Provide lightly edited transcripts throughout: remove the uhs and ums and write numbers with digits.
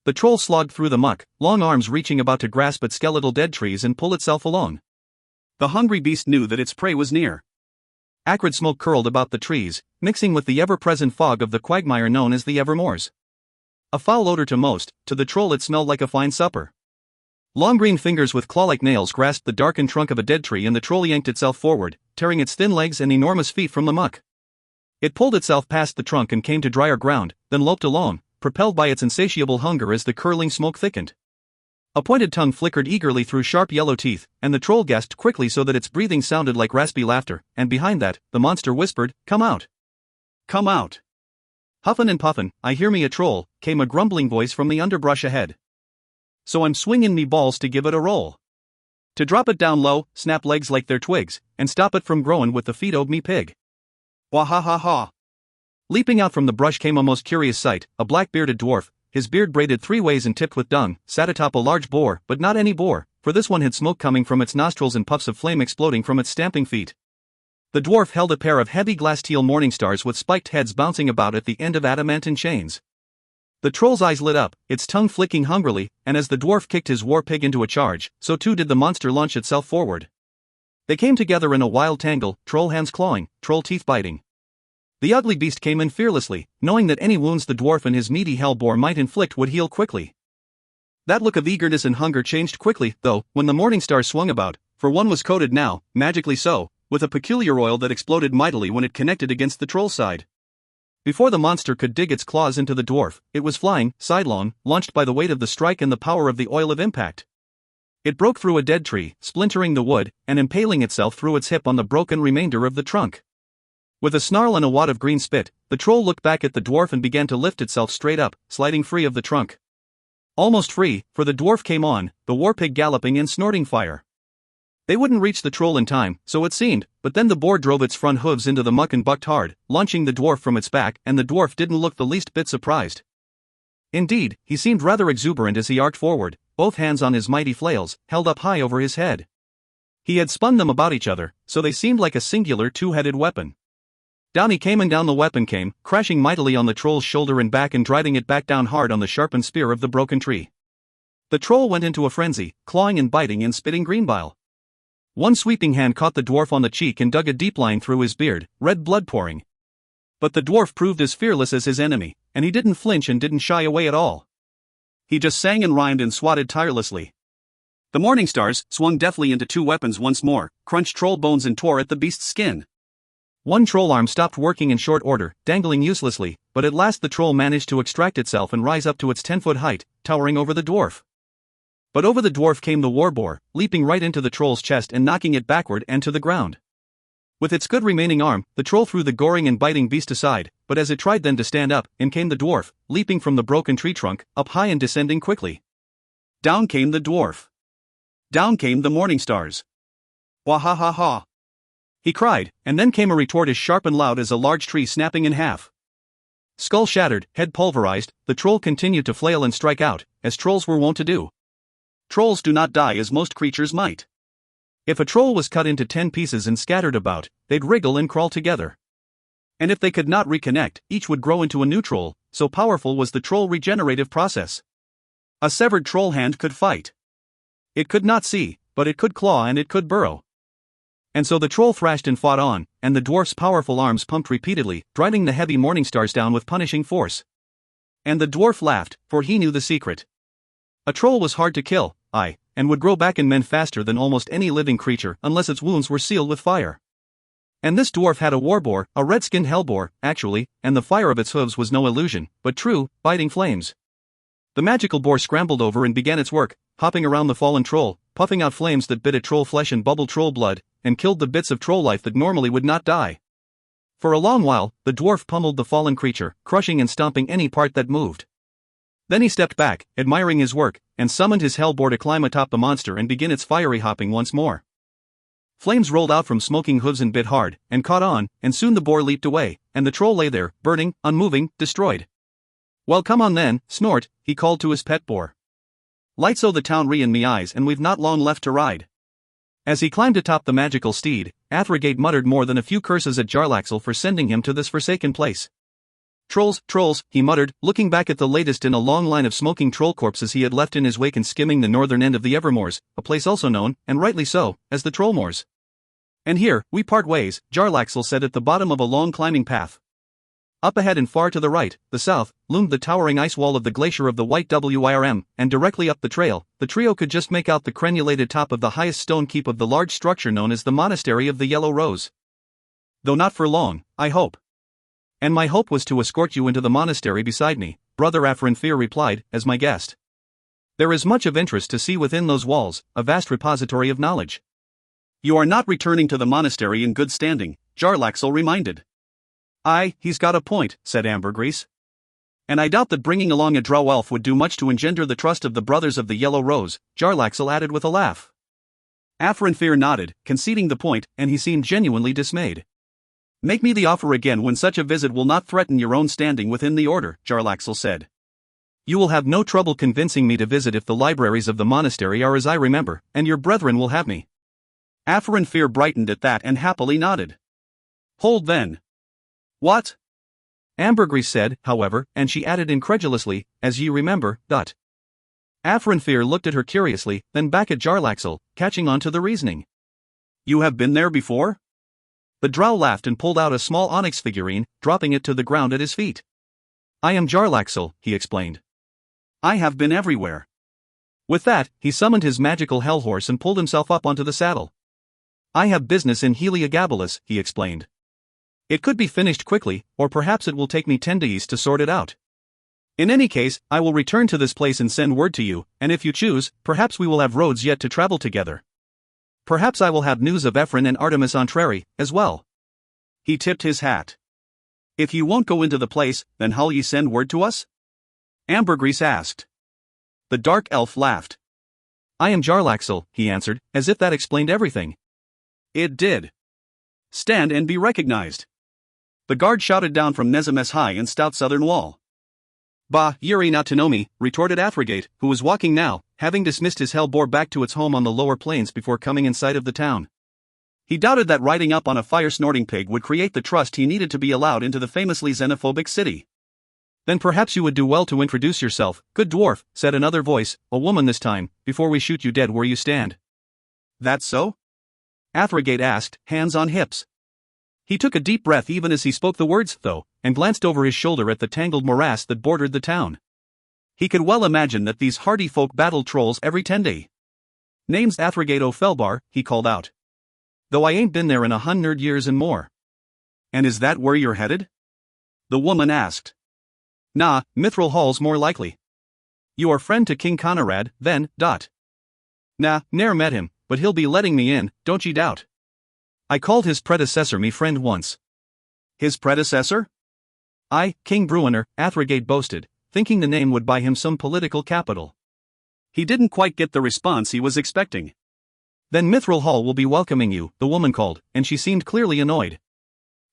The troll slogged through the muck, long arms reaching about to grasp at skeletal dead trees and pull itself along. The hungry beast knew that its prey was near. Acrid smoke curled about the trees, mixing with the ever-present fog of the quagmire known as the Evermoors. A foul odor to most, to the troll it smelled like a fine supper. Long green fingers with claw-like nails grasped the darkened trunk of a dead tree and the troll yanked itself forward, tearing its thin legs and enormous feet from the muck. It pulled itself past the trunk and came to drier ground, then loped along, propelled by its insatiable hunger as the curling smoke thickened. A pointed tongue flickered eagerly through sharp yellow teeth, and the troll gasped quickly so that its breathing sounded like raspy laughter, and behind that, the monster whispered, "Come out! Come out!" "Huffin' and puffin', I hear me a troll," came a grumbling voice from the underbrush ahead. "So I'm swingin' me balls to give it a roll. To drop it down low, snap legs like they're twigs, and stop it from growin' with the feet o' me pig. Wah ha ha ha." Leaping out from the brush came a most curious sight, a black-bearded dwarf, his beard braided 3 ways and tipped with dung, sat atop a large boar, but not any boar, for this one had smoke coming from its nostrils and puffs of flame exploding from its stamping feet. The dwarf held a pair of heavy glass-teal morning stars with spiked heads bouncing about at the end of adamantine chains. The troll's eyes lit up, its tongue flicking hungrily, and as the dwarf kicked his war pig into a charge, so too did the monster launch itself forward. They came together in a wild tangle, troll hands clawing, troll teeth biting. The ugly beast came in fearlessly, knowing that any wounds the dwarf and his meaty hellboar might inflict would heal quickly. That look of eagerness and hunger changed quickly, though, when the morning stars swung about, for one was coated now, magically so, with a peculiar oil that exploded mightily when it connected against the troll's side. Before the monster could dig its claws into the dwarf, it was flying, sidelong, launched by the weight of the strike and the power of the oil of impact. It broke through a dead tree, splintering the wood, and impaling itself through its hip on the broken remainder of the trunk. With a snarl and a wad of green spit, the troll looked back at the dwarf and began to lift itself straight up, sliding free of the trunk. Almost free, for the dwarf came on, the war pig galloping and snorting fire. They wouldn't reach the troll in time, so it seemed, but then the boar drove its front hooves into the muck and bucked hard, launching the dwarf from its back, and the dwarf didn't look the least bit surprised. Indeed, he seemed rather exuberant as he arced forward, both hands on his mighty flails, held up high over his head. He had spun them about each other, so they seemed like a singular two-headed weapon. Down he came and down the weapon came, crashing mightily on the troll's shoulder and back and driving it back down hard on the sharpened spear of the broken tree. The troll went into a frenzy, clawing and biting and spitting green bile. One sweeping hand caught the dwarf on the cheek and dug a deep line through his beard, red blood pouring. But the dwarf proved as fearless as his enemy, and he didn't flinch and didn't shy away at all. He just sang and rhymed and swatted tirelessly. The morning stars swung deftly into 2 weapons once more, crunched troll bones and tore at the beast's skin. One troll arm stopped working in short order, dangling uselessly, but at last the troll managed to extract itself and rise up to its 10-foot height, towering over the dwarf. But over the dwarf came the war boar, leaping right into the troll's chest and knocking it backward and to the ground. With its good remaining arm, the troll threw the goring and biting beast aside, but as it tried then to stand up, in came the dwarf, leaping from the broken tree trunk, up high and descending quickly. Down came the dwarf. Down came the morning stars. Wah ha ha ha, he cried, and then came a retort as sharp and loud as a large tree snapping in half. Skull shattered, head pulverized, the troll continued to flail and strike out, as trolls were wont to do. Trolls do not die as most creatures might. If a troll was cut into 10 pieces and scattered about, they'd wriggle and crawl together. And if they could not reconnect, each would grow into a new troll, so powerful was the troll regenerative process. A severed troll hand could fight. It could not see, but it could claw and it could burrow. And so the troll thrashed and fought on, and the dwarf's powerful arms pumped repeatedly, driving the heavy morning stars down with punishing force. And the dwarf laughed, for he knew the secret. A troll was hard to kill, aye, and would grow back and mend faster than almost any living creature unless its wounds were sealed with fire. And this dwarf had a warboar, a red-skinned hellboar, actually, and the fire of its hooves was no illusion, but true, biting flames. The magical boar scrambled over and began its work, hopping around the fallen troll, puffing out flames that bit at troll flesh and bubbled troll blood, and killed the bits of troll life that normally would not die. For a long while, the dwarf pummeled the fallen creature, crushing and stomping any part that moved. Then he stepped back, admiring his work, and summoned his hellboar to climb atop the monster and begin its fiery hopping once more. Flames rolled out from smoking hooves and bit hard, and caught on, and soon the boar leaped away, and the troll lay there, burning, unmoving, destroyed. "Well, come on then, Snort," he called to his pet boar. "Lights o' the town re in me eyes and we've not long left to ride." As he climbed atop the magical steed, Athrogate muttered more than a few curses at Jarlaxle for sending him to this forsaken place. Trolls, trolls, he muttered, looking back at the latest in a long line of smoking troll corpses he had left in his wake and skimming the northern end of the Evermoors, a place also known, and rightly so, as the Trollmoors. And here, we part ways, Jarlaxle said at the bottom of a long climbing path. Up ahead and far to the right, the south, loomed the towering ice wall of the glacier of the White Wirm, and directly up the trail, the trio could just make out the crenulated top of the highest stone keep of the large structure known as the Monastery of the Yellow Rose. Though not for long, I hope. And my hope was to escort you into the monastery beside me, Brother Afrinfir replied, as my guest. There is much of interest to see within those walls, a vast repository of knowledge. You are not returning to the monastery in good standing, Jarlaxle reminded. Aye, he's got a point, said Ambergris. And I doubt that bringing along a drow elf would do much to engender the trust of the Brothers of the Yellow Rose, Jarlaxle added with a laugh. Afrinfir nodded, conceding the point, and he seemed genuinely dismayed. Make me the offer again when such a visit will not threaten your own standing within the order, Jarlaxle said. You will have no trouble convincing me to visit if the libraries of the monastery are as I remember, and your brethren will have me. Afrinfir brightened at that and happily nodded. Hold then. What? Ambergris said, however, and she added incredulously, as ye remember, . Afrinfir looked at her curiously, then back at Jarlaxle, catching on to the reasoning. You have been there before? The drow laughed and pulled out a small onyx figurine, dropping it to the ground at his feet. I am Jarlaxle, he explained. I have been everywhere. With that, he summoned his magical hell horse and pulled himself up onto the saddle. I have business in Heliogabalus, he explained. It could be finished quickly, or perhaps it will take me 10 days to sort it out. In any case, I will return to this place and send word to you, and if you choose, perhaps we will have roads yet to travel together. Perhaps I will have news of Ephron and Artemis Entreri, as well. He tipped his hat. If you won't go into the place, then how'll ye send word to us? Ambergris asked. The dark elf laughed. I am Jarlaxle, he answered, as if that explained everything. It did. Stand and be recognized. The guard shouted down from Nezimes High and stout southern wall. Bah, Yuri not to know me, retorted Athrogate, who was walking now, having dismissed his hellboar back to its home on the lower plains before coming in sight of the town. He doubted that riding up on a fire-snorting pig would create the trust he needed to be allowed into the famously xenophobic city. Then perhaps you would do well to introduce yourself, good dwarf, said another voice, a woman this time, before we shoot you dead where you stand. That's so? Athrogate asked, hands on hips. He took a deep breath even as he spoke the words, though, and glanced over his shoulder at the tangled morass that bordered the town. He could well imagine that these hardy folk battled trolls every 10 day. Name's Athrogate O'Felbar, he called out. Though I ain't been there in 100 years and more. And is that where you're headed? The woman asked. Nah, Mithril Hall's more likely. You are friend to King Conrad, then, . Nah, ne'er met him, but he'll be letting me in, don't ye doubt. I called his predecessor me friend once. His predecessor? Aye, King Bruiner, Athrogate boasted, thinking the name would buy him some political capital. He didn't quite get the response he was expecting. Then Mithril Hall will be welcoming you, the woman called, and she seemed clearly annoyed.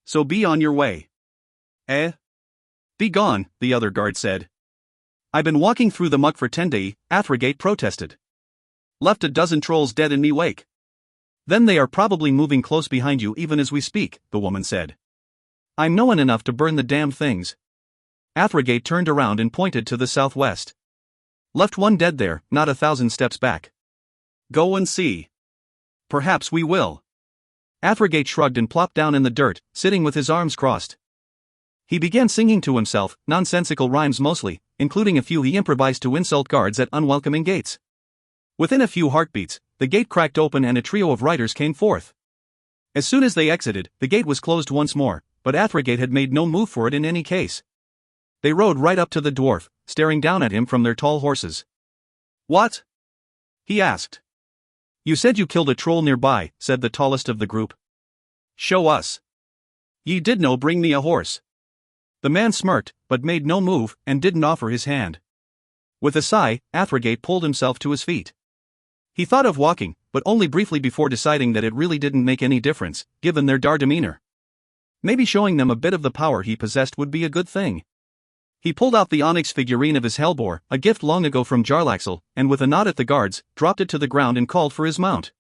So be on your way. Eh? Be gone, the other guard said. I've been walking through the muck for 10 days, Athrogate protested. Left a dozen trolls dead in me wake. Then they are probably moving close behind you even as we speak, the woman said. I'm knowing enough to burn the damn things. Athrogate turned around and pointed to the southwest. Left one dead there, not 1,000 steps back. Go and see. Perhaps we will. Athrogate shrugged and plopped down in the dirt, sitting with his arms crossed. He began singing to himself, nonsensical rhymes mostly, including a few he improvised to insult guards at unwelcoming gates. Within a few heartbeats, the gate cracked open and a trio of riders came forth. As soon as they exited, the gate was closed once more, but Athrogate had made no move for it in any case. They rode right up to the dwarf, staring down at him from their tall horses. What? He asked. You said you killed a troll nearby, said the tallest of the group. Show us. Ye did no bring me a horse. The man smirked, but made no move, and didn't offer his hand. With a sigh, Athrogate pulled himself to his feet. He thought of walking, but only briefly before deciding that it really didn't make any difference, given their dar demeanor. Maybe showing them a bit of the power he possessed would be a good thing. He pulled out the onyx figurine of his hellboar, a gift long ago from Jarlaxle, and with a nod at the guards, dropped it to the ground and called for his mount.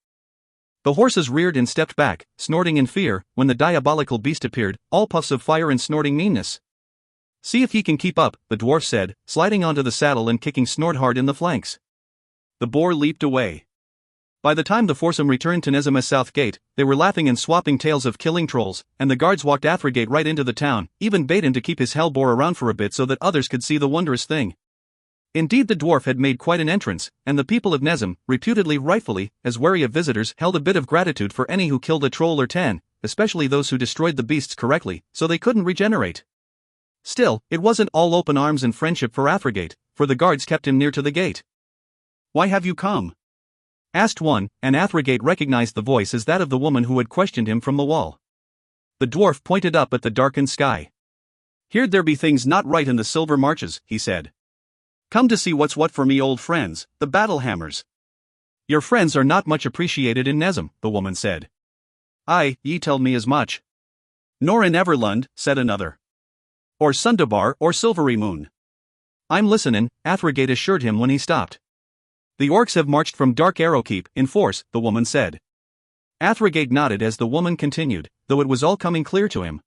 The horses reared and stepped back, snorting in fear, when the diabolical beast appeared, all puffs of fire and snorting meanness. See if ye can keep up, the dwarf said, sliding onto the saddle and kicking Snorthard in the flanks. The boar leaped away. By the time the foursome returned to Nezima's south gate, they were laughing and swapping tales of killing trolls, and the guards walked Athrogate right into the town, even bade him to keep his hell boar around for a bit so that others could see the wondrous thing. Indeed, the dwarf had made quite an entrance, and the people of Nezim, reputedly rightfully, as wary of visitors, held a bit of gratitude for any who killed a troll or 10, especially those who destroyed the beasts correctly, so they couldn't regenerate. Still, it wasn't all open arms and friendship for Athrogate, for the guards kept him near to the gate. "Why have you come?" asked one, and Athrogate recognized the voice as that of the woman who had questioned him from the wall. The dwarf pointed up at the darkened sky. "Here'd there be things not right in the silver marches," he said. "Come to see what's what for me old friends, the battle hammers." "Your friends are not much appreciated in Nezim," the woman said. "Aye, ye tell me as much." "Nor in Everlund," said another. "Or Sundabar or Silvery Moon." "I'm listenin'," Athrogate assured him when he stopped. "The orcs have marched from Dark Arrowkeep in force," the woman said. Athrogate nodded as the woman continued, though it was all coming clear to him.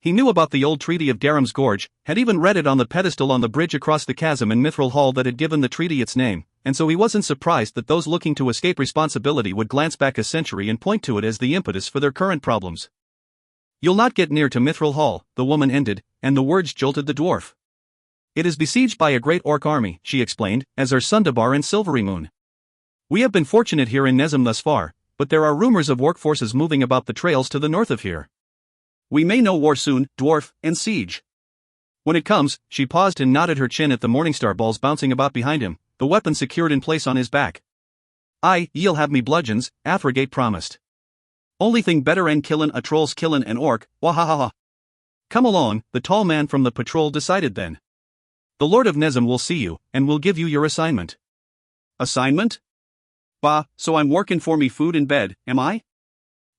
He knew about the old Treaty of Daram's Gorge, had even read it on the pedestal on the bridge across the chasm in Mithril Hall that had given the treaty its name, and so he wasn't surprised that those looking to escape responsibility would glance back a century and point to it as the impetus for their current problems. "You'll not get near to Mithril Hall," the woman ended, and the words jolted the dwarf. "It is besieged by a great orc army," she explained, "as are Sundabar and Silvery Moon. We have been fortunate here in Nezim thus far, but there are rumors of orc forces moving about the trails to the north of here. We may know war soon, dwarf, and siege. When it comes," she paused and nodded her chin at the Morningstar balls bouncing about behind him, the weapon secured in place on his back. "Aye, ye'll have me bludgeons," Athrogate promised. "Only thing better'n killin' a troll's killin' an orc, wahahaha." "Come along," the tall man from the patrol decided then. "The Lord of Nezim will see you, and will give you your assignment." "Assignment? Bah, so I'm workin' for me food and bed, am I?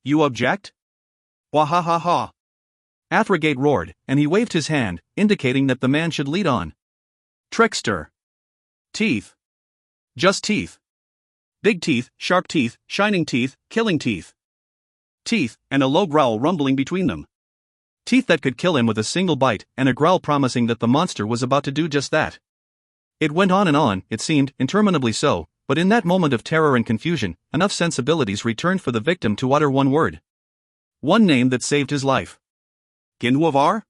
You object?" "Wahahaha." Athrogate roared, and he waved his hand, indicating that the man should lead on. "Trickster. Teeth. Just teeth. Big teeth, sharp teeth, shining teeth, killing teeth. Teeth, and a low growl rumbling between them. Teeth that could kill him with a single bite, and a growl promising that the monster was about to do just that. It went on, it seemed, interminably so, but in that moment of terror and confusion, enough sensibilities returned for the victim to utter one word. One name that saved his life. Ginwavar?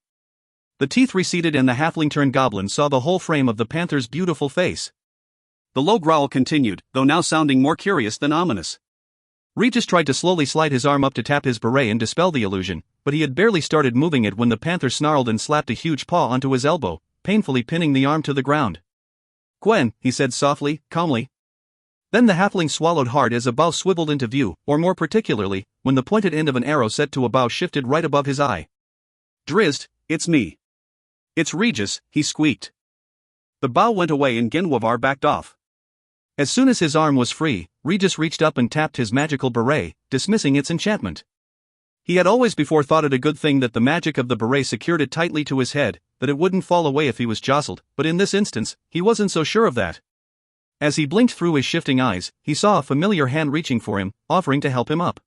The teeth receded and the halfling-turned goblin saw the whole frame of the panther's beautiful face. The low growl continued, though now sounding more curious than ominous. Regis tried to slowly slide his arm up to tap his beret and dispel the illusion, but he had barely started moving it when the panther snarled and slapped a huge paw onto his elbow, painfully pinning the arm to the ground. "Gwen," he said softly, calmly. Then the halfling swallowed hard as a bow swiveled into view, or more particularly, when the pointed end of an arrow set to a bow shifted right above his eye. "Drizzt, it's me." "It's Regis," he squeaked. The bow went away and Ginwavar backed off. As soon as his arm was free, Regis reached up and tapped his magical beret, dismissing its enchantment. He had always before thought it a good thing that the magic of the beret secured it tightly to his head, that it wouldn't fall away if he was jostled, but in this instance, he wasn't so sure of that. As he blinked through his shifting eyes, he saw a familiar hand reaching for him, offering to help him up.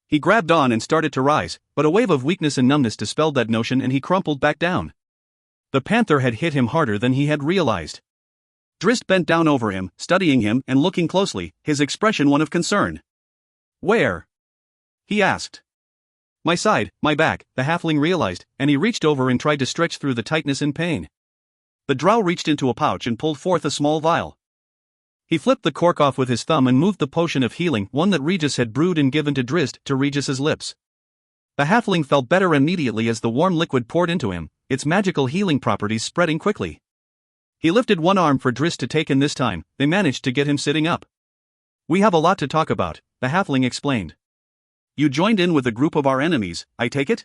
He grabbed on and started to rise, but a wave of weakness and numbness dispelled that notion and he crumpled back down. The panther had hit him harder than he had realized. Drizzt bent down over him, studying him and looking closely, his expression one of concern. "Where?" he asked. "My side, my back," the halfling realized, and he reached over and tried to stretch through the tightness in pain. The drow reached into a pouch and pulled forth a small vial. He flipped the cork off with his thumb and moved the potion of healing, one that Regis had brewed and given to Drizzt, to Regis's lips. The halfling felt better immediately as the warm liquid poured into him, its magical healing properties spreading quickly. He lifted one arm for Drizzt to take, and this time, they managed to get him sitting up. "We have a lot to talk about," the halfling explained. "You joined in with a group of our enemies, I take it?"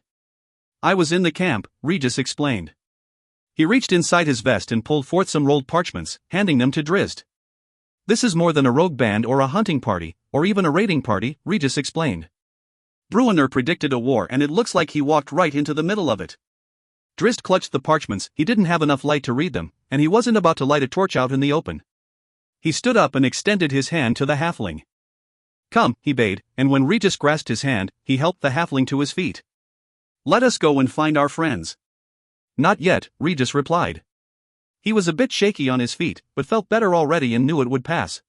"I was in the camp," Regis explained. He reached inside his vest and pulled forth some rolled parchments, handing them to Drizzt. "This is more than a rogue band or a hunting party, or even a raiding party," Regis explained. "Bruenor predicted a war and it looks like he walked right into the middle of it." Drizzt clutched the parchments, he didn't have enough light to read them, and he wasn't about to light a torch out in the open. He stood up and extended his hand to the halfling. "Come," he bade, and when Regis grasped his hand, he helped the halfling to his feet. "Let us go and find our friends." Not yet, Regis replied. He was a bit shaky on his feet, but felt better already and knew it would pass.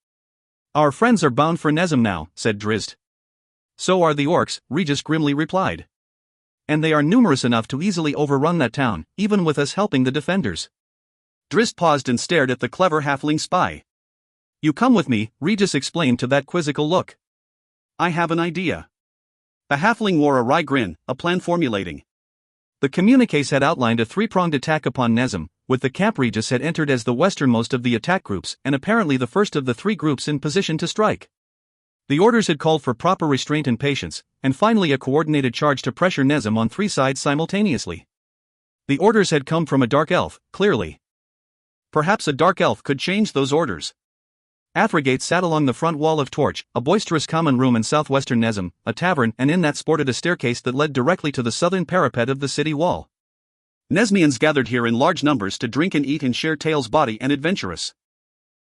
Our friends are bound for Nezem now, said Drizzt. So are the orcs, Regis grimly replied. And they are numerous enough to easily overrun that town, even with us helping the defenders. Drizzt paused and stared at the clever halfling spy. You come with me, Regis explained to that quizzical look. I have an idea. The halfling wore a wry grin, a plan formulating. The communiques had outlined a three-pronged attack upon Nezem, with the camp Regis had entered as the westernmost of the attack groups and apparently the first of the three groups in position to strike. The orders had called for proper restraint and patience, and finally a coordinated charge to pressure Nezem on three sides simultaneously. The orders had come from a dark elf, clearly. Perhaps a dark elf could change those orders. Athrogate sat along the front wall of Torch, a boisterous common room in southwestern Nezem, a tavern, and in that sported a staircase that led directly to the southern parapet of the city wall. Nezmians gathered here in large numbers to drink and eat and share tales bawdy and adventurous.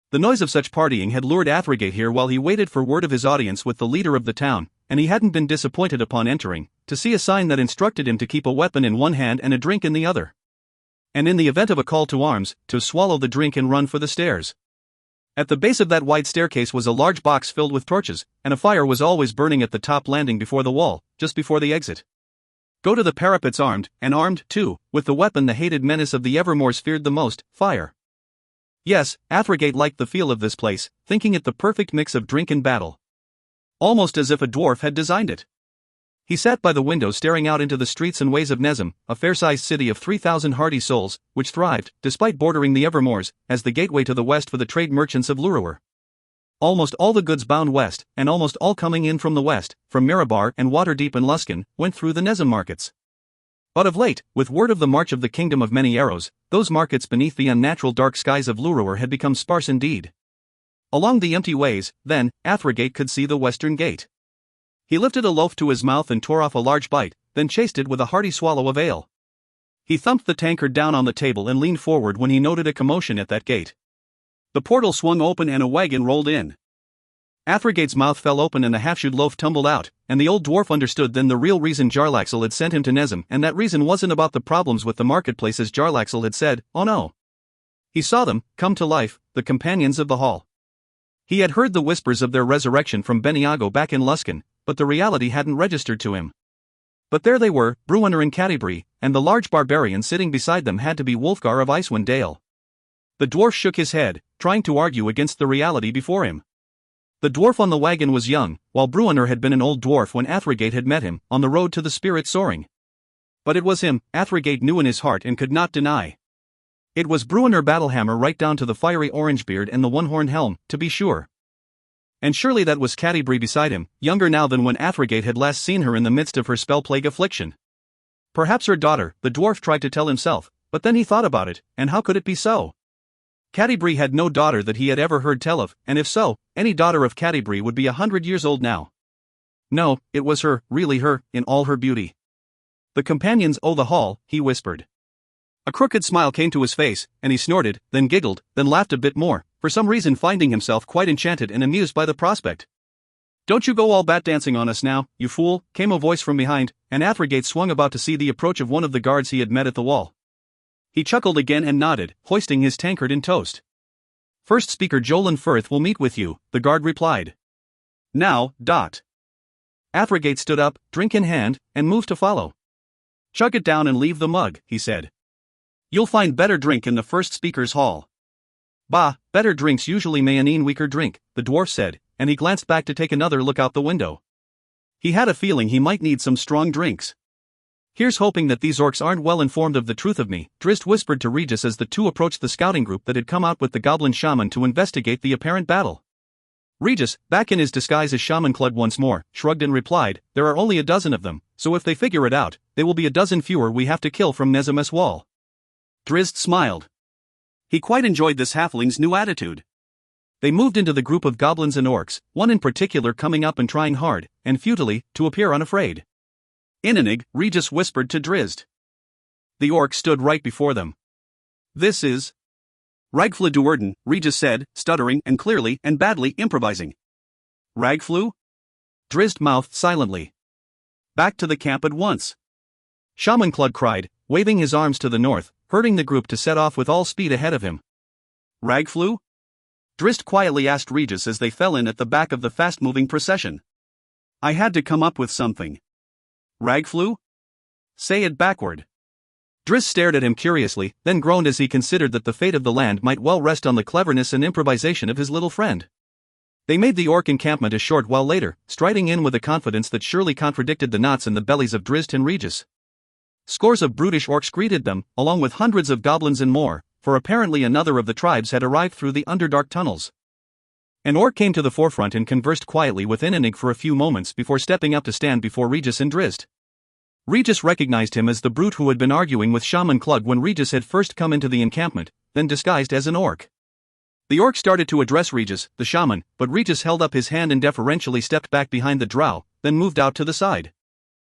The noise of such partying had lured Athrogate here while he waited for word of his audience with the leader of the town, and he hadn't been disappointed upon entering, to see a sign that instructed him to keep a weapon in one hand and a drink in the other. And in the event of a call to arms, to swallow the drink and run for the stairs. At the base of that wide staircase was a large box filled with torches, and a fire was always burning at the top landing before the wall, just before the exit. Go to the parapets armed, and armed, too, with the weapon the hated menace of the Evermores feared the most, fire. Yes, Athrogate liked the feel of this place, thinking it the perfect mix of drink and battle. Almost as if a dwarf had designed it. He sat by the window staring out into the streets and ways of Nezem, a fair-sized city of 3,000 hardy souls, which thrived, despite bordering the Evermores, as the gateway to the west for the trade merchants of Lurewar. Almost all the goods bound west, and almost all coming in from the west, from Mirabar and Waterdeep and Luskan, went through the Nezem markets. But of late, with word of the march of the Kingdom of Many Arrows, those markets beneath the unnatural dark skies of Lurewar had become sparse indeed. Along the empty ways, then, Athrogate could see the western gate. He lifted a loaf to his mouth and tore off a large bite, then chased it with a hearty swallow of ale. He thumped the tankard down on the table and leaned forward when he noted a commotion at that gate. The portal swung open and a wagon rolled in. Athrogate's mouth fell open and the half-chewed loaf tumbled out, and the old dwarf understood then the real reason Jarlaxle had sent him to Nezem, and that reason wasn't about the problems with the marketplace as Jarlaxle had said, oh no. He saw them, come to life, the companions of the hall. He had heard the whispers of their resurrection from Beniago back in Luskan, but the reality hadn't registered to him. But there they were, Bruenor and Catti-brie, and the large barbarian sitting beside them had to be Wulfgar of Icewind Dale. The dwarf shook his head, trying to argue against the reality before him. The dwarf on the wagon was young, while Bruenor had been an old dwarf when Athrogate had met him, on the road to the Spirit Soaring. But it was him, Athrogate knew in his heart and could not deny. It was Bruenor Battlehammer right down to the fiery orange beard and the one-horned helm, to be sure. And surely that was Catti-brie beside him, younger now than when Athrogate had last seen her in the midst of her spell-plague affliction. Perhaps her daughter, the dwarf tried to tell himself, but then he thought about it, and how could it be so? Catti-brie had no daughter that he had ever heard tell of, and if so, any daughter of Catti-brie would be 100 years old now. No, it was her, really her, in all her beauty. The companions o' the hall, he whispered. A crooked smile came to his face, and he snorted, then giggled, then laughed a bit more, for some reason finding himself quite enchanted and amused by the prospect. Don't you go all bat dancing on us now, you fool, came a voice from behind, and Athrogate swung about to see the approach of one of the guards he had met at the wall. He chuckled again and nodded, hoisting his tankard in toast. First speaker Jolin Firth will meet with you, the guard replied. Now, Dot. Athrogate stood up, drink in hand, and moved to follow. Chug it down and leave the mug, he said. You'll find better drink in the first speaker's hall. Bah, better drinks usually may an weaker drink, the dwarf said, and he glanced back to take another look out the window. He had a feeling he might need some strong drinks. Here's hoping that these orcs aren't well informed of the truth of me, Drizzt whispered to Regis as the two approached the scouting group that had come out with the goblin shaman to investigate the apparent battle. Regis, back in his disguise as Shaman Clud once more, shrugged and replied, there are only a dozen of them, so if they figure it out, they will be a dozen fewer we have to kill from Nezem's wall. Drizzt smiled. He quite enjoyed this halfling's new attitude. They moved into the group of goblins and orcs, one in particular coming up and trying hard, and futilely, to appear unafraid. Inanig, Regis whispered to Drizzt. The orc stood right before them. This is Ragflu Duerden, Regis said, stuttering and clearly and badly improvising. Ragflu? Drizzt mouthed silently. Back to the camp at once. Shaman Clud cried, waving his arms to the north, herding the group to set off with all speed ahead of him. Ragflew? Drizzt quietly asked Regis as they fell in at the back of the fast-moving procession. I had to come up with something. Ragflew? Say it backward. Drizzt stared at him curiously, then groaned as he considered that the fate of the land might well rest on the cleverness and improvisation of his little friend. They made the orc encampment a short while later, striding in with a confidence that surely contradicted the knots in the bellies of Drizzt and Regis. Scores of brutish orcs greeted them, along with hundreds of goblins and more, for apparently another of the tribes had arrived through the underdark tunnels. An orc came to the forefront and conversed quietly with Innig for a few moments before stepping up to stand before Regis and Drizzt. Regis recognized him as the brute who had been arguing with Shaman Klug when Regis had first come into the encampment, then disguised as an orc. The orc started to address Regis, the shaman, but Regis held up his hand and deferentially stepped back behind the drow, then moved out to the side.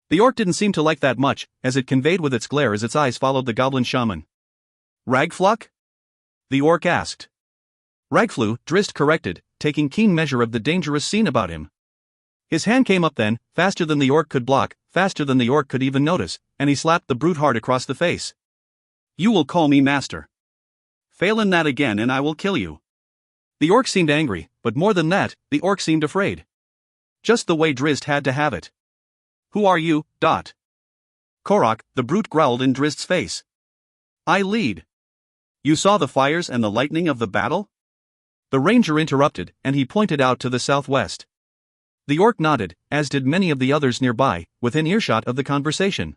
The orc didn't seem to like that much, as it conveyed with its glare as its eyes followed the goblin shaman. Ragfluck? The orc asked. Ragflew, Drizzt corrected, taking keen measure of the dangerous scene about him. His hand came up then, faster than the orc could block, faster than the orc could even notice, and he slapped the brute hard across the face. You will call me master. Fail in that again and I will kill you. The orc seemed angry, but more than that, the orc seemed afraid. Just the way Drizzt had to have it. Who are you, Dot? Korok, the brute growled in Drizzt's face. I lead. You saw the fires and the lightning of the battle? The ranger interrupted, and he pointed out to the southwest. The orc nodded, as did many of the others nearby, within earshot of the conversation.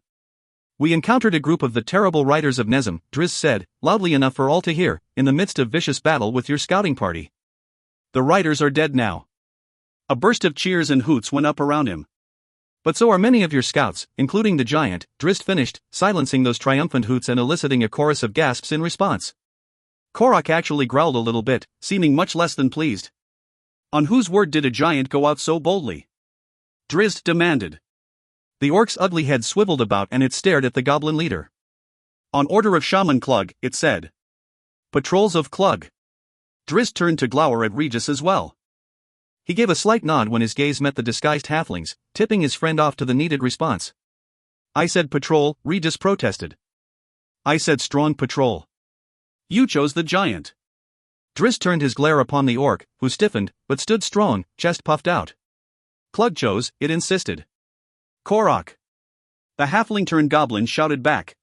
We encountered a group of the terrible riders of Nezem, Drizzt said, loudly enough for all to hear, in the midst of vicious battle with your scouting party. The riders are dead now. A burst of cheers and hoots went up around him. But so are many of your scouts, including the giant, Drizzt finished, silencing those triumphant hoots and eliciting a chorus of gasps in response. Korok actually growled a little bit, seeming much less than pleased. On whose word did a giant go out so boldly? Drizzt demanded. The orc's ugly head swiveled about and it stared at the goblin leader. On order of Shaman Klug, it said. Patrols of Klug. Drizzt turned to glower at Regis as well. He gave a slight nod when his gaze met the disguised halflings, tipping his friend off to the needed response. I said patrol, Regis protested. I said strong patrol. You chose the giant. Drizzt turned his glare upon the orc, who stiffened, but stood strong, chest puffed out. Klug chose, it insisted. Korok. The halfling-turned-goblin shouted back.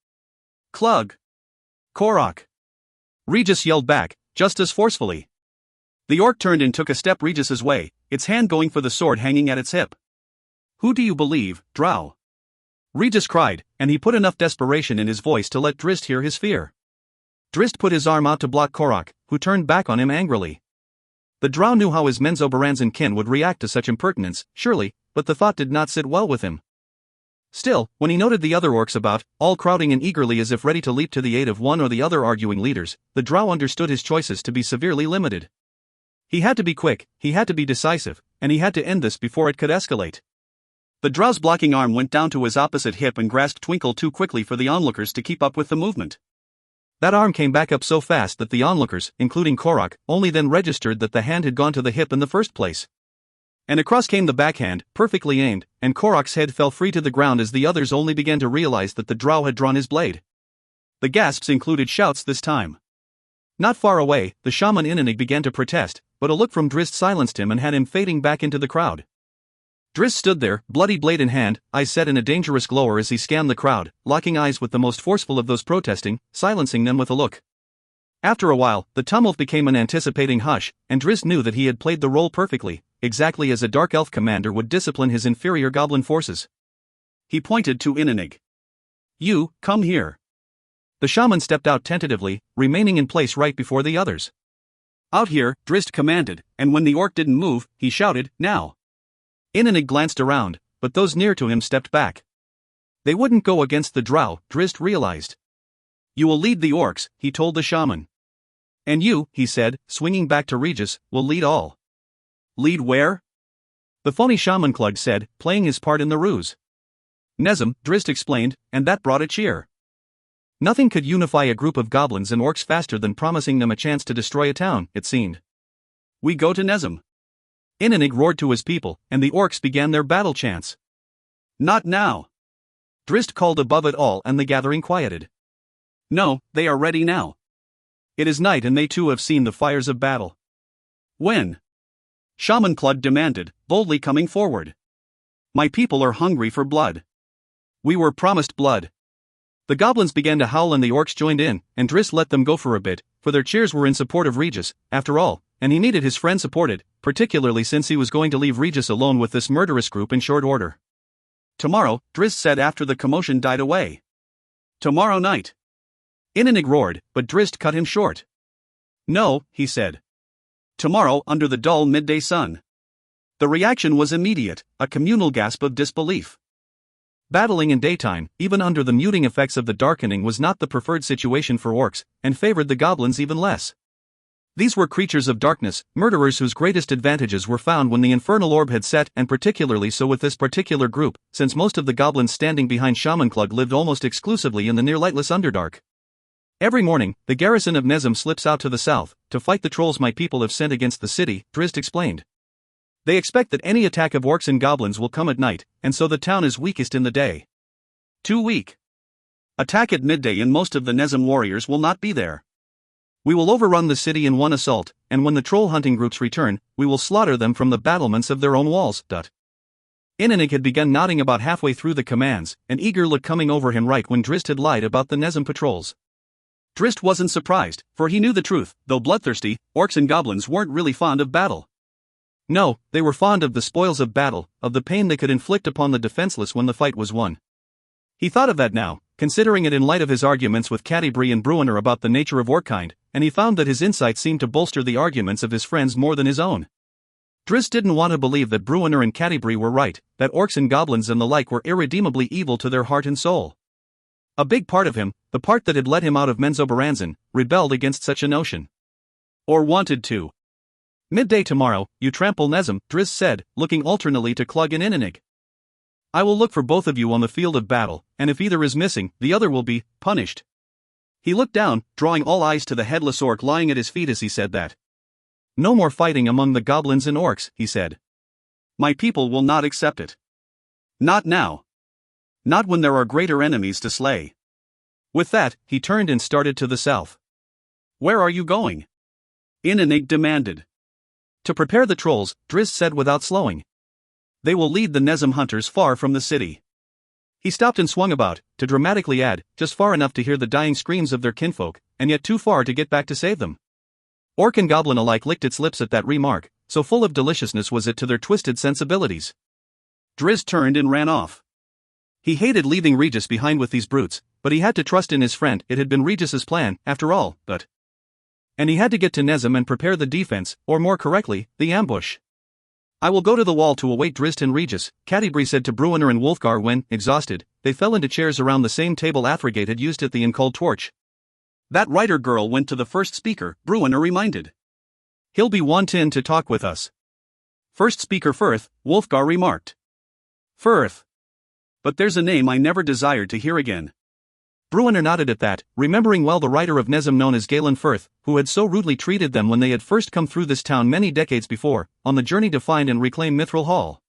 Klug. Korok. Regis yelled back, just as forcefully. The orc turned and took a step Regis's way, its hand going for the sword hanging at its hip. Who do you believe, drow? Regis cried, and he put enough desperation in his voice to let Drizzt hear his fear. Drizzt put his arm out to block Korok, who turned back on him angrily. The drow knew how his Menzoberranzan kin would react to such impertinence, surely, but the thought did not sit well with him. Still, when he noted the other orcs about, all crowding in eagerly as if ready to leap to the aid of one or the other arguing leaders, the drow understood his choices to be severely limited. He had to be quick, he had to be decisive, and he had to end this before it could escalate. The drow's blocking arm went down to his opposite hip and grasped Twinkle too quickly for the onlookers to keep up with the movement. That arm came back up so fast that the onlookers, including Korok, only then registered that the hand had gone to the hip in the first place. And across came the backhand, perfectly aimed, and Korok's head fell free to the ground as the others only began to realize that the drow had drawn his blade. The gasps included shouts this time. Not far away, the shaman Innig began to protest, but a look from Drizzt silenced him and had him fading back into the crowd. Drizzt stood there, bloody blade in hand, eyes set in a dangerous glower as he scanned the crowd, locking eyes with the most forceful of those protesting, silencing them with a look. After a while, the tumult became an anticipating hush, and Drizzt knew that he had played the role perfectly, exactly as a dark elf commander would discipline his inferior goblin forces. He pointed to Innig. You, come here. The shaman stepped out tentatively, remaining in place right before the others. Out here, Drizzt commanded, and when the orc didn't move, he shouted, now. Innig glanced around, but those near to him stepped back. They wouldn't go against the drow, Drizzt realized. You will lead the orcs, he told the shaman. And you, he said, swinging back to Regis, will lead all. Lead where? The phony Shaman Klug said, playing his part in the ruse. Nezem, Drizzt explained, and that brought a cheer. Nothing could unify a group of goblins and orcs faster than promising them a chance to destroy a town, it seemed. We go to Nezem. Innig roared to his people, and the orcs began their battle chants. Not now. Drizzt called above it all, and the gathering quieted. No, they are ready now. It is night and they too have seen the fires of battle. When? Shaman Clud demanded, boldly coming forward. My people are hungry for blood. We were promised blood. The goblins began to howl and the orcs joined in, and Drizzt let them go for a bit, for their cheers were in support of Regis, after all, and he needed his friend supported, particularly since he was going to leave Regis alone with this murderous group in short order. Tomorrow, Drizzt said after the commotion died away. Tomorrow night. Inanig roared, but Drizzt cut him short. No, he said. Tomorrow under the dull midday sun. The reaction was immediate, a communal gasp of disbelief. Battling in daytime, even under the muting effects of the darkening, was not the preferred situation for orcs, and favored the goblins even less. These were creatures of darkness, murderers whose greatest advantages were found when the infernal orb had set, and particularly so with this particular group, since most of the goblins standing behind Shaman Clud lived almost exclusively in the near lightless Underdark. Every morning, the garrison of Nezem slips out to the south, to fight the trolls my people have sent against the city, Drizzt explained. They expect that any attack of orcs and goblins will come at night, and so the town is weakest in the day. Too weak. Attack at midday and most of the Nezem warriors will not be there. We will overrun the city in one assault, and when the troll hunting groups return, we will slaughter them from the battlements of their own walls. Inanig had begun nodding about halfway through the commands, an eager look coming over him right when Drizzt had lied about the Nezem patrols. Drizzt wasn't surprised, for he knew the truth. Though bloodthirsty, orcs and goblins weren't really fond of battle. No, they were fond of the spoils of battle, of the pain they could inflict upon the defenseless when the fight was won. He thought of that now, considering it in light of his arguments with Catti-brie and Bruenor about the nature of orckind, and he found that his insights seemed to bolster the arguments of his friends more than his own. Drizzt didn't want to believe that Bruenor and Catti-brie were right, that orcs and goblins and the like were irredeemably evil to their heart and soul. A big part of him, the part that had let him out of Menzoberranzan, rebelled against such a notion. Or wanted to. Midday tomorrow, you trample Nezem, Drizzt said, looking alternately to Clug and Inanig. I will look for both of you on the field of battle, and if either is missing, the other will be punished. He looked down, drawing all eyes to the headless orc lying at his feet as he said that. No more fighting among the goblins and orcs, he said. My people will not accept it. Not now. Not when there are greater enemies to slay. With that, he turned and started to the south. Where are you going? Inanig demanded. To prepare the trolls, Drizzt said without slowing. They will lead the Nezem hunters far from the city. He stopped and swung about, to dramatically add, just far enough to hear the dying screams of their kinfolk, and yet too far to get back to save them. Orc and goblin alike licked its lips at that remark, so full of deliciousness was it to their twisted sensibilities. Drizzt turned and ran off. He hated leaving Regis behind with these brutes, but he had to trust in his friend. It had been Regis's plan, after all, and he had to get to Nezem and prepare the defense, or more correctly, the ambush. I will go to the wall to await Drizzt and Regis, Catti-brie said to Bruenor and Wulfgar when, exhausted, they fell into chairs around the same table Athragate had used at the inn called Torch. That writer girl went to the first speaker, Bruenor reminded. He'll be wantin' to talk with us. First speaker Firth, Wulfgar remarked. Firth. But there's a name I never desired to hear again. Bruenor nodded at that, remembering well the writer of Nezem known as Galen Firth, who had so rudely treated them when they had first come through this town many decades before, on the journey to find and reclaim Mithril Hall.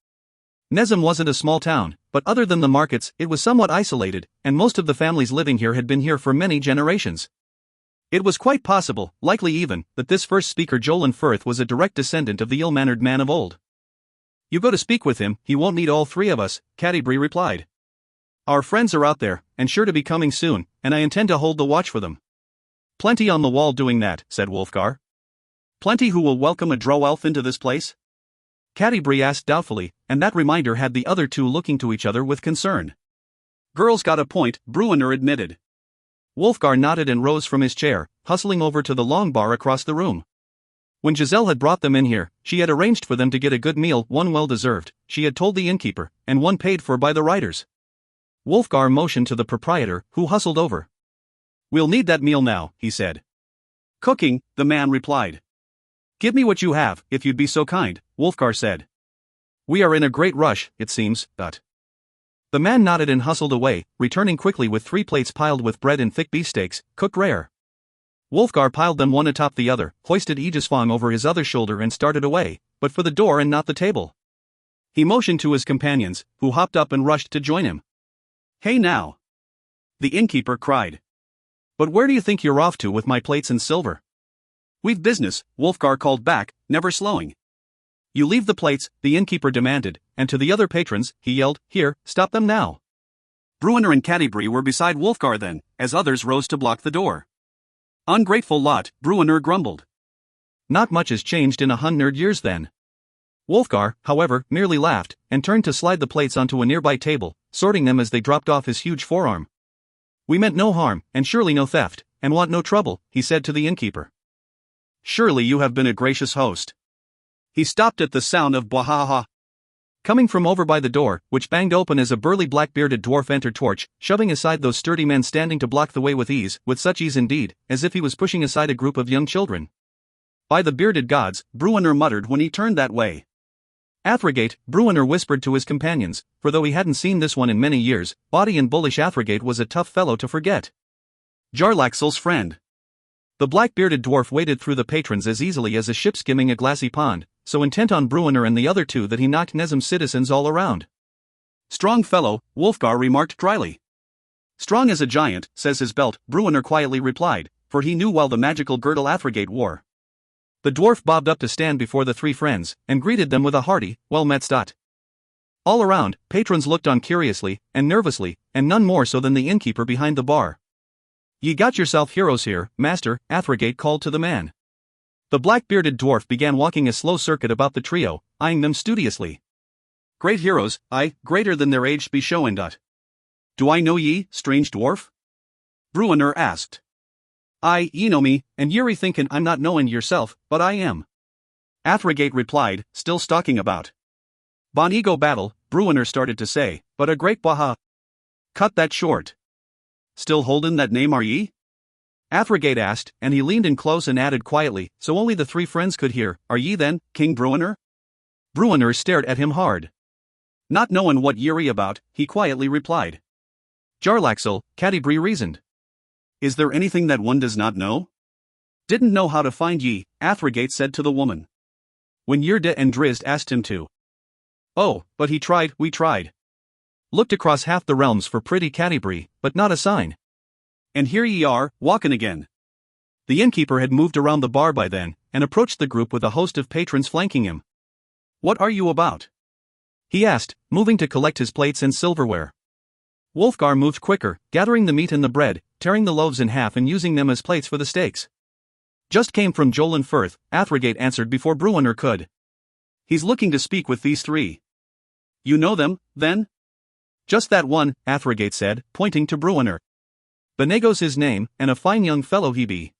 Nezem wasn't a small town, but other than the markets, it was somewhat isolated, and most of the families living here had been here for many generations. It was quite possible, likely even, that this first speaker Jolan Firth was a direct descendant of the ill-mannered man of old. You go to speak with him, he won't need all three of us, Catti-brie replied. Our friends are out there, and sure to be coming soon, and I intend to hold the watch for them. Plenty on the wall doing that, said Wulfgar. Plenty who will welcome a drow elf into this place? Catti-brie asked doubtfully, and that reminder had the other two looking to each other with concern. Girl's got a point, Bruenor admitted. Wulfgar nodded and rose from his chair, hustling over to the long bar across the room. When Giselle had brought them in here, she had arranged for them to get a good meal, one well-deserved, she had told the innkeeper, and one paid for by the writers. Wulfgar motioned to the proprietor, who hustled over. We'll need that meal now, he said. Cooking, the man replied. Give me what you have, if you'd be so kind, Wulfgar said. We are in a great rush, it seems, The man nodded and hustled away, returning quickly with 3 plates piled with bread and thick beefsteaks, cooked rare. Wulfgar piled them one atop the other, hoisted Aegisfong over his other shoulder and started away, but for the door and not the table. He motioned to his companions, who hopped up and rushed to join him. Hey now! The innkeeper cried. But where do you think you're off to with my plates and silver? We've business, Wolfgar called back, never slowing. You leave the plates, the innkeeper demanded, and to the other patrons, he yelled, here, stop them now. Bruenor and Cadibri were beside Wolfgar then, as others rose to block the door. Ungrateful lot, Bruenor grumbled. Not much has changed in 100 years then. Wolfgar, however, merely laughed, and turned to slide the plates onto a nearby table, sorting them as they dropped off his huge forearm. We meant no harm, and surely no theft, and want no trouble, he said to the innkeeper. Surely you have been a gracious host. He stopped at the sound of bwahaha. Coming from over by the door, which banged open as a burly black-bearded dwarf entered torch, shoving aside those sturdy men standing to block the way with such ease indeed, as if he was pushing aside a group of young children. By the bearded gods, Bruenor muttered when he turned that way. Athrogate, Bruenor whispered to his companions, for though he hadn't seen this one in many years, body and bullish Athrogate was a tough fellow to forget. Jarlaxle's friend. The black-bearded dwarf waded through the patrons as easily as a ship skimming a glassy pond, so intent on Bruenor and the other two that he knocked Nezum's citizens all around. Strong fellow, Wolfgar remarked dryly. Strong as a giant, says his belt, Bruenor quietly replied, for he knew well the magical girdle Athrogate wore. The dwarf bobbed up to stand before the three friends, and greeted them with a hearty, well met stot. All around, patrons looked on curiously, and nervously, and none more so than the innkeeper behind the bar. Ye got yourself heroes here, master, Athrogate called to the man. The black-bearded dwarf began walking a slow circuit about the trio, eyeing them studiously. Great heroes, aye, greater than their age be shown. Do I know ye, strange dwarf? Bruenor asked. Aye, ye know me, and ye're thinkin' I'm not knowin' yourself, but I am. Athrogate replied, still stalking about. Bon ego battle, Bruenor started to say, but a great baha. Cut that short. Still holdin' that name are ye? Athrogate asked, and he leaned in close and added quietly, so only the three friends could hear, are ye then, King Bruenor? Bruenor stared at him hard. Not knowin' what ye're about, he quietly replied. Jarlaxle, Cadibri reasoned. Is there anything that one does not know? Didn't know how to find ye, Athrogate said to the woman. When Yrde and Drizzt asked him to. Oh, but he tried, we tried. Looked across half the realms for pretty Cadibri, but not a sign. And here ye are, walkin' again. The innkeeper had moved around the bar by then, and approached the group with a host of patrons flanking him. What are you about? He asked, moving to collect his plates and silverware. Wolfgar moved quicker, gathering the meat and the bread, tearing the loaves in half and using them as plates for the steaks. Just came from Jolan Firth, Athrogate answered before Bruenor could. He's looking to speak with these three. You know them, then? Just that one, Athrogate said, pointing to Bruenor. Benego's his name, and a fine young fellow he be.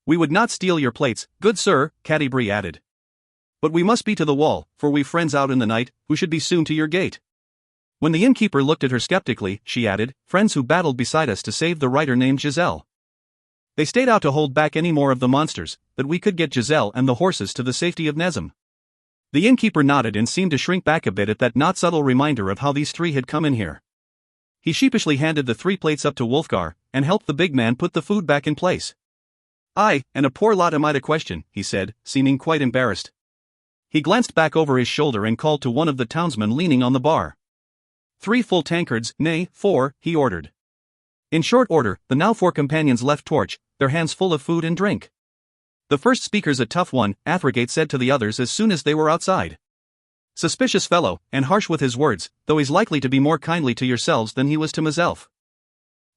We would not steal your plates, good sir, Cadibri added. But we must be to the wall, for we've friends out in the night, who should be soon to your gate. When the innkeeper looked at her skeptically, she added, friends who battled beside us to save the writer named Giselle. They stayed out to hold back any more of the monsters, that we could get Giselle and the horses to the safety of Nezum. The innkeeper nodded and seemed to shrink back a bit at that not subtle reminder of how these three had come in here. He sheepishly handed the 3 plates up to Wolfgar, and helped the big man put the food back in place. Aye, and a poor lot am I to question, he said, seeming quite embarrassed. He glanced back over his shoulder and called to one of the townsmen leaning on the bar. 3 full tankards, nay, 4, he ordered. In short order, the now 4 companions left torch, their hands full of food and drink. The first speaker's a tough one, Athrogate said to the others as soon as they were outside. Suspicious fellow, and harsh with his words, though he's likely to be more kindly to yourselves than he was to myself.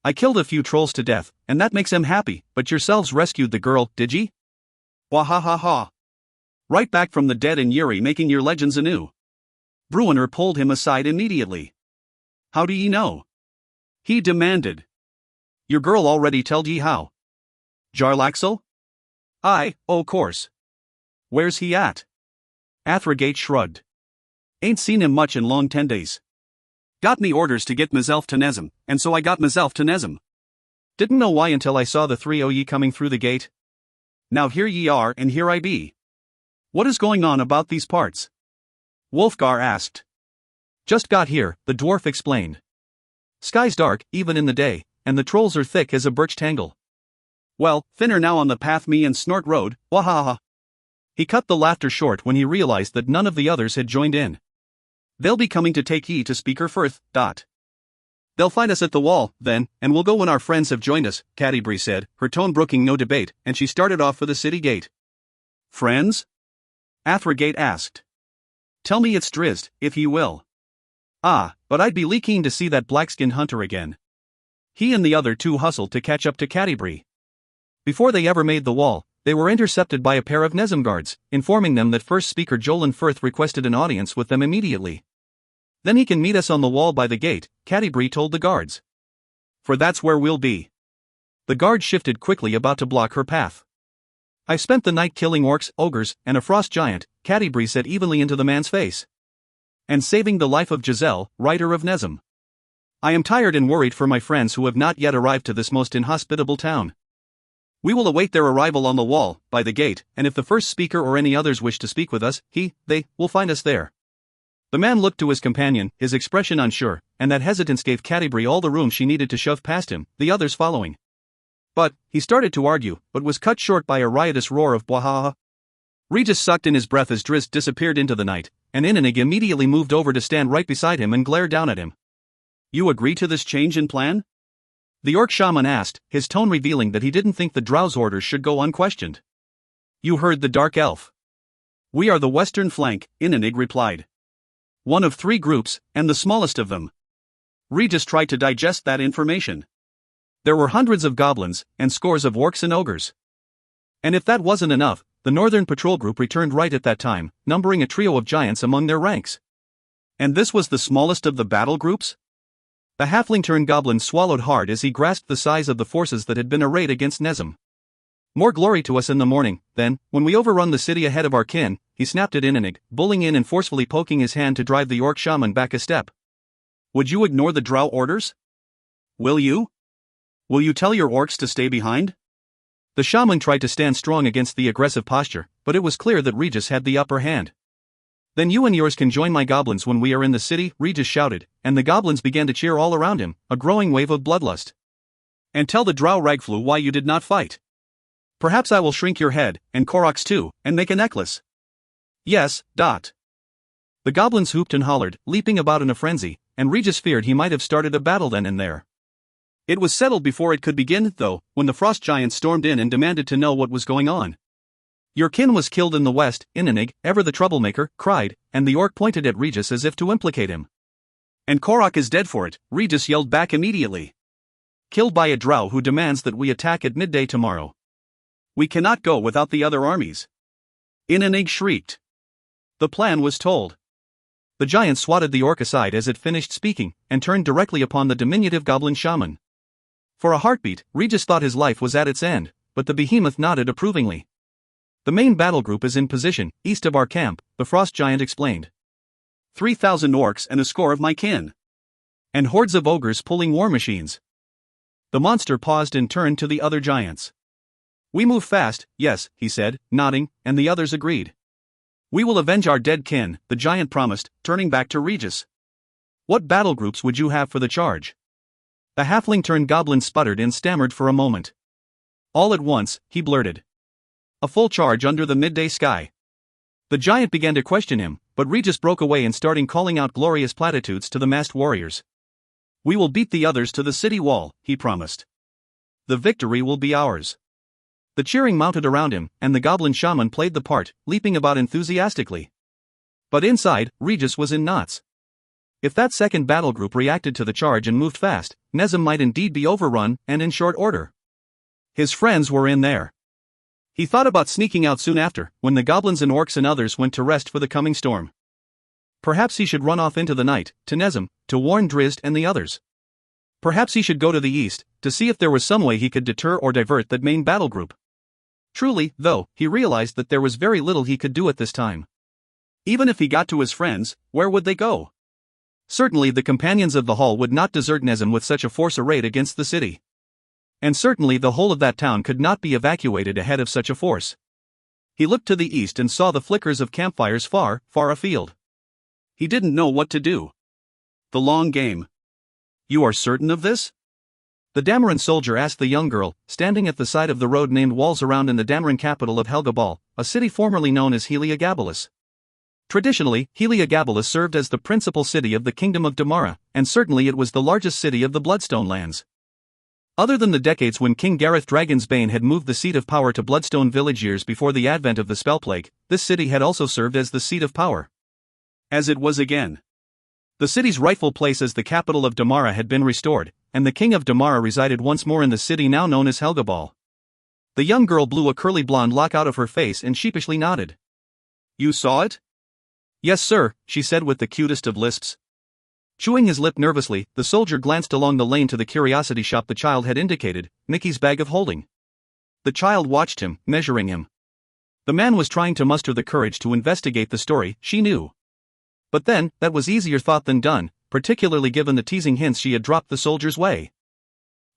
I killed a few trolls to death, and that makes him happy, but yourselves rescued the girl, did ye? Wahahaha. Right back from the dead and Yuri making your legends anew. Bruenor pulled him aside immediately. How do ye know? He demanded. Your girl already telled ye how. Jarlaxle? Aye, o' course. Where's he at? Athrogate shrugged. Ain't seen him much in long 10 days. Got me orders to get myself to Nezum, and so I got myself to Nezum. Didn't know why until I saw the 3 o' ye coming through the gate. Now here ye are and here I be. What is going on about these parts? Wolfgar asked. Just got here, the dwarf explained. Sky's dark, even in the day, and the trolls are thick as a birch tangle. Well, thinner now on the path me and Snort rode, wahaha. He cut the laughter short when he realized that none of the others had joined in. They'll be coming to take ye to Speaker Firth, They'll find us at the wall, then, and we'll go when our friends have joined us, Catti said, her tone brooking no debate, and she started off for the city gate. Friends? Athrogate asked. Tell me it's Drizzt, if ye will. Ah, but I'd be keen to see that black-skinned hunter again. He and the other two hustled to catch up to Catti. Before they ever made the wall, they were intercepted by a pair of Nesm guards, informing them that first speaker Jolan Firth requested an audience with them immediately. Then he can meet us on the wall by the gate, Catti told the guards. For that's where we'll be. The guard shifted quickly, about to block her path. I've spent the night killing orcs, ogres, and a frost giant, Catti said evenly into the man's face. And saving the life of Giselle, writer of Nesm. I am tired and worried for my friends who have not yet arrived to this most inhospitable town. We will await their arrival on the wall, by the gate, and if the first speaker or any others wish to speak with us, they will find us there. The man looked to his companion, his expression unsure, and that hesitance gave Catti all the room she needed to shove past him, the others following. But, he started to argue, but was cut short by a riotous roar of bwahaha. Regis sucked in his breath as Drizzt disappeared into the night, and Inanig immediately moved over to stand right beside him and glare down at him. You agree to this change in plan? The orc shaman asked, his tone revealing that he didn't think the Drow's orders should go unquestioned. You heard the dark elf. We are the western flank, Inanig replied. One of 3 groups, and the smallest of them. Regis tried to digest that information. There were hundreds of goblins, and scores of orcs and ogres. And if that wasn't enough, the Northern Patrol Group returned right at that time, numbering a trio of giants among their ranks. And this was the smallest of the battle groups? The halfling-turned-goblin swallowed hard as he grasped the size of the forces that had been arrayed against Nesm. More glory to us in the morning, then, when we overrun the city ahead of our kin, he snapped at Inanig, bullying in and forcefully poking his hand to drive the orc shaman back a step. Would you ignore the Drow orders? Will you? Will you tell your orcs to stay behind? The shaman tried to stand strong against the aggressive posture, but it was clear that Regis had the upper hand. Then you and yours can join my goblins when we are in the city, Regis shouted, and the goblins began to cheer all around him, a growing wave of bloodlust. And tell the Drow Ragflu why you did not fight. Perhaps I will shrink your head, and Korok's too, and make a necklace. Yes. The goblins hooped and hollered, leaping about in a frenzy, and Regis feared he might have started a battle then and there. It was settled before it could begin, though, when the frost giant stormed in and demanded to know what was going on. Your kin was killed in the west, Inanig, ever the troublemaker, cried, and the orc pointed at Regis as if to implicate him. And Korok is dead for it, Regis yelled back immediately. Killed by a drow who demands that we attack at midday tomorrow. We cannot go without the other armies. Inanig shrieked. The plan was told. The giant swatted the orc aside as it finished speaking, and turned directly upon the diminutive goblin shaman. For a heartbeat, Regis thought his life was at its end, but the behemoth nodded approvingly. The main battle group is in position, east of our camp, the frost giant explained. 3,000 orcs and a score of my kin. And hordes of ogres pulling war machines. The monster paused and turned to the other giants. We move fast, yes, he said, nodding, and the others agreed. We will avenge our dead kin, the giant promised, turning back to Regis. What battle groups would you have for the charge? The halfling-turned-goblin sputtered and stammered for a moment. All at once, he blurted. A full charge under the midday sky. The giant began to question him, but Regis broke away and started calling out glorious platitudes to the masked warriors. We will beat the others to the city wall, he promised. The victory will be ours. The cheering mounted around him, and the goblin shaman played the part, leaping about enthusiastically. But inside, Regis was in knots. If that second battle group reacted to the charge and moved fast, Nesm might indeed be overrun, and in short order. His friends were in there. He thought about sneaking out soon after, when the goblins and orcs and others went to rest for the coming storm. Perhaps he should run off into the night, to Nesm, to warn Drizzt and the others. Perhaps he should go to the east, to see if there was some way he could deter or divert that main battle group. Truly, though, he realized that there was very little he could do at this time. Even if he got to his friends, where would they go? Certainly the companions of the hall would not desert Nesm with such a force arrayed against the city. And certainly the whole of that town could not be evacuated ahead of such a force. He looked to the east and saw the flickers of campfires far, far afield. He didn't know what to do. The long game. You are certain of this? The Dameron soldier asked the young girl, standing at the side of the road named Walls around in the Dameron capital of Helgabal, a city formerly known as Heliogabalus. Traditionally, Heliogabalus served as the principal city of the Kingdom of Damara, and certainly it was the largest city of the Bloodstone lands. Other than the decades when King Gareth Dragonsbane had moved the seat of power to Bloodstone Village years before the advent of the Spellplague, this city had also served as the seat of power. As it was again. The city's rightful place as the capital of Damara had been restored, and the King of Damara resided once more in the city now known as Helgabal. The young girl blew a curly blonde lock out of her face and sheepishly nodded. "You saw it?" "Yes, sir," she said with the cutest of lisps. Chewing his lip nervously, the soldier glanced along the lane to the curiosity shop the child had indicated, Mickey's bag of holding. The child watched him, measuring him. The man was trying to muster the courage to investigate the story, she knew. But then, that was easier thought than done, particularly given the teasing hints she had dropped the soldier's way.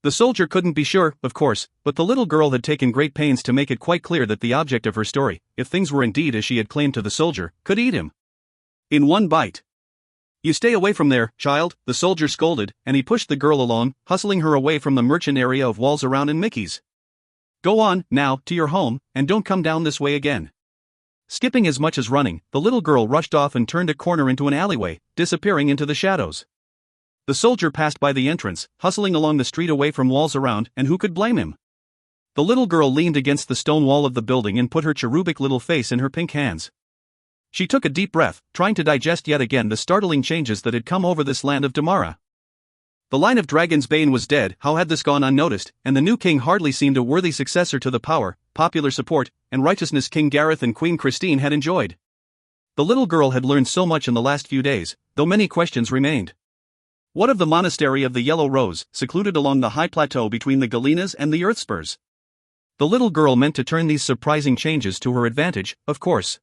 The soldier couldn't be sure, of course, but the little girl had taken great pains to make it quite clear that the object of her story, if things were indeed as she had claimed to the soldier, could eat him. In one bite. "You stay away from there, child," the soldier scolded, and he pushed the girl along, hustling her away from the merchant area of walls around and Mickey's. "Go on, now, to your home, and don't come down this way again." Skipping as much as running, the little girl rushed off and turned a corner into an alleyway, disappearing into the shadows. The soldier passed by the entrance, hustling along the street away from walls around, and who could blame him? The little girl leaned against the stone wall of the building and put her cherubic little face in her pink hands. She took a deep breath, trying to digest yet again the startling changes that had come over this land of Damara. The line of Dragonsbane was dead. How had this gone unnoticed, and the new king hardly seemed a worthy successor to the power, popular support, and righteousness King Gareth and Queen Christine had enjoyed. The little girl had learned so much in the last few days, though many questions remained. What of the monastery of the Yellow Rose, secluded along the high plateau between the Galenas and the Earthspurs? The little girl meant to turn these surprising changes to her advantage, of course.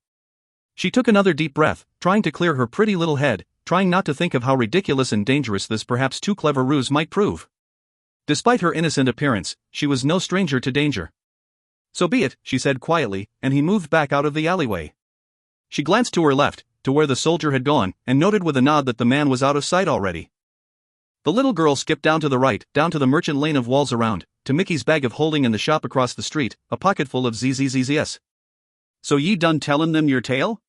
She took another deep breath, trying to clear her pretty little head, trying not to think of how ridiculous and dangerous this perhaps too clever ruse might prove. Despite her innocent appearance, she was no stranger to danger. "So be it," she said quietly, and he moved back out of the alleyway. She glanced to her left, to where the soldier had gone, and noted with a nod that the man was out of sight already. The little girl skipped down to the right, down to the merchant lane of walls around, to Mickey's bag of holding in the shop across the street, a pocketful of ZZZZS. "So ye done tellin' them your tale?"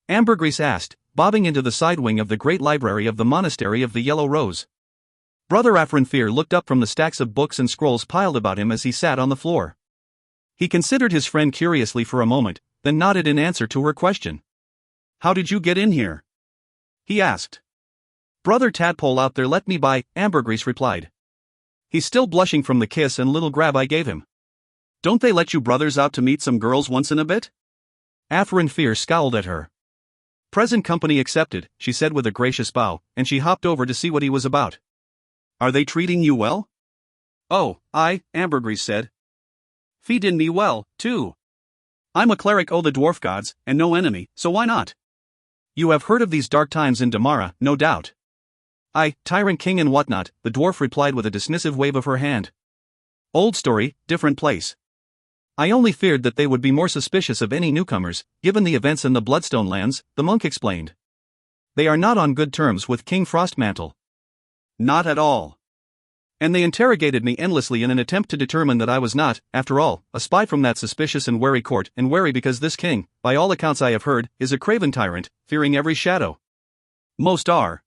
Ambergris asked, bobbing into the side wing of the great library of the monastery of the Yellow Rose. Brother Afrinfir looked up from the stacks of books and scrolls piled about him as he sat on the floor. He considered his friend curiously for a moment, then nodded in answer to her question. "How did you get in here?" he asked. "Brother Tadpole out there let me by," Ambergris replied. "He's still blushing from the kiss and little grab I gave him." "Don't they let you brothers out to meet some girls once in a bit?" Afrinfir scowled at her. "Present company accepted," she said with a gracious bow, and she hopped over to see what he was about. "Are they treating you well?" "Oh, aye," Ambergris said. "Feedin' me well, too. I'm a cleric o' the dwarf gods, and no enemy, so why not?" "You have heard of these dark times in Damara, no doubt." "Aye, tyrant king and whatnot," the dwarf replied with a dismissive wave of her hand. "Old story, different place. I only feared that they would be more suspicious of any newcomers, given the events in the Bloodstone lands," the monk explained. "They are not on good terms with King Frostmantle." "Not at all. And they interrogated me endlessly in an attempt to determine that I was not, after all, a spy from that suspicious and wary court, and wary because this king, by all accounts I have heard, is a craven tyrant, fearing every shadow." "Most are.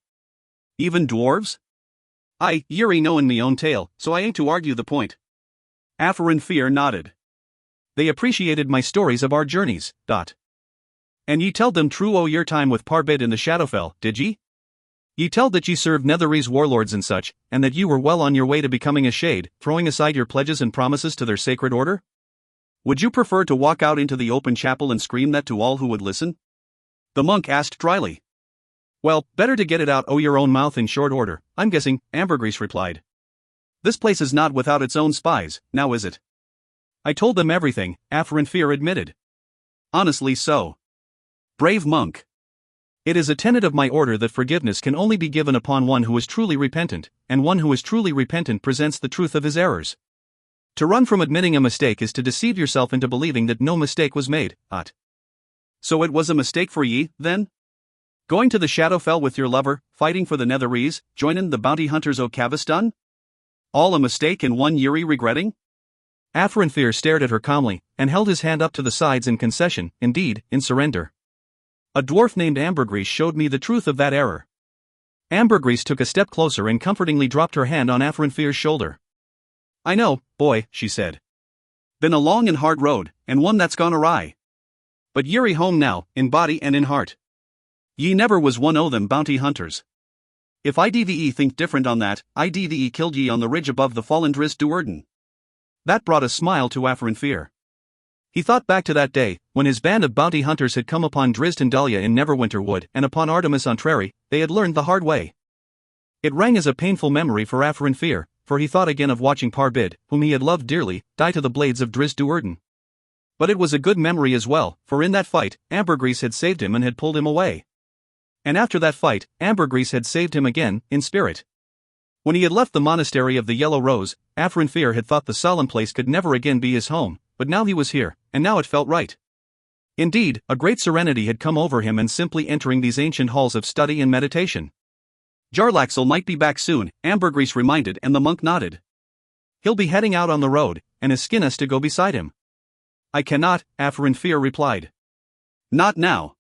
Even dwarves?" "Aye, Yuri knowin' me own tale, so I ain't to argue the point." Afrinfir nodded. "They appreciated my stories of our journeys, And ye telled them true o' your time with Parbid in the Shadowfell, did ye? Ye telled that ye served Netherese warlords and such, and that you were well on your way to becoming a shade, throwing aside your pledges and promises to their sacred order? Would you prefer to walk out into the open chapel and scream that to all who would listen?" the monk asked dryly. "Well, better to get it out o' your own mouth in short order, I'm guessing," Ambergris replied. "This place is not without its own spies, now is it?" "I told them everything," Afrinfir admitted. "Honestly so." "Brave monk. It is a tenet of my order that forgiveness can only be given upon one who is truly repentant, and one who is truly repentant presents the truth of his errors. To run from admitting a mistake is to deceive yourself into believing that no mistake was made, So it was a mistake for ye, then? Going to the Shadowfell with your lover, fighting for the Netherese, joinin' the bounty hunters o' Caviston? All a mistake and one Yuri regretting?" Afrinfir stared at her calmly, and held his hand up to the sides in concession, indeed, in surrender. A dwarf named Ambergris showed me the truth of that error. Ambergris took a step closer and comfortingly dropped her hand on Afrinfir's shoulder. I know, boy, she said. Been a long and hard road, and one that's gone awry. But ye're home now, in body and in heart. Ye never was one o' them bounty hunters. If IDVE think different on that, IDVE killed ye on the ridge above the fallen Dris Duerden. That brought a smile to Afrinfir. He thought back to that day, when his band of bounty hunters had come upon Dristan Dalia in Neverwinter Wood and upon Artemis on Trary. They had learned the hard way. It rang as a painful memory for Afrinfir, for he thought again of watching Parbid, whom he had loved dearly, die to the blades of Dris Duerden. But it was a good memory as well, for in that fight, Ambergris had saved him and had pulled him away. And after that fight, Ambergris had saved him again, in spirit. When he had left the monastery of the Yellow Rose, Afrinfir had thought the solemn place could never again be his home, but now he was here, and now it felt right. Indeed, a great serenity had come over him in simply entering these ancient halls of study and meditation. Jarlaxle might be back soon, Ambergris reminded, and the monk nodded. He'll be heading out on the road, and his skin has to go beside him. I cannot, Afrinfir replied. Not now.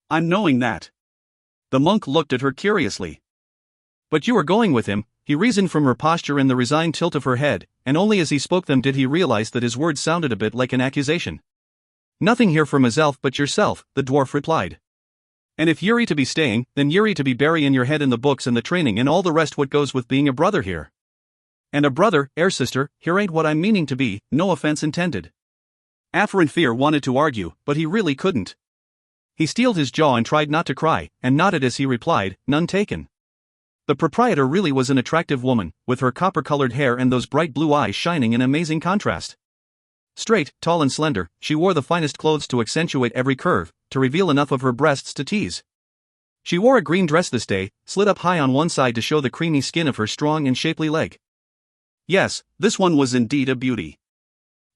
I'm knowing that. The monk looked at her curiously. But you are going with him, he reasoned from her posture and the resigned tilt of her head, and only as he spoke them did he realize that his words sounded a bit like an accusation. Nothing here for myself but yourself, the dwarf replied. And if you're to be staying, then you're to be burying your head in the books and the training and all the rest what goes with being a brother here. And a brother, sister, here ain't what I'm meaning to be, no offense intended. Afrinfir wanted to argue, but he really couldn't. He steeled his jaw and tried not to cry, and nodded as he replied, none taken. The proprietor really was an attractive woman, with her copper-colored hair and those bright blue eyes shining in amazing contrast. Straight, tall and slender, she wore the finest clothes to accentuate every curve, to reveal enough of her breasts to tease. She wore a green dress this day, slid up high on one side to show the creamy skin of her strong and shapely leg. Yes, this one was indeed a beauty.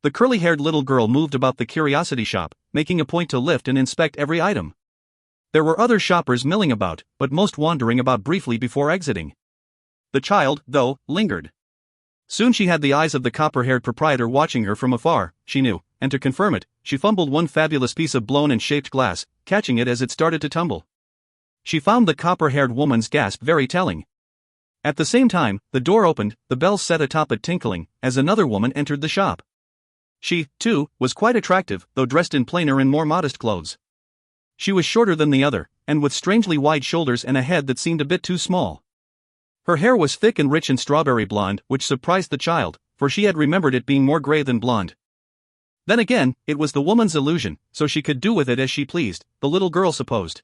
The curly-haired little girl moved about the curiosity shop, making a point to lift and inspect every item. There were other shoppers milling about, but most wandering about briefly before exiting. The child, though, lingered. Soon she had the eyes of the copper-haired proprietor watching her from afar, she knew, and to confirm it, she fumbled one fabulous piece of blown and shaped glass, catching it as it started to tumble. She found the copper-haired woman's gasp very telling. At the same time, the door opened, the bells set atop it tinkling, as another woman entered the shop. She, too, was quite attractive, though dressed in plainer and more modest clothes. She was shorter than the other, and with strangely wide shoulders and a head that seemed a bit too small. Her hair was thick and rich and strawberry blonde, which surprised the child, for she had remembered it being more gray than blonde. Then again, it was the woman's illusion, so she could do with it as she pleased, the little girl supposed.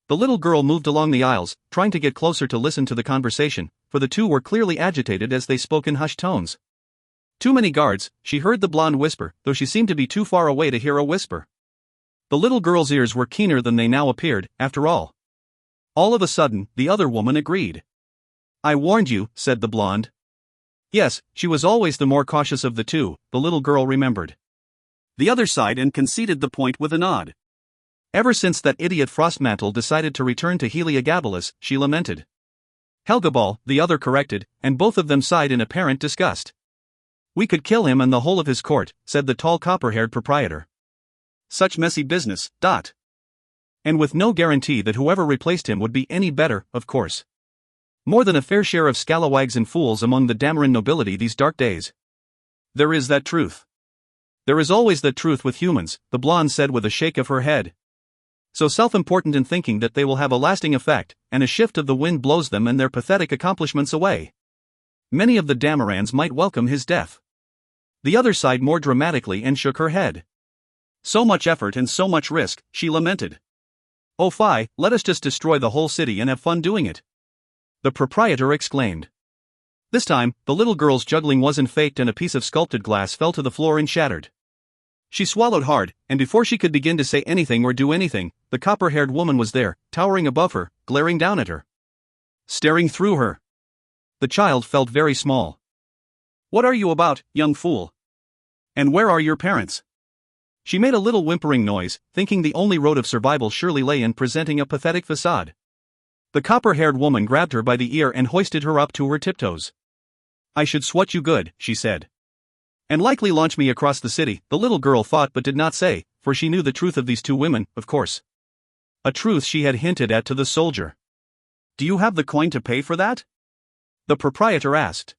The little girl moved along the aisles, trying to get closer to listen to the conversation, for the two were clearly agitated as they spoke in hushed tones. Too many guards, she heard the blonde whisper, though she seemed to be too far away to hear a whisper. The little girl's ears were keener than they now appeared, after all. All of a sudden, the other woman agreed. I warned you, said the blonde. Yes, she was always the more cautious of the two, the little girl remembered. The other sighed and conceded the point with a nod. Ever since that idiot Frostmantle decided to return to Heliogabalus, she lamented. Helgabal, the other corrected, and both of them sighed in apparent disgust. We could kill him and the whole of his court, said the tall copper-haired proprietor. Such messy business, . And with no guarantee that whoever replaced him would be any better, of course. More than a fair share of scalawags and fools among the Damarin nobility these dark days. There is that truth. There is always that truth with humans, the blonde said with a shake of her head. So self-important in thinking that they will have a lasting effect, and a shift of the wind blows them and their pathetic accomplishments away. Many of the Damarans might welcome his death. The other sighed more dramatically and shook her head. So much effort and so much risk, she lamented. Oh fie, let us just destroy the whole city and have fun doing it. The proprietor exclaimed. This time, the little girl's juggling wasn't faked and a piece of sculpted glass fell to the floor and shattered. She swallowed hard, and before she could begin to say anything or do anything, the copper-haired woman was there, towering above her, glaring down at her. Staring through her. The child felt very small. What are you about, young fool? And where are your parents? She made a little whimpering noise, thinking the only road of survival surely lay in presenting a pathetic facade. The copper-haired woman grabbed her by the ear and hoisted her up to her tiptoes. I should swat you good, she said. And likely launch me across the city, the little girl thought but did not say, for she knew the truth of these two women, of course. a truth she had hinted at to the soldier. "Do you have the coin to pay for that?" the proprietor asked.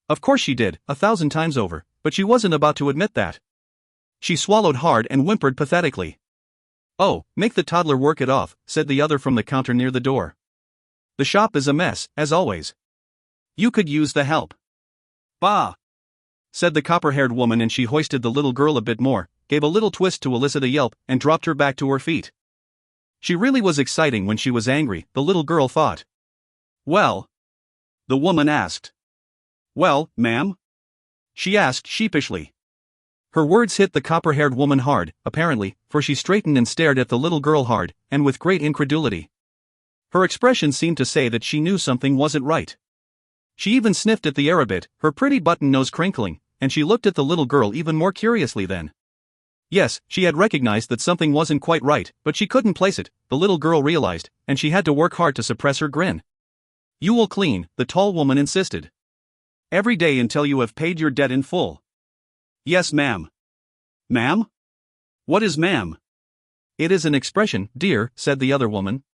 Of course she did, 1,000 times over, but she wasn't about to admit that. She swallowed hard and whimpered pathetically. "Oh, make the toddler work it off," said the other from the counter near the door. "The shop is a mess, as always. You could use the help." "Bah!" said the copper-haired woman, and she hoisted the little girl a bit more, gave a little twist to elicit a yelp, and dropped her back to her feet. She really was exciting when she was angry, the little girl thought. "Well?" the woman asked. "Well, ma'am?" she asked sheepishly. Her words hit the copper-haired woman hard, apparently, for she straightened and stared at the little girl hard, and with great incredulity. Her expression seemed to say that she knew something wasn't right. She even sniffed at the air a bit, her pretty button nose crinkling, and she looked at the little girl even more curiously then. Yes, she had recognized that something wasn't quite right, but she couldn't place it, the little girl realized, and she had to work hard to suppress her grin. "You will clean," the tall woman insisted. "Every day until you have paid your debt in full." "Yes, ma'am." "Ma'am? What is ma'am?" "It is an expression, dear," said the other woman.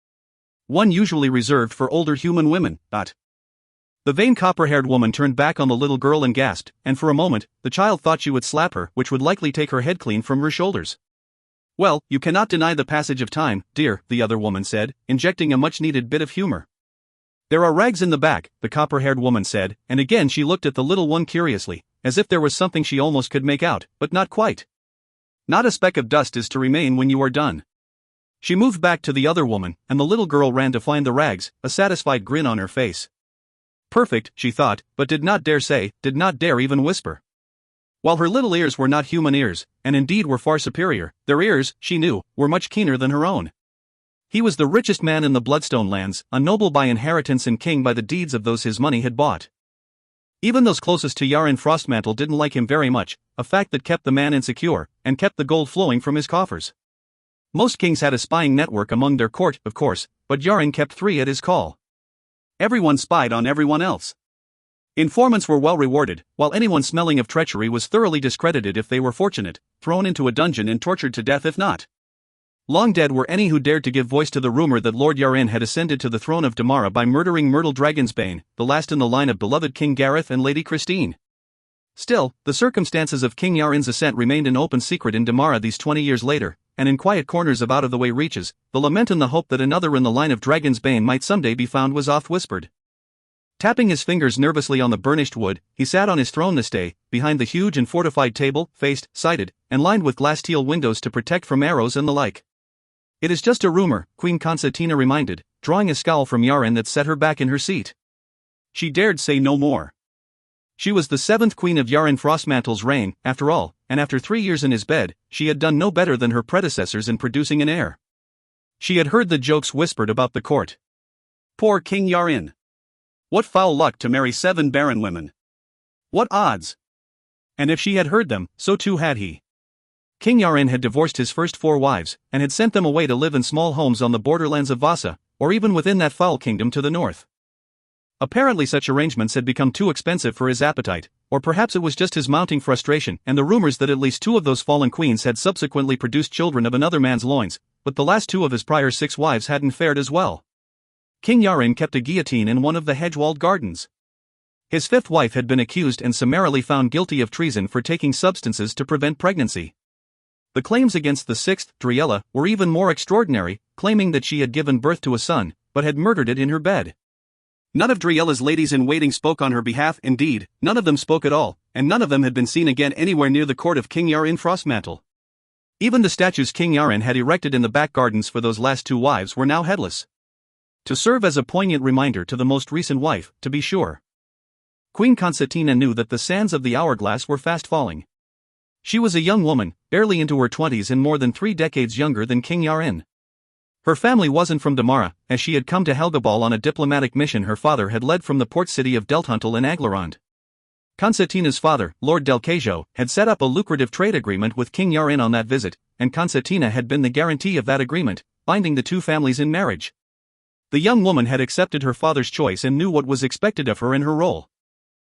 "One usually reserved for older human women, but..." The vain copper-haired woman turned back on the little girl and gasped, and for a moment, the child thought she would slap her, which would likely take her head clean from her shoulders. "Well, you cannot deny the passage of time, dear," the other woman said, injecting a much-needed bit of humor. "There are rags in the back," the copper-haired woman said, and again she looked at the little one curiously, as if there was something she almost could make out, but not quite. "Not a speck of dust is to remain when you are done." She moved back to the other woman, and the little girl ran to find the rags, a satisfied grin on her face. Perfect, she thought, but did not dare say, did not dare even whisper. While her little ears were not human ears, and indeed were far superior, their ears, she knew, were much keener than her own. He was the richest man in the Bloodstone lands, a noble by inheritance and king by the deeds of those his money had bought. Even those closest to Yarin Frostmantle didn't like him very much, a fact that kept the man insecure, and kept the gold flowing from his coffers. Most kings had a spying network among their court, of course, but Yarin kept 3 at his call. Everyone spied on everyone else. Informants were well rewarded, while anyone smelling of treachery was thoroughly discredited if they were fortunate, thrown into a dungeon and tortured to death if not. Long dead were any who dared to give voice to the rumor that Lord Yarin had ascended to the throne of Damara by murdering Myrtle Dragonsbane, the last in the line of beloved King Gareth and Lady Christine. Still, the circumstances of King Yarin's ascent remained an open secret in Damara these 20 years later, and in quiet corners of out-of-the-way reaches, the lament and the hope that another in the line of Dragonsbane might someday be found was oft whispered. Tapping his fingers nervously on the burnished wood, he sat on his throne this day, behind the huge and fortified table, faced, sided, and lined with glass teal windows to protect from arrows and the like. "It is just a rumor," Queen Constantina reminded, drawing a scowl from Yarin that set her back in her seat. She dared say no more. She was the 7th queen of Yarin Frostmantle's reign, after all, and after 3 years in his bed, she had done no better than her predecessors in producing an heir. She had heard the jokes whispered about the court. Poor King Yarin. What foul luck to marry 7 barren women. What odds? And if she had heard them, so too had he. King Yarin had divorced his first 4 wives, and had sent them away to live in small homes on the borderlands of Vasa, or even within that foul kingdom to the north. Apparently such arrangements had become too expensive for his appetite, or perhaps it was just his mounting frustration and the rumors that at least 2 of those fallen queens had subsequently produced children of another man's loins, but the last 2 of his prior 6 wives hadn't fared as well. King Yarin kept a guillotine in one of the hedge-walled gardens. His 5th wife had been accused and summarily found guilty of treason for taking substances to prevent pregnancy. The claims against the 6th, Driella, were even more extraordinary, claiming that she had given birth to a son, but had murdered it in her bed. None of Driella's ladies-in-waiting spoke on her behalf, indeed, none of them spoke at all, and none of them had been seen again anywhere near the court of King Yarin Frostmantle. Even the statues King Yarin had erected in the back gardens for those last 2 wives were now headless. To serve as a poignant reminder to the most recent wife, to be sure. Queen Constantina knew that the sands of the hourglass were fast falling. She was a young woman, barely into her 20s and more than 3 decades younger than King Yarin. Her family wasn't from Damara, as she had come to Helgabal on a diplomatic mission her father had led from the port city of Deltuntal in Aglarond. Constantina's father, Lord Delcajo, had set up a lucrative trade agreement with King Yarin on that visit, and Constantina had been the guarantee of that agreement, binding the 2 families in marriage. The young woman had accepted her father's choice and knew what was expected of her in her role.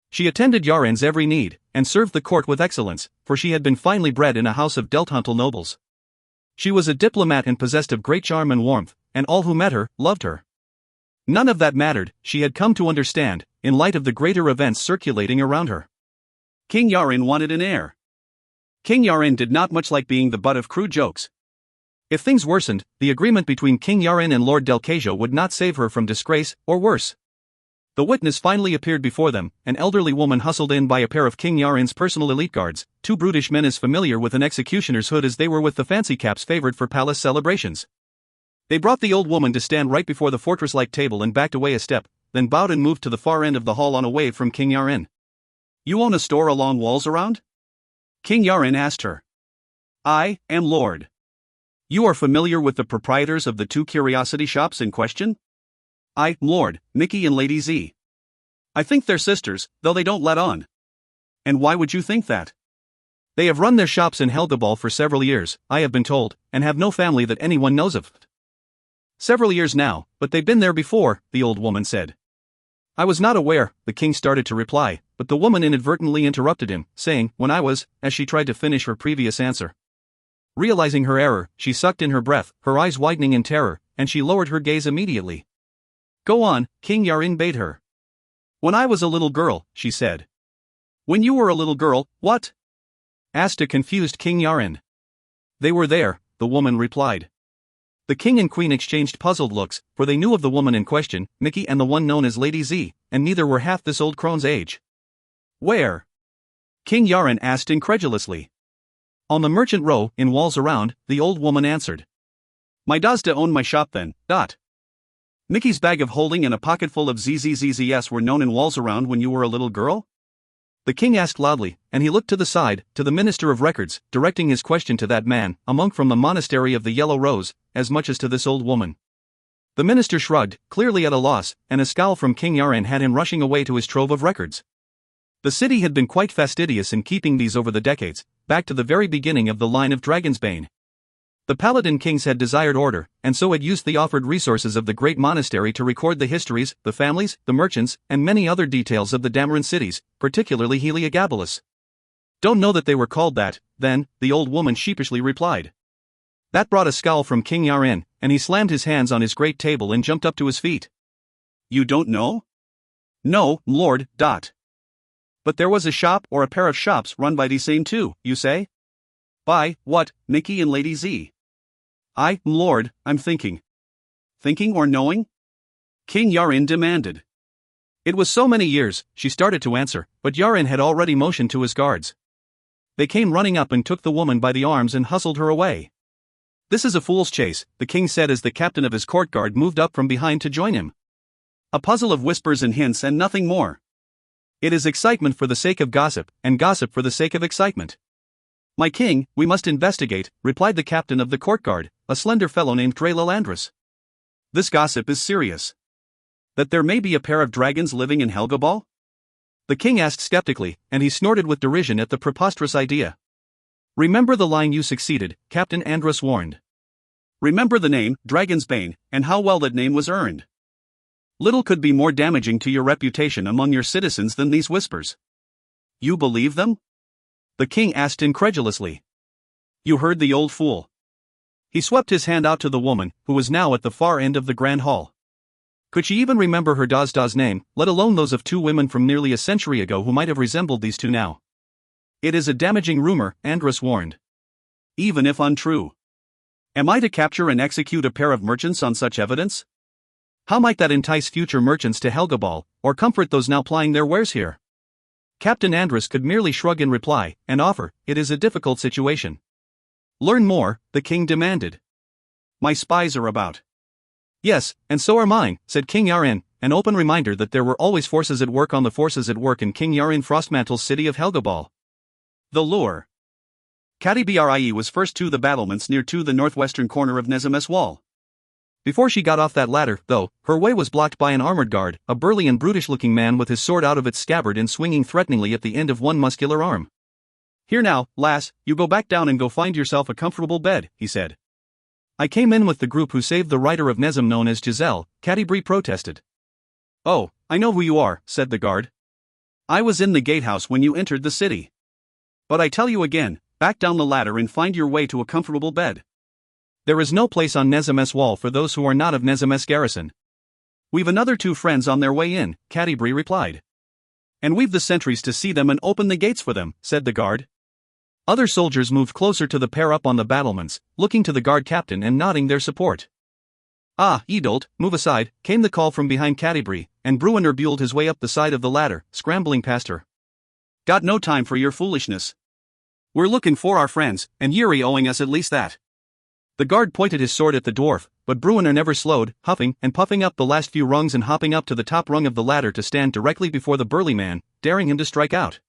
She attended Yarin's every need, and served the court with excellence, for she had been finely bred in a house of Deltuntal nobles. She was a diplomat and possessed of great charm and warmth, and all who met her loved her. None of that mattered, she had come to understand, in light of the greater events circulating around her. King Yarin wanted an heir. King Yarin did not much like being the butt of crude jokes. If things worsened, the agreement between King Yarin and Lord Delcasia would not save her from disgrace, or worse. The witness finally appeared before them, an elderly woman hustled in by a pair of King Yarin's personal elite guards, two brutish men as familiar with an executioner's hood as they were with the fancy caps favored for palace celebrations. They brought the old woman to stand right before the fortress-like table and backed away a step, then bowed and moved to the far end of the hall on a wave from King Yarin. "You own a store along walls around?" King Yarin asked her. "I am Lord." "You are familiar with the proprietors of the two curiosity shops in question?" "I am Lord, Mickey and Lady Z." "I think they're sisters, though they don't let on." "And why would you think that?" "They have run their shops in Helgabal for several years, I have been told, and have no family that anyone knows of." "Several years now, but they've been there before," the old woman said. "I was not aware," the king started to reply, but the woman inadvertently interrupted him, saying, "When I was," as she tried to finish her previous answer. Realizing her error, she sucked in her breath, her eyes widening in terror, and she lowered her gaze immediately. "Go on," King Yarin bade her. "When I was a little girl," she said. "When you were a little girl, what?" asked a confused King Yarin. "They were there," the woman replied. The king and queen exchanged puzzled looks, for they knew of the woman in question, Mickey and the one known as Lady Z, and neither were half this old crone's age. "Where?" King Yarin asked incredulously. "On the merchant row, in walls around," the old woman answered. "My Dazda owned my shop then, Mickey's bag of holding and a pocketful of ZZZZS were known in walls around when you were a little girl?" The king asked loudly, and he looked to the side, to the Minister of Records, directing his question to that man, a monk from the monastery of the Yellow Rose, as much as to this old woman. The minister shrugged, clearly at a loss, and a scowl from King Yarin had him rushing away to his trove of records. The city had been quite fastidious in keeping these over the decades, back to the very beginning of the line of Dragonsbane. The Paladin kings had desired order, and so had used the offered resources of the great monastery to record the histories, the families, the merchants, and many other details of the Dameron cities, particularly Heliogabalus. "Don't know that they were called that, then," the old woman sheepishly replied. That brought a scowl from King Yarin, and he slammed his hands on his great table and jumped up to his feet. "You don't know?" "No, Lord. But there was a shop or a pair of shops run by the same two, you say?" "By, what, Mickey and Lady Z?" Lord, I'm thinking." "Thinking or knowing?" King Yarin demanded. It was so many years, she started to answer, but Yarin had already motioned to his guards. They came running up and took the woman by the arms and hustled her away. "This is a fool's chase," the king said as the captain of his court guard moved up from behind to join him. "A puzzle of whispers and hints and nothing more. It is excitement for the sake of gossip, and gossip for the sake of excitement." "My king, we must investigate," replied the captain of the court guard, a slender fellow named Dre Lalandris. "This gossip is serious." "That there may be a pair of dragons living in Helgabal?" the king asked skeptically, and he snorted with derision at the preposterous idea. "Remember the line you succeeded," Captain Andrus warned. "Remember the name, Dragonsbane, and how well that name was earned. Little could be more damaging to your reputation among your citizens than these whispers." "You believe them?" the king asked incredulously. "You heard the old fool." He swept his hand out to the woman, who was now at the far end of the grand hall. Could she even remember her Dazda's name, let alone those of two women from nearly a century ago who might have resembled these two now? "It is a damaging rumor," Andrus warned. "Even if untrue. Am I to capture and execute a pair of merchants on such evidence? How might that entice future merchants to Helgabal, or comfort those now plying their wares here?" Captain Andrus could merely shrug in reply, and offer, "It is a difficult situation." "Learn more," the king demanded. "My spies are about." "Yes, and so are mine," said King Yarin, an open reminder that there were always forces at work on the forces at work in King Yarin Frostmantle's city of Helgabal. The lure. Katibrie was first to the battlements near to the northwestern corner of Nezimes wall. Before she got off that ladder, though, her way was blocked by an armored guard, a burly and brutish-looking man with his sword out of its scabbard and swinging threateningly at the end of one muscular arm. "Here now, lass, you go back down and go find yourself a comfortable bed," he said. "I came in with the group who saved the writer of Nezim known as Giselle," Katibrie protested. "Oh, I know who you are," said the guard. "I was in the gatehouse when you entered the city. But I tell you again, back down the ladder and find your way to a comfortable bed." There is no place on Nezam's wall for those who are not of Nezam's garrison. We've another 2 friends on their way in, Catti-brie replied. And we've the sentries to see them and open the gates for them, said the guard. Other soldiers moved closer to the pair up on the battlements, looking to the guard captain and nodding their support. Ah, Edolt, move aside, came the call from behind Catti-brie, and Bruenor buelled his way up the side of the ladder, scrambling past her. Got no time for your foolishness. We're looking for our friends, and Yuri owing us at least that. The guard pointed his sword at the dwarf, but Bruenor never slowed, huffing and puffing up the last few rungs and hopping up to the top rung of the ladder to stand directly before the burly man, daring him to strike out.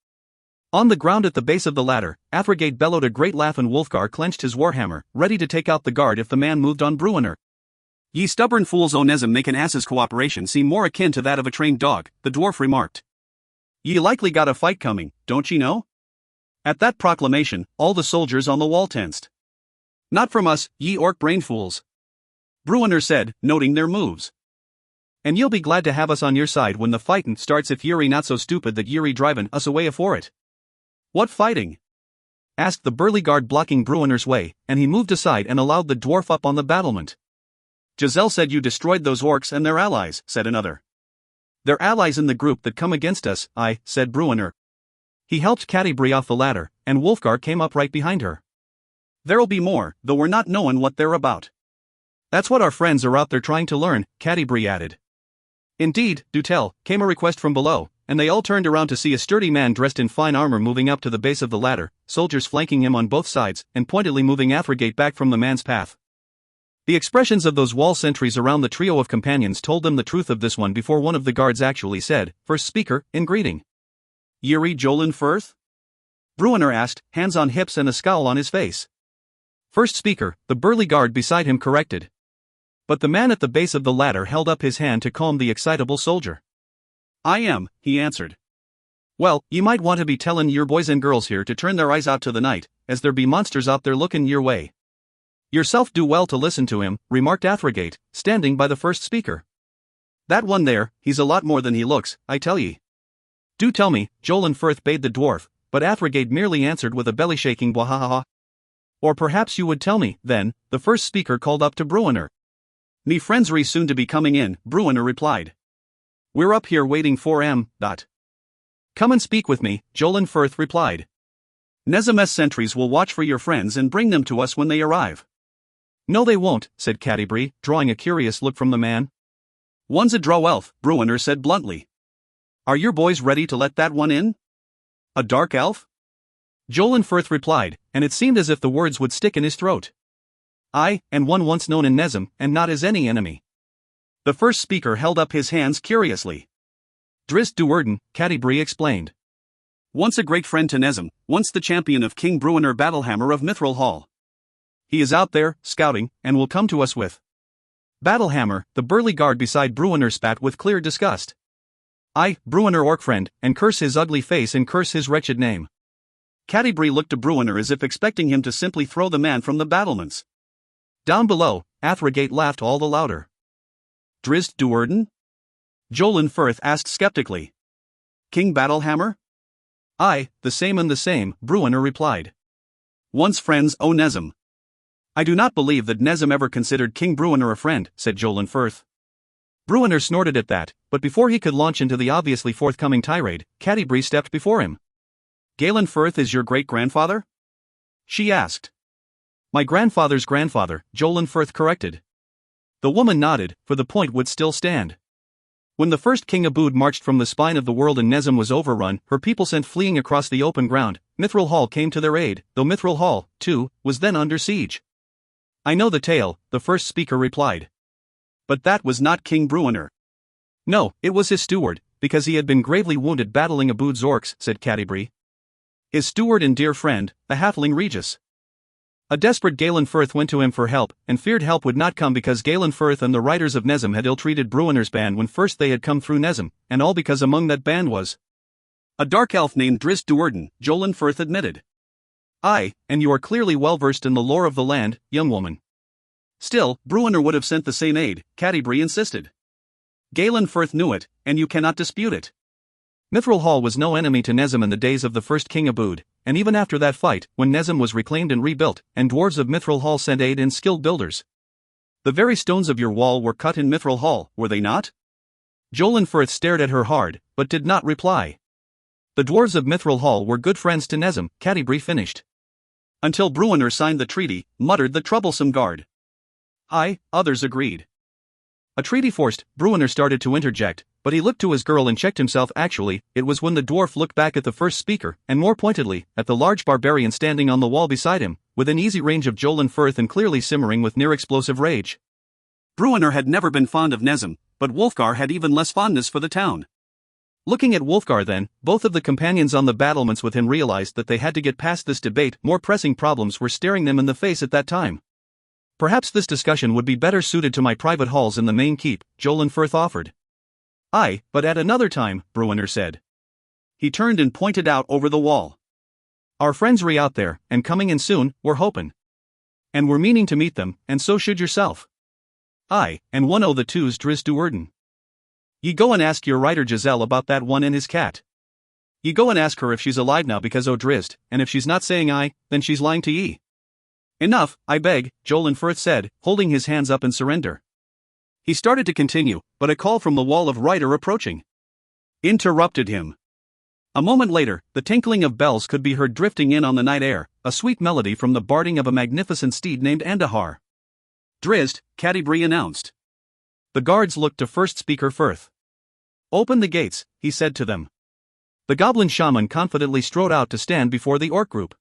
On the ground at the base of the ladder, Athrogate bellowed a great laugh and Wulfgar clenched his warhammer, ready to take out the guard if the man moved on Bruenor. Ye stubborn fools, O Nezam, make an ass's cooperation seem more akin to that of a trained dog, the dwarf remarked. Ye likely got a fight coming, don't ye know? At that proclamation, all the soldiers on the wall tensed. Not from us, ye orc-brained fools, Bruenor said, noting their moves. And you'll be glad to have us on your side when the fightin' starts if Yuri not so stupid that Yuri drivin' us away afore it. What fighting? Asked the burly guard blocking Bruenor's way, and he moved aside and allowed the dwarf up on the battlement. Giselle said you destroyed those orcs and their allies, said another. They're allies in the group that come against us, said Bruenor. He helped Catti-brie off the ladder, and Wulfgar came up right behind her. There'll be more, though we're not knowin' what they're about. That's what our friends are out there trying to learn, Catti-brie added. Indeed, do tell, came a request from below, and they all turned around to see a sturdy man dressed in fine armor moving up to the base of the ladder, soldiers flanking him on both sides, and pointedly moving Athrogate back from the man's path. The expressions of those wall sentries around the trio of companions told them the truth of this one before one of the guards actually said, first speaker, in greeting. Yuri Jolin Firth? Bruenor asked, hands on hips and a scowl on his face. First speaker, the burly guard beside him corrected. But the man at the base of the ladder held up his hand to calm the excitable soldier. I am, he answered. Well, ye might want to be tellin' your boys and girls here to turn their eyes out to the night, as there be monsters out there lookin' your way. Yourself do well to listen to him, remarked Athrogate, standing by the first speaker. That one there, he's a lot more than he looks, I tell ye. Do tell me, Jolin Firth bade the dwarf, but Athrogate merely answered with a belly-shaking bwahaha. Or perhaps you would tell me, then, the first speaker called up to Bruenor. Me friendsry soon to be coming in, Bruenor replied. We're up here waiting for Come and speak with me, Jolin Firth replied. Nezam's sentries will watch for your friends and bring them to us when they arrive. No they won't, said Catti-brie, drawing a curious look from the man. One's a drow elf, Bruenor said bluntly. Are your boys ready to let that one in? A dark elf? Jolin Firth replied, and it seemed as if the words would stick in his throat. Aye, and one once known in Nezam, and not as any enemy. The first speaker held up his hands curiously. Drizzt Do'Urden, Catti-brie explained. Once a great friend to Nezam, once the champion of King Bruenor Battlehammer of Mithril Hall. He is out there, scouting, and will come to us with Battlehammer, the burly guard beside Bruenor spat with clear disgust. I, Bruenor Orcfriend, and curse his ugly face and curse his wretched name. Catti-brie looked to Bruenor as if expecting him to simply throw the man from the battlements. Down below, Athrogate laughed all the louder. Drizzt Do'Urden? Jolin Firth asked skeptically. King Battlehammer? Aye, the same and the same, Bruenor replied. Once friends, O Nezam. I do not believe that Nezam ever considered King Bruenor a friend, said Jolin Firth. Bruenor snorted at that, but before he could launch into the obviously forthcoming tirade, Catti-brie stepped before him. Galen Firth is your great-grandfather? She asked. My grandfather's grandfather, Jolin Firth corrected. The woman nodded, for the point would still stand. When the first King Abood marched from the spine of the world and Nezam was overrun, her people sent fleeing across the open ground, Mithril Hall came to their aid, though Mithril Hall, too, was then under siege. I know the tale, the first speaker replied. But that was not King Bruenor. No, it was his steward, because he had been gravely wounded battling Abood's orcs, said Catti-brie. His steward and dear friend, the halfling Regis. A desperate Galen Firth went to him for help, and feared help would not come because Galen Firth and the riders of Nezam had ill-treated Bruenor's band when first they had come through Nezam, and all because among that band was a dark elf named Drizzt Do'Urden, Jolin Firth admitted. Aye, and you are clearly well versed in the lore of the land, young woman. Still, Bruenor would have sent the same aid, Catti-brie insisted. Galen Firth knew it, and you cannot dispute it. Mithril Hall was no enemy to Nezim in the days of the first King Abood, and even after that fight, when Nezim was reclaimed and rebuilt, and dwarves of Mithril Hall sent aid in skilled builders. The very stones of your wall were cut in Mithril Hall, were they not? Jolin Firth stared at her hard, but did not reply. The dwarves of Mithril Hall were good friends to Nezim, Catti finished. Until Bruenor signed the treaty, muttered the troublesome guard. Aye, others agreed. A treaty forced, Bruenor started to interject, but he looked to his girl and checked himself. Actually, it was when the dwarf looked back at the first speaker, and more pointedly, at the large barbarian standing on the wall beside him, within easy range of Jolin Firth and clearly simmering with near-explosive rage. Bruenor had never been fond of Nezim, but Wulfgar had even less fondness for the town. Looking at Wulfgar then, both of the companions on the battlements with him realized that they had to get past this debate. More pressing problems were staring them in the face at that time. Perhaps this discussion would be better suited to my private halls in the main keep, Jolin Firth offered. Aye, but at another time, Bruenor said. He turned and pointed out over the wall. Our friends re out there, and coming in soon, we're hopin'. And we're meaning to meet them, and so should yourself. Aye, and one o' the two's Driz Duerden. Ye go and ask your writer Giselle about that one and his cat. Ye go and ask her if she's alive now because o' Drizzt, and if she's not saying aye, then she's lying to ye. Enough, I beg, Jolin Firth said, holding his hands up in surrender. He started to continue, but a call from the wall of Ryder approaching interrupted him. A moment later, the tinkling of bells could be heard drifting in on the night air, a sweet melody from the barding of a magnificent steed named Andahar. Drizzt, Catti announced. The guards looked to first speaker Firth. Open the gates, he said to them. The goblin shaman confidently strode out to stand before the orc group.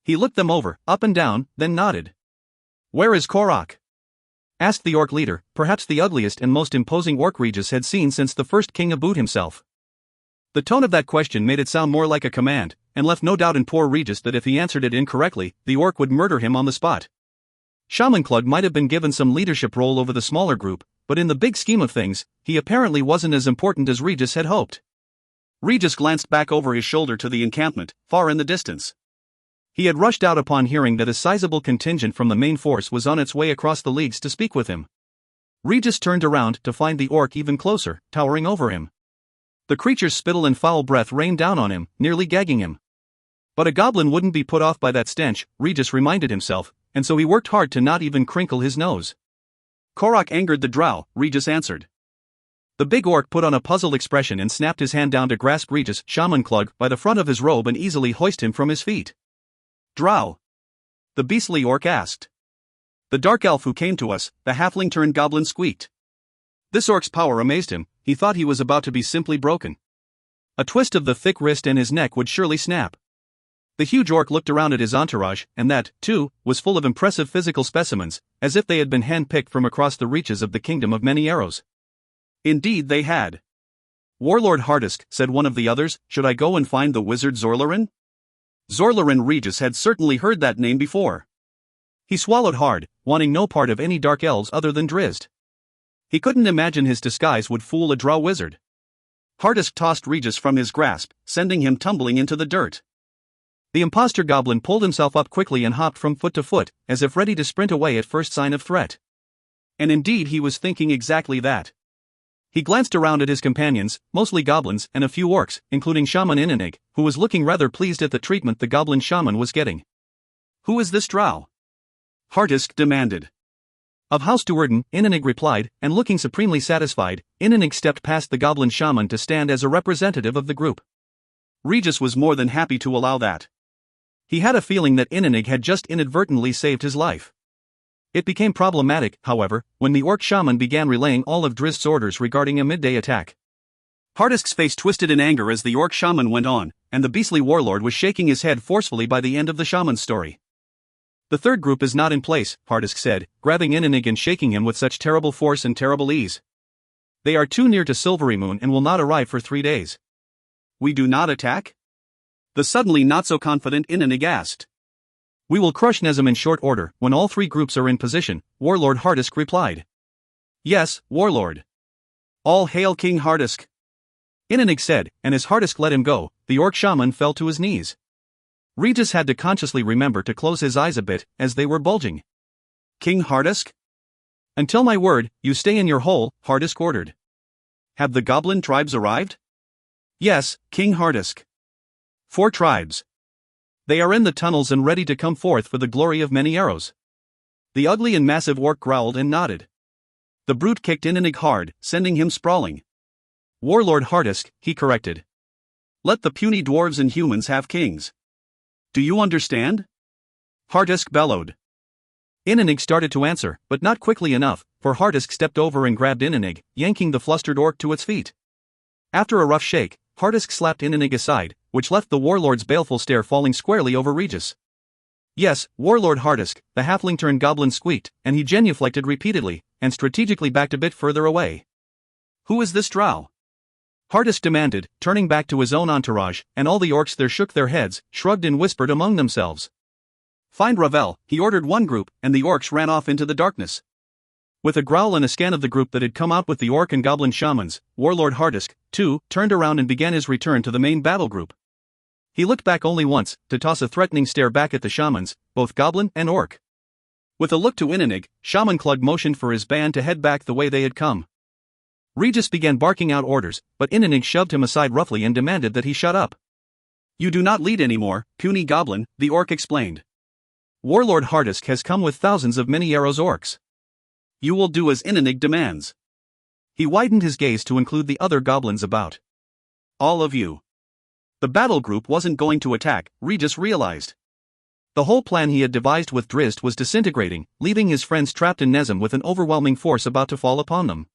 He looked them over, up and down, then nodded. Where is Korok? Asked the orc leader, perhaps the ugliest and most imposing orc Regis had seen since the first King Abood himself. The tone of that question made it sound more like a command, and left no doubt in poor Regis that if he answered it incorrectly, the orc would murder him on the spot. Shaman Klug might have been given some leadership role over the smaller group, but in the big scheme of things, he apparently wasn't as important as Regis had hoped. Regis glanced back over his shoulder to the encampment, far in the distance. He had rushed out upon hearing that a sizable contingent from the main force was on its way across the leagues to speak with him. Regis turned around to find the orc even closer, towering over him. The creature's spittle and foul breath rained down on him, nearly gagging him. But a goblin wouldn't be put off by that stench, Regis reminded himself, and so he worked hard to not even crinkle his nose. Korok angered the drow, Regis answered. The big orc put on a puzzled expression and snapped his hand down to grasp Regis, Shaman Klug, by the front of his robe and easily hoist him from his feet. Drow? The beastly orc asked. The dark elf who came to us, the halfling-turned-goblin squeaked. This orc's power amazed him, he thought he was about to be simply broken. A twist of the thick wrist and his neck would surely snap. The huge orc looked around at his entourage, and that, too, was full of impressive physical specimens, as if they had been hand-picked from across the reaches of the Kingdom of Many Arrows. Indeed they had. Warlord Hardisk, said one of the others, should I go and find the wizard Zorlarin? Zorlarin Regis had certainly heard that name before. He swallowed hard, wanting no part of any dark elves other than Drizzt. He couldn't imagine his disguise would fool a drow wizard. Hardisk tossed Regis from his grasp, sending him tumbling into the dirt. The imposter goblin pulled himself up quickly and hopped from foot to foot, as if ready to sprint away at first sign of threat. And indeed he was thinking exactly that. He glanced around at his companions, mostly goblins and a few orcs, including Shaman Inanig, who was looking rather pleased at the treatment the goblin shaman was getting. Who is this drow? Hardisk demanded. Of House Duerden, Inanig replied, and looking supremely satisfied, Inanig stepped past the goblin shaman to stand as a representative of the group. Regis was more than happy to allow that. He had a feeling that Inanig had just inadvertently saved his life. It became problematic, however, when the orc shaman began relaying all of Drizzt's orders regarding a midday attack. Hardisk's face twisted in anger as the orc shaman went on, and the beastly warlord was shaking his head forcefully by the end of the shaman's story. The third group is not in place, Hardisk said, grabbing Inanig and shaking him with such terrible force and terrible ease. They are too near to Silvery Moon and will not arrive for 3 days. We do not attack? The suddenly not-so-confident Inanig asked. We will crush Nezim in short order, when all 3 groups are in position, Warlord Hardisk replied. Yes, Warlord. All hail King Hardisk. Inanig said, and as Hardisk let him go, the orc shaman fell to his knees. Regis had to consciously remember to close his eyes a bit, as they were bulging. King Hardisk? Until my word, you stay in your hole, Hardisk ordered. Have the goblin tribes arrived? Yes, King Hardisk. 4 tribes. They are in the tunnels and ready to come forth for the glory of many arrows. The ugly and massive orc growled and nodded. The brute kicked Inanig hard, sending him sprawling. Warlord Hardisk, he corrected. Let the puny dwarves and humans have kings. Do you understand? Hardisk bellowed. Inanig started to answer, but not quickly enough, for Hardisk stepped over and grabbed Inanig, yanking the flustered orc to its feet. After a rough shake, Hardisk slapped Inanig aside, which left the warlord's baleful stare falling squarely over Regis. Yes, Warlord Hardisk, the halfling-turned goblin squeaked, and he genuflected repeatedly, and strategically backed a bit further away. Who is this drow? Hardisk demanded, turning back to his own entourage, and all the orcs there shook their heads, shrugged and whispered among themselves. Find Ravel, he ordered one group, and the orcs ran off into the darkness. With a growl and a scan of the group that had come out with the orc and goblin shamans, Warlord Hardisk, too, turned around and began his return to the main battle group. He looked back only once, to toss a threatening stare back at the shamans, both goblin and orc. With a look to Inanig, Shaman Klug motioned for his band to head back the way they had come. Regis began barking out orders, but Inanig shoved him aside roughly and demanded that he shut up. You do not lead anymore, puny goblin, the orc explained. Warlord Hardisk has come with thousands of many arrows orcs. You will do as Inanig demands. He widened his gaze to include the other goblins about. All of you. The battle group wasn't going to attack, Regis realized. The whole plan he had devised with Drizzt was disintegrating, leaving his friends trapped in Nezem with an overwhelming force about to fall upon them.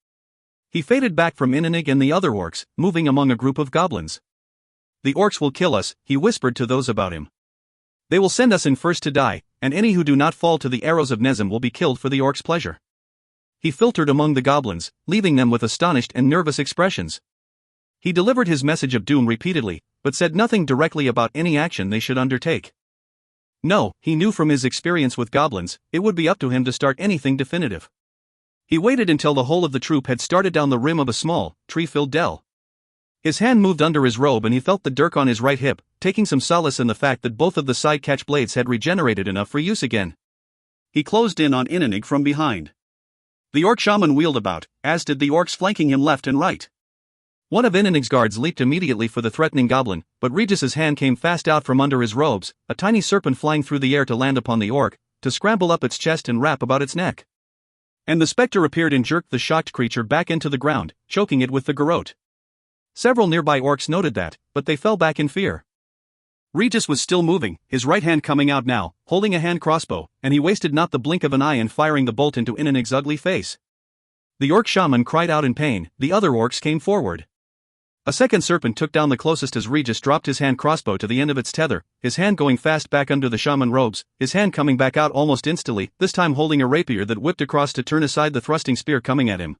He faded back from Inanig and the other orcs, moving among a group of goblins. The orcs will kill us, he whispered to those about him. They will send us in first to die, and any who do not fall to the arrows of Nezem will be killed for the orcs' pleasure. He filtered among the goblins, leaving them with astonished and nervous expressions. He delivered his message of doom repeatedly, but said nothing directly about any action they should undertake. No, he knew from his experience with goblins, it would be up to him to start anything definitive. He waited until the whole of the troop had started down the rim of a small, tree-filled dell. His hand moved under his robe and he felt the dirk on his right hip, taking some solace in the fact that both of the side catch blades had regenerated enough for use again. He closed in on Inanig from behind. The orc shaman wheeled about, as did the orcs flanking him left and right. One of Inanig's guards leaped immediately for the threatening goblin, but Regis's hand came fast out from under his robes, a tiny serpent flying through the air to land upon the orc, to scramble up its chest and wrap about its neck. And the specter appeared and jerked the shocked creature back into the ground, choking it with the garrote. Several nearby orcs noted that, but they fell back in fear. Regis was still moving, his right hand coming out now, holding a hand crossbow, and he wasted not the blink of an eye in firing the bolt into Inanig's ugly face. The orc shaman cried out in pain, the other orcs came forward. A second serpent took down the closest as Regis dropped his hand crossbow to the end of its tether, his hand going fast back under the shaman robes, his hand coming back out almost instantly, this time holding a rapier that whipped across to turn aside the thrusting spear coming at him.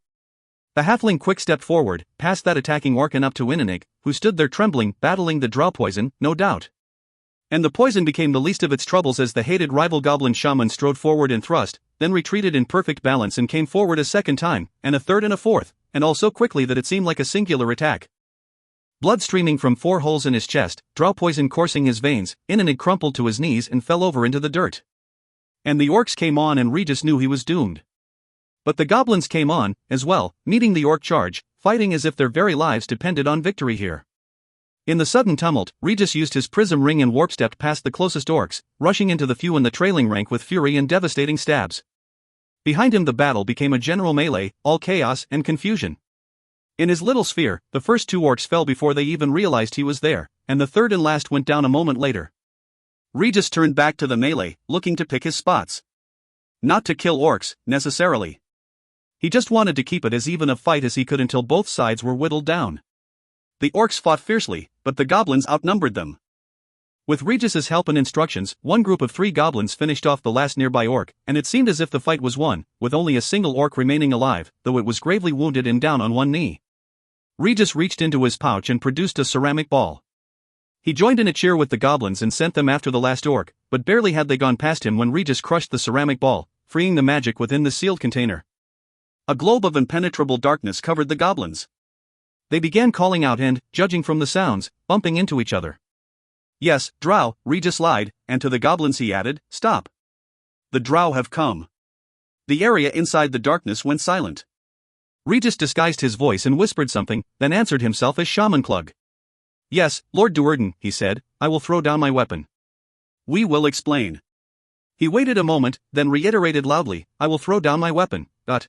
The halfling quick-stepped forward, past that attacking orc and up to Inanig, who stood there trembling, battling the drow poison, no doubt. And the poison became the least of its troubles as the hated rival goblin shaman strode forward and thrust, then retreated in perfect balance and came forward a second time, and a third and a fourth, and all so quickly that it seemed like a singular attack. Blood streaming from 4 holes in his chest, drow poison coursing his veins, Inanig crumpled to his knees and fell over into the dirt. And the orcs came on and Regis knew he was doomed. But the goblins came on, as well, meeting the orc charge, fighting as if their very lives depended on victory here. In the sudden tumult, Regis used his prism ring and warp-stepped past the closest orcs, rushing into the few in the trailing rank with fury and devastating stabs. Behind him the battle became a general melee, all chaos and confusion. In his little sphere, the first 2 orcs fell before they even realized he was there, and the third and last went down a moment later. Regis turned back to the melee, looking to pick his spots. Not to kill orcs, necessarily. He just wanted to keep it as even a fight as he could until both sides were whittled down. The orcs fought fiercely, but the goblins outnumbered them. With Regis's help and instructions, one group of 3 goblins finished off the last nearby orc, and it seemed as if the fight was won, with only a single orc remaining alive, though it was gravely wounded and down on one knee. Regis reached into his pouch and produced a ceramic ball. He joined in a cheer with the goblins and sent them after the last orc, but barely had they gone past him when Regis crushed the ceramic ball, freeing the magic within the sealed container. A globe of impenetrable darkness covered the goblins. They began calling out and, judging from the sounds, bumping into each other. Yes, drow, Regis lied, and to the goblins he added, stop. The drow have come. The area inside the darkness went silent. Regis disguised his voice and whispered something, then answered himself as Shaman Klug. Yes, Lord Duerden, he said, I will throw down my weapon. We will explain. He waited a moment, then reiterated loudly, I will throw down my weapon, but...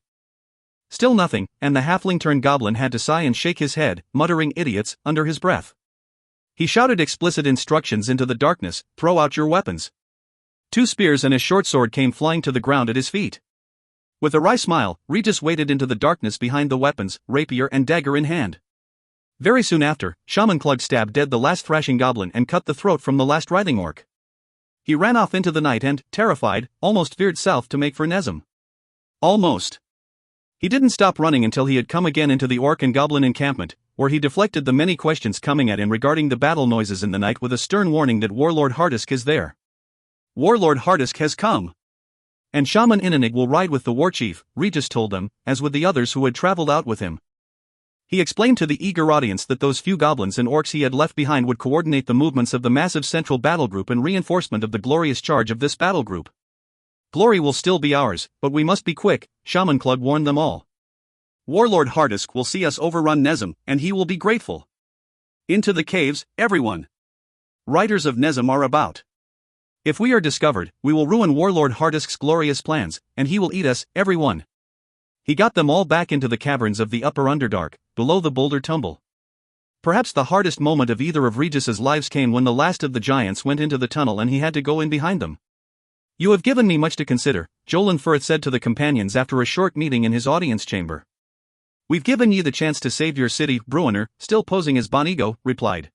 Still nothing, and the halfling-turned goblin had to sigh and shake his head, muttering idiots, under his breath. He shouted explicit instructions into the darkness, throw out your weapons. 2 spears and a short sword came flying to the ground at his feet. With a wry smile, Regis waded into the darkness behind the weapons, rapier and dagger in hand. Very soon after, Shaman Clug stabbed dead the last thrashing goblin and cut the throat from the last writhing orc. He ran off into the night and, terrified, almost veered south to make for Nezem. Almost. He didn't stop running until he had come again into the orc and goblin encampment, where he deflected the many questions coming at him regarding the battle noises in the night with a stern warning that Warlord Hardisk is there. Warlord Hardisk has come. And Shaman Inanig will ride with the war chief, Regis told them, as with the others who had traveled out with him. He explained to the eager audience that those few goblins and orcs he had left behind would coordinate the movements of the massive central battle group and reinforcement of the glorious charge of this battle group. Glory will still be ours, but we must be quick, Shaman Clug warned them all. Warlord Hardisk will see us overrun Nezem, and he will be grateful. Into the caves, everyone. Riders of Nezem are about. If we are discovered, we will ruin Warlord Hardisk's glorious plans, and he will eat us, everyone. He got them all back into the caverns of the upper Underdark, below the boulder tumble. Perhaps the hardest moment of either of Regis's lives came when the last of the giants went into the tunnel and he had to go in behind them. You have given me much to consider, Jolin Firth said to the companions after a short meeting in his audience chamber. We've given ye the chance to save your city, Bruenor, still posing as Bonigo, replied.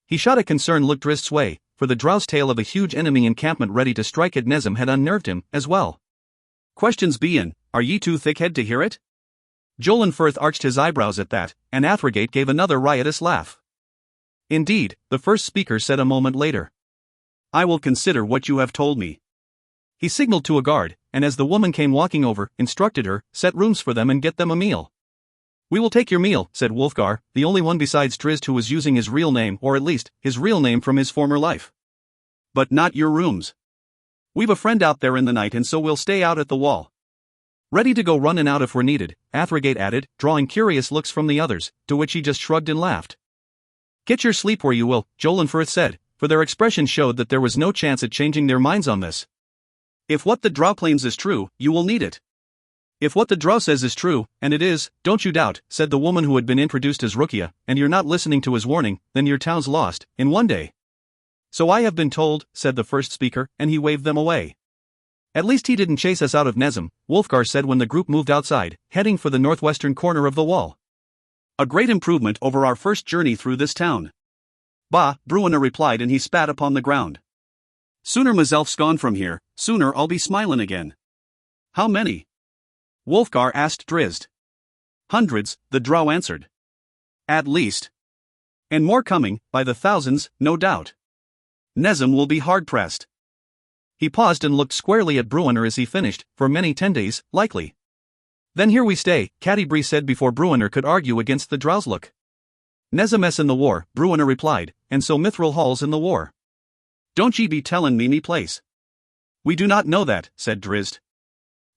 He shot a concerned look Drist's way, for the drow's tale of a huge enemy encampment ready to strike at Nezem had unnerved him, as well. Questions bein', are ye too thick-head to hear it? Jolin Firth arched his eyebrows at that, and Athrogate gave another riotous laugh. Indeed, the first speaker said a moment later. I will consider what you have told me. He signaled to a guard, and as the woman came walking over, instructed her, set rooms for them and get them a meal. We will take your meal, said Wulfgar, the only one besides Drizzt who was using his real name or at least, his real name from his former life. But not your rooms. We've a friend out there in the night and so we'll stay out at the wall. Ready to go running out if we're needed, Athrogate added, drawing curious looks from the others, to which he just shrugged and laughed. Get your sleep where you will, Jolin Firth said, for their expression showed that there was no chance at changing their minds on this. If what the drow claims is true, you will need it. If what the drow says is true, and it is, don't you doubt, said the woman who had been introduced as Rukia, and you're not listening to his warning, then your town's lost, in one day. So I have been told, said the first speaker, and he waved them away. At least he didn't chase us out of Nezem, Wulfgar said when the group moved outside, heading for the northwestern corner of the wall. A great improvement over our first journey through this town. Bah, Bruenor replied and he spat upon the ground. Sooner Mazelf's gone from here, sooner I'll be smilin' again. How many? Wulfgar asked Drizzt. Hundreds, the drow answered. At least. And more coming, by the thousands, no doubt. Nezem will be hard-pressed. He paused and looked squarely at Bruenor as he finished, for many 10 days, likely. Then here we stay, Catti-brie said before Bruenor could argue against the drow's look. Nezem in the war, Bruenor replied, and so Mithril Hall's in the war. Don't ye be tellin' me place. We do not know that, said Drizzt.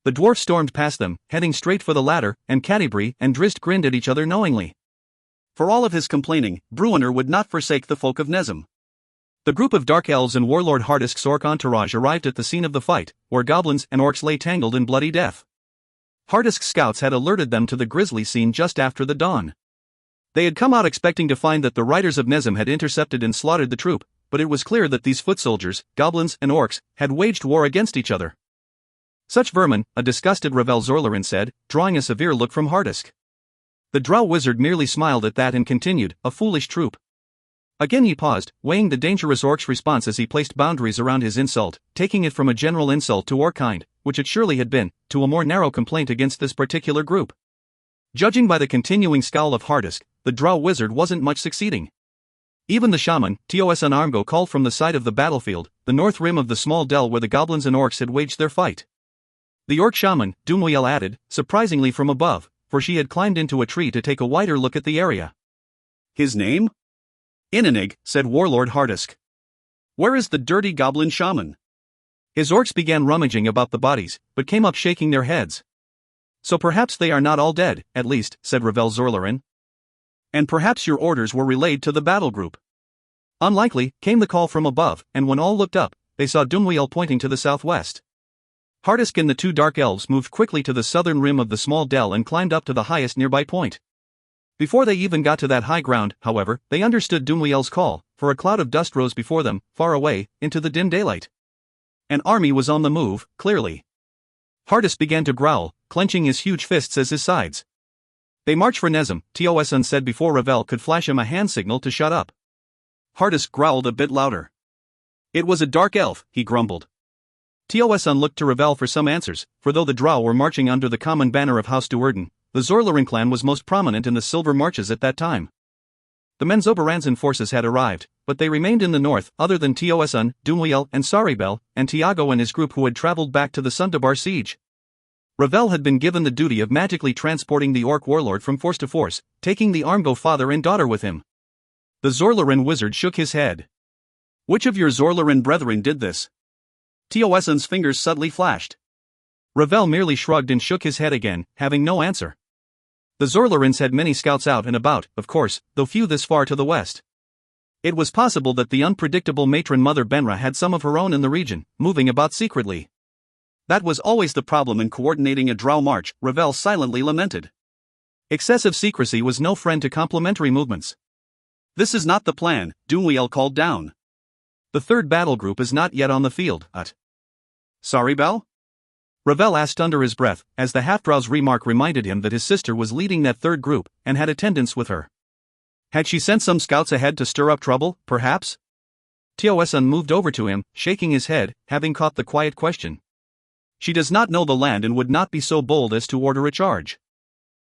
The dwarf stormed past them, heading straight for the ladder, and Catti-brie and Drizzt grinned at each other knowingly. For all of his complaining, Bruenor would not forsake the folk of Nezem. The group of dark elves and Warlord Hardisk's orc entourage arrived at the scene of the fight, where goblins and orcs lay tangled in bloody death. Hardisk's scouts had alerted them to the grisly scene just after the dawn. They had come out expecting to find that the riders of Nezem had intercepted and slaughtered the troop, but it was clear that these foot soldiers, goblins and orcs, had waged war against each other. Such vermin, a disgusted Ravel Zorlarin said, drawing a severe look from Hardisk. The drow wizard merely smiled at that and continued, a foolish troop. Again he paused, weighing the dangerous orc's response as he placed boundaries around his insult, taking it from a general insult to orckind, which it surely had been, to a more narrow complaint against this particular group. Judging by the continuing scowl of Hardisk, the drow wizard wasn't much succeeding. Even the shaman, Tos Armgo called from the side of the battlefield, the north rim of the small dell where the goblins and orcs had waged their fight. The orc shaman, Dumwiel added, surprisingly from above, for she had climbed into a tree to take a wider look at the area. His name? Inanig, said Warlord Hardisk. Where is the dirty goblin shaman? His orcs began rummaging about the bodies, but came up shaking their heads. So perhaps they are not all dead, at least, said Ravel Zorlarin. And perhaps your orders were relayed to the battle group. Unlikely, came the call from above, and when all looked up, they saw Dunwiel pointing to the southwest. Hardisk and the two dark elves moved quickly to the southern rim of the small dell and climbed up to the highest nearby point. Before they even got to that high ground, however, they understood Dunwiel's call, for a cloud of dust rose before them, far away, into the dim daylight. An army was on the move, clearly. Hardisk began to growl, clenching his huge fists as his sides. They march for Nezem, Tosun said before Ravel could flash him a hand signal to shut up. Hardisk growled a bit louder. It was a dark elf, he grumbled. Tosun looked to Ravel for some answers, for though the Drow were marching under the common banner of House Duerden, the Zorlaren clan was most prominent in the Silver Marches at that time. The Menzoberranzan forces had arrived, but they remained in the north, other than Tosun, Dunwiel, and Saribel, and Tiago and his group who had traveled back to the Sundabar siege. Ravel had been given the duty of magically transporting the Orc warlord from force to force, taking the Armgo father and daughter with him. The Zorlaren wizard shook his head. Which of your Zorlaren brethren did this? Tosun's fingers suddenly flashed. Ravel merely shrugged and shook his head again, having no answer. The Zorlarans had many scouts out and about, of course, though few this far to the west. It was possible that the unpredictable matron Mother Benra had some of her own in the region, moving about secretly. That was always the problem in coordinating a Drow march, Ravel silently lamented. Excessive secrecy was no friend to complementary movements. This is not the plan, Dunwiel called down. The third battle group is not yet on the field, Saribel? Ravel asked under his breath, as the half-drow's remark reminded him that his sister was leading that third group, and had attendants with her. Had she sent some scouts ahead to stir up trouble, perhaps? Tosun moved over to him, shaking his head, having caught the quiet question. She does not know the land and would not be so bold as to order a charge.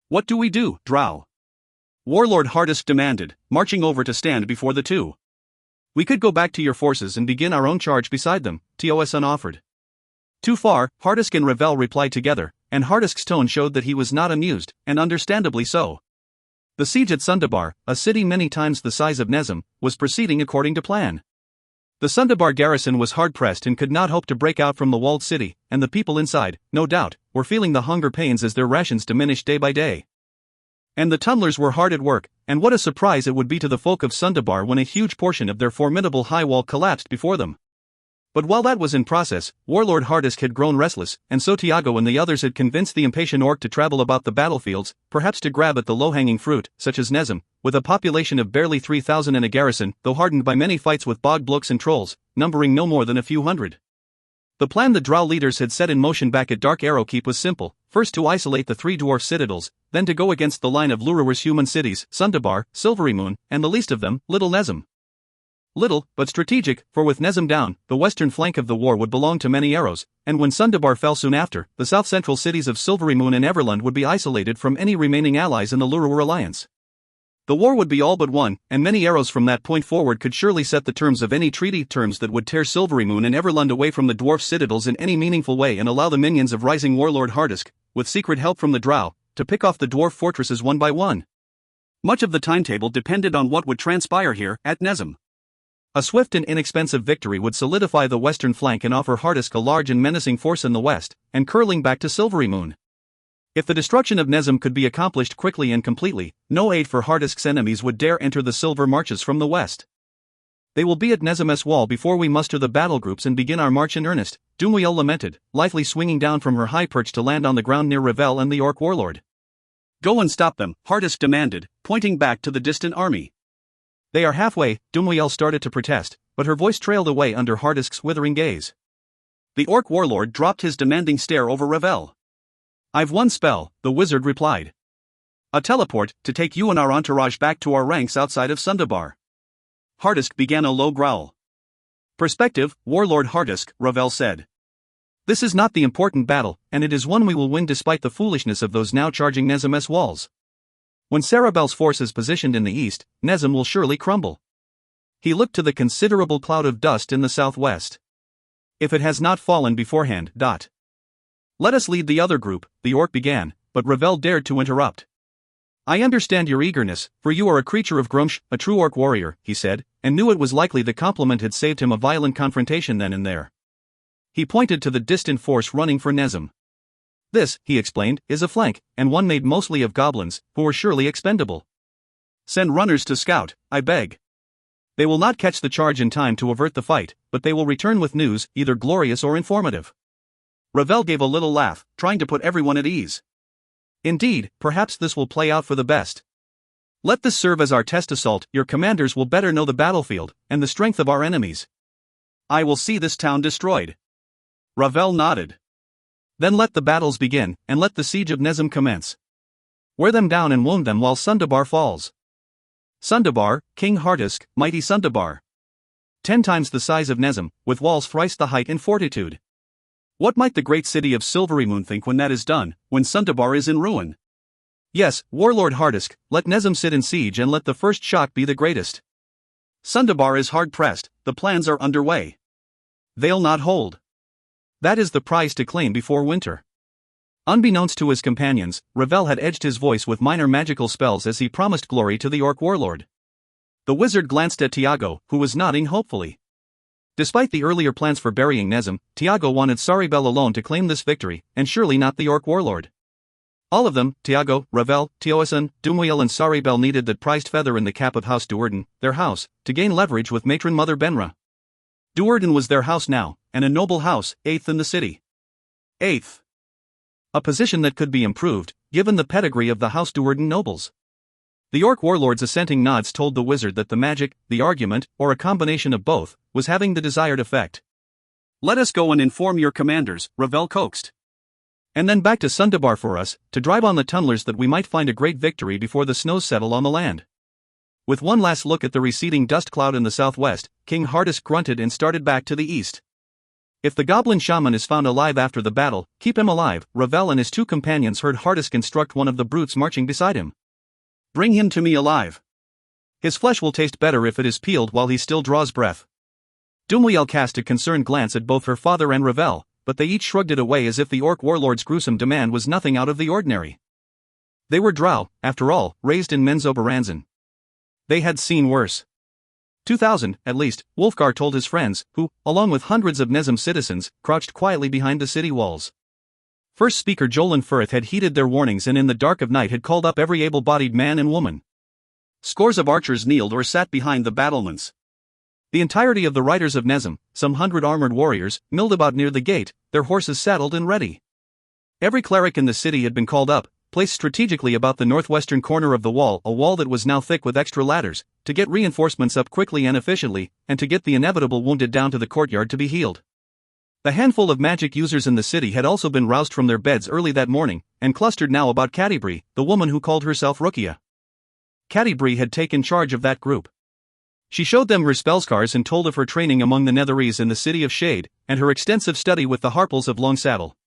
What do we do, Drow? Warlord Hardisk demanded, marching over to stand before the two. We could go back to your forces and begin our own charge beside them, Tosun offered. Too far, Hardisk and Ravel replied together, and Hardisk's tone showed that he was not amused, and understandably so. The siege at Sundabar, a city many times the size of Nezem, was proceeding according to plan. The Sundabar garrison was hard-pressed and could not hope to break out from the walled city, and the people inside, no doubt, were feeling the hunger pains as their rations diminished day by day. And the tunnelers were hard at work, and what a surprise it would be to the folk of Sundabar when a huge portion of their formidable high wall collapsed before them. But while that was in process, Warlord Hardisk had grown restless, and so Tiago and the others had convinced the impatient orc to travel about the battlefields, perhaps to grab at the low-hanging fruit, such as Nezem, with a population of barely 3,000 and a garrison, though hardened by many fights with bog blokes and trolls, numbering no more than a few hundred. The plan the Drow leaders had set in motion back at Dark Arrow Keep was simple, first to isolate the three dwarf citadels, then to go against the line of Lurawer's human cities, Sundabar, Silverymoon, and the least of them, Little Nezem. Little, but strategic, for with Nezem down, the western flank of the war would belong to many arrows, and when Sundabar fell soon after, the south-central cities of Silverymoon and Everland would be isolated from any remaining allies in the Lurawer alliance. The war would be all but won, and many arrows from that point forward could surely set the terms of any treaty terms that would tear Silverymoon and Everland away from the dwarf citadels in any meaningful way and allow the minions of rising warlord Hardisk, with secret help from the Drow, to pick off the dwarf fortresses one by one. Much of the timetable depended on what would transpire here, at Nezem. A swift and inexpensive victory would solidify the western flank and offer Hardisk a large and menacing force in the west, and curling back to Silverymoon. If the destruction of Nezem could be accomplished quickly and completely, no aid for Hardisk's enemies would dare enter the Silver Marches from the west. They will be at Nezem's wall before we muster the battle groups and begin our march in earnest, Dunwiel lamented, lithely swinging down from her high perch to land on the ground near Ravel and the Orc warlord. Go and stop them, Hardisk demanded, pointing back to the distant army. They are halfway, Dunwiel started to protest, but her voice trailed away under Hardisk's withering gaze. The Orc warlord dropped his demanding stare over Ravel. I've one spell, the wizard replied. A teleport, to take you and our entourage back to our ranks outside of Sundabar. Hardisk began a low growl. Perspective, Warlord Hardisk, Ravel said. This is not the important battle, and it is one we will win despite the foolishness of those now charging Nezem's walls. When Sarabel's force is positioned in the east, Nezem will surely crumble. He looked to the considerable cloud of dust in the southwest. If it has not fallen beforehand. Let us lead the other group, the orc began, but Ravel dared to interrupt. I understand your eagerness, for you are a creature of Grumsh, a true orc warrior, he said, and knew it was likely the compliment had saved him a violent confrontation then and there. He pointed to the distant force running for Nezem. This, he explained, is a flank, and one made mostly of goblins, who are surely expendable. Send runners to scout, I beg. They will not catch the charge in time to avert the fight, but they will return with news, either glorious or informative. Ravel gave a little laugh, trying to put everyone at ease. Indeed, perhaps this will play out for the best. Let this serve as our test assault. Your commanders will better know the battlefield, and the strength of our enemies. I will see this town destroyed. Ravel nodded. Then let the battles begin, and let the siege of Nezim commence. Wear them down and wound them while Sundabar falls. Sundabar, King Hardisk, mighty Sundabar. 10 times the size of Nezim, with walls thrice the height in fortitude. What might the great city of Silvery Moon think when that is done, when Sundabar is in ruin? Yes, warlord Hardisk, let Nezim sit in siege and let the first shock be the greatest. Sundabar is hard-pressed, the plans are underway. They'll not hold. That is the prize to claim before winter. Unbeknownst to his companions, Ravel had edged his voice with minor magical spells as he promised glory to the orc warlord. The wizard glanced at Tiago, who was nodding hopefully. Despite the earlier plans for burying Nezim, Tiago wanted Saribel alone to claim this victory, and surely not the orc warlord. All of them, Tiago, Ravel, Tioasan, Dumuel and Saribel, needed that prized feather in the cap of House Duerden, their house, to gain leverage with matron Mother Benra. Duerden was their house now, and a noble house, 8th in the city. 8th. A position that could be improved, given the pedigree of the House Duerden nobles. The orc warlord's assenting nods told the wizard that the magic, the argument, or a combination of both, was having the desired effect. Let us go and inform your commanders, Ravel coaxed. And then back to Sundabar for us, to drive on the tunnelers that we might find a great victory before the snows settle on the land. With one last look at the receding dust cloud in the southwest, King Hardisk grunted and started back to the east. If the goblin shaman is found alive after the battle, keep him alive. Ravel and his 2 companions heard Hardisk instruct one of the brutes marching beside him. Bring him to me alive. His flesh will taste better if it is peeled while he still draws breath. Dumuel cast a concerned glance at both her father and Ravel, but they each shrugged it away as if the orc warlord's gruesome demand was nothing out of the ordinary. They were drow, after all, raised in Menzoberranzan. They had seen worse. 2,000, at least, Wolfgar told his friends, who, along with hundreds of Nezim citizens, crouched quietly behind the city walls. First speaker Jolan Firth had heeded their warnings and in the dark of night had called up every able-bodied man and woman. Scores of archers kneeled or sat behind the battlements. The entirety of the riders of Nezim, some 100 armored warriors, milled about near the gate, their horses saddled and ready. Every cleric in the city had been called up, placed strategically about the northwestern corner of the wall, a wall that was now thick with extra ladders, to get reinforcements up quickly and efficiently, and to get the inevitable wounded down to the courtyard to be healed. The handful of magic users in the city had also been roused from their beds early that morning, and clustered now about Cadibri, the woman who called herself Rukia. Cadibri had taken charge of that group. She showed them her spellscars and told of her training among the Netherese in the City of Shade, and her extensive study with the Harples of Long Saddle.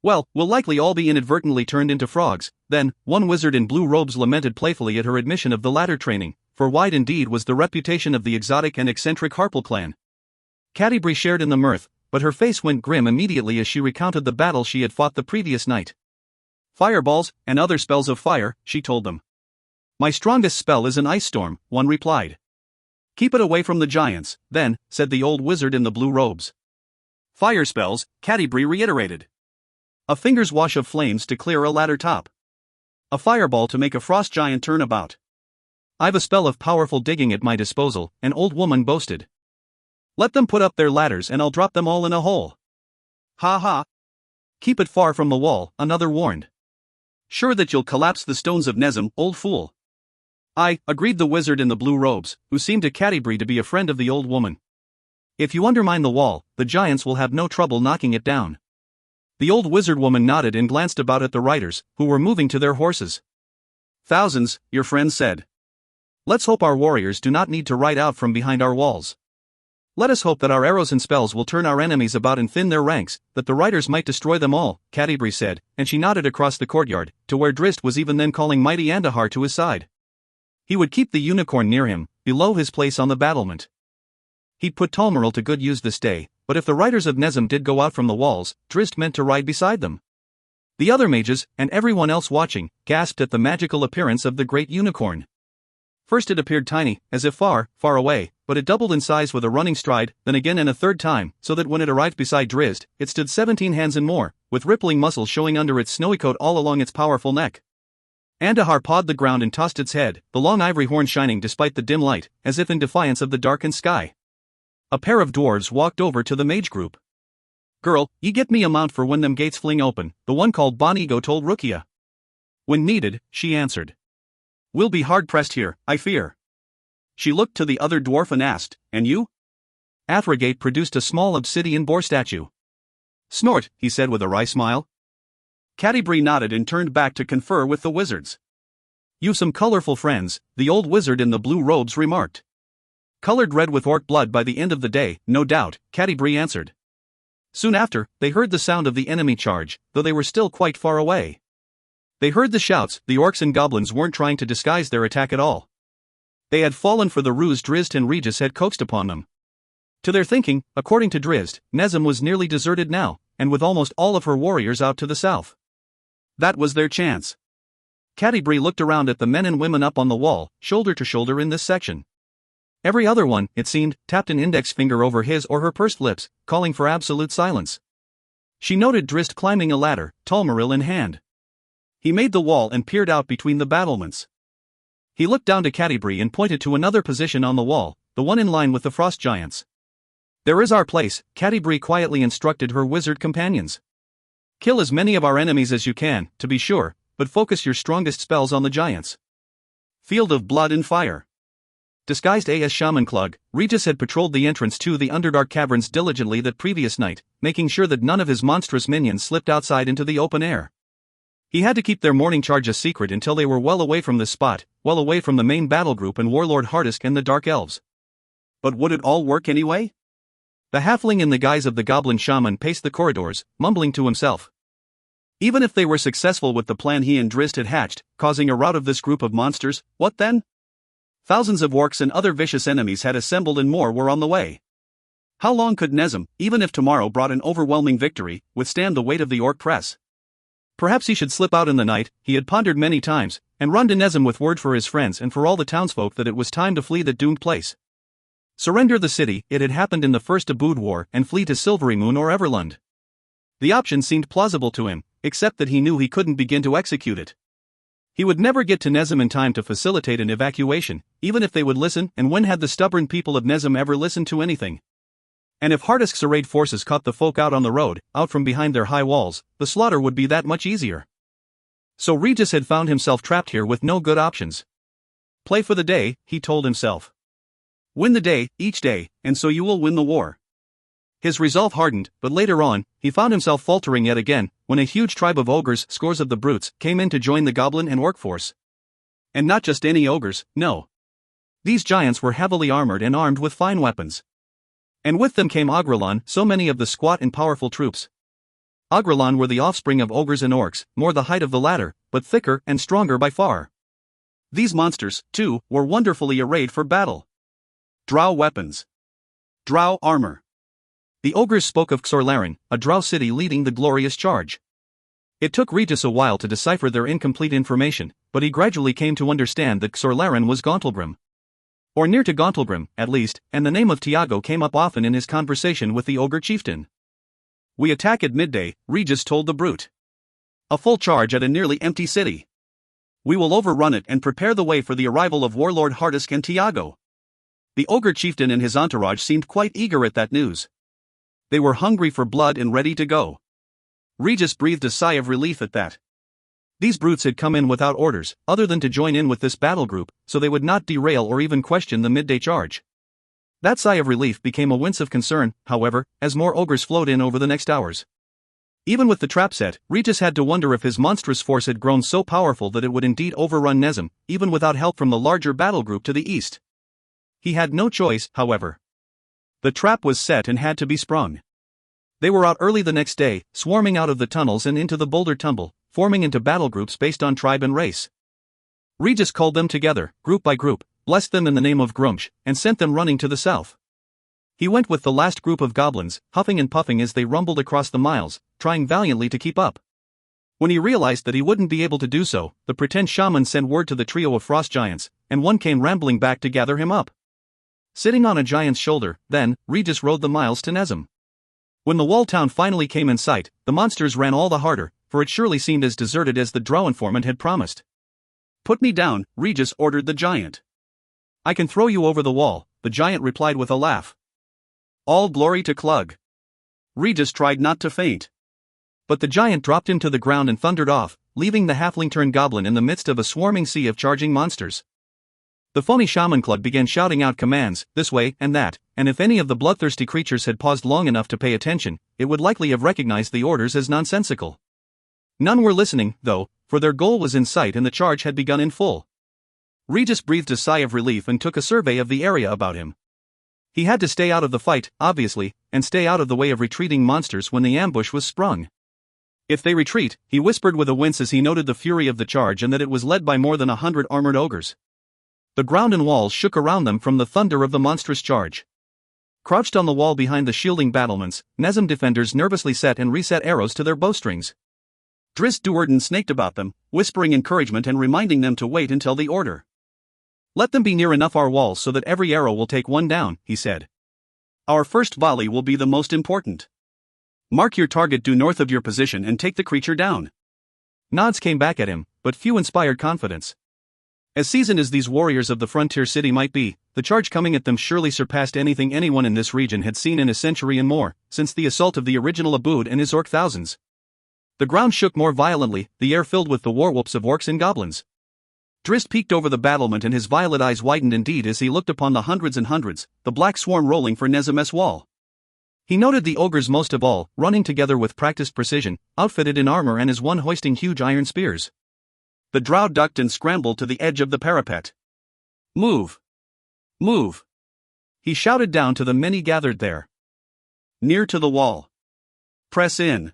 Well, we'll likely all be inadvertently turned into frogs, then, one wizard in blue robes lamented playfully at her admission of the latter training, for wide indeed was the reputation of the exotic and eccentric Harple clan. Cadibri shared in the mirth, but her face went grim immediately as she recounted the battle she had fought the previous night. Fireballs, and other spells of fire, she told them. My strongest spell is an ice storm, one replied. Keep it away from the giants, then, said the old wizard in the blue robes. Fire spells, Cadibri reiterated. A finger's wash of flames to clear a ladder top. A fireball to make a frost giant turn about. I've a spell of powerful digging at my disposal, an old woman boasted. Let them put up their ladders and I'll drop them all in a hole. Ha ha. Keep it far from the wall, another warned. Sure that you'll collapse the stones of Nezim, old fool. Aye, agreed the wizard in the blue robes, who seemed to Cadibri to be a friend of the old woman. If you undermine the wall, the giants will have no trouble knocking it down. The old wizard woman nodded and glanced about at the riders, who were moving to their horses. Thousands, your friend said. Let's hope our warriors do not need to ride out from behind our walls. Let us hope that our arrows and spells will turn our enemies about and thin their ranks, that the riders might destroy them all, Cadibri said, and she nodded across the courtyard, to where Drist was even then calling mighty Andahar to his side. He would keep the unicorn near him, below his place on the battlement. He'd put Talmeril to good use this day, but if the riders of Nezim did go out from the walls, Drist meant to ride beside them. The other mages, and everyone else watching, gasped at the magical appearance of the great unicorn. First it appeared tiny, as if far, far away, but it doubled in size with a running stride, then again and a third time, so that when it arrived beside Drist, it stood 17 hands and more, with rippling muscles showing under its snowy coat all along its powerful neck. Andahar pawed the ground and tossed its head, the long ivory horn shining despite the dim light, as if in defiance of the darkened sky. A pair of dwarves walked over to the mage group. "Girl, ye get me a mount for when them gates fling open," the one called Bonigo told Rukia. "When needed," she answered. "We'll be hard-pressed here, I fear." She looked to the other dwarf and asked, "And you?" Athrogate produced a small obsidian boar statue. "Snort," he said with a wry smile. Catti-brie nodded and turned back to confer with the wizards. "You've some colorful friends," the old wizard in the blue robes remarked. "Colored red with orc blood by the end of the day, no doubt," Catti-brie answered. Soon after, they heard the sound of the enemy charge, though they were still quite far away. They heard the shouts. The orcs and goblins weren't trying to disguise their attack at all. They had fallen for the ruse Drizzt and Regis had coaxed upon them. To their thinking, according to Drizzt, Nezem was nearly deserted now, and with almost all of her warriors out to the south. That was their chance. Catti-brie looked around at the men and women up on the wall, shoulder to shoulder in this section. Every other one, it seemed, tapped an index finger over his or her pursed lips, calling for absolute silence. She noted Drizzt climbing a ladder, Talmaril in hand. He made the wall and peered out between the battlements. He looked down to Catti-brie and pointed to another position on the wall, the one in line with the frost giants. "There is our place," Catti-brie quietly instructed her wizard companions. "Kill as many of our enemies as you can, to be sure, but focus your strongest spells on the giants." Field of blood and fire. Disguised as Shaman Klug, Regis had patrolled the entrance to the Underdark caverns diligently that previous night, making sure that none of his monstrous minions slipped outside into the open air. He had to keep their morning charge a secret until they were well away from this spot, well away from the main battle group and Warlord Hardisk and the Dark Elves. But would it all work anyway? The halfling in the guise of the goblin shaman paced the corridors, mumbling to himself. Even if they were successful with the plan he and Drizzt had hatched, causing a rout of this group of monsters, what then? Thousands of orcs and other vicious enemies had assembled and more were on the way. How long could Nezem, even if tomorrow brought an overwhelming victory, withstand the weight of the orc press? Perhaps he should slip out in the night, he had pondered many times, and run to Nezem with word for his friends and for all the townsfolk that it was time to flee the doomed place. Surrender the city, it had happened in the First Abood War, and flee to Silverymoon or Everlund. The option seemed plausible to him, except that he knew he couldn't begin to execute it. He would never get to Nezem in time to facilitate an evacuation, even if they would listen, and when had the stubborn people of Nezem ever listened to anything? And if Hardisk's arrayed forces caught the folk out on the road, out from behind their high walls, the slaughter would be that much easier. So Regis had found himself trapped here with no good options. Play for the day, he told himself. Win the day, each day, and so you will win the war. His resolve hardened, but later on, he found himself faltering yet again, when a huge tribe of ogres, scores of the brutes, came in to join the goblin and orc force. And not just any ogres, no. These giants were heavily armored and armed with fine weapons. And with them came Agrelon, so many of the squat and powerful troops. Agrelon were the offspring of ogres and orcs, more the height of the latter, but thicker and stronger by far. These monsters, too, were wonderfully arrayed for battle. Drow weapons. Drow armor. The ogres spoke of Xorlaren, a drow city leading the glorious charge. It took Regis a while to decipher their incomplete information, but he gradually came to understand that Xorlaren was Gauntlgrim. Or near to Gauntlgrim, at least, and the name of Tiago came up often in his conversation with the ogre chieftain. "We attack at midday," Regis told the brute. "A full charge at a nearly empty city. We will overrun it and prepare the way for the arrival of Warlord Hardisk and Tiago." The ogre chieftain and his entourage seemed quite eager at that news. They were hungry for blood and ready to go. Regis breathed a sigh of relief at that. These brutes had come in without orders, other than to join in with this battle group, so they would not derail or even question the midday charge. That sigh of relief became a wince of concern, however, as more ogres flowed in over the next hours. Even with the trap set, Regis had to wonder if his monstrous force had grown so powerful that it would indeed overrun Nezem, even without help from the larger battle group to the east. He had no choice, however. The trap was set and had to be sprung. They were out early the next day, swarming out of the tunnels and into the boulder tumble, forming into battle groups based on tribe and race. Regis called them together, group by group, blessed them in the name of Grumsh, and sent them running to the south. He went with the last group of goblins, huffing and puffing as they rumbled across the miles, trying valiantly to keep up. When he realized that he wouldn't be able to do so, the pretend shaman sent word to the trio of frost giants, and one came rambling back to gather him up. Sitting on a giant's shoulder, then, Regis rode the miles to Nezem. When the walled town finally came in sight, the monsters ran all the harder, for it surely seemed as deserted as the drow informant had promised. "Put me down," Regis ordered the giant. "I can throw you over the wall," the giant replied with a laugh. "All glory to Clug." Regis tried not to faint. But the giant dropped him to the ground and thundered off, leaving the halfling-turned goblin in the midst of a swarming sea of charging monsters. The phony shaman Clug began shouting out commands, this way and that, and if any of the bloodthirsty creatures had paused long enough to pay attention, it would likely have recognized the orders as nonsensical. None were listening, though, for their goal was in sight and the charge had begun in full. Regis breathed a sigh of relief and took a survey of the area about him. He had to stay out of the fight, obviously, and stay out of the way of retreating monsters when the ambush was sprung. If they retreat, he whispered with a wince as he noted the fury of the charge and that it was led by more than 100 armored ogres. The ground and walls shook around them from the thunder of the monstrous charge. Crouched on the wall behind the shielding battlements, Nezem defenders nervously set and reset arrows to their bowstrings. Drizzt Duerden snaked about them, whispering encouragement and reminding them to wait until the order. "Let them be near enough our walls so that every arrow will take one down," he said. "Our first volley will be the most important. Mark your target due north of your position and take the creature down." Nods came back at him, but few inspired confidence. As seasoned as these warriors of the frontier city might be, the charge coming at them surely surpassed anything anyone in this region had seen in a century and more, since the assault of the original Abood and his orc thousands. The ground shook more violently, the air filled with the war whoops of orcs and goblins. Drizzt peeked over the battlement and his violet eyes widened indeed as he looked upon the hundreds and hundreds, the black swarm rolling for Nezem's wall. He noted the ogres most of all, running together with practiced precision, outfitted in armor and as one hoisting huge iron spears. The drow ducked and scrambled to the edge of the parapet. "Move! Move!" he shouted down to the many gathered there. "Near to the wall. Press in.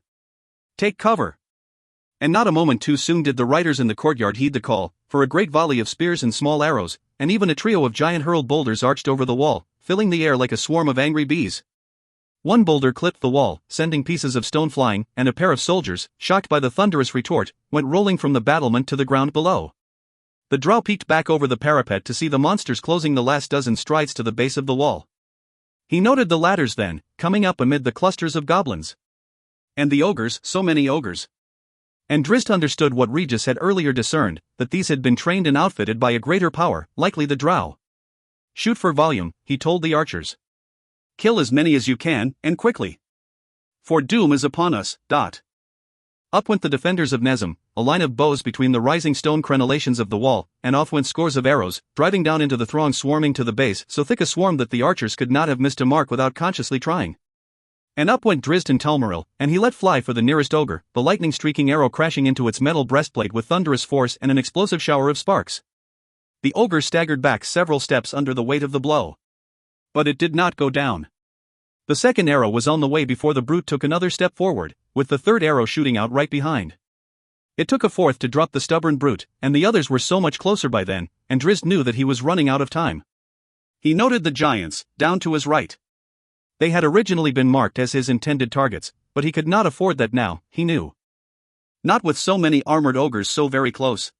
Take cover." And not a moment too soon did the riders in the courtyard heed the call, for a great volley of spears and small arrows, and even a trio of giant-hurled boulders arched over the wall, filling the air like a swarm of angry bees. One boulder clipped the wall, sending pieces of stone flying, and a pair of soldiers, shocked by the thunderous retort, went rolling from the battlement to the ground below. The drow peeked back over the parapet to see the monsters closing the last dozen strides to the base of the wall. He noted the ladders then, coming up amid the clusters of goblins. And the ogres, so many ogres. And Drizzt understood what Regis had earlier discerned, that these had been trained and outfitted by a greater power, likely the drow. "Shoot for volume," he told the archers. "Kill as many as you can, and quickly. For doom is upon us." Up went the defenders of Nezem, a line of bows between the rising stone crenellations of the wall, and off went scores of arrows, driving down into the throng swarming to the base, so thick a swarm that the archers could not have missed a mark without consciously trying. And up went Drizzt and Telmaril, and he let fly for the nearest ogre, the lightning-streaking arrow crashing into its metal breastplate with thunderous force and an explosive shower of sparks. The ogre staggered back several steps under the weight of the blow. But it did not go down. The second arrow was on the way before the brute took another step forward, with the third arrow shooting out right behind. It took a fourth to drop the stubborn brute, and the others were so much closer by then, and Drizzt knew that he was running out of time. He noted the giants, down to his right. They had originally been marked as his intended targets, but he could not afford that now, he knew. Not with so many armored ogres so very close.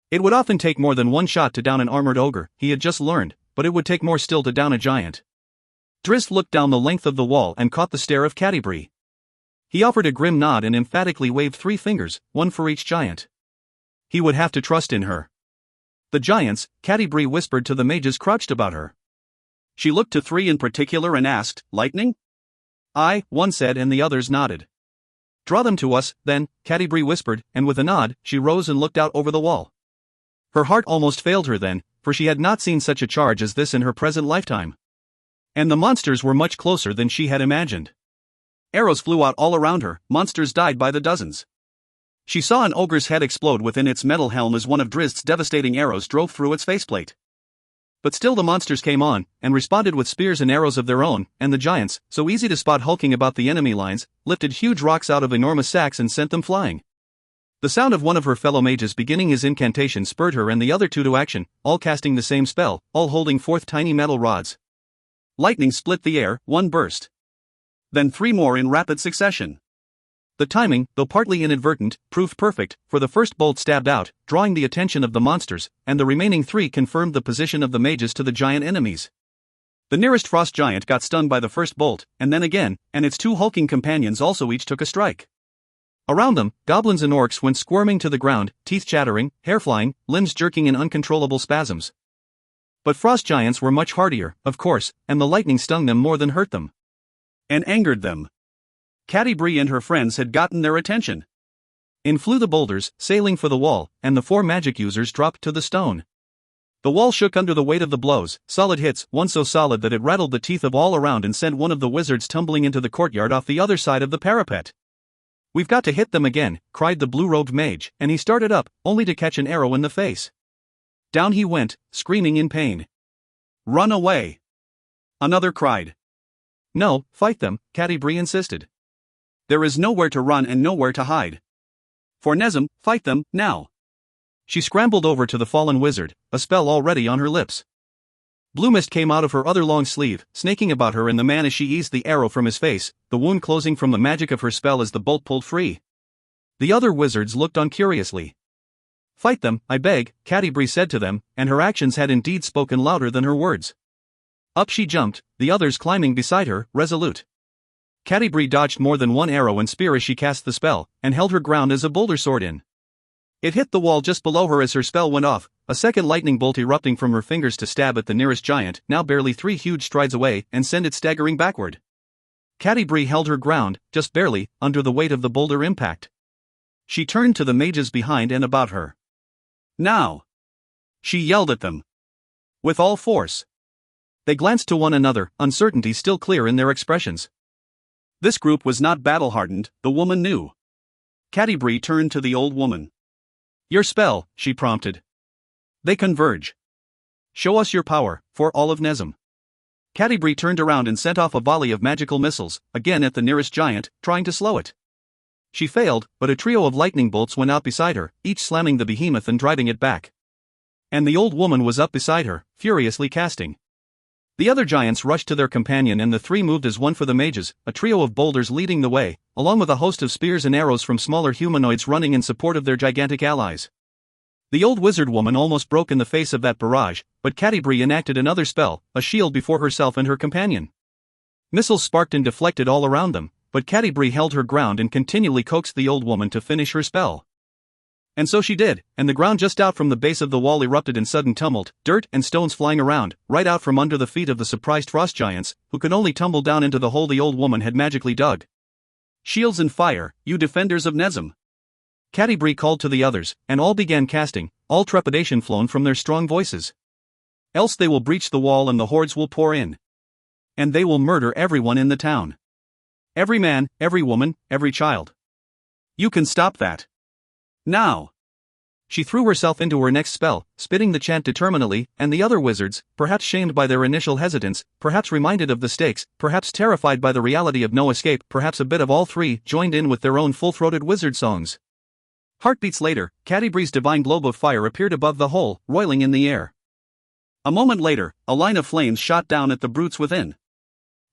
It would often take more than one shot to down an armored ogre, he had just learned, but it would take more still to down a giant. Drizzt looked down the length of the wall and caught the stare of Catti-brie. He offered a grim nod and emphatically waved 3 fingers, one for each giant. He would have to trust in her. The giants, Catti-brie whispered to the mages crouched about her. She looked to 3 in particular and asked, "Lightning?" "Aye," one said, and the others nodded. "Draw them to us, then," Catti-brie whispered, and with a nod, she rose and looked out over the wall. Her heart almost failed her then, for she had not seen such a charge as this in her present lifetime. And the monsters were much closer than she had imagined. Arrows flew out all around her, monsters died by the dozens. She saw an ogre's head explode within its metal helm as one of Drizzt's devastating arrows drove through its faceplate. But still the monsters came on, and responded with spears and arrows of their own, and the giants, so easy to spot hulking about the enemy lines, lifted huge rocks out of enormous sacks and sent them flying. The sound of one of her fellow mages beginning his incantation spurred her and the other 2 to action, all casting the same spell, all holding forth tiny metal rods. Lightning split the air, 1 burst. Then 3 more in rapid succession. The timing, though partly inadvertent, proved perfect, for the first bolt stabbed out, drawing the attention of the monsters, and the remaining 3 confirmed the position of the mages to the giant enemies. The nearest frost giant got stunned by the first bolt, and then again, and its 2 hulking companions also each took a strike. Around them, goblins and orcs went squirming to the ground, teeth chattering, hair flying, limbs jerking in uncontrollable spasms. But frost giants were much hardier, of course, and the lightning stung them more than hurt them. And angered them. Catti-brie and her friends had gotten their attention. In flew the boulders, sailing for the wall, and the 4 magic users dropped to the stone. The wall shook under the weight of the blows, solid hits, one so solid that it rattled the teeth of all around and sent one of the wizards tumbling into the courtyard off the other side of the parapet. "We've got to hit them again," cried the blue-robed mage, and he started up, only to catch an arrow in the face. Down he went, screaming in pain. "Run away!" Another cried. "No, fight them," Catti-brie insisted. "There is nowhere to run and nowhere to hide. For Nezem, fight them, now!" She scrambled over to the fallen wizard, a spell already on her lips. Blue mist came out of her other long sleeve, snaking about her and the man as she eased the arrow from his face, the wound closing from the magic of her spell as the bolt pulled free. The other wizards looked on curiously. "Fight them, I beg," Catti-brie said to them, and her actions had indeed spoken louder than her words. Up she jumped, the others climbing beside her, resolute. Catti-brie dodged more than one arrow and spear as she cast the spell, and held her ground as a boulder soared in. It hit the wall just below her as her spell went off, a second lightning bolt erupting from her fingers to stab at the nearest giant, now barely 3 huge strides away, and send it staggering backward. Catti-brie held her ground, just barely, under the weight of the boulder impact. She turned to the mages behind and about her. "Now!" She yelled at them. With all force. They glanced to one another, uncertainty still clear in their expressions. This group was not battle-hardened, the woman knew. Catti-brie turned to the old woman. "Your spell," she prompted. "They converge. Show us your power, for all of Nezem." Catti-brie turned around and sent off a volley of magical missiles, again at the nearest giant, trying to slow it. She failed, but a trio of lightning bolts went out beside her, each slamming the behemoth and driving it back. And the old woman was up beside her, furiously casting. The other giants rushed to their companion and the 3 moved as one for the mages, a trio of boulders leading the way, along with a host of spears and arrows from smaller humanoids running in support of their gigantic allies. The old wizard woman almost broke in the face of that barrage, but Catti-brie enacted another spell, a shield before herself and her companion. Missiles sparked and deflected all around them, but Catti-brie held her ground and continually coaxed the old woman to finish her spell. And so she did, and the ground just out from the base of the wall erupted in sudden tumult, dirt and stones flying around, right out from under the feet of the surprised frost giants, who could only tumble down into the hole the old woman had magically dug. "Shields and fire, you defenders of Nezem!" Catti-brie called to the others, and all began casting, all trepidation flown from their strong voices. "Else they will breach the wall and the hordes will pour in. And they will murder everyone in the town. Every man, every woman, every child. You can stop that. Now!" She threw herself into her next spell, spitting the chant determinedly, and the other wizards, perhaps shamed by their initial hesitance, perhaps reminded of the stakes, perhaps terrified by the reality of no escape, perhaps a bit of all 3, joined in with their own full-throated wizard songs. Heartbeats later, Catti-brie's divine globe of fire appeared above the hole, roiling in the air. A moment later, a line of flames shot down at the brutes within.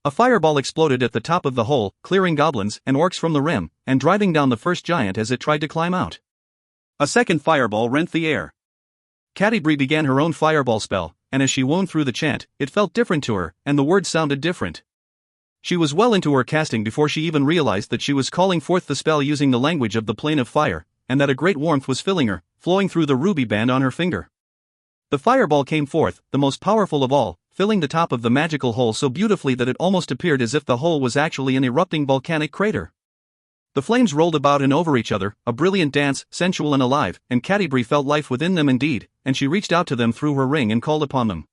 A fireball exploded at the top of the hole, clearing goblins and orcs from the rim, and driving down the first giant as it tried to climb out. A second fireball rent the air. Catti-brie began her own fireball spell, and as she wound through the chant, it felt different to her, and the words sounded different. She was well into her casting before she even realized that she was calling forth the spell using the language of the plane of fire, and that a great warmth was filling her, flowing through the ruby band on her finger. The fireball came forth, the most powerful of all, filling the top of the magical hole so beautifully that it almost appeared as if the hole was actually an erupting volcanic crater. The flames rolled about and over each other, a brilliant dance, sensual and alive, and Catti-brie felt life within them indeed, and she reached out to them through her ring and called upon them.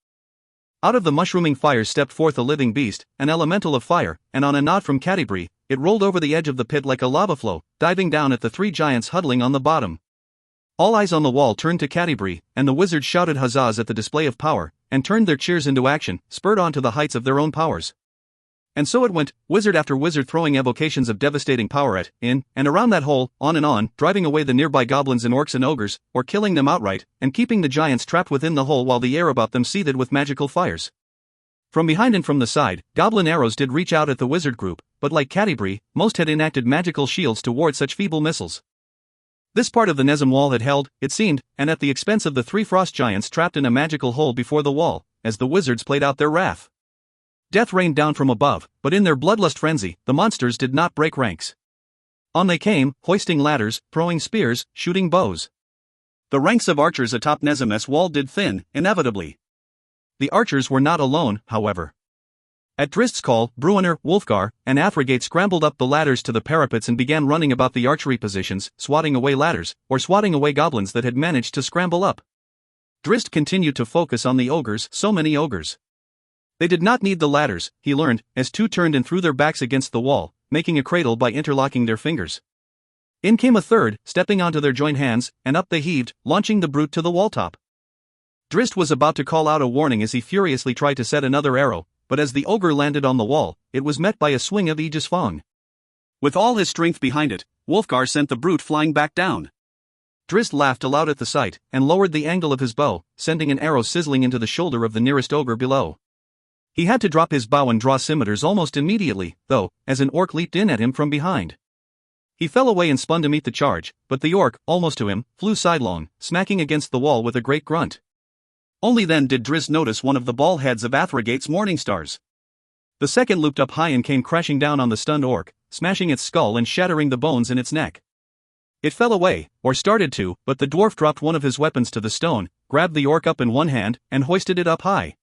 Out of the mushrooming fires stepped forth a living beast, an elemental of fire, and on a nod from Catti-brie, it rolled over the edge of the pit like a lava flow, diving down at the 3 giants huddling on the bottom. All eyes on the wall turned to Catti-brie, and the wizards shouted huzzas at the display of power, and turned their cheers into action, spurred on to the heights of their own powers. And so it went, wizard after wizard throwing evocations of devastating power at, in, and around that hole, on, driving away the nearby goblins and orcs and ogres, or killing them outright, and keeping the giants trapped within the hole while the air about them seethed with magical fires. From behind and from the side, goblin arrows did reach out at the wizard group, but like Catti-brie, most had enacted magical shields to ward such feeble missiles. This part of the Nezem wall had held, it seemed, and at the expense of the 3 frost giants trapped in a magical hole before the wall, as the wizards played out their wrath. Death rained down from above, but in their bloodlust frenzy, the monsters did not break ranks. On they came, hoisting ladders, throwing spears, shooting bows. The ranks of archers atop Nezam's wall did thin, inevitably. The archers were not alone, however. At Drist's call, Bruenor, Wulfgar, and Athregate scrambled up the ladders to the parapets and began running about the archery positions, swatting away ladders, or swatting away goblins that had managed to scramble up. Drist continued to focus on the ogres, so many ogres. They did not need the ladders, he learned, as two turned and threw their backs against the wall, making a cradle by interlocking their fingers. In came a third, stepping onto their joined hands, and up they heaved, launching the brute to the wall-top. Drist was about to call out a warning as he furiously tried to set another arrow, but as the ogre landed on the wall, it was met by a swing of Aegis Fong. With all his strength behind it, Wulfgar sent the brute flying back down. Drist laughed aloud at the sight, and lowered the angle of his bow, sending an arrow sizzling into the shoulder of the nearest ogre below. He had to drop his bow and draw scimitars almost immediately, though, as an orc leaped in at him from behind. He fell away and spun to meet the charge, but the orc, almost to him, flew sidelong, smacking against the wall with a great grunt. Only then did Drist notice one of the ball heads of Athregate's Morningstars. The second looped up high and came crashing down on the stunned orc, smashing its skull and shattering the bones in its neck. It fell away, or started to, but the dwarf dropped one of his weapons to the stone, grabbed the orc up in one hand, and hoisted it up high.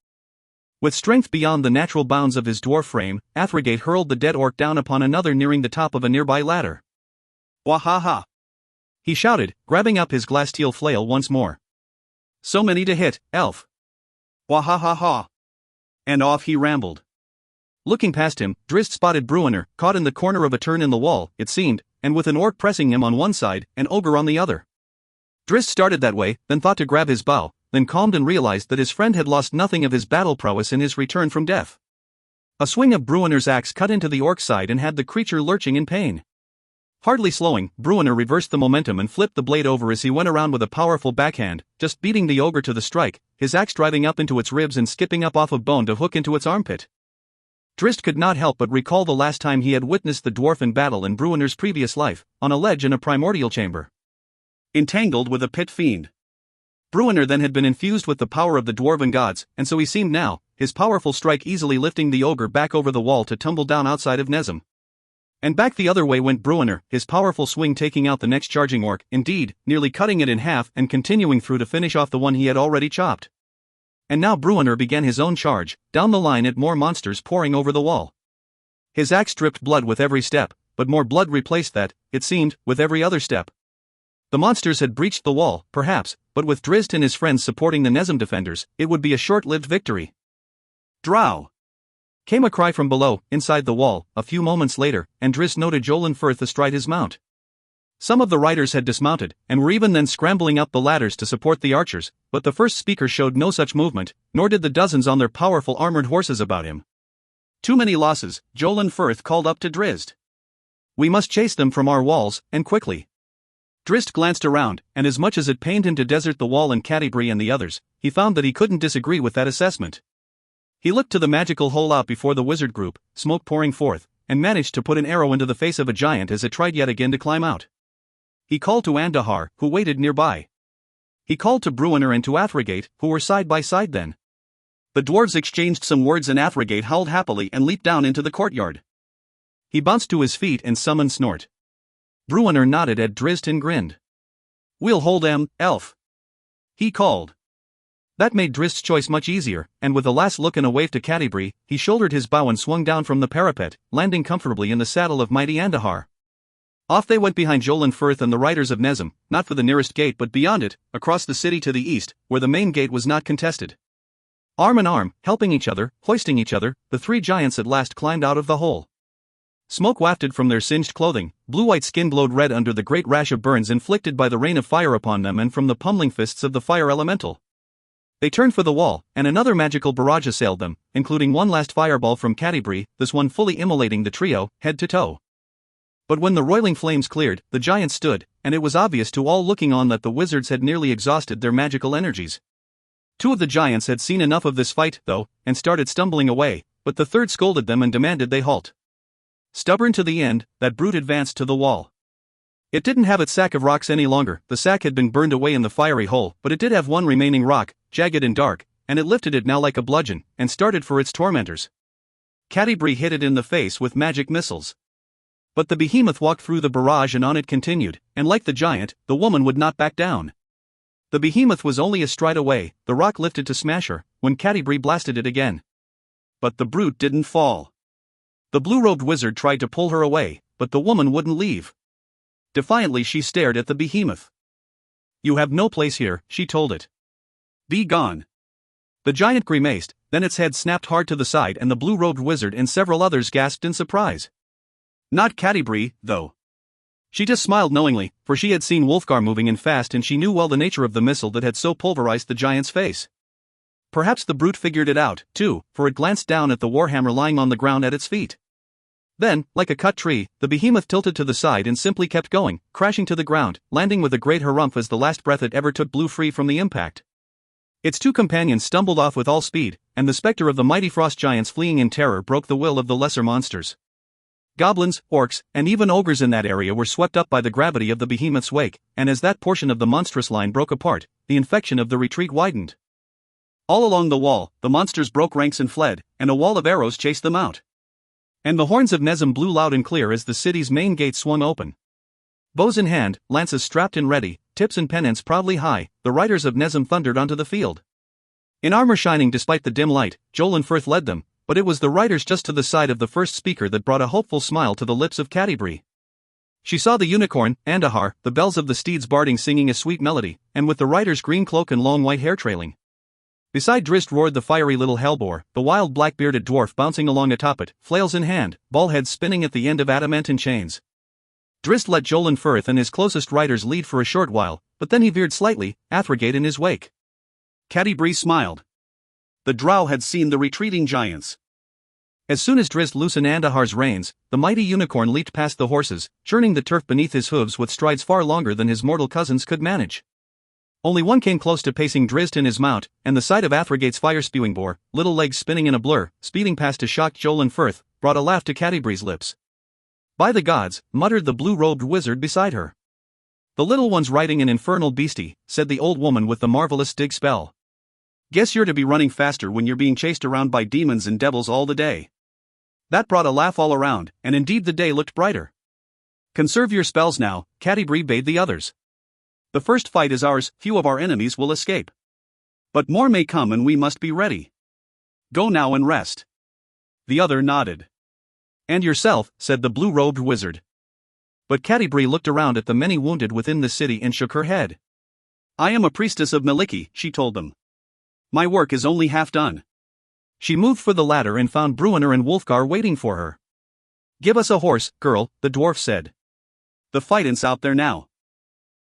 With strength beyond the natural bounds of his dwarf frame, Athregate hurled the dead orc down upon another nearing the top of a nearby ladder. Wahaha! He shouted, grabbing up his glass-steel flail once more. So many to hit, elf. Wahaha! And off he rambled. Looking past him, Drist spotted Bruenor, caught in the corner of a turn in the wall, it seemed, and with an orc pressing him on one side, an ogre on the other. Drist started that way, then thought to grab his bow, then calmed and realized that his friend had lost nothing of his battle prowess in his return from death. A swing of Bruenor's axe cut into the orc's side and had the creature lurching in pain. Hardly slowing, Bruenor reversed the momentum and flipped the blade over as he went around with a powerful backhand, just beating the ogre to the strike, his axe driving up into its ribs and skipping up off of bone to hook into its armpit. Drist could not help but recall the last time he had witnessed the dwarf in battle in Bruenor's previous life, on a ledge in a primordial chamber. Entangled with a pit fiend. Bruenor then had been infused with the power of the dwarven gods, and so he seemed now, his powerful strike easily lifting the ogre back over the wall to tumble down outside of Nezam. And back the other way went Bruenor, his powerful swing taking out the next charging orc, indeed, nearly cutting it in half and continuing through to finish off the one he had already chopped. And now Bruenor began his own charge, down the line at more monsters pouring over the wall. His axe dripped blood with every step, but more blood replaced that, it seemed, with every other step. The monsters had breached the wall, perhaps, but with Drist and his friends supporting the Nezam defenders, it would be a short-lived victory. Drow! Came a cry from below, inside the wall, a few moments later, and Drist noted Jolin Firth astride his mount. Some of the riders had dismounted, and were even then scrambling up the ladders to support the archers, but the first speaker showed no such movement, nor did the dozens on their powerful armored horses about him. Too many losses, Jolin Firth called up to Drist. We must chase them from our walls, and quickly. Drist glanced around, and as much as it pained him to desert the wall and Catti-brie and the others, he found that he couldn't disagree with that assessment. He looked to the magical hole out before the wizard group, smoke pouring forth, and managed to put an arrow into the face of a giant as it tried yet again to climb out. He called to Andahar, who waited nearby. He called to Bruenor and to Athregate, who were side by side then. The dwarves exchanged some words and Athregate howled happily and leaped down into the courtyard. He bounced to his feet and summoned Snort. Bruenor nodded at Drist and grinned. We'll hold em, elf. He called. That made Drist's choice much easier, and with a last look and a wave to Catti-brie, he shouldered his bow and swung down from the parapet, landing comfortably in the saddle of mighty Andahar. Off they went behind Jolin Firth and the riders of Nezam, not for the nearest gate but beyond it, across the city to the east, where the main gate was not contested. Arm in arm, helping each other, hoisting each other, the three giants at last climbed out of the hole. Smoke wafted from their singed clothing, blue-white skin glowed red under the great rash of burns inflicted by the rain of fire upon them and from the pummeling fists of the fire elemental. They turned for the wall, and another magical barrage assailed them, including one last fireball from Catti-brie, this one fully immolating the trio, head to toe. But when the roiling flames cleared, the giants stood, and it was obvious to all looking on that the wizards had nearly exhausted their magical energies. Two of the giants had seen enough of this fight, though, and started stumbling away, but the third scolded them and demanded they halt. Stubborn to the end, that brute advanced to the wall. It didn't have its sack of rocks any longer, the sack had been burned away in the fiery hole, but it did have one remaining rock, jagged and dark, and it lifted it now like a bludgeon, and started for its tormentors. Catti-brie hit it in the face with magic missiles. But the behemoth walked through the barrage and on it continued, and like the giant, the woman would not back down. The behemoth was only a stride away, the rock lifted to smash her, when Catti-brie blasted it again. But the brute didn't fall. The blue-robed wizard tried to pull her away, but the woman wouldn't leave. Defiantly she stared at the behemoth. "You have no place here," she told it. "Be gone." The giant grimaced, then its head snapped hard to the side and the blue-robed wizard and several others gasped in surprise. Not Catti-brie, though. She just smiled knowingly, for she had seen Wolfgar moving in fast and she knew well the nature of the missile that had so pulverized the giant's face. Perhaps the brute figured it out, too, for it glanced down at the warhammer lying on the ground at its feet. Then, like a cut tree, the behemoth tilted to the side and simply kept going, crashing to the ground, landing with a great harumph as the last breath it ever took blew free from the impact. Its two companions stumbled off with all speed, and the specter of the mighty frost giants fleeing in terror broke the will of the lesser monsters. Goblins, orcs, and even ogres in that area were swept up by the gravity of the behemoth's wake, and as that portion of the monstrous line broke apart, the infection of the retreat widened. All along the wall, the monsters broke ranks and fled, and a wall of arrows chased them out. And the horns of Nezem blew loud and clear as the city's main gate swung open. Bows in hand, lances strapped and ready, tips and pennants proudly high, the riders of Nezem thundered onto the field. In armor shining despite the dim light, Jolin Firth led them, but it was the riders just to the side of the first speaker that brought a hopeful smile to the lips of Catti-brie. She saw the unicorn, Andahar, the bells of the steeds barding singing a sweet melody, and with the rider's green cloak and long white hair trailing. Beside Drizzt roared the fiery little hellboar, the wild black-bearded dwarf bouncing along atop it, flails in hand, ball heads spinning at the end of adamantine chains. Drizzt let Jolin Firth and his closest riders lead for a short while, but then he veered slightly, Athrogate in his wake. Catti-brie smiled. The drow had seen the retreating giants. As soon as Drizzt loosened Andahar's reins, the mighty unicorn leaped past the horses, churning the turf beneath his hooves with strides far longer than his mortal cousins could manage. Only one came close to pacing Drizzt in his mount, and the sight of Athrogate's fire-spewing boar, little legs spinning in a blur, speeding past to shock Jolin Firth, brought a laugh to Catti-brie's lips. "By the gods," muttered the blue-robed wizard beside her. "The little one's riding an infernal beastie," said the old woman with the marvelous dig spell. "Guess you're to be running faster when you're being chased around by demons and devils all the day." That brought a laugh all around, and indeed the day looked brighter. "Conserve your spells now," Catti-brie bade the others. "The first fight is ours, few of our enemies will escape. But more may come and we must be ready. Go now and rest." The other nodded. "And yourself," said the blue-robed wizard. But Catti-brie looked around at the many wounded within the city and shook her head. "I am a priestess of Maliki," she told them. "My work is only half done." She moved for the ladder and found Bruenor and Wolfgar waiting for her. "Give us a horse, girl," the dwarf said. "The fighting's out there now."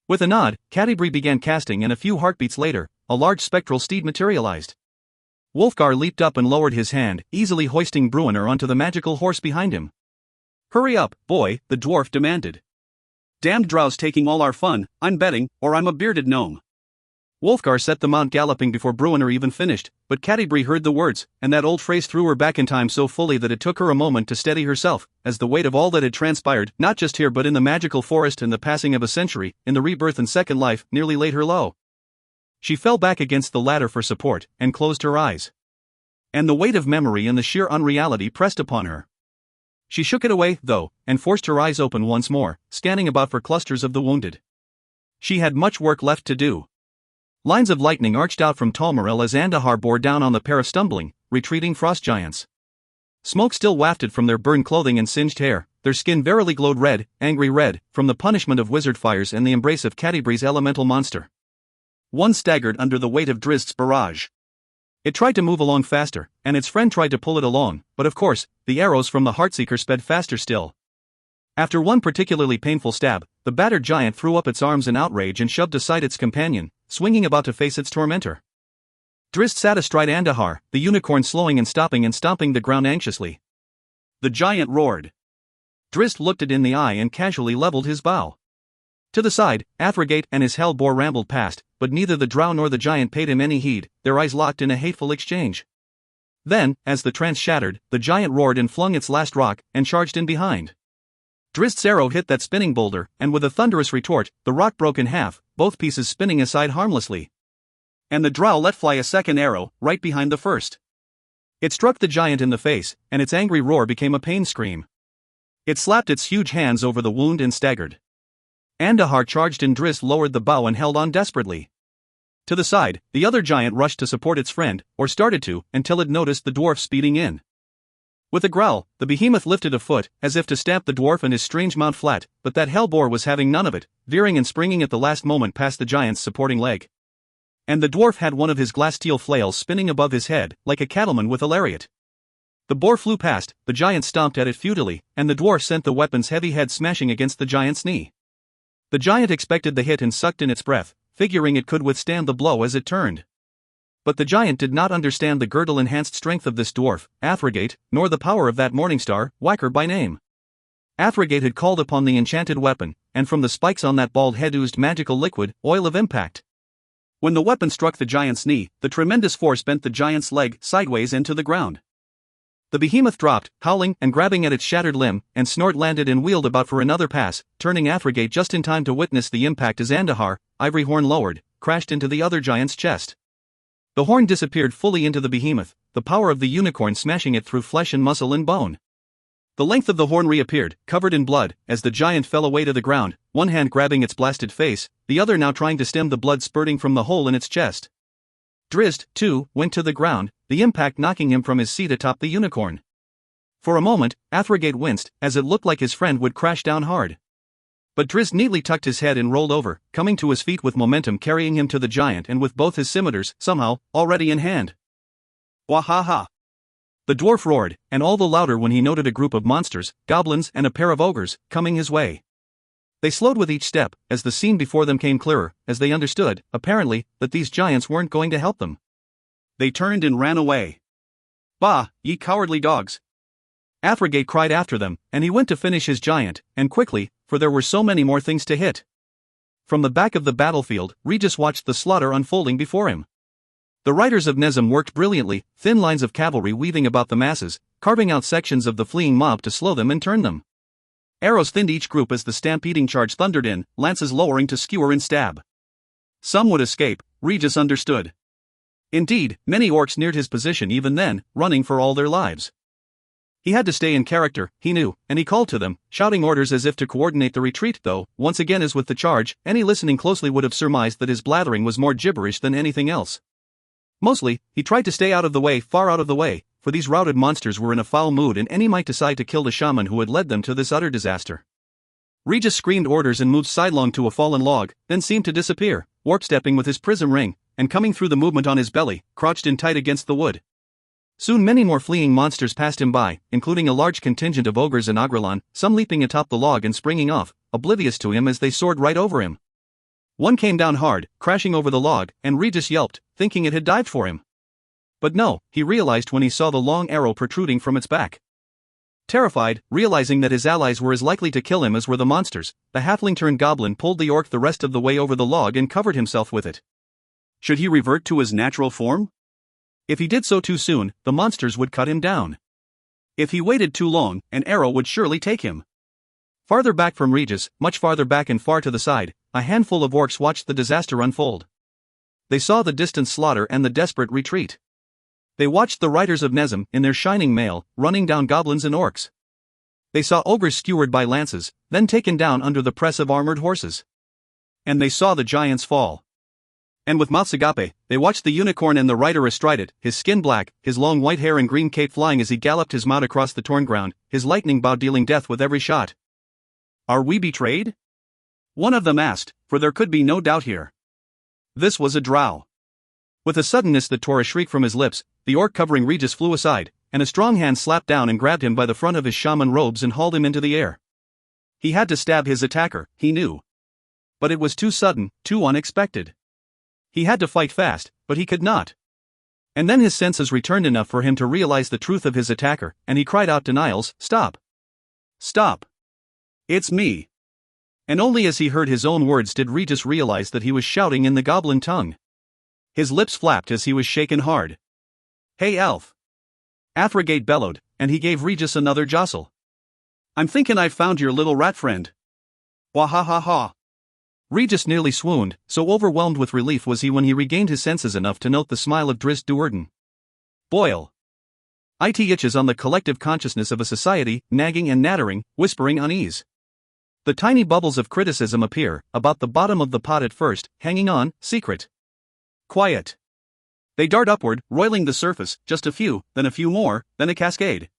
With a nod, Catti-brie began casting and a few heartbeats later, a large spectral steed materialized. Wolfgar leaped up and lowered his hand, easily hoisting Bruenor onto the magical horse behind him. "Hurry up, boy," the dwarf demanded. "Damned drow's taking all our fun, I'm betting, or I'm a bearded gnome." Wolfgar set the mount galloping before Bruenor even finished, but Catti-brie heard the words, and that old phrase threw her back in time so fully that it took her a moment to steady herself, as the weight of all that had transpired, not just here but in the magical forest and the passing of a century, in the rebirth and second life, nearly laid her low. She fell back against the ladder for support, and closed her eyes. And the weight of memory and the sheer unreality pressed upon her. She shook it away, though, and forced her eyes open once more, scanning about for clusters of the wounded. She had much work left to do. Lines of lightning arched out from Talmarel as Andahar bore down on the pair of stumbling, retreating frost giants. Smoke still wafted from their burned clothing and singed hair, their skin verily glowed red, angry red, from the punishment of wizard fires and the embrace of Catti-brie's elemental monster. One staggered under the weight of Drizzt's barrage. It tried to move along faster, and its friend tried to pull it along, but of course, the arrows from the Heartseeker sped faster still. After one particularly painful stab, the battered giant threw up its arms in outrage and shoved aside its companion, swinging about to face its tormentor. Drizzt sat astride Andahar, the unicorn slowing and stomping the ground anxiously. The giant roared. Drizzt looked it in the eye and casually leveled his bow. To the side, Athrogate and his hell boar rambled past, but neither the drow nor the giant paid him any heed, their eyes locked in a hateful exchange. Then, as the trance shattered, the giant roared and flung its last rock, and charged in behind. Drizzt's arrow hit that spinning boulder, and with a thunderous retort, the rock broke in half, both pieces spinning aside harmlessly. And the drow let fly a second arrow, right behind the first. It struck the giant in the face, and its angry roar became a pain scream. It slapped its huge hands over the wound and staggered. Andahar charged and Drizzt lowered the bow and held on desperately. To the side, the other giant rushed to support its friend, or started to, until it noticed the dwarf speeding in. With a growl, the behemoth lifted a foot, as if to stamp the dwarf and his strange mount flat, but that hellboar was having none of it, veering and springing at the last moment past the giant's supporting leg. And the dwarf had one of his glass steel flails spinning above his head, like a cattleman with a lariat. The boar flew past, the giant stomped at it futilely, and the dwarf sent the weapon's heavy head smashing against the giant's knee. The giant expected the hit and sucked in its breath, figuring it could withstand the blow as it turned. But the giant did not understand the girdle-enhanced strength of this dwarf, Athragate, nor the power of that Morningstar, Whacker by name. Athragate had called upon the enchanted weapon, and from the spikes on that bald head oozed magical liquid, oil of impact. When the weapon struck the giant's knee, the tremendous force bent the giant's leg sideways into the ground. The behemoth dropped, howling and grabbing at its shattered limb, and Snort landed and wheeled about for another pass, turning Athragate just in time to witness the impact as Andahar, ivory horn lowered, crashed into the other giant's chest. The horn disappeared fully into the behemoth, the power of the unicorn smashing it through flesh and muscle and bone. The length of the horn reappeared, covered in blood, as the giant fell away to the ground, one hand grabbing its blasted face, the other now trying to stem the blood spurting from the hole in its chest. Drizzt, too, went to the ground, the impact knocking him from his seat atop the unicorn. For a moment, Athragate winced, as it looked like his friend would crash down hard. But Drizzt neatly tucked his head and rolled over, coming to his feet with momentum carrying him to the giant and with both his scimitars, somehow, already in hand. Wahaha! The dwarf roared, and all the louder when he noted a group of monsters, goblins and a pair of ogres, coming his way. They slowed with each step, as the scene before them came clearer, as they understood, apparently, that these giants weren't going to help them. They turned and ran away. Bah, ye cowardly dogs! Athragate cried after them, and he went to finish his giant, and quickly, for there were so many more things to hit. From the back of the battlefield, Regis watched the slaughter unfolding before him. The riders of Nezem worked brilliantly, thin lines of cavalry weaving about the masses, carving out sections of the fleeing mob to slow them and turn them. Arrows thinned each group as the stampeding charge thundered in, lances lowering to skewer and stab. Some would escape, Regis understood. Indeed, many orcs neared his position even then, running for all their lives. He had to stay in character, he knew, and he called to them, shouting orders as if to coordinate the retreat, though, once again as with the charge, any listening closely would have surmised that his blathering was more gibberish than anything else. Mostly, he tried to stay out of the way, far out of the way, for these routed monsters were in a foul mood and any might decide to kill the shaman who had led them to this utter disaster. Regis screamed orders and moved sidelong to a fallen log, then seemed to disappear, warp-stepping with his prism ring, and coming through the movement on his belly, crouched in tight against the wood. Soon many more fleeing monsters passed him by, including a large contingent of ogres and Agrelon, some leaping atop the log and springing off, oblivious to him as they soared right over him. One came down hard, crashing over the log, and Regis yelped, thinking it had dived for him. But no, he realized when he saw the long arrow protruding from its back. Terrified, realizing that his allies were as likely to kill him as were the monsters, the halfling-turned goblin pulled the orc the rest of the way over the log and covered himself with it. Should he revert to his natural form? If he did so too soon, the monsters would cut him down. If he waited too long, an arrow would surely take him. Farther back from Regis, much farther back and far to the side, a handful of orcs watched the disaster unfold. They saw the distant slaughter and the desperate retreat. They watched the riders of Nezem, in their shining mail, running down goblins and orcs. They saw ogres skewered by lances, then taken down under the press of armored horses. And they saw the giants fall. And with mouths agape, they watched the unicorn and the rider astride it, his skin black, his long white hair and green cape flying as he galloped his mount across the torn ground, his lightning bow dealing death with every shot. Are we betrayed? One of them asked, for there could be no doubt here. This was a drow. With a suddenness that tore a shriek from his lips, the orc covering Regis flew aside, and a strong hand slapped down and grabbed him by the front of his shaman robes and hauled him into the air. He had to stab his attacker, he knew. But it was too sudden, too unexpected. He had to fight fast, but he could not. And then his senses returned enough for him to realize the truth of his attacker, and he cried out denials, "Stop! Stop! It's me!" And only as he heard his own words did Regis realize that he was shouting in the goblin tongue. His lips flapped as he was shaken hard. "Hey elf!" Athragate bellowed, and he gave Regis another jostle. "I'm thinking I've found your little rat friend." Wahahaha! Regis nearly swooned, so overwhelmed with relief was he when he regained his senses enough to note the smile of Drizzt Do'Urden. "Boyle! It itches on the collective consciousness of a society, nagging and nattering, whispering unease. The tiny bubbles of criticism appear, about the bottom of the pot at first, hanging on, secret. Quiet. They dart upward, roiling the surface, just a few, then a few more, then a cascade.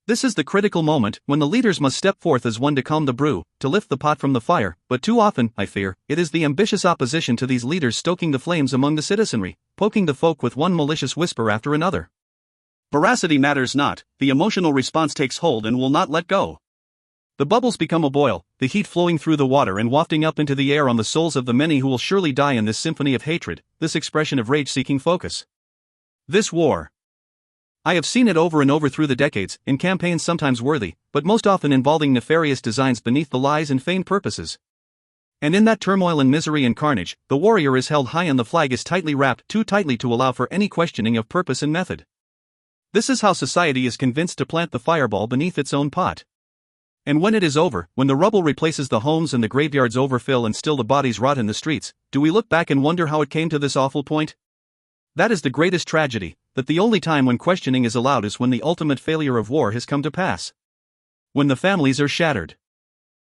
This is the critical moment, when the leaders must step forth as one to calm the brew, to lift the pot from the fire, but too often, I fear, it is the ambitious opposition to these leaders stoking the flames among the citizenry, poking the folk with one malicious whisper after another. Veracity matters not, the emotional response takes hold and will not let go. The bubbles become a boil, the heat flowing through the water and wafting up into the air on the souls of the many who will surely die in this symphony of hatred, this expression of rage-seeking focus. This war. I have seen it over and over through the decades, in campaigns sometimes worthy, but most often involving nefarious designs beneath the lies and feigned purposes. And in that turmoil and misery and carnage, the warrior is held high and the flag is tightly wrapped, too tightly to allow for any questioning of purpose and method. This is how society is convinced to plant the fireball beneath its own pot. And when it is over, when the rubble replaces the homes and the graveyards overfill and still the bodies rot in the streets, do we look back and wonder how it came to this awful point? That is the greatest tragedy, that the only time when questioning is allowed is when the ultimate failure of war has come to pass. When the families are shattered.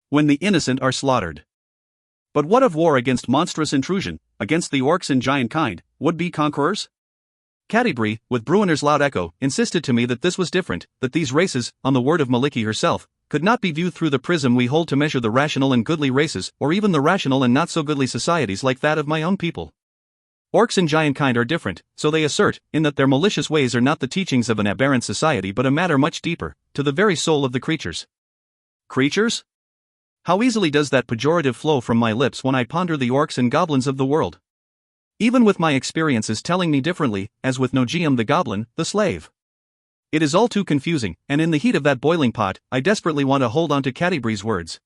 When the innocent are slaughtered. But what of war against monstrous intrusion, against the orcs and giant kind, would-be conquerors? Catti, with Bruenner's loud echo, insisted to me that this was different, that these races, on the word of Maliki herself, could not be viewed through the prism we hold to measure the rational and goodly races, or even the rational and not-so-goodly societies like that of my own people. Orcs and giant kind are different, so they assert, in that their malicious ways are not the teachings of an aberrant society but a matter much deeper, to the very soul of the creatures. Creatures? How easily does that pejorative flow from my lips when I ponder the orcs and goblins of the world. Even with my experiences telling me differently, as with Nojiam the goblin, the slave. It is all too confusing, and in the heat of that boiling pot, I desperately want to hold on to Cattibri's words.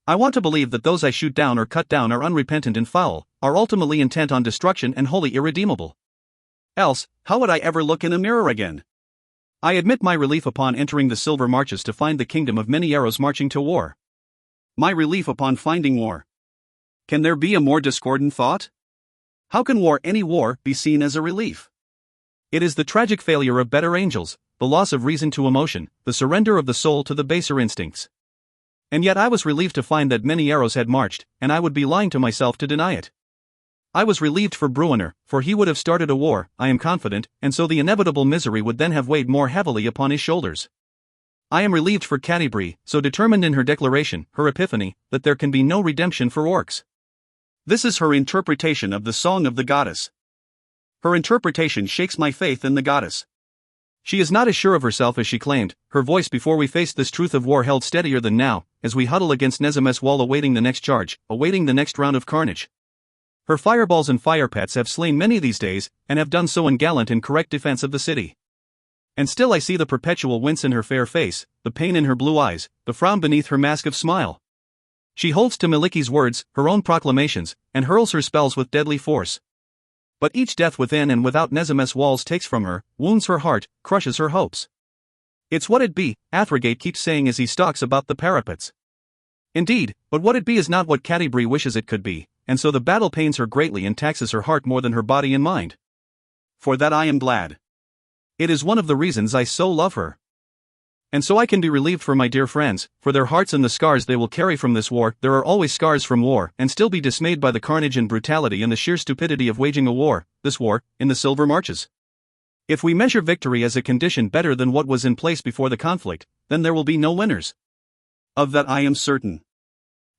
I want to believe that those I shoot down or cut down are unrepentant and foul, are ultimately intent on destruction and wholly irredeemable. Else, how would I ever look in a mirror again? I admit my relief upon entering the silver marches to find the kingdom of many arrows marching to war. My relief upon finding war. Can there be a more discordant thought? How can war, any war, be seen as a relief? It is the tragic failure of better angels, the loss of reason to emotion, the surrender of the soul to the baser instincts. And yet I was relieved to find that many arrows had marched, and I would be lying to myself to deny it. I was relieved for Bruenner, for he would have started a war, I am confident, and so the inevitable misery would then have weighed more heavily upon his shoulders. I am relieved for Catti, so determined in her declaration, her epiphany, that there can be no redemption for orcs. This is her interpretation of the Song of the Goddess. Her interpretation shakes my faith in the goddess. She is not as sure of herself as she claimed, her voice before we faced this truth of war held steadier than now, as we huddle against Nezameth's wall awaiting the next charge, awaiting the next round of carnage. Her fireballs and fire pets have slain many these days, and have done so in gallant and correct defense of the city. And still I see the perpetual wince in her fair face, the pain in her blue eyes, the frown beneath her mask of smile. She holds to Maliki's words, her own proclamations, and hurls her spells with deadly force. But each death within and without Nezameth's walls takes from her, wounds her heart, crushes her hopes. It's what it be, Athrogate keeps saying as he stalks about the parapets. Indeed, but what it be is not what Catti wishes it could be, and so the battle pains her greatly and taxes her heart more than her body and mind. For that I am glad. It is one of the reasons I so love her. And so I can be relieved for my dear friends, for their hearts and the scars they will carry from this war. There are always scars from war, and still be dismayed by the carnage and brutality and the sheer stupidity of waging a war, this war, in the silver marches. If we measure victory as a condition better than what was in place before the conflict, then there will be no winners. Of that I am certain.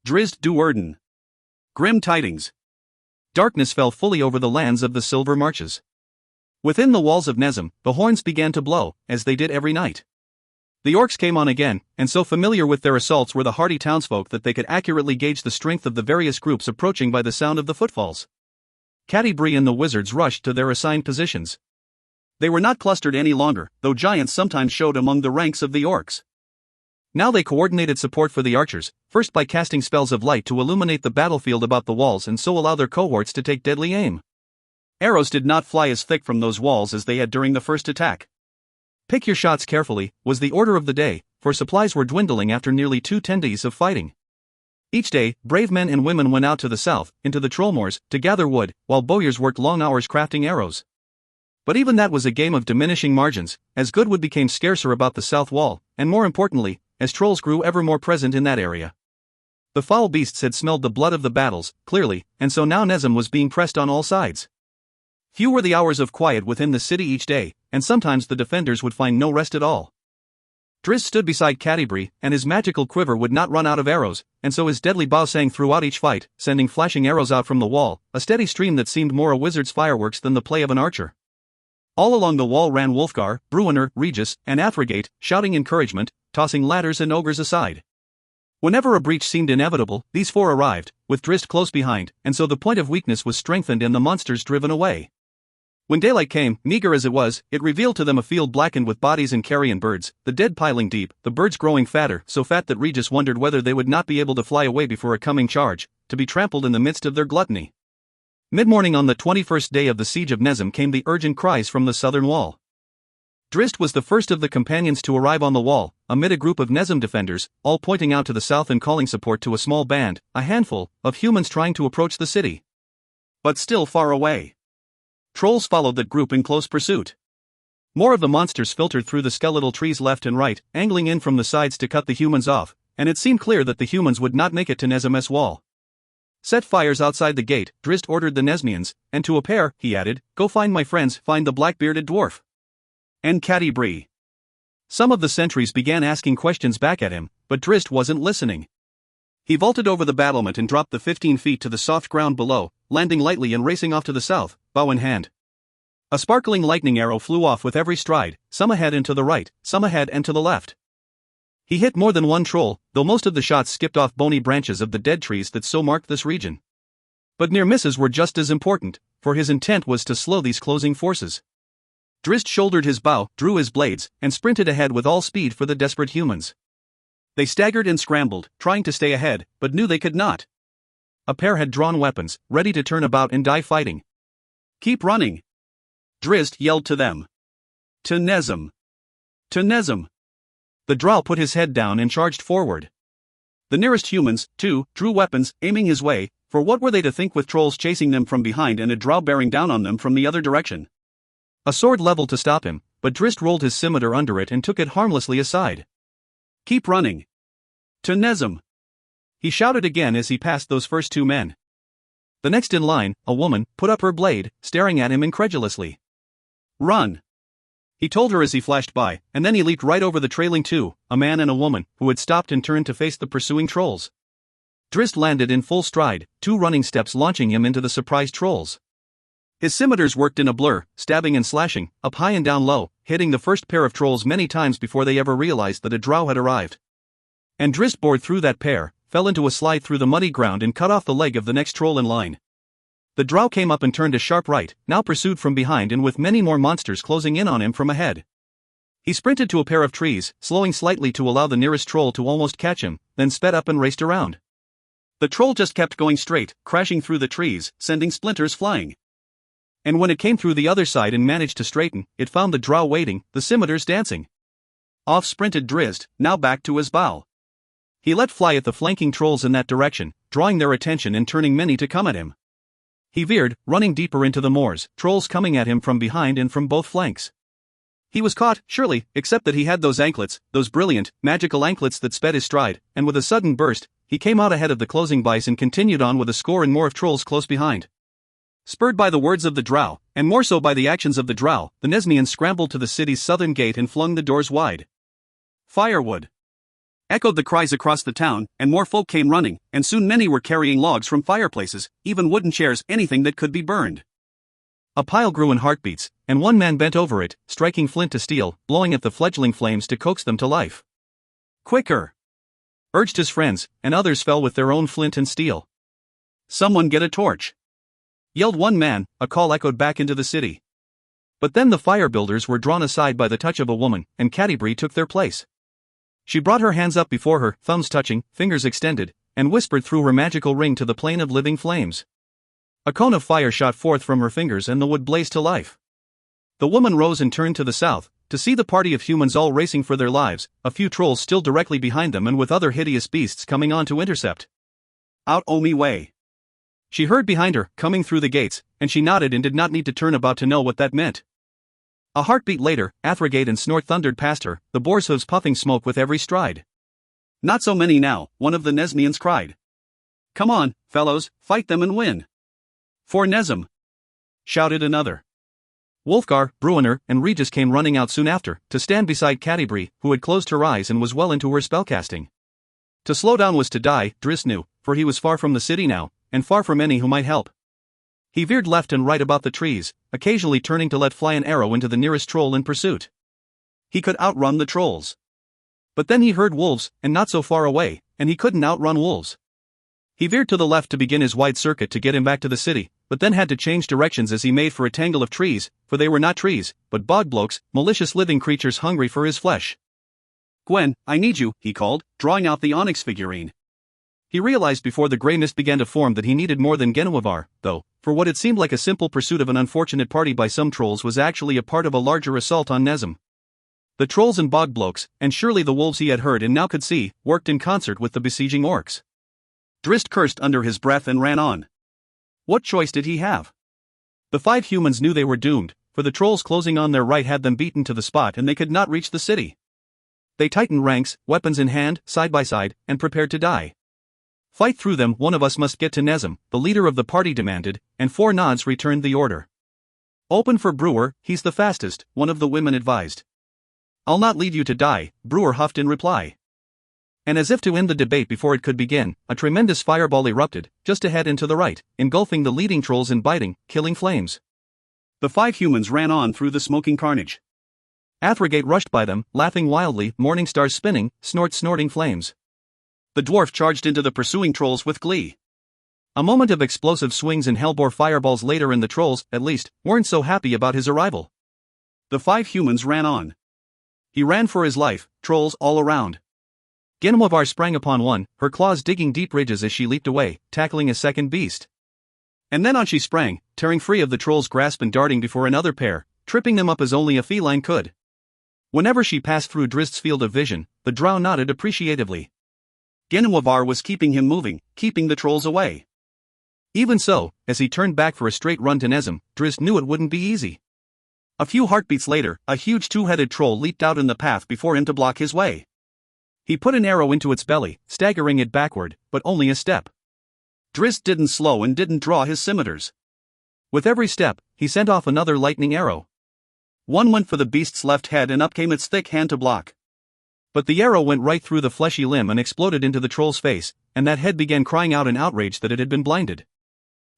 Drizzt Do'Urden. Grim tidings. Darkness fell fully over the lands of the silver marches. Within the walls of Nezam, the horns began to blow, as they did every night. The orcs came on again, and so familiar with their assaults were the hardy townsfolk that they could accurately gauge the strength of the various groups approaching by the sound of the footfalls. Catti and the wizards rushed to their assigned positions. They were not clustered any longer, though giants sometimes showed among the ranks of the orcs. Now they coordinated support for the archers, first by casting spells of light to illuminate the battlefield about the walls and so allow their cohorts to take deadly aim. Arrows did not fly as thick from those walls as they had during the first attack. Pick your shots carefully, was the order of the day, for supplies were dwindling after nearly 2 days of fighting. Each day, brave men and women went out to the south, into the trollmoors, to gather wood, while bowyers worked long hours crafting arrows. But even that was a game of diminishing margins, as Goodwood became scarcer about the south wall, and more importantly, as trolls grew ever more present in that area. The foul beasts had smelled the blood of the battles, clearly, and so now Nesm was being pressed on all sides. Few were the hours of quiet within the city each day, and sometimes the defenders would find no rest at all. Drizzt stood beside Catti-brie, and his magical quiver would not run out of arrows, and so his deadly bow sang throughout each fight, sending flashing arrows out from the wall, a steady stream that seemed more a wizard's fireworks than the play of an archer. All along the wall ran Wulfgar, Bruenor, Regis, and Athragate, shouting encouragement, tossing ladders and ogres aside. Whenever a breach seemed inevitable, these four arrived, with Drizzt close behind, and so the point of weakness was strengthened and the monsters driven away. When daylight came, meager as it was, it revealed to them a field blackened with bodies and carrion birds, the dead piling deep, the birds growing fatter, so fat that Regis wondered whether they would not be able to fly away before a coming charge, to be trampled in the midst of their gluttony. Mid-morning on the 21st day of the siege of Nesm came the urgent cries from the southern wall. Drizzt was the first of the companions to arrive on the wall, amid a group of Nesm defenders, all pointing out to the south and calling support to a small band, a handful, of humans trying to approach the city. But still far away. Trolls followed that group in close pursuit. More of the monsters filtered through the skeletal trees left and right, angling in from the sides to cut the humans off, and it seemed clear that the humans would not make it to Nesm's wall. Set fires outside the gate, Drizzt ordered the Nesmians, and to a pair, he added, go find my friends, find the black-bearded dwarf. And Catti-brie. Some of the sentries began asking questions back at him, but Drizzt wasn't listening. He vaulted over the battlement and dropped the 15 feet to the soft ground below, landing lightly and racing off to the south, bow in hand. A sparkling lightning arrow flew off with every stride, some ahead and to the right, some ahead and to the left. He hit more than one troll, though most of the shots skipped off bony branches of the dead trees that so marked this region. But near misses were just as important, for his intent was to slow these closing forces. Drizzt shouldered his bow, drew his blades, and sprinted ahead with all speed for the desperate humans. They staggered and scrambled, trying to stay ahead, but knew they could not. A pair had drawn weapons, ready to turn about and die fighting. Keep running! Drizzt yelled to them. To Nesm! To Nesm! The drow put his head down and charged forward. The nearest humans, too, drew weapons, aiming his way, for what were they to think with trolls chasing them from behind and a drow bearing down on them from the other direction? A sword leveled to stop him, but Drizzt rolled his scimitar under it and took it harmlessly aside. Keep running! To Nesm! He shouted again as he passed those first two men. The next in line, a woman, put up her blade, staring at him incredulously. Run! He told her as he flashed by, and then he leaped right over the trailing two, a man and a woman, who had stopped and turned to face the pursuing trolls. Drizzt landed in full stride, 2 running steps launching him into the surprised trolls. His scimitars worked in a blur, stabbing and slashing, up high and down low, hitting the first pair of trolls many times before they ever realized that a drow had arrived. And Drizzt bored through that pair, fell into a slide through the muddy ground and cut off the leg of the next troll in line. The drow came up and turned a sharp right, now pursued from behind and with many more monsters closing in on him from ahead. He sprinted to a pair of trees, slowing slightly to allow the nearest troll to almost catch him, then sped up and raced around. The troll just kept going straight, crashing through the trees, sending splinters flying. And when it came through the other side and managed to straighten, it found the drow waiting, the scimitars dancing. Off sprinted Drizzt, now back to his bow. He let fly at the flanking trolls in that direction, drawing their attention and turning many to come at him. He veered, running deeper into the moors, trolls coming at him from behind and from both flanks. He was caught, surely, except that he had those anklets, those brilliant, magical anklets that sped his stride, and with a sudden burst, he came out ahead of the closing vice and continued on with a score and more of trolls close behind. Spurred by the words of the drow, and more so by the actions of the drow, the Nesmians scrambled to the city's southern gate and flung the doors wide. Firewood! Echoed the cries across the town, and more folk came running, and soon many were carrying logs from fireplaces, even wooden chairs, anything that could be burned. A pile grew in heartbeats, and one man bent over it, striking flint to steel, blowing at the fledgling flames to coax them to life. Quicker! Urged his friends, and others fell with their own flint and steel. Someone get a torch! Yelled one man, a call echoed back into the city. But then the fire builders were drawn aside by the touch of a woman, and Catti-brie took their place. She brought her hands up before her, thumbs touching, fingers extended, and whispered through her magical ring to the plane of living flames. A cone of fire shot forth from her fingers and the wood blazed to life. The woman rose and turned to the south, to see the party of humans all racing for their lives, a few trolls still directly behind them and with other hideous beasts coming on to intercept. Out o' me way! She heard behind her, coming through the gates, and she nodded and did not need to turn about to know what that meant. A heartbeat later, Athrogate and Snort thundered past her, the boar's hooves puffing smoke with every stride. "Not so many now," one of the Nesmians cried. "Come on, fellows, fight them and win." "For Nesm!" shouted another. Wulfgar, Bruenor, and Regis came running out soon after, to stand beside Catti-brie, who had closed her eyes and was well into her spellcasting. To slow down was to die, Drizzt knew, for he was far from the city now, and far from any who might help. He veered left and right about the trees, occasionally turning to let fly an arrow into the nearest troll in pursuit. He could outrun the trolls. But then he heard wolves, and not so far away, and he couldn't outrun wolves. He veered to the left to begin his wide circuit to get him back to the city, but then had to change directions as he made for a tangle of trees, for they were not trees, but bogblokes, malicious living creatures hungry for his flesh. "Gwen, I need you," he called, drawing out the onyx figurine. He realized before the grey mist began to form that he needed more than Genuavar, though, for what had seemed like a simple pursuit of an unfortunate party by some trolls was actually a part of a larger assault on Nesm. The trolls and bogblokes, and surely the wolves he had heard and now could see, worked in concert with the besieging orcs. Drizzt cursed under his breath and ran on. What choice did he have? The 5 humans knew they were doomed, for the trolls closing on their right had them beaten to the spot and they could not reach the city. They tightened ranks, weapons in hand, side by side, and prepared to die. "Fight through them, one of us must get to Nesm," the leader of the party demanded, and 4 nods returned the order. "Open for Brewer, he's the fastest," one of the women advised. "I'll not leave you to die," Brewer huffed in reply. And as if to end the debate before it could begin, a tremendous fireball erupted, just ahead and to the right, engulfing the leading trolls in biting, killing flames. The 5 humans ran on through the smoking carnage. Athrogate rushed by them, laughing wildly, morning stars spinning, snorting flames. The dwarf charged into the pursuing trolls with glee. A moment of explosive swings and hellbore fireballs later, and the trolls, at least, weren't so happy about his arrival. The 5 humans ran on. He ran for his life, trolls all around. Genuavar sprang upon one, her claws digging deep ridges as she leaped away, tackling a second beast. And then on she sprang, tearing free of the troll's grasp and darting before another pair, tripping them up as only a feline could. Whenever she passed through Drizzt's field of vision, the drow nodded appreciatively. Genuavar was keeping him moving, keeping the trolls away. Even so, as he turned back for a straight run to Nesm, Drizzt knew it wouldn't be easy. A few heartbeats later, a huge 2-headed troll leaped out in the path before him to block his way. He put an arrow into its belly, staggering it backward, but only a step. Drizzt didn't slow and didn't draw his scimitars. With every step, he sent off another lightning arrow. One went for the beast's left head and up came its thick hand to block. But the arrow went right through the fleshy limb and exploded into the troll's face, and that head began crying out in outrage that it had been blinded.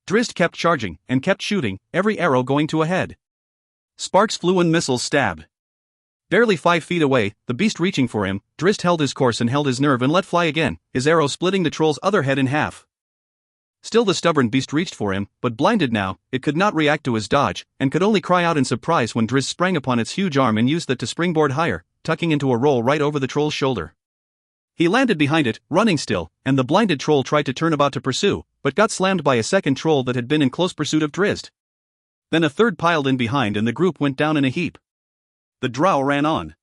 Drizzt kept charging, and kept shooting, every arrow going to a head. Sparks flew and missiles stabbed. Barely 5 feet away, the beast reaching for him, Drizzt held his course and held his nerve and let fly again, his arrow splitting the troll's other head in half. Still the stubborn beast reached for him, but blinded now, it could not react to his dodge, and could only cry out in surprise when Drizzt sprang upon its huge arm and used that to springboard higher, tucking into a roll right over the troll's shoulder. He landed behind it, running still, and the blinded troll tried to turn about to pursue, but got slammed by a second troll that had been in close pursuit of Drizzt. Then a third piled in behind and the group went down in a heap. The drow ran on.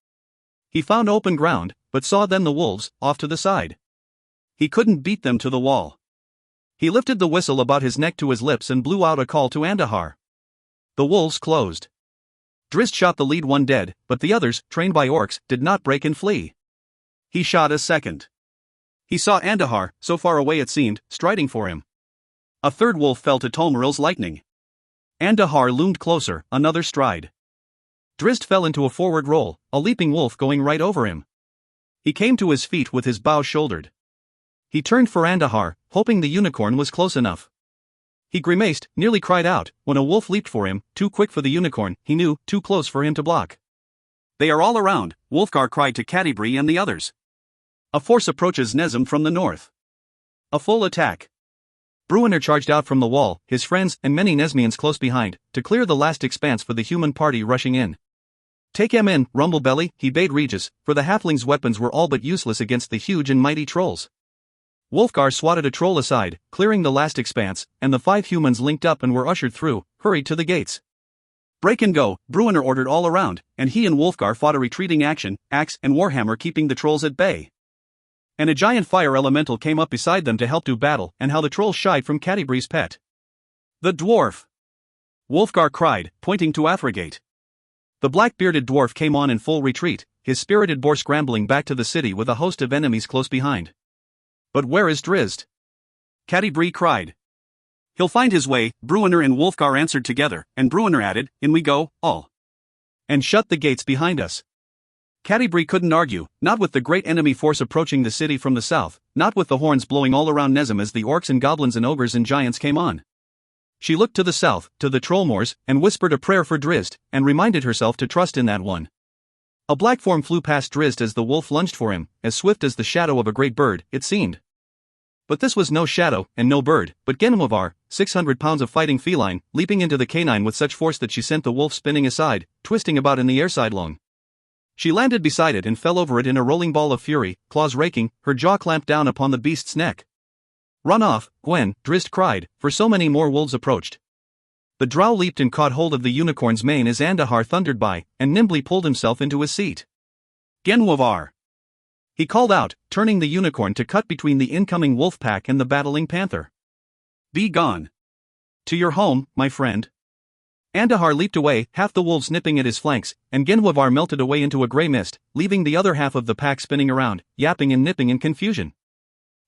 He found open ground, but saw then the wolves, off to the side. He couldn't beat them to the wall. He lifted the whistle about his neck to his lips and blew out a call to Andahar. The wolves closed. Drizzt shot the lead one dead, but the others, trained by orcs, did not break and flee. He shot a second. He saw Andahar, so far away it seemed, striding for him. A third wolf fell to Tolmaril's lightning. Andahar loomed closer, another stride. Drizzt fell into a forward roll, a leaping wolf going right over him. He came to his feet with his bow shouldered. He turned for Andahar, hoping the unicorn was close enough. He grimaced, nearly cried out, when a wolf leaped for him, too quick for the unicorn, he knew, too close for him to block. "They are all around," Wulfgar cried to Catti-brie and the others. "A force approaches Nesm from the north. A full attack." Bruenor charged out from the wall, his friends and many Nesmians close behind, to clear the last expanse for the human party rushing in. "Take him in, Rumblebelly," he bade Regis, for the halflings' weapons were all but useless against the huge and mighty trolls. Wulfgar swatted a troll aside, clearing the last expanse, and the 5 humans linked up and were ushered through, hurried to the gates. "Break and go," Bruenor ordered all around, and he and Wulfgar fought a retreating action, axe and warhammer keeping the trolls at bay. And a giant fire elemental came up beside them to help do battle, and how the trolls shied from Catti-brie's pet. "The dwarf!" Wulfgar cried, pointing to Athrogate. The black-bearded dwarf came on in full retreat, his spirited boar scrambling back to the city with a host of enemies close behind. "But where is Drizzt?" Catti-brie cried. "He'll find his way," Bruenor and Wulfgar answered together, and Bruenor added, "In we go, all. And shut the gates behind us." Catti-brie couldn't argue, not with the great enemy force approaching the city from the south, not with the horns blowing all around Nezem as the orcs and goblins and ogres and giants came on. She looked to the south, to the Trollmoors, and whispered a prayer for Drizzt, and reminded herself to trust in that one. A black form flew past Drizzt as the wolf lunged for him, as swift as the shadow of a great bird, it seemed. But this was no shadow, and no bird, but Genwavar, 600 pounds of fighting feline, leaping into the canine with such force that she sent the wolf spinning aside, twisting about in the air sidelong. She landed beside it and fell over it in a rolling ball of fury, claws raking, her jaw clamped down upon the beast's neck. "Run off, Gwen," Drizzt cried, for so many more wolves approached. The drow leaped and caught hold of the unicorn's mane as Andahar thundered by, and nimbly pulled himself into his seat. "Genwavar!" he called out, turning the unicorn to cut between the incoming wolf pack and the battling panther. "Be gone. To your home, my friend." Andahar leaped away, half the wolves nipping at his flanks, and Genwavar melted away into a grey mist, leaving the other half of the pack spinning around, yapping and nipping in confusion.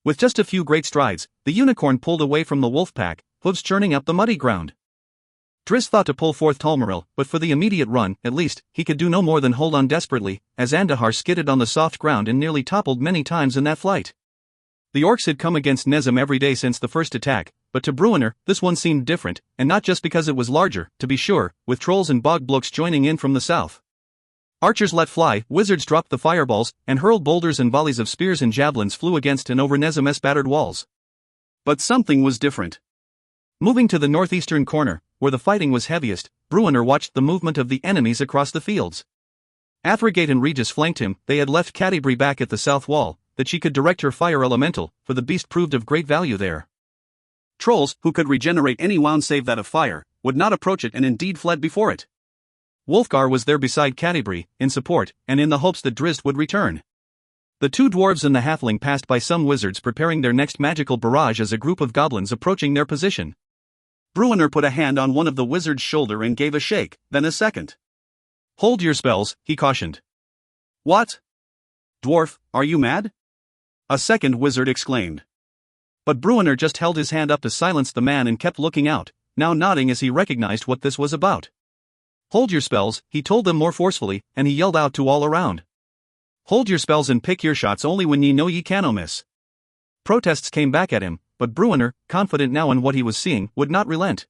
With just a few great strides, the unicorn pulled away from the wolf pack, hooves churning up the muddy ground. Drizzt thought to pull forth Talmaril, but for the immediate run, at least, he could do no more than hold on desperately, as Andahar skidded on the soft ground and nearly toppled many times in that flight. The orcs had come against Nezem every day since the first attack, but to Bruenor, this one seemed different, and not just because it was larger, to be sure, with trolls and bogblokes joining in from the south. Archers let fly, wizards dropped the fireballs, and hurled boulders and volleys of spears and javelins flew against and over Nezem's battered walls. But something was different. Moving to the northeastern corner, where the fighting was heaviest, Bruenor watched the movement of the enemies across the fields. Athragate and Regis flanked him, they had left Catti-brie back at the south wall, that she could direct her fire elemental, for the beast proved of great value there. Trolls, who could regenerate any wound save that of fire, would not approach it and indeed fled before it. Wulfgar was there beside Catti-brie, in support, and in the hopes that Drizzt would return. The two dwarves and the halfling passed by some wizards preparing their next magical barrage as a group of goblins approaching their position. Bruenor put a hand on one of the wizard's shoulder and gave a shake, then a second. "Hold your spells," he cautioned. "What? Dwarf, are you mad?" a second wizard exclaimed. But Bruenor just held his hand up to silence the man and kept looking out, now nodding as he recognized what this was about. "Hold your spells," he told them more forcefully, and he yelled out to all around. "Hold your spells and pick your shots only when ye know ye canno miss." Protests came back at him, but Bruenor, confident now in what he was seeing, would not relent.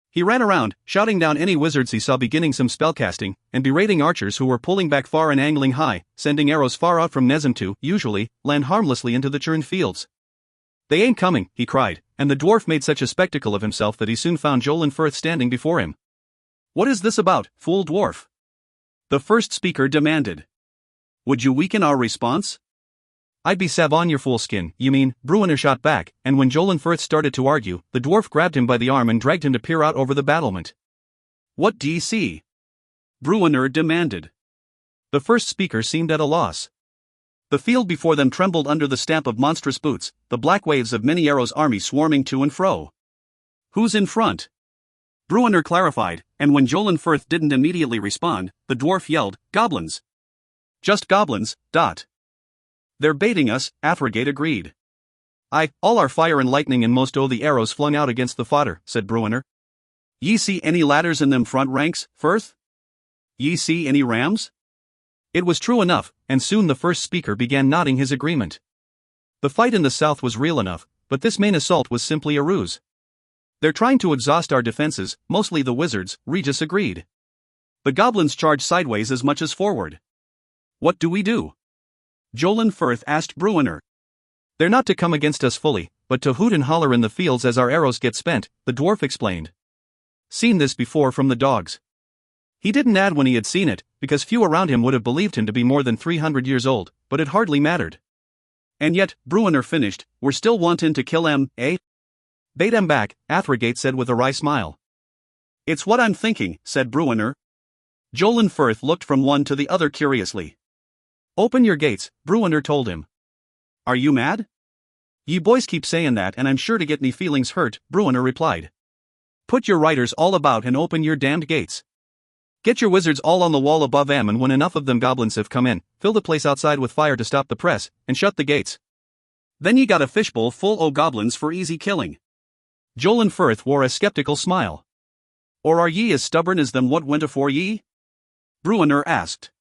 He ran around, shouting down any wizards he saw beginning some spellcasting, and berating archers who were pulling back far and angling high, sending arrows far out from Nezem to, usually, land harmlessly into the churned fields. "They ain't coming," he cried, and the dwarf made such a spectacle of himself that he soon found Jolin Firth standing before him. "What is this about, fool dwarf?" the first speaker demanded. "Would you weaken our response?" "I'd be savon your foolskin, you mean," Bruenor shot back, and when Jolin Firth started to argue, the dwarf grabbed him by the arm and dragged him to peer out over the battlement. "What d'ye see?" Bruenor demanded. The first speaker seemed at a loss. The field before them trembled under the stamp of monstrous boots, the black waves of many arrows' army swarming to and fro. "Who's in front?" Bruenor clarified, and when Jolin Firth didn't immediately respond, the dwarf yelled, "Goblins! Just goblins, dot." "They're baiting us," Athragate agreed. All our fire and lightning and most o' the arrows flung out against the fodder," said Bruenor. "Ye see any ladders in them front ranks, Firth? Ye see any rams?" It was true enough, and soon the first speaker began nodding his agreement. The fight in the south was real enough, but this main assault was simply a ruse. "They're trying to exhaust our defenses, mostly the wizards," Regis agreed. "The goblins charge sideways as much as forward. What do we do?" Jolin Firth asked Bruenor. "They're not to come against us fully, but to hoot and holler in the fields as our arrows get spent," the dwarf explained. "Seen this before from the dogs." He didn't add when he had seen it, because few around him would have believed him to be more than 300 years old, but it hardly mattered. "And yet," Bruenor finished, "we're still wantin' to kill 'em, eh?" "Bait 'em back," Athragate said with a wry smile. "It's what I'm thinking," said Bruenor. Jolin Firth looked from one to the other curiously. "Open your gates," Bruenor told him. "Are you mad?" "Ye boys keep sayin' that and I'm sure to get me feelings hurt," Bruenor replied. "Put your riders all about and open your damned gates." Get your wizards all on the wall above them, and when enough of them goblins have come in, fill the place outside with fire to stop the press, and shut the gates. Then ye got a fishbowl full o' goblins for easy killing." Jolin Firth wore a skeptical smile. "Or are ye as stubborn as them what went afore ye?" Bruenor asked.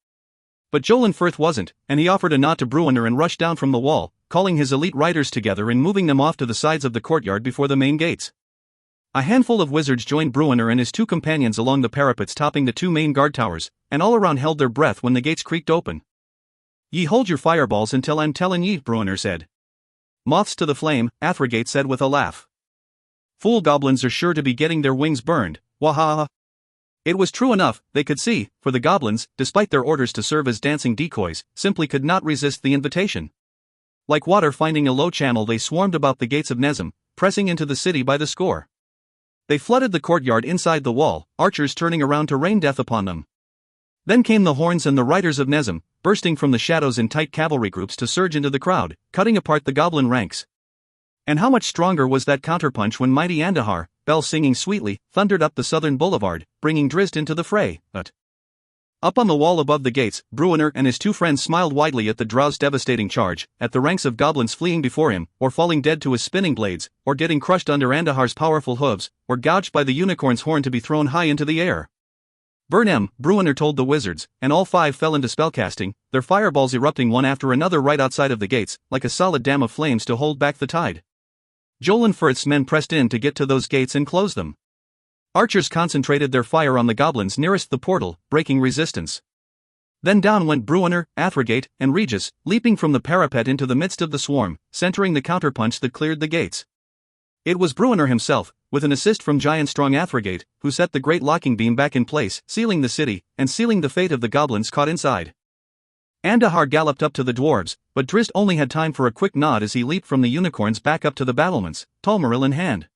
But Jolin Firth wasn't, and he offered a nod to Bruenor and rushed down from the wall, calling his elite riders together and moving them off to the sides of the courtyard before the main gates. A handful of wizards joined Bruenor and his two companions along the parapets topping the two main guard towers, and all around held their breath when the gates creaked open. "Ye hold your fireballs until I'm tellin' ye," Bruenor said. "Moths to the flame," Athrogate said with a laugh. "Fool goblins are sure to be getting their wings burned, wahaha." It was true enough, they could see, for the goblins, despite their orders to serve as dancing decoys, simply could not resist the invitation. Like water finding a low channel, they swarmed about the gates of Nezem, pressing into the city by the score. They flooded the courtyard inside the wall, archers turning around to rain death upon them. Then came the horns and the riders of Nezem, bursting from the shadows in tight cavalry groups to surge into the crowd, cutting apart the goblin ranks. And how much stronger was that counterpunch when mighty Andahar, bells singing sweetly, thundered up the southern boulevard, bringing Drizzt into the fray. Up on the wall above the gates, Bruenor and his two friends smiled widely at the drow's devastating charge, at the ranks of goblins fleeing before him, or falling dead to his spinning blades, or getting crushed under Andahar's powerful hooves, or gouged by the unicorn's horn to be thrown high into the air. "Burn 'em," Bruenor told the wizards, and all five fell into spellcasting, their fireballs erupting one after another right outside of the gates, like a solid dam of flames to hold back the tide. Jolin Firth's men pressed in to get to those gates and close them. Archers concentrated their fire on the goblins nearest the portal, breaking resistance. Then down went Bruenor, Athrogate, and Regis, leaping from the parapet into the midst of the swarm, centering the counterpunch that cleared the gates. It was Bruenor himself, with an assist from giant-strong Athrogate, who set the great locking beam back in place, sealing the city, and sealing the fate of the goblins caught inside. Andahar galloped up to the dwarves, but Drizzt only had time for a quick nod as he leaped from the unicorns back up to the battlements, Tolmaril in hand.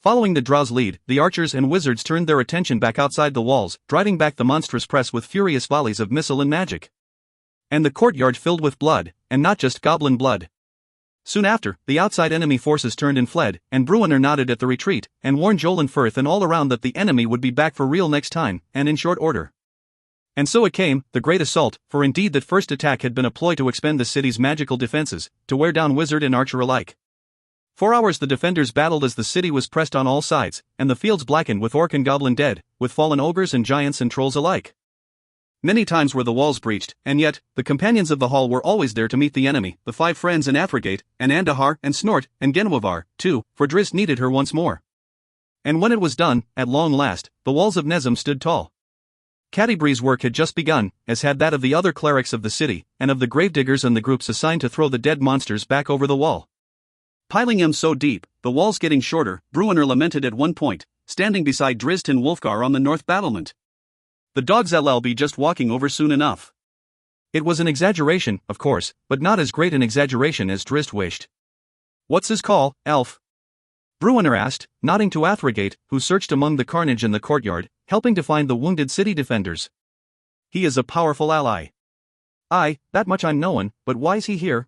Following the drow's lead, the archers and wizards turned their attention back outside the walls, driving back the monstrous press with furious volleys of missile and magic. And the courtyard filled with blood, and not just goblin blood. Soon after, the outside enemy forces turned and fled, and Bruenor nodded at the retreat, and warned Jolin Firth and all around that the enemy would be back for real next time, and in short order. And so it came, the great assault, for indeed that first attack had been a ploy to expend the city's magical defenses, to wear down wizard and archer alike. 4 hours the defenders battled as the city was pressed on all sides, and the fields blackened with orc and goblin dead, with fallen ogres and giants and trolls alike. Many times were the walls breached, and yet, the companions of the hall were always there to meet the enemy, the five friends and Athrogate, and Andahar, and Snort, and Genwavar, too, for Drizzt needed her once more. And when it was done, at long last, the walls of Nezem stood tall. Catti-bree's work had just begun, as had that of the other clerics of the city, and of the gravediggers and the groups assigned to throw the dead monsters back over the wall. Piling them so deep, the walls getting shorter, Bruenor lamented at one point, standing beside Drizzt and Wulfgar on the north battlement. "The dogs'll be just walking over soon enough." It was an exaggeration, of course, but not as great an exaggeration as Drizzt wished. "What's his call, elf?" Bruenor asked, nodding to Athrogate, who searched among the carnage in the courtyard, helping to find the wounded city defenders. "He is a powerful ally." "Aye, that much I'm knowin', but why's he here,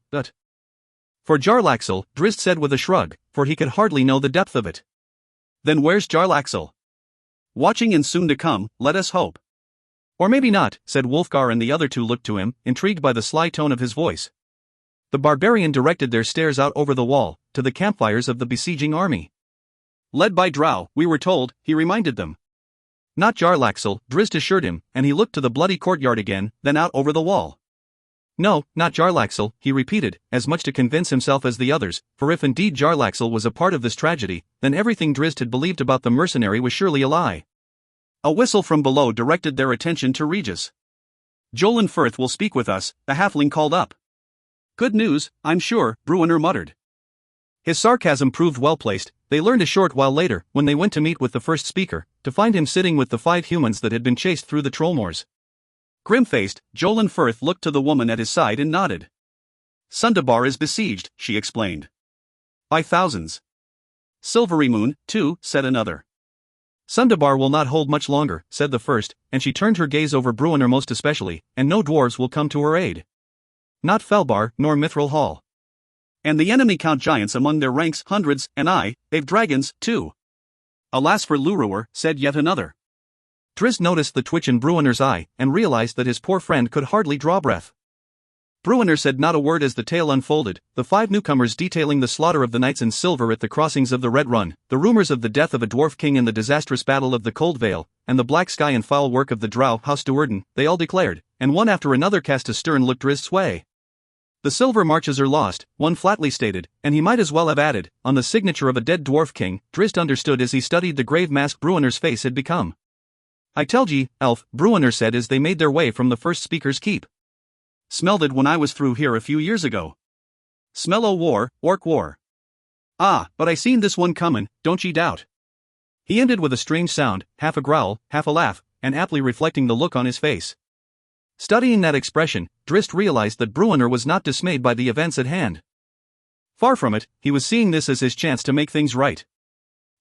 For Jarlaxle," Drizzt said with a shrug, for he could hardly know the depth of it. "Then where's Jarlaxle?" "Watching and soon to come, let us hope." "Or maybe not," said Wulfgar, and the other two looked to him, intrigued by the sly tone of his voice. The barbarian directed their stares out over the wall, to the campfires of the besieging army. "Led by Drow, we were told," he reminded them. "Not Jarlaxle," Drizzt assured him, and he looked to the bloody courtyard again, then out over the wall. "No, not Jarlaxle," he repeated, as much to convince himself as the others, for if indeed Jarlaxle was a part of this tragedy, then everything Drizzt had believed about the mercenary was surely a lie. A whistle from below directed their attention to Regis. "Jolin Firth will speak with us," the halfling called up. "Good news, I'm sure," Bruenor muttered. His sarcasm proved well placed. They learned a short while later, when they went to meet with the first speaker, to find him sitting with the 5 humans that had been chased through the trollmoors. Grim-faced, Jolin Firth looked to the woman at his side and nodded. "Sundabar is besieged," she explained. "By thousands." "Silvery Moon, too," said another. "Sundabar will not hold much longer," said the first, and she turned her gaze over Bruenor most especially, "and no dwarves will come to her aid. Not Felbar, nor Mithril Hall. And the enemy count giants among their ranks hundreds, and they've dragons, too." "Alas for Lurur," said yet another. Drizzt noticed the twitch in Bruenner's eye, and realized that his poor friend could hardly draw breath. Bruenner said not a word as the tale unfolded, the 5 newcomers detailing the slaughter of the knights in silver at the crossings of the Red Run, the rumors of the death of a dwarf king in the disastrous battle of the Cold Vale, and the black sky and foul work of the drow House Duerden, they all declared, and one after another cast a stern look Drizzt's way. The silver marches are lost, one flatly stated, and he might as well have added, on the signature of a dead dwarf king. Drizzt understood as he studied the grave mask Bruenner's face had become. I telled ye, elf, Bruenner said as they made their way from the first speaker's keep. Smelled it when I was through here a few years ago. Smell o' war, orc war. Ah, but I seen this one comin', don't ye doubt. He ended with a strange sound, half a growl, half a laugh, and aptly reflecting the look on his face. Studying that expression, Drizzt realized that Bruenner was not dismayed by the events at hand. Far from it, he was seeing this as his chance to make things right.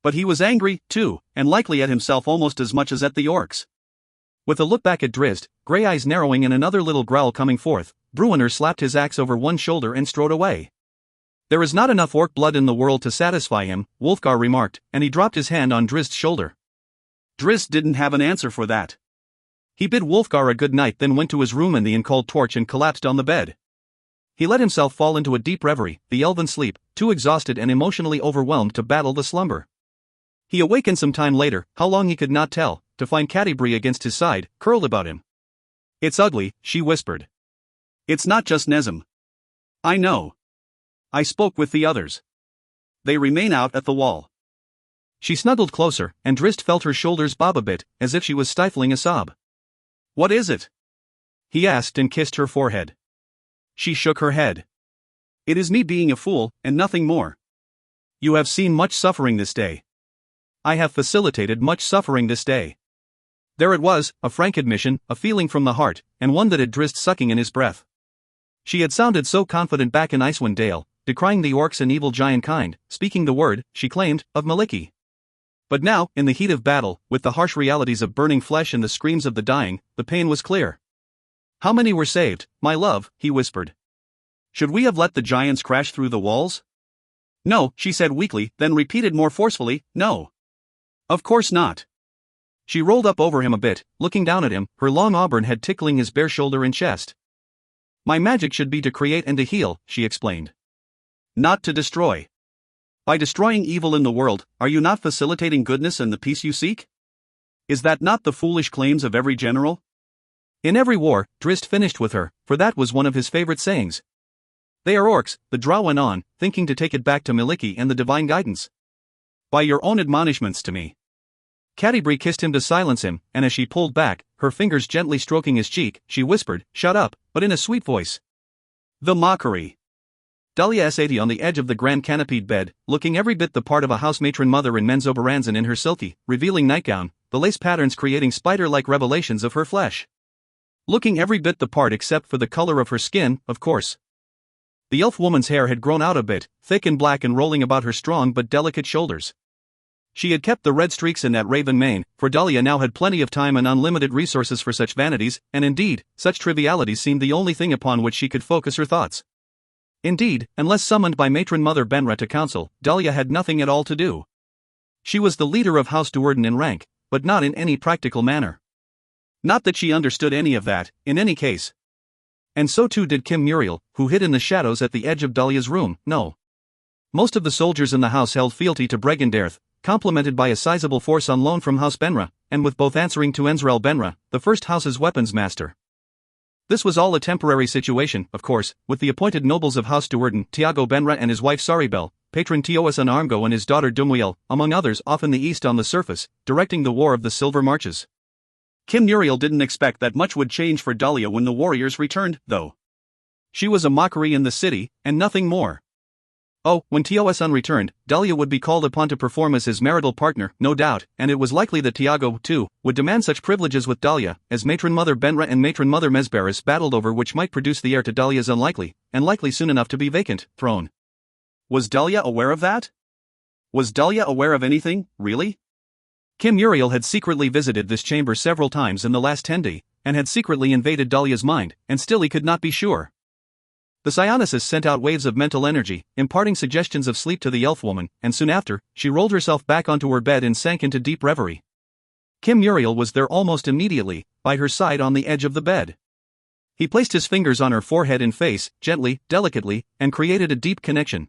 But he was angry, too, and likely at himself almost as much as at the orcs. With a look back at Drizzt, grey eyes narrowing and another little growl coming forth, Bruenner slapped his axe over one shoulder and strode away. There is not enough orc blood in the world to satisfy him, Wulfgar remarked, and he dropped his hand on Drizzt's shoulder. Drizzt didn't have an answer for that. He bid Wulfgar a good night, then went to his room in the uncold torch and collapsed on the bed. He let himself fall into a deep reverie, the elven sleep, too exhausted and emotionally overwhelmed to battle the slumber. He awakened some time later, how long he could not tell, to find Catti-brie against his side, curled about him. It's ugly, she whispered. It's not just Nesm. I know. I spoke with the others. They remain out at the wall. She snuggled closer, and Drizzt felt her shoulders bob a bit, as if she was stifling a sob. What is it? He asked and kissed her forehead. She shook her head. It is me being a fool, and nothing more. You have seen much suffering this day. I have facilitated much suffering this day. There it was, a frank admission, a feeling from the heart, and one that had Drizzt sucking in his breath. She had sounded so confident back in Icewind Dale, decrying the orcs and evil giant kind, speaking the word, she claimed, of Maliki. But now, in the heat of battle, with the harsh realities of burning flesh and the screams of the dying, the pain was clear. How many were saved, my love, he whispered. Should we have let the giants crash through the walls? No, she said weakly, then repeated more forcefully, no. Of course not. She rolled up over him a bit, looking down at him, her long auburn head tickling his bare shoulder and chest. My magic should be to create and to heal, she explained. Not to destroy. By destroying evil in the world, are you not facilitating goodness and the peace you seek? Is that not the foolish claims of every general? In every war, Drizzt finished with her, for that was one of his favorite sayings. They are orcs, the drow went on, thinking to take it back to Maliki and the divine guidance. By your own admonishments to me. Catti-brie kissed him to silence him, and as she pulled back, her fingers gently stroking his cheek, she whispered, shut up, but in a sweet voice. The mockery. Dahlia sat on the edge of the grand canopied bed, looking every bit the part of a house matron mother in Menzoberranzan in her silky, revealing nightgown, the lace patterns creating spider-like revelations of her flesh. Looking every bit the part except for the color of her skin, of course. The elf woman's hair had grown out a bit, thick and black and rolling about her strong but delicate shoulders. She had kept the red streaks in that raven mane, for Dahlia now had plenty of time and unlimited resources for such vanities, and indeed, such trivialities seemed the only thing upon which she could focus her thoughts. Indeed, unless summoned by Matron Mother Benra to council, Dahlia had nothing at all to do. She was the leader of House Duerden in rank, but not in any practical manner. Not that she understood any of that, in any case. And so too did Kim Muriel, who hid in the shadows at the edge of Dahlia's room, no. Most of the soldiers in the house held fealty to Bregenderth, complemented by a sizable force on loan from House Benra, and with both answering to Enzrel Benra, the first house's weapons master. This was all a temporary situation, of course, with the appointed nobles of House Duerden, Tiago Benra and his wife Saribel, patron Tioas Armgo and his daughter Dumuiel, among others off in the east on the surface, directing the War of the Silver Marches. Kim Muriel didn't expect that much would change for Dahlia when the warriors returned, though. She was a mockery in the city, and nothing more. Oh, when Tioas returned, Dahlia would be called upon to perform as his marital partner, no doubt, and it was likely that Tiago, too, would demand such privileges with Dahlia, as Matron Mother Benra and Matron Mother Mesbaris battled over which might produce the heir to Dahlia's unlikely, and likely soon enough to be vacant, throne. Was Dahlia aware of that? Was Dahlia aware of anything, really? Kim Muriel had secretly visited this chamber several times in the last 10 days, and had secretly invaded Dahlia's mind, and still he could not be sure. The Psionicis sent out waves of mental energy, imparting suggestions of sleep to the elf woman, and soon after, she rolled herself back onto her bed and sank into deep reverie. Kim Muriel was there almost immediately, by her side on the edge of the bed. He placed his fingers on her forehead and face, gently, delicately, and created a deep connection.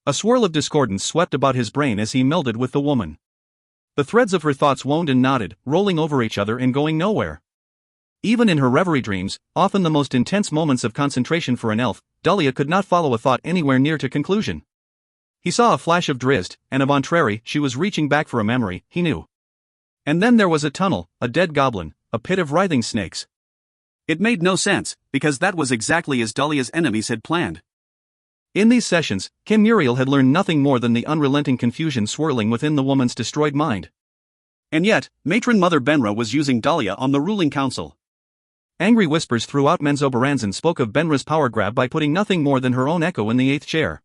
A swirl of discordance swept about his brain as he melded with the woman. The threads of her thoughts wound and knotted, rolling over each other and going nowhere. Even in her reverie dreams, often the most intense moments of concentration for an elf, Dahlia could not follow a thought anywhere near to conclusion. He saw a flash of Drizzt, and of Entreri, she was reaching back for a memory, he knew. And then there was a tunnel, a dead goblin, a pit of writhing snakes. It made no sense, because that was exactly as Dahlia's enemies had planned. In these sessions, Kim Muriel had learned nothing more than the unrelenting confusion swirling within the woman's destroyed mind. And yet, Matron Mother Benra was using Dahlia on the ruling council. Angry whispers throughout Menzoberranzan spoke of Benra's power grab by putting nothing more than her own echo in the 8th chair.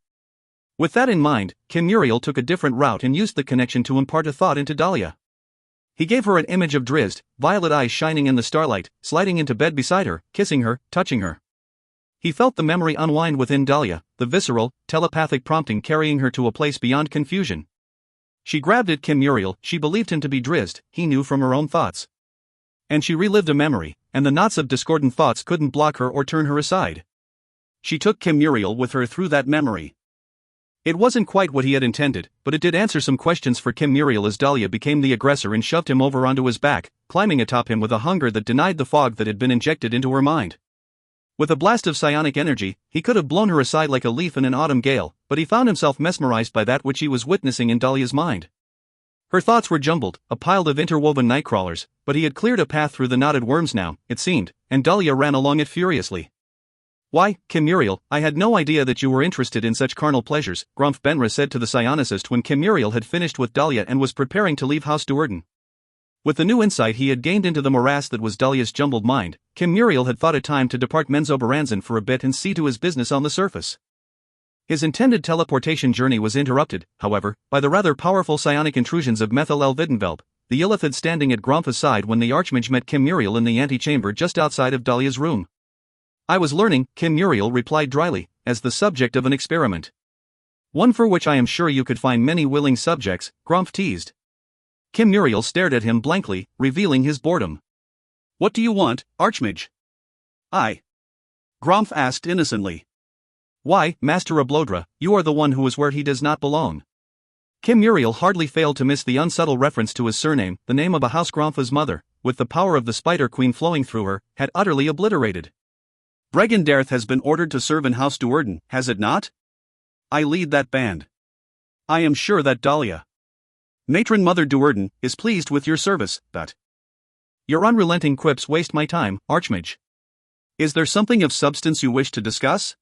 With that in mind, Kim Muriel took a different route and used the connection to impart a thought into Dahlia. He gave her an image of Drizzt, violet eyes shining in the starlight, sliding into bed beside her, kissing her, touching her. He felt the memory unwind within Dahlia, the visceral, telepathic prompting carrying her to a place beyond confusion. She grabbed at Kim Muriel, she believed him to be Drizzt, he knew from her own thoughts. And she relived a memory, and the knots of discordant thoughts couldn't block her or turn her aside. She took Kim Muriel with her through that memory. It wasn't quite what he had intended, but it did answer some questions for Kim Muriel as Dahlia became the aggressor and shoved him over onto his back, climbing atop him with a hunger that denied the fog that had been injected into her mind. With a blast of psionic energy, he could have blown her aside like a leaf in an autumn gale, but he found himself mesmerized by that which he was witnessing in Dahlia's mind. Her thoughts were jumbled, a pile of interwoven nightcrawlers, but he had cleared a path through the knotted worms now, it seemed, and Dahlia ran along it furiously. "Why, Kim Muriel, I had no idea that you were interested in such carnal pleasures," Grumph Benra said to the psionicist when Kim Muriel had finished with Dahlia and was preparing to leave House Duerden. With the new insight he had gained into the morass that was Dahlia's jumbled mind, Kim Muriel had thought it time to depart Menzoberranzan for a bit and see to his business on the surface. His intended teleportation journey was interrupted, however, by the rather powerful psionic intrusions of Methel Elvidenvelp, the Illithid standing at Gromph's side when the Archmage met Kim Muriel in the antechamber just outside of Dahlia's room. "I was learning," Kim Muriel replied dryly, "as the subject of an experiment. One for which I am sure you could find many willing subjects," Gromph teased. Kim Muriel stared at him blankly, revealing his boredom. "What do you want, Archmage?" Gromph asked innocently. "Why, Master Ablodra, you are the one who is where he does not belong." Kim Muriel hardly failed to miss the unsubtle reference to his surname, the name of a house Grompha's mother, with the power of the Spider Queen flowing through her, had utterly obliterated. "Bregendarth has been ordered to serve in House Duerden, has it not? I lead that band. I am sure that Dahlia, Matron Mother Duerden, is pleased with your service, but your unrelenting quips waste my time, Archmage. Is there something of substance you wish to discuss?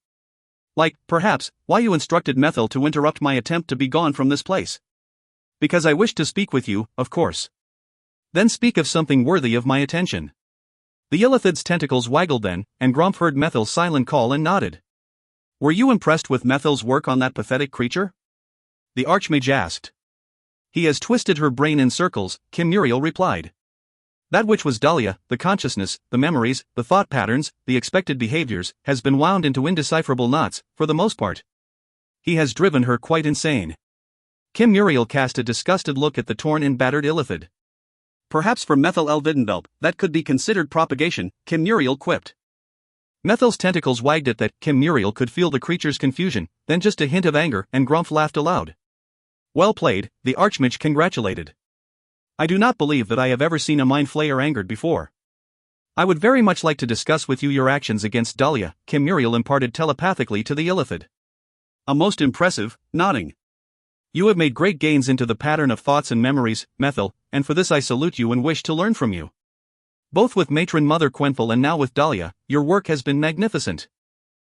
Like, perhaps, why you instructed Methel to interrupt my attempt to be gone from this place? Because I wish to speak with you, of course. Then speak of something worthy of my attention." The Illithid's tentacles waggled then, and Gromph heard Methel's silent call and nodded. "Were you impressed with Methel's work on that pathetic creature?" the Archmage asked. "He has twisted her brain in circles," Kim Muriel replied. "That which was Dahlia, the consciousness, the memories, the thought patterns, the expected behaviors, has been wound into indecipherable knots, for the most part. He has driven her quite insane." Kim Muriel cast a disgusted look at the torn and battered Illithid. "Perhaps for Methel Elvidenvelp, that could be considered propagation," Kim Muriel quipped. Methel's tentacles wagged at that, Kim Muriel could feel the creature's confusion, then just a hint of anger, and Gromph laughed aloud. "Well played," the Archmage congratulated. "I do not believe that I have ever seen a mind flayer angered before. I would very much like to discuss with you your actions against Dahlia," Kim Muriel imparted telepathically to the Illithid. "A most impressive," nodding. "You have made great gains into the pattern of thoughts and memories, Methel, and for this I salute you and wish to learn from you. Both with Matron Mother Quenfel and now with Dahlia, your work has been magnificent."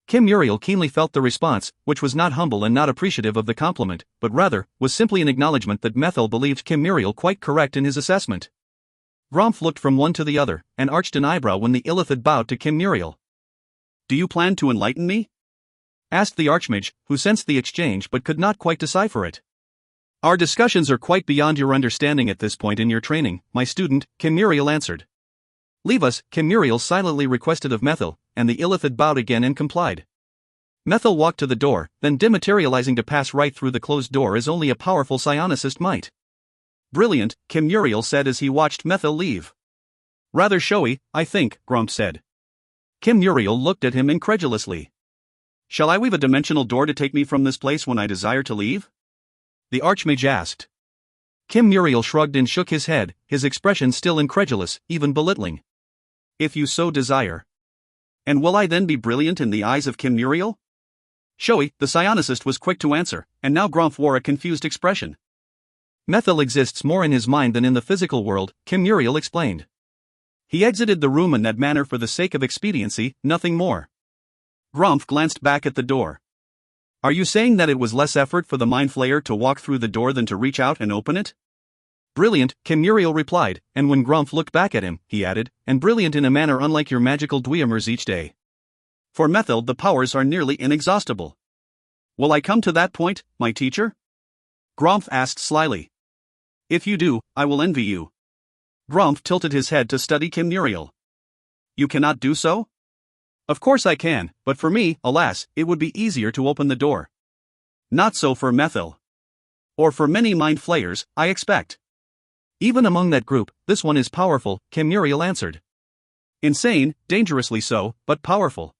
Kim Muriel keenly felt the response, which was not humble and not appreciative of the compliment, but rather, was simply an acknowledgement that Methel believed Kim Muriel quite correct in his assessment. Gromph looked from one to the other, and arched an eyebrow when the Illithid bowed to Kim Muriel. "Do you plan to enlighten me?" asked the Archmage, who sensed the exchange but could not quite decipher it. "Our discussions are quite beyond your understanding at this point in your training, my student," Kim Muriel answered. "Leave us," Kim Muriel silently requested of Methel, and the Illithid bowed again and complied. Methel walked to the door, then dematerializing to pass right through the closed door as only a powerful psionicist might. Brilliant, Kim Muriel said as he watched Methil leave. Rather showy, I think, Grumpf said. Kim Muriel looked at him incredulously. Shall I weave a dimensional door to take me from this place when I desire to leave? The Archmage asked. Kim Muriel shrugged and shook his head, his expression still incredulous, even belittling. If you so desire. And will I then be brilliant in the eyes of Kim Muriel? Showy, the psionicist was quick to answer, and now Grumpf wore a confused expression. Methil exists more in his mind than in the physical world, Kim Muriel explained. He exited the room in that manner for the sake of expediency, nothing more. Grumpf glanced back at the door. Are you saying that it was less effort for the Mind Flayer to walk through the door than to reach out and open it? Brilliant, Kim Muriel replied, and when Grumpf looked back at him, he added, and brilliant in a manner unlike your magical Dweomers each day. For Methil the powers are nearly inexhaustible. Will I come to that point, my teacher? Grumpf asked slyly. If you do, I will envy you. Grumpf tilted his head to study Kim Muriel. You cannot do so? Of course I can, but for me, alas, it would be easier to open the door. Not so for Methil. Or for many Mind Flayers, I expect. Even among that group, this one is powerful, Kim Muriel answered. Insane, dangerously so, but powerful.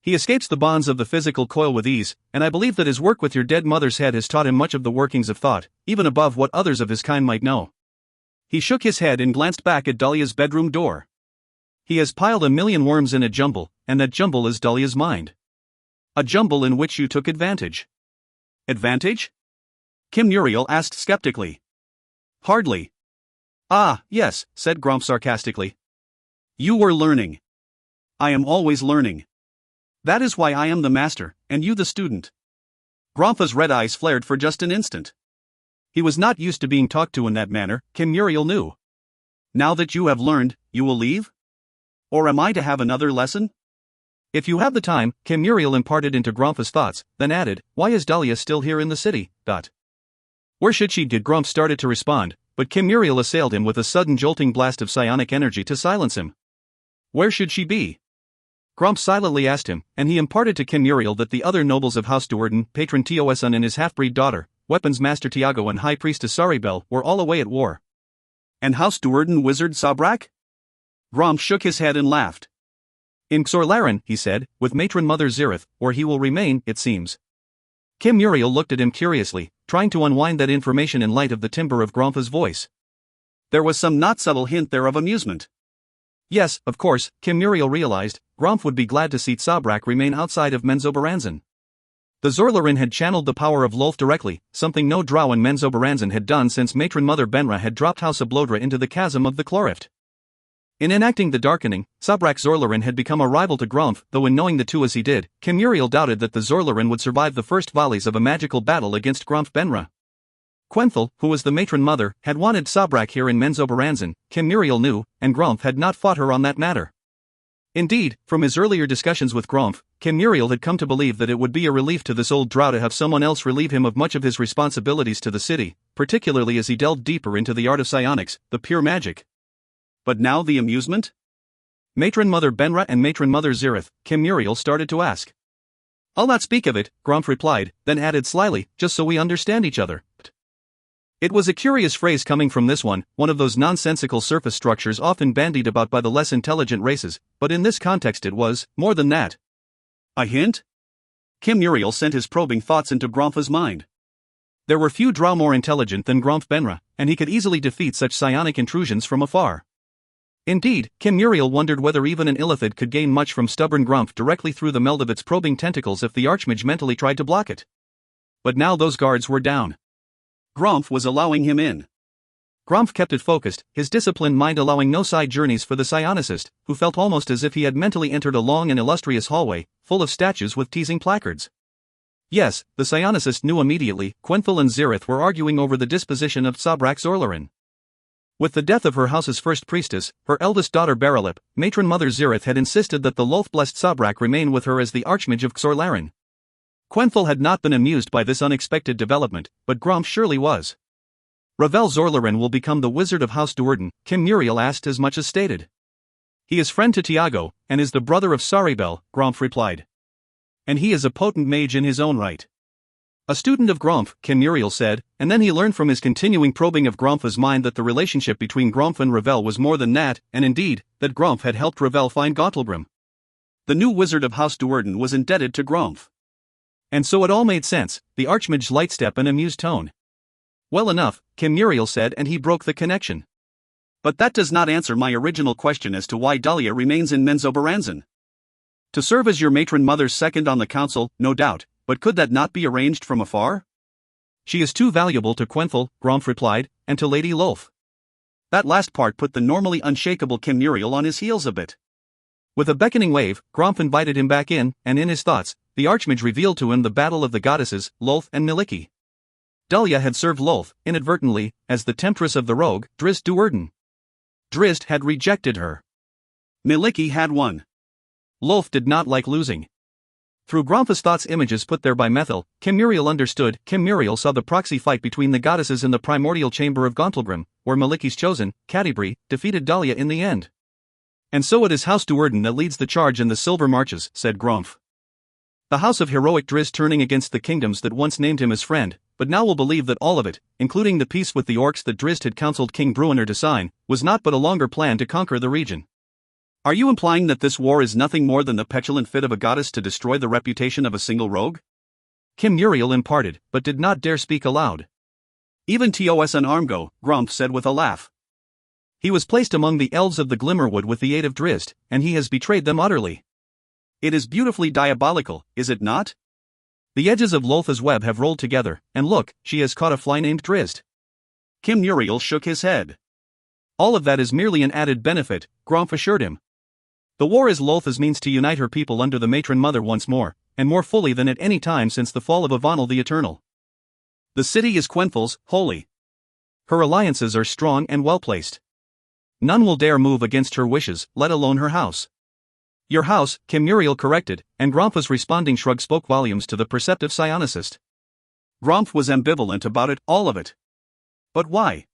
He escapes the bonds of the physical coil with ease, and I believe that his work with your dead mother's head has taught him much of the workings of thought, even above what others of his kind might know. He shook his head and glanced back at Dahlia's bedroom door. He has piled a million worms in a jumble, and that jumble is Dahlia's mind. A jumble in which you took advantage. Advantage? Kim Muriel asked skeptically. Hardly. Ah, yes, said Grumpf sarcastically. You were learning. I am always learning. That is why I am the master, and you the student. Grumpf's red eyes flared for just an instant. He was not used to being talked to in that manner, Kim Muriel knew. Now that you have learned, you will leave? Or am I to have another lesson? If you have the time, Kim Muriel imparted into Grumpf's thoughts, then added, why is Dahlia still here in the city? Where should she? Grumpf started to respond, but Kim Muriel assailed him with a sudden jolting blast of psionic energy to silence him. Where should she be? Grumpf silently asked him, and he imparted to Kim Muriel that the other nobles of House Duerden, Patron Teoeson and his half-breed daughter, Weapons Master Tiago and High Priestess Saribel, were all away at war. And House Duerden Wizard Sabrak? Grumpf shook his head and laughed. In Xorlaren, he said, with Matron Mother Zirith, where he will remain, it seems. Kim Muriel looked at him curiously, trying to unwind that information in light of the timbre of Grumpf's voice. There was some not subtle hint there of amusement. Yes, of course, Kim Muriel realized, Grumpf would be glad to see Sabrak remain outside of Menzoberranzan. The Xorlaren had channeled the power of Lolth directly, something no drow in Menzoberranzan had done since Matron Mother Benra had dropped House of Blodra into the chasm of the Chlorift. In enacting the darkening, Sabrak Xorlaren had become a rival to Grumpf, though in knowing the two as he did, Kim Muriel doubted that the Xorlaren would survive the first volleys of a magical battle against Grumpf Benra. Quenthel, who was the Matron Mother, had wanted Sabrak here in Menzoberranzan, Kim Muriel knew, and Grumpf had not fought her on that matter. Indeed, from his earlier discussions with Grumpf, Kim Muriel had come to believe that it would be a relief to this old drow to have someone else relieve him of much of his responsibilities to the city, particularly as he delved deeper into the art of psionics, the pure magic. But now the amusement? Matron Mother Benra and Matron Mother Zirith, Kim Muriel started to ask. I'll not speak of it, Grumpf replied, then added slyly, just so we understand each other. It was a curious phrase coming from this one of those nonsensical surface structures often bandied about by the less intelligent races, but in this context it was more than that. A hint? Kim Muriel sent his probing thoughts into Grumpf's mind. There were few drow more intelligent than Grumpf Benra, and he could easily defeat such psionic intrusions from afar. Indeed, Kim Muriel wondered whether even an illithid could gain much from stubborn Grumpf directly through the meld of its probing tentacles if the Archmage mentally tried to block it. But now those guards were down. Grumpf was allowing him in. Grumpf kept it focused, his disciplined mind allowing no side journeys for the psionicist, who felt almost as if he had mentally entered a long and illustrious hallway, full of statues with teasing placards. Yes, the psionicist knew immediately, Quenthel and Zirith were arguing over the disposition of Sabrak Xorlaren. With the death of her house's first priestess, her eldest daughter Baralip, Matron Mother Zirith had insisted that the Lolth-blessed Sabrak remain with her as the Archmage of Xorlaren. Quenthel had not been amused by this unexpected development, but Grumpf surely was. Ravel Xorlaren will become the Wizard of House Duerden, Kim Muriel asked as much as stated. He is friend to Tiago, and is the brother of Saribel, Grumpf replied. And he is a potent mage in his own right. A student of Gromph, Kim Muriel said, and then he learned from his continuing probing of Grompha's mind that the relationship between Gromph and Ravel was more than that, and indeed, that Gromph had helped Ravel find Gauntlebrim. The new wizard of House Duerden was indebted to Gromph. And so it all made sense, the Archmage's light step and amused tone. Well enough, Kim Muriel said, and he broke the connection. But that does not answer my original question as to why Dahlia remains in Menzoberranzan. To serve as your matron mother's second on the council, no doubt, but could that not be arranged from afar? She is too valuable to Quenthel, Gromph replied, and to Lady Lolf. That last part put the normally unshakable Kim Muriel on his heels a bit. With a beckoning wave, Gromph invited him back in, and in his thoughts, the Archmage revealed to him the battle of the goddesses, Lolf and Miliki. Dahlia had served Lolf, inadvertently, as the temptress of the rogue, Drizzt Duerden. Drizzt had rejected her. Miliki had won. Lolf did not like losing. Through Grompha's thoughts images put there by Methil, Kim Muriel understood. Kim Muriel saw the proxy fight between the goddesses in the primordial chamber of Gauntlebrim, where Maliki's chosen, Catti-brie, defeated Dahlia in the end. And so it is House Duerden that leads the charge in the Silver Marches, said Gromph. The house of heroic Drizzt turning against the kingdoms that once named him as friend, but now will believe that all of it, including the peace with the orcs that Drizzt had counseled King Bruenor to sign, was not but a longer plan to conquer the region. Are you implying that this war is nothing more than the petulant fit of a goddess to destroy the reputation of a single rogue? Kim Muriel imparted, but did not dare speak aloud. Even Tos and Armgo, Gromph said with a laugh. He was placed among the elves of the Glimmerwood with the aid of Drizzt, and he has betrayed them utterly. It is beautifully diabolical, is it not? The edges of Loltha's web have rolled together, and look, she has caught a fly named Drizzt. Kim Muriel shook his head. All of that is merely an added benefit, Gromph assured him. The war is Loltha's means to unite her people under the matron mother once more, and more fully than at any time since the fall of Avanel the Eternal. The city is Quenthel's, holy. Her alliances are strong and well-placed. None will dare move against her wishes, let alone her house. Your house, Kim Muriel corrected, and Grompha's responding shrug spoke volumes to the perceptive psionicist. Gromph was ambivalent about it, all of it. But why?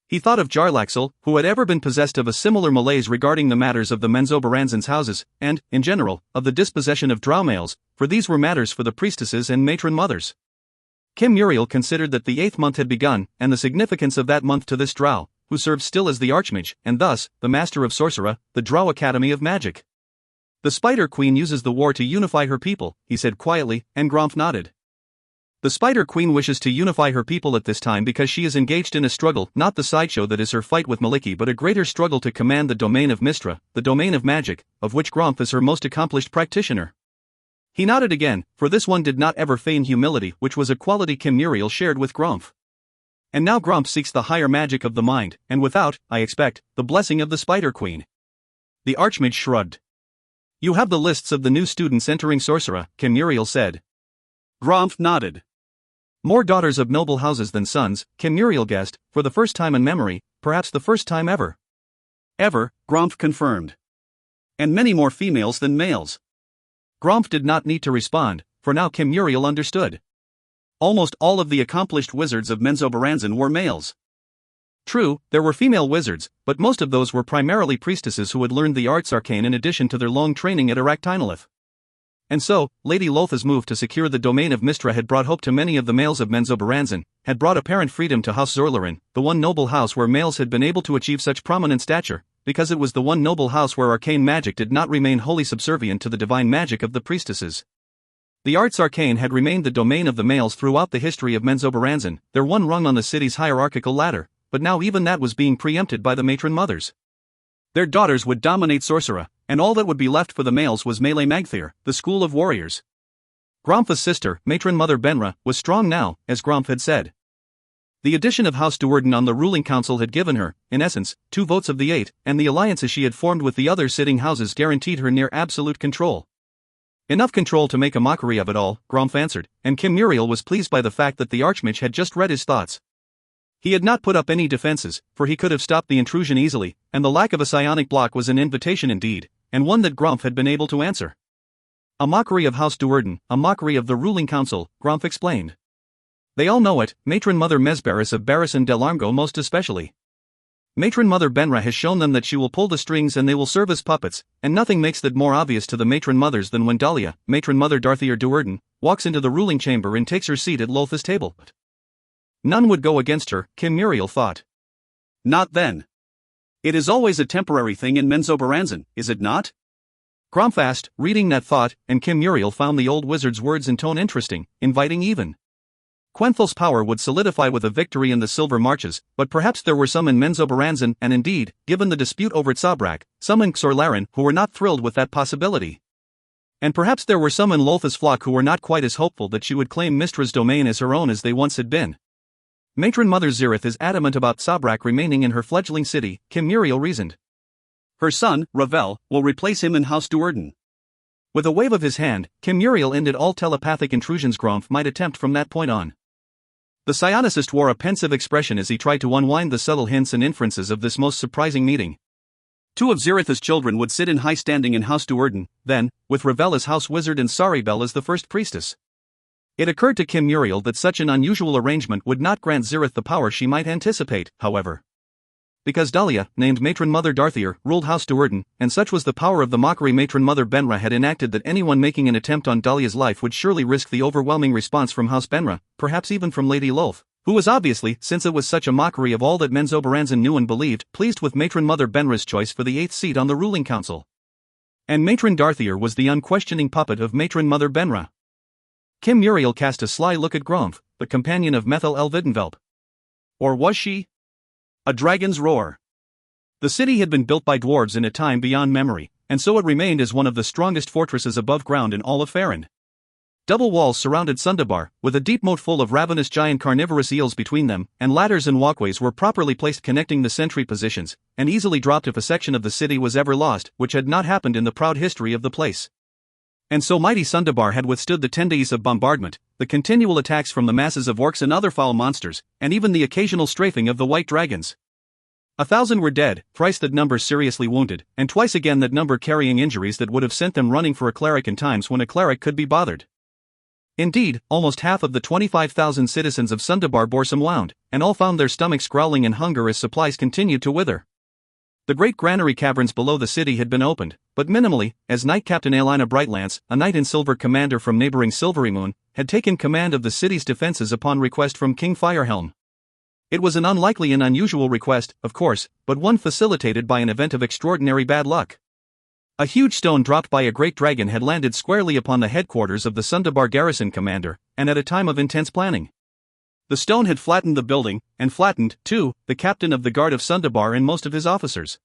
He thought of Jarlaxle, who had ever been possessed of a similar malaise regarding the matters of the Menzoberranzan's houses, and, in general, of the dispossession of drow males, for these were matters for the priestesses and matron mothers. Kim Muriel considered that the 8th month had begun, and the significance of that month to this drow, who served still as the Archmage, and thus, the Master of Sorcerer, the Drow Academy of Magic. The Spider Queen uses the war to unify her people, he said quietly, and Gromph nodded. The Spider Queen wishes to unify her people at this time because she is engaged in a struggle, not the sideshow that is her fight with Miliki, but a greater struggle to command the domain of Mystra, the domain of magic, of which Gromph is her most accomplished practitioner. He nodded again, for this one did not ever feign humility, which was a quality Kim Muriel shared with Gromph. And now Gromph seeks the higher magic of the mind, and without, I expect, the blessing of the Spider Queen. The Archmage shrugged. You have the lists of the new students entering Sorcerer, Kim Muriel said. Gromph nodded. More daughters of noble houses than sons, Kim Muriel guessed, for the first time in memory, perhaps the first time ever. Ever, Gromph confirmed. And many more females than males. Gromph did not need to respond, for now Kim Muriel understood. Almost all of the accomplished wizards of Menzoberranzan were males. True, there were female wizards, but most of those were primarily priestesses who had learned the arts arcane in addition to their long training at Arachnolith. And so, Lady Loltha's move to secure the domain of Mystra had brought hope to many of the males of Menzoberranzan, had brought apparent freedom to House Zorlarin, the one noble house where males had been able to achieve such prominent stature, because it was the one noble house where arcane magic did not remain wholly subservient to the divine magic of the priestesses. The arts arcane had remained the domain of the males throughout the history of Menzoberranzan, their one rung on the city's hierarchical ladder, but now even that was being preempted by the matron mothers. Their daughters would dominate Sorcerer, and all that would be left for the males was Melee Magthir, the school of warriors. Grompha's sister, Matron Mother Benra, was strong now, as Gromph had said. The addition of House Duerden on the ruling council had given her, in essence, 2 votes of the 8, and the alliances she had formed with the other sitting houses guaranteed her near absolute control. Enough control to make a mockery of it all, Gromph answered, and Kim Muriel was pleased by the fact that the Archmage had just read his thoughts. He had not put up any defenses, for he could have stopped the intrusion easily, and the lack of a psionic block was an invitation indeed, and one that Gromph had been able to answer. A mockery of House Duerden, a mockery of the ruling council, Gromph explained. They all know it, Matron Mother Mesbaris of Barris and Del Armgo most especially. Matron Mother Benra has shown them that she will pull the strings and they will serve as puppets, and nothing makes that more obvious to the matron mothers than when Dahlia, Matron Mother Darthier Duerden, walks into the ruling chamber and takes her seat at Lotha's table. None would go against her, Kim Muriel thought. Not then. It is always a temporary thing in Menzoberranzan, is it not? Gromfast, reading that thought, and Kim Muriel found the old wizard's words and tone interesting, inviting even. Quenthal's power would solidify with a victory in the Silver Marches, but perhaps there were some in Menzoberranzan and indeed, given the dispute over Tzabrak, some in Xorlaren who were not thrilled with that possibility. And perhaps there were some in Lotha's flock who were not quite as hopeful that she would claim Mistra's domain as her own as they once had been. Matron Mother Zirith is adamant about Tzabrak remaining in her fledgling city, Kim Muriel reasoned. Her son, Ravel, will replace him in House Duerden. With a wave of his hand, Kim Muriel ended all telepathic intrusions Gromf might attempt from that point on. The psionicist wore a pensive expression as he tried to unwind the subtle hints and inferences of this most surprising meeting. 2 of Zirith's children would sit in high standing in House Duerden, then, with Ravel as house wizard and Saribel as the first priestess. It occurred to Kim Muriel that such an unusual arrangement would not grant Zirith the power she might anticipate, however. Because Dahlia, named Matron Mother Darthier, ruled House Duerden, and such was the power of the mockery Matron Mother Benra had enacted that anyone making an attempt on Dahlia's life would surely risk the overwhelming response from House Benra, perhaps even from Lady Lolth, who was obviously, since it was such a mockery of all that Menzoberranzan knew and believed, pleased with Matron Mother Benra's choice for the 8th seat on the ruling council. And Matron Darthier was the unquestioning puppet of Matron Mother Benra. Kim Muriel cast a sly look at Gromf, the companion of Methel Elvidenvelp. Or was she? A dragon's roar. The city had been built by dwarves in a time beyond memory, and so it remained as one of the strongest fortresses above ground in all of Faerun. Double walls surrounded Sundabar, with a deep moat full of ravenous giant carnivorous eels between them, and ladders and walkways were properly placed connecting the sentry positions, and easily dropped if a section of the city was ever lost, which had not happened in the proud history of the place. And so mighty Sundabar had withstood the 10 days of bombardment, the continual attacks from the masses of orcs and other foul monsters, and even the occasional strafing of the white dragons. 1,000 were dead, thrice that number seriously wounded, and twice again that number carrying injuries that would have sent them running for a cleric in times when a cleric could be bothered. Indeed, almost half of the 25,000 citizens of Sundabar bore some wound, and all found their stomachs growling in hunger as supplies continued to wither. The great granary caverns below the city had been opened, but minimally, as Knight Captain Aelina Brightlance, a knight in silver commander from neighboring Silverymoon, had taken command of the city's defenses upon request from King Firehelm. It was an unlikely and unusual request, of course, but one facilitated by an event of extraordinary bad luck. A huge stone dropped by a great dragon had landed squarely upon the headquarters of the Sundabar garrison commander, and at a time of intense planning. The stone had flattened the building, and flattened, too, the captain of the guard of Sundabar and most of his officers.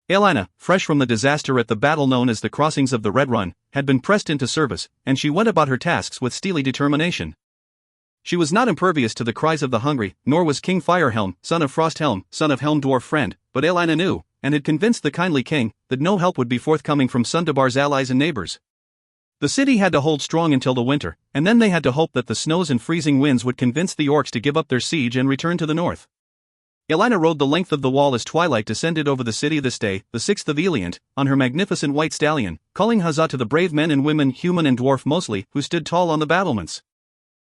Aelina, fresh from the disaster at the battle known as the Crossings of the Red Run, had been pressed into service, and she went about her tasks with steely determination. She was not impervious to the cries of the hungry, nor was King Firehelm, son of Frosthelm, son of Helm Dwarf Friend, but Aelina knew, and had convinced the kindly king, that no help would be forthcoming from Sundabar's allies and neighbors. The city had to hold strong until the winter, and then they had to hope that the snows and freezing winds would convince the orcs to give up their siege and return to the north. Aelina rode the length of the wall as twilight descended over the city this day, the 6th of Eliant, on her magnificent white stallion, calling huzzah to the brave men and women, human and dwarf mostly, who stood tall on the battlements.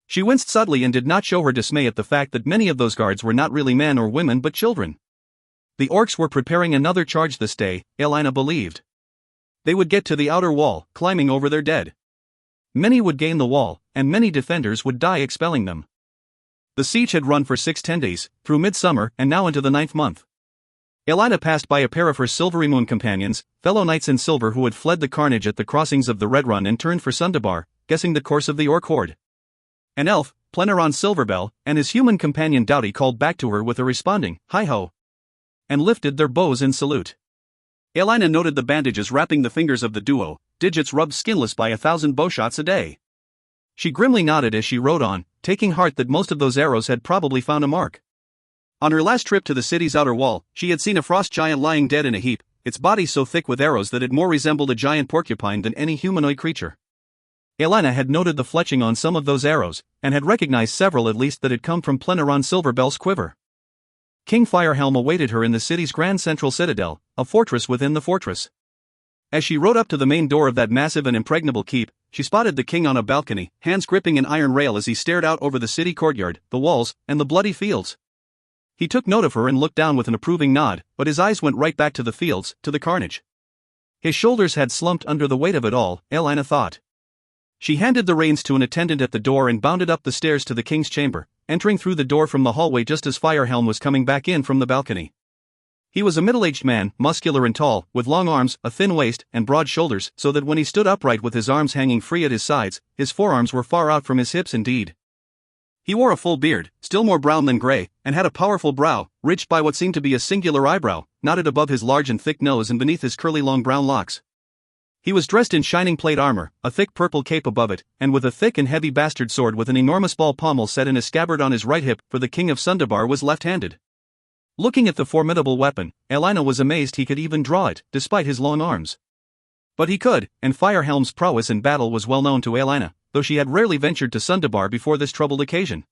She winced subtly and did not show her dismay at the fact that many of those guards were not really men or women but children. The orcs were preparing another charge this day, Aelina believed. They would get to the outer wall, climbing over their dead. Many would gain the wall, and many defenders would die expelling them. The siege had run for 6-10 days, through midsummer and now into the 9th month. Aelina passed by a pair of her Silverymoon companions, fellow knights in silver who had fled the carnage at the crossings of the Red Run and turned for Sundabar, guessing the course of the orc horde. An elf, Pleneron Silverbell, and his human companion Doughty called back to her with a responding, "Hi-ho," and lifted their bows in salute. Aelina noted the bandages wrapping the fingers of the duo, digits rubbed skinless by 1,000 bowshots a day. She grimly nodded as she rode on, taking heart that most of those arrows had probably found a mark. On her last trip to the city's outer wall, she had seen a frost giant lying dead in a heap, its body so thick with arrows that it more resembled a giant porcupine than any humanoid creature. Aelina had noted the fletching on some of those arrows, and had recognized several at least that had come from Pleneron Silverbell's quiver. King Firehelm awaited her in the city's grand central citadel, a fortress within the fortress. As she rode up to the main door of that massive and impregnable keep, she spotted the king on a balcony, hands gripping an iron rail as he stared out over the city courtyard, the walls, and the bloody fields. He took note of her and looked down with an approving nod, but his eyes went right back to the fields, to the carnage. His shoulders had slumped under the weight of it all, Elena thought. She handed the reins to an attendant at the door and bounded up the stairs to the king's chamber, entering through the door from the hallway just as Firehelm was coming back in from the balcony. He was a middle-aged man, muscular and tall, with long arms, a thin waist, and broad shoulders, so that when he stood upright with his arms hanging free at his sides, his forearms were far out from his hips indeed. He wore a full beard, still more brown than grey, and had a powerful brow, ridged by what seemed to be a singular eyebrow, knotted above his large and thick nose and beneath his curly long brown locks. He was dressed in shining plate armor, a thick purple cape above it, and with a thick and heavy bastard sword with an enormous ball pommel set in a scabbard on his right hip, for the king of Sundabar was left-handed. Looking at the formidable weapon, Elena was amazed he could even draw it, despite his long arms. But he could, and Firehelm's prowess in battle was well known to Elena, though she had rarely ventured to Sundabar before this troubled occasion.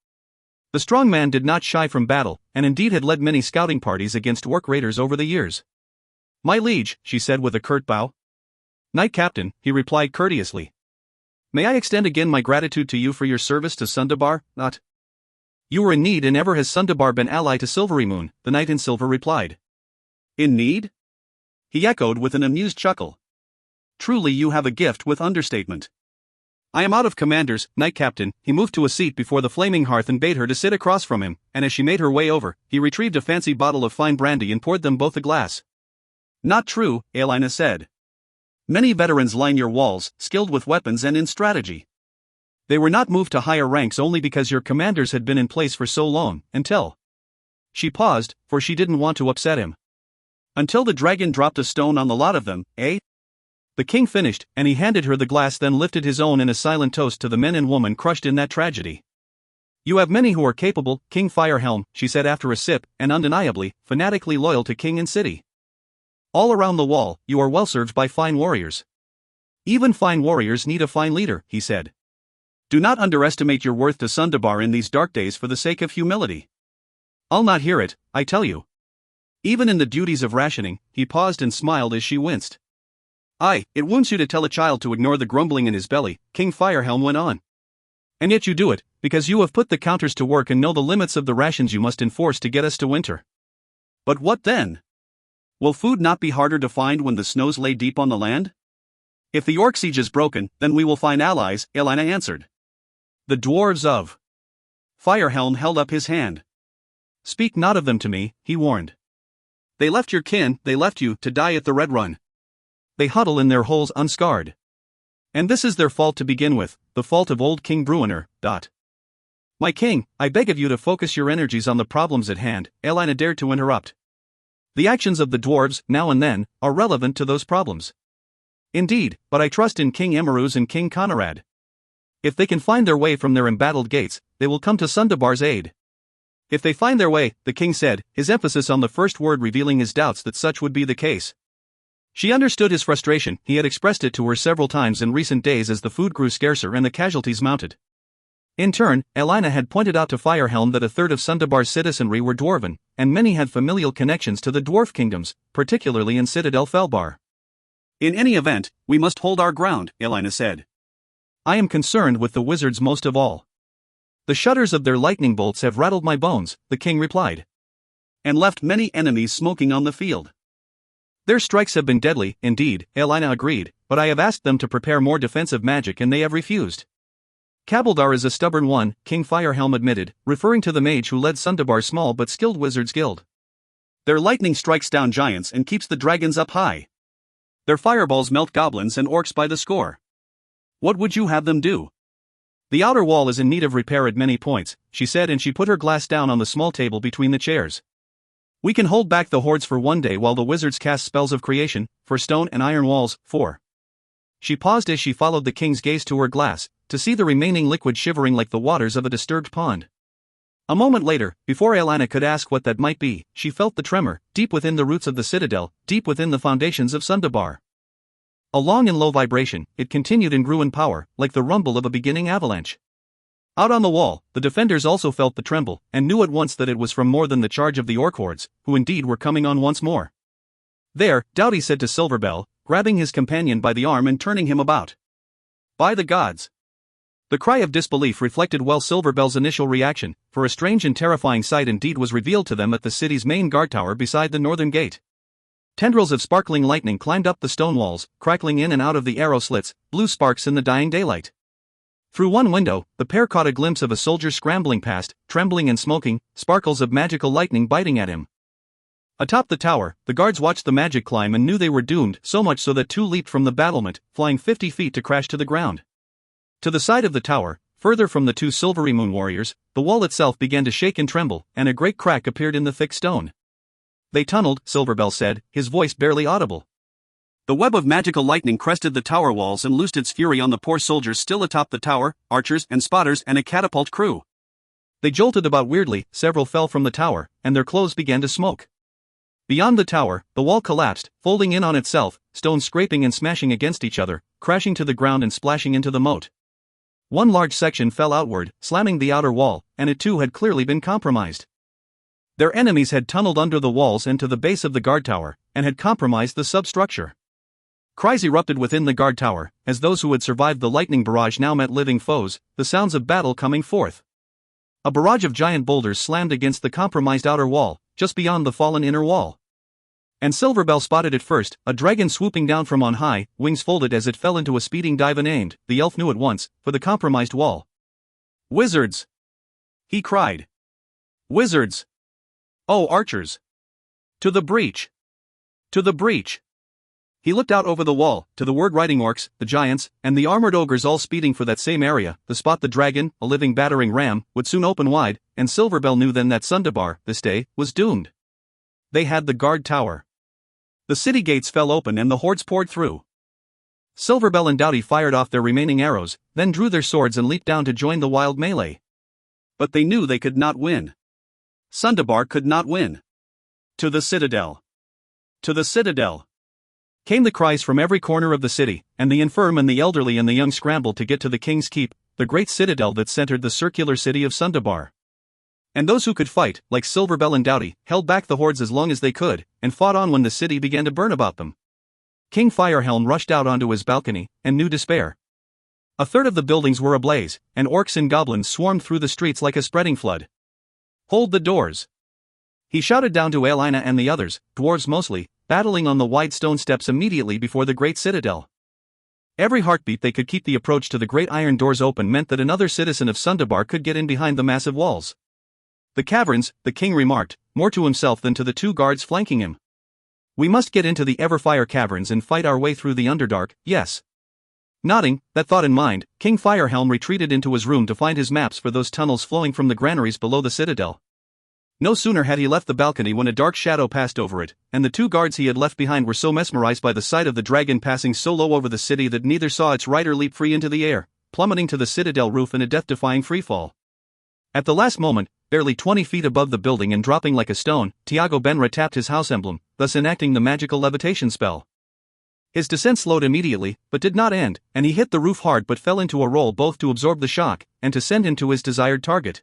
The strong man did not shy from battle, and indeed had led many scouting parties against orc raiders over the years. "My liege," she said with a curt bow. "Knight Captain," he replied courteously. "May I extend again my gratitude to you for your service to Sundabar, not? You were in need, and ever has Sundabar been ally to Silvery Moon," the knight in silver replied. "In need?" he echoed with an amused chuckle. "Truly you have a gift with understatement. I am out of commanders, Knight Captain." He moved to a seat before the flaming hearth and bade her to sit across from him, and as she made her way over, he retrieved a fancy bottle of fine brandy and poured them both a glass. "Not true," Elena said. "Many veterans line your walls, skilled with weapons and in strategy. They were not moved to higher ranks only because your commanders had been in place for so long, until..." She paused, for she didn't want to upset him. "Until the dragon dropped a stone on the lot of them, eh?" The king finished, and he handed her the glass, then lifted his own in a silent toast to the men and women crushed in that tragedy. "You have many who are capable, King Firehelm," she said after a sip, "and undeniably, fanatically loyal to king and city. All around the wall, you are well served by fine warriors. Even fine warriors need a fine leader," he said. "Do not underestimate your worth to Sundabar in these dark days for the sake of humility. I'll not hear it, I tell you. Even in the duties of rationing," he paused and smiled as she winced. "Aye, it wounds you to tell a child to ignore the grumbling in his belly," King Firehelm went on. "And yet you do it, because you have put the counters to work and know the limits of the rations you must enforce to get us to winter. But what then? Will food not be harder to find when the snows lay deep on the land? If the orc siege is broken, then we will find allies," Elena answered. "The dwarves of..." Firehelm held up his hand. "Speak not of them to me," he warned. "They left your kin, they left you, to die at the Red Run. They huddle in their holes unscarred. And this is their fault to begin with, the fault of old King Bruenor. My king, I beg of you to focus your energies on the problems at hand," Elena dared to interrupt. "The actions of the dwarves, now and then, are relevant to those problems. Indeed, but I trust in King Emeruz and King Conrad. If they can find their way from their embattled gates, they will come to Sundabar's aid." "If they find their way," the king said, his emphasis on the first word revealing his doubts that such would be the case. She understood his frustration. He had expressed it to her several times in recent days as the food grew scarcer and the casualties mounted. In turn, Elena had pointed out to Firehelm that a third of Sundabar's citizenry were dwarven, and many had familial connections to the dwarf kingdoms, particularly in Citadel Felbar. "In any event, we must hold our ground," Elena said. "I am concerned with the wizards most of all. The shudders of their lightning bolts have rattled my bones," the king replied. "And left many enemies smoking on the field." "Their strikes have been deadly, indeed," Elena agreed, "but I have asked them to prepare more defensive magic and they have refused." "Kabaldar is a stubborn one," King Firehelm admitted, referring to the mage who led Sundabar's small but skilled wizards guild. "Their lightning strikes down giants and keeps the dragons up high. Their fireballs melt goblins and orcs by the score. What would you have them do?" "The outer wall is in need of repair at many points," she said, and she put her glass down on the small table between the chairs. "We can hold back the hordes for one day while the wizards cast spells of creation, for stone and iron walls, for..." She paused as she followed the king's gaze to her glass, to see the remaining liquid shivering like the waters of a disturbed pond. A moment later, before Elena could ask what that might be, she felt the tremor, deep within the roots of the citadel, deep within the foundations of Sundabar. A long and low vibration, it continued and grew in power, like the rumble of a beginning avalanche. Out on the wall, the defenders also felt the tremble, and knew at once that it was from more than the charge of the orc hordes, who indeed were coming on once more. "There," Doughty said to Silverbell, grabbing his companion by the arm and turning him about. "By the gods! The cry of disbelief reflected well Silverbell's initial reaction, for a strange and terrifying sight indeed was revealed to them at the city's main guard tower beside the northern gate. Tendrils of sparkling lightning climbed up the stone walls, crackling in and out of the arrow slits, blue sparks in the dying daylight. Through one window, the pair caught a glimpse of a soldier scrambling past, trembling and smoking, sparkles of magical lightning biting at him. Atop the tower, the guards watched the magic climb and knew they were doomed, so much so that two leaped from the battlement, flying 50 feet to crash to the ground. To the side of the tower, further from the two silvery moon warriors, the wall itself began to shake and tremble, and a great crack appeared in the thick stone. They tunneled, Silverbell said, his voice barely audible. The web of magical lightning crested the tower walls and loosed its fury on the poor soldiers still atop the tower, archers and spotters and a catapult crew. They jolted about weirdly, several fell from the tower, and their clothes began to smoke. Beyond the tower, the wall collapsed, folding in on itself, stones scraping and smashing against each other, crashing to the ground and splashing into the moat. One large section fell outward, slamming the outer wall, and it too had clearly been compromised. Their enemies had tunneled under the walls and to the base of the guard tower, and had compromised the substructure. Cries erupted within the guard tower, as those who had survived the lightning barrage now met living foes, the sounds of battle coming forth. A barrage of giant boulders slammed against the compromised outer wall, just beyond the fallen inner wall. And Silverbell spotted it first, a dragon swooping down from on high, wings folded as it fell into a speeding dive and aimed, the elf knew at once, for the compromised wall. "Wizards!" he cried. "Wizards! Oh, archers! To the breach! To the breach!" He looked out over the wall, to the word-writing orcs, the giants, and the armored ogres all speeding for that same area, the spot the dragon, a living battering ram, would soon open wide, and Silverbell knew then that Sundabar, this day, was doomed. They had the guard tower. The city gates fell open and the hordes poured through. Silverbell and Doughty fired off their remaining arrows, then drew their swords and leaped down to join the wild melee. But they knew they could not win. Sundabar could not win. To the citadel! To the citadel! Came the cries from every corner of the city, and the infirm and the elderly and the young scrambled to get to the king's keep, the great citadel that centered the circular city of Sundabar. And those who could fight, like Silverbell and Doughty, held back the hordes as long as they could, and fought on when the city began to burn about them. King Firehelm rushed out onto his balcony, and knew despair. A third of the buildings were ablaze, and orcs and goblins swarmed through the streets like a spreading flood. "Hold the doors!" he shouted down to Aelina and the others, dwarves mostly, battling on the wide stone steps immediately before the great citadel. Every heartbeat they could keep the approach to the great iron doors open meant that another citizen of Sundabar could get in behind the massive walls. "The caverns," the king remarked, more to himself than to the two guards flanking him. "We must get into the Everfire caverns and fight our way through the Underdark, yes." Nodding, that thought in mind, King Firehelm retreated into his room to find his maps for those tunnels flowing from the granaries below the citadel. No sooner had he left the balcony when a dark shadow passed over it, and the two guards he had left behind were so mesmerized by the sight of the dragon passing so low over the city that neither saw its rider leap free into the air, plummeting to the citadel roof in a death-defying freefall. At the last moment, barely 20 feet above the building and dropping like a stone, Tiago Benra tapped his house emblem, thus enacting the magical levitation spell. His descent slowed immediately, but did not end, and he hit the roof hard but fell into a roll both to absorb the shock, and to send him to his desired target.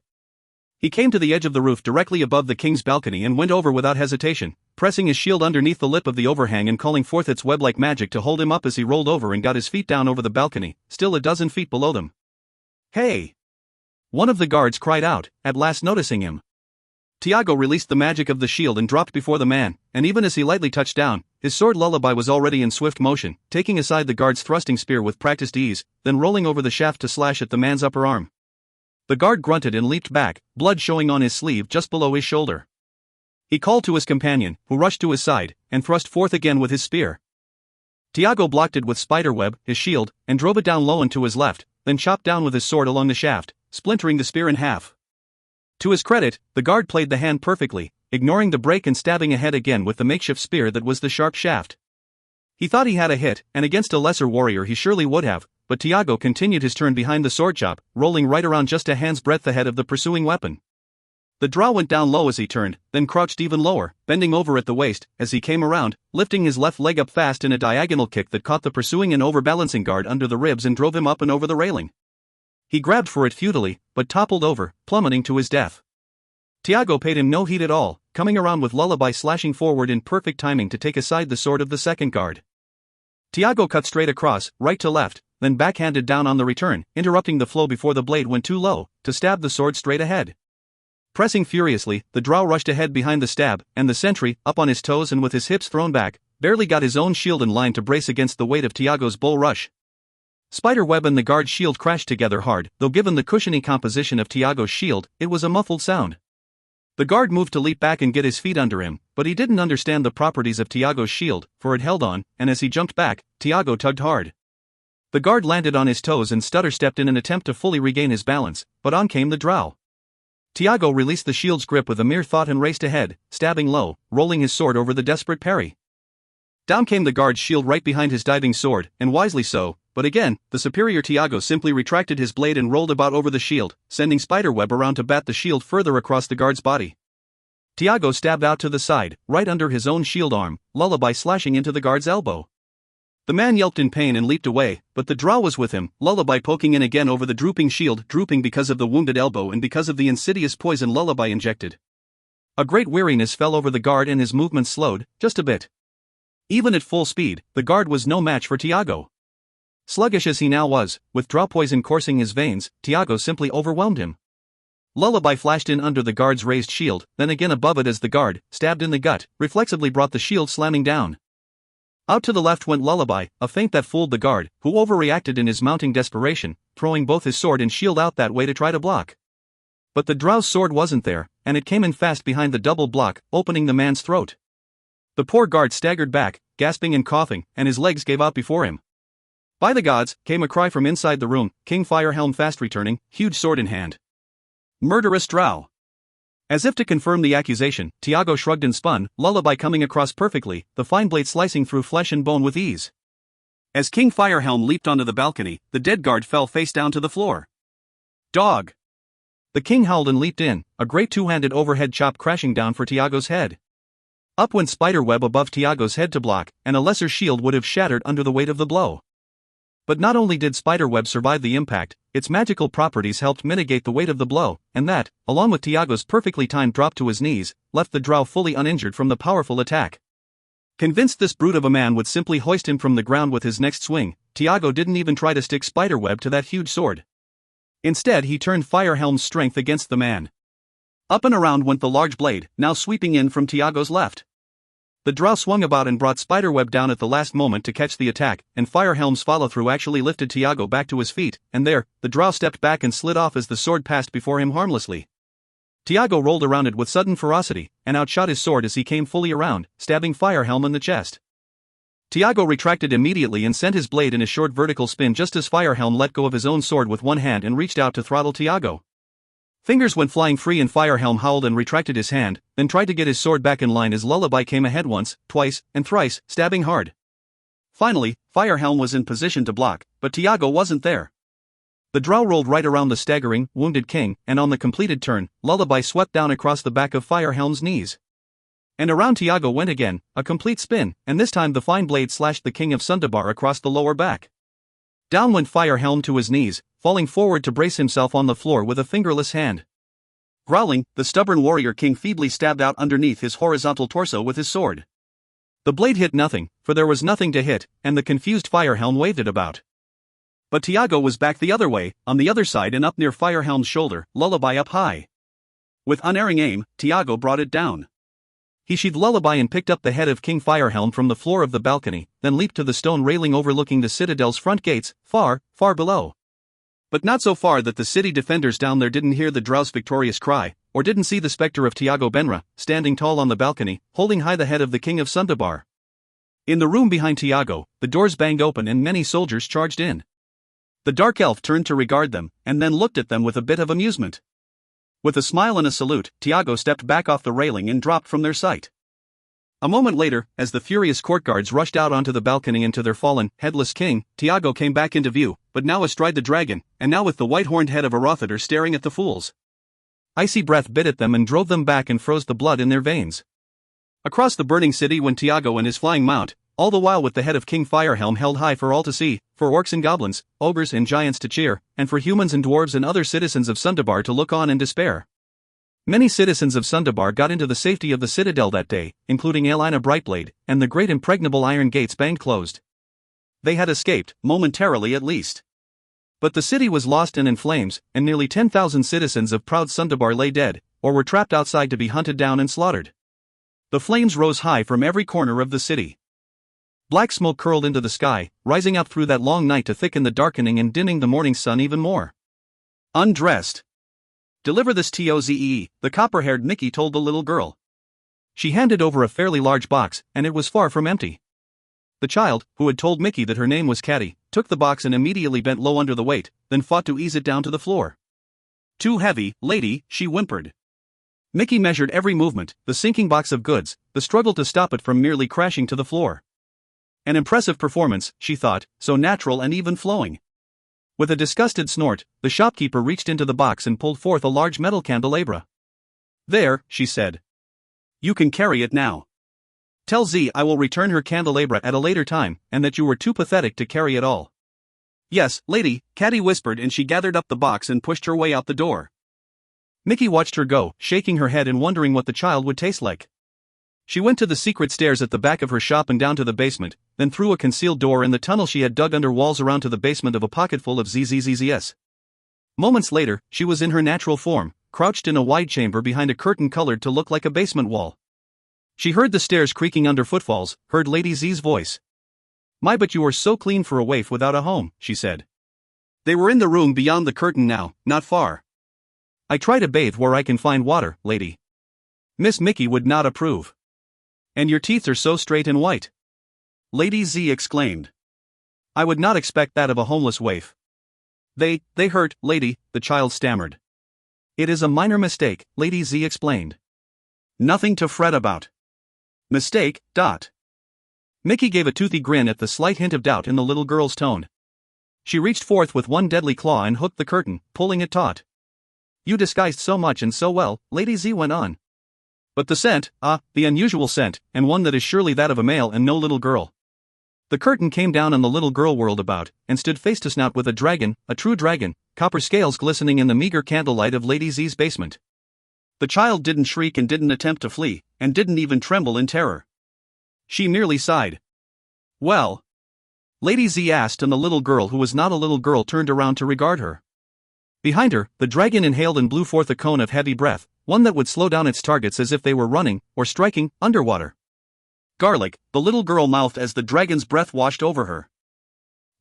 He came to the edge of the roof directly above the king's balcony and went over without hesitation, pressing his shield underneath the lip of the overhang and calling forth its web-like magic to hold him up as he rolled over and got his feet down over the balcony, still a dozen feet below them. "Hey!" one of the guards cried out, at last noticing him. Tiago released the magic of the shield and dropped before the man, and even as he lightly touched down, his sword Lullaby was already in swift motion, taking aside the guard's thrusting spear with practiced ease, then rolling over the shaft to slash at the man's upper arm. The guard grunted and leaped back, blood showing on his sleeve just below his shoulder. He called to his companion, who rushed to his side, and thrust forth again with his spear. Tiago blocked it with spiderweb, his shield, and drove it down low and to his left, then chopped down with his sword along the shaft, splintering the spear in half. To his credit, the guard played the hand perfectly, ignoring the break and stabbing ahead again with the makeshift spear that was the sharp shaft. He thought he had a hit, and against a lesser warrior he surely would have, but Tiago continued his turn behind the sword chop, rolling right around just a hand's breadth ahead of the pursuing weapon. The draw went down low as he turned, then crouched even lower, bending over at the waist, as he came around, lifting his left leg up fast in a diagonal kick that caught the pursuing and overbalancing guard under the ribs and drove him up and over the railing. He grabbed for it futilely, but toppled over, plummeting to his death. Tiago paid him no heed at all, coming around with Lullaby slashing forward in perfect timing to take aside the sword of the second guard. Tiago cut straight across, right to left, then backhanded down on the return, interrupting the flow before the blade went too low, to stab the sword straight ahead. Pressing furiously, the drow rushed ahead behind the stab, and the sentry, up on his toes and with his hips thrown back, barely got his own shield in line to brace against the weight of Tiago's bull rush. Spiderweb and the guard's shield crashed together hard, though given the cushiony composition of Tiago's shield, it was a muffled sound. The guard moved to leap back and get his feet under him, but he didn't understand the properties of Tiago's shield, for it held on, and as he jumped back, Tiago tugged hard. The guard landed on his toes and stutter-stepped in an attempt to fully regain his balance, but on came the drow. Tiago released the shield's grip with a mere thought and raced ahead, stabbing low, rolling his sword over the desperate parry. Down came the guard's shield right behind his diving sword, and wisely so, but again, the superior Tiago simply retracted his blade and rolled about over the shield, sending Spiderweb around to bat the shield further across the guard's body. Tiago stabbed out to the side, right under his own shield arm, Lullaby slashing into the guard's elbow. The man yelped in pain and leaped away, but the drow was with him, Lullaby poking in again over the drooping shield, drooping because of the wounded elbow and because of the insidious poison Lullaby injected. A great weariness fell over the guard and his movements slowed, just a bit. Even at full speed, the guard was no match for Tiago. Sluggish as he now was, with drow poison coursing his veins, Tiago simply overwhelmed him. Lullaby flashed in under the guard's raised shield, then again above it as the guard, stabbed in the gut, reflexively brought the shield slamming down. Out to the left went Lullaby, a feint that fooled the guard, who overreacted in his mounting desperation, throwing both his sword and shield out that way to try to block. But the drow's sword wasn't there, and it came in fast behind the double block, opening the man's throat. The poor guard staggered back, gasping and coughing, and his legs gave out before him. By the gods, came a cry from inside the room, King Firehelm fast returning, huge sword in hand. Murderous drow. As if to confirm the accusation, Tiago shrugged and spun, Lullaby coming across perfectly, the fine blade slicing through flesh and bone with ease. As King Firehelm leaped onto the balcony, the dead guard fell face down to the floor. Dog! The king howled and leaped in, a great two-handed overhead chop crashing down for Tiago's head. Up went Spiderweb above Tiago's head to block, and a lesser shield would have shattered under the weight of the blow. But not only did Spiderweb survive the impact, its magical properties helped mitigate the weight of the blow, and that, along with Tiago's perfectly timed drop to his knees, left the drow fully uninjured from the powerful attack. Convinced this brute of a man would simply hoist him from the ground with his next swing, Tiago didn't even try to stick Spiderweb to that huge sword. Instead he turned Firehelm's strength against the man. Up and around went the large blade, now sweeping in from Tiago's left. The drow swung about and brought Spiderweb down at the last moment to catch the attack, and Firehelm's follow-through actually lifted Tiago back to his feet, and there, the drow stepped back and slid off as the sword passed before him harmlessly. Tiago rolled around it with sudden ferocity, and outshot his sword as he came fully around, stabbing Firehelm in the chest. Tiago retracted immediately and sent his blade in a short vertical spin just as Firehelm let go of his own sword with one hand and reached out to throttle Tiago. Fingers went flying free and Firehelm howled and retracted his hand, then tried to get his sword back in line as Lullaby came ahead once, twice, and thrice, stabbing hard. Finally, Firehelm was in position to block, but Tiago wasn't there. The drow rolled right around the staggering, wounded king, and on the completed turn, Lullaby swept down across the back of Firehelm's knees. And around Tiago went again, a complete spin, and this time the fine blade slashed the king of Sundabar across the lower back. Down went Firehelm to his knees, falling forward to brace himself on the floor with a fingerless hand. Growling, the stubborn warrior king feebly stabbed out underneath his horizontal torso with his sword. The blade hit nothing, for there was nothing to hit, and the confused Firehelm waved it about. But Tiago was back the other way, on the other side and up near Firehelm's shoulder, Lullaby up high. With unerring aim, Tiago brought it down. He sheathed Lullaby and picked up the head of King Firehelm from the floor of the balcony, then leaped to the stone railing overlooking the citadel's front gates, far, far below. But not so far that the city defenders down there didn't hear the drow's victorious cry, or didn't see the specter of Tiago Benra, standing tall on the balcony, holding high the head of the king of Sundabar. In the room behind Tiago, the doors banged open and many soldiers charged in. The dark elf turned to regard them, and then looked at them with a bit of amusement. With a smile and a salute, Tiago stepped back off the railing and dropped from their sight. A moment later, as the furious courtguards rushed out onto the balcony and to their fallen, headless king, Tiago came back into view, but now astride the dragon, and now with the white-horned head of Arotheter staring at the fools. Icy breath bit at them and drove them back and froze the blood in their veins. Across the burning city went Tiago and his flying mount, all the while with the head of King Firehelm held high for all to see, for orcs and goblins, ogres and giants to cheer, and for humans and dwarves and other citizens of Sundabar to look on in despair. Many citizens of Sundabar got into the safety of the citadel that day, including Aelina Brightblade, and the great impregnable iron gates banged closed. They had escaped, momentarily at least. But the city was lost and in flames, and nearly 10,000 citizens of proud Sundabar lay dead, or were trapped outside to be hunted down and slaughtered. The flames rose high from every corner of the city. Black smoke curled into the sky, rising up through that long night to thicken the darkening and dimming the morning sun even more. Undressed. Deliver this TOZEE, the copper-haired Mickey told the little girl. She handed over a fairly large box, and it was far from empty. The child, who had told Mickey that her name was Caddy, took the box and immediately bent low under the weight, then fought to ease it down to the floor. Too heavy, lady, she whimpered. Mickey measured every movement, the sinking box of goods, the struggle to stop it from merely crashing to the floor. An impressive performance, she thought, so natural and even flowing. With a disgusted snort, the shopkeeper reached into the box and pulled forth a large metal candelabra. There, she said. You can carry it now. Tell Z I will return her candelabra at a later time, and that you were too pathetic to carry it all. Yes, lady, Caddy whispered, and she gathered up the box and pushed her way out the door. Mickey watched her go, shaking her head and wondering what the child would taste like. She went to the secret stairs at the back of her shop and down to the basement, then through a concealed door in the tunnel she had dug under walls around to the basement of a pocketful of ZZZZS. Moments later, she was in her natural form, crouched in a wide chamber behind a curtain colored to look like a basement wall. She heard the stairs creaking under footfalls, heard Lady Z's voice. My, but you are so clean for a waif without a home, she said. They were in the room beyond the curtain now, not far. I try to bathe where I can find water, lady. Miss Mickey would not approve. And your teeth are so straight and white. Lady Z exclaimed. I would not expect that of a homeless waif. They hurt, lady, the child stammered. It is a minor mistake, Lady Z explained. Nothing to fret about. Mistake, dot. Mickey gave a toothy grin at the slight hint of doubt in the little girl's tone. She reached forth with one deadly claw and hooked the curtain, pulling it taut. You disguised so much and so well, Lady Z went on. But the scent, the unusual scent, and one that is surely that of a male and no little girl. The curtain came down and the little girl whirled about, and stood face to snout with a dragon, a true dragon, copper scales glistening in the meager candlelight of Lady Z's basement. The child didn't shriek and didn't attempt to flee, and didn't even tremble in terror. She merely sighed. Well? Lady Z asked, and the little girl who was not a little girl turned around to regard her. Behind her, the dragon inhaled and blew forth a cone of heavy breath, one that would slow down its targets as if they were running, or striking, underwater. Garlic, the little girl mouthed as the dragon's breath washed over her.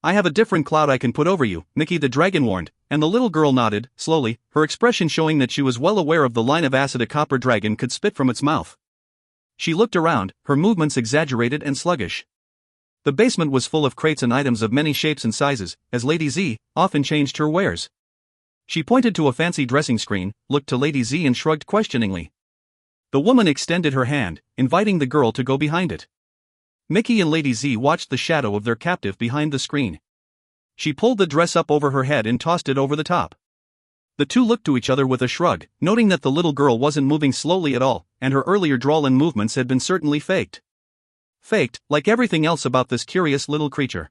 I have a different cloud I can put over you, Mickey the dragon warned, and the little girl nodded, slowly, her expression showing that she was well aware of the line of acid a copper dragon could spit from its mouth. She looked around, her movements exaggerated and sluggish. The basement was full of crates and items of many shapes and sizes, as Lady Z often changed her wares. She pointed to a fancy dressing screen, looked to Lady Z and shrugged questioningly. The woman extended her hand, inviting the girl to go behind it. Mickey and Lady Z watched the shadow of their captive behind the screen. She pulled the dress up over her head and tossed it over the top. The two looked to each other with a shrug, noting that the little girl wasn't moving slowly at all, and her earlier drawl and movements had been certainly faked. Faked, like everything else about this curious little creature.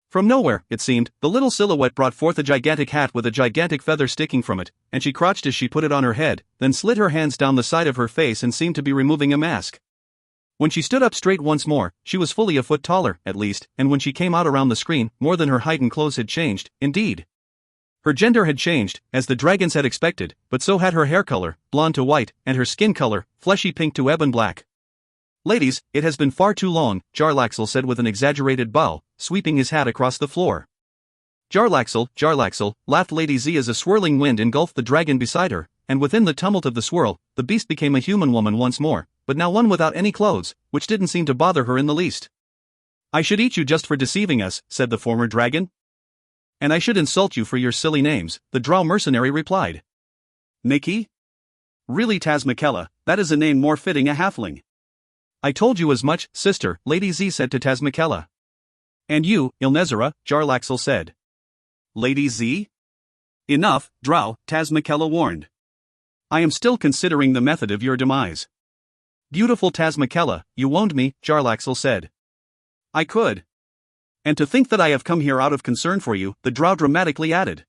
From nowhere, it seemed, the little silhouette brought forth a gigantic hat with a gigantic feather sticking from it, and she crouched as she put it on her head, then slid her hands down the side of her face and seemed to be removing a mask. When she stood up straight once more, she was fully a foot taller, at least, and when she came out around the screen, more than her height and clothes had changed, indeed. Her gender had changed, as the dragons had expected, but so had her hair color, blonde to white, and her skin color, fleshy pink to ebon black. Ladies, it has been far too long, Jarlaxle said with an exaggerated bow, sweeping his hat across the floor. Jarlaxle, laughed Lady Z as a swirling wind engulfed the dragon beside her, and within the tumult of the swirl, the beast became a human woman once more, but now one without any clothes, which didn't seem to bother her in the least. I should eat you just for deceiving us, said the former dragon. And I should insult you for your silly names, the drow mercenary replied. Mickey? Really, Tazmikella, that is a name more fitting a halfling. I told you as much, sister, Lady Z said to Tazmikella. And you, Ilnezera, Jarlaxle said. Lady Z? Enough, drow, Tazmikella warned. I am still considering the method of your demise. Beautiful Tazmikella, you wound me, Jarlaxle said. I could. And to think that I have come here out of concern for you, the drow dramatically added.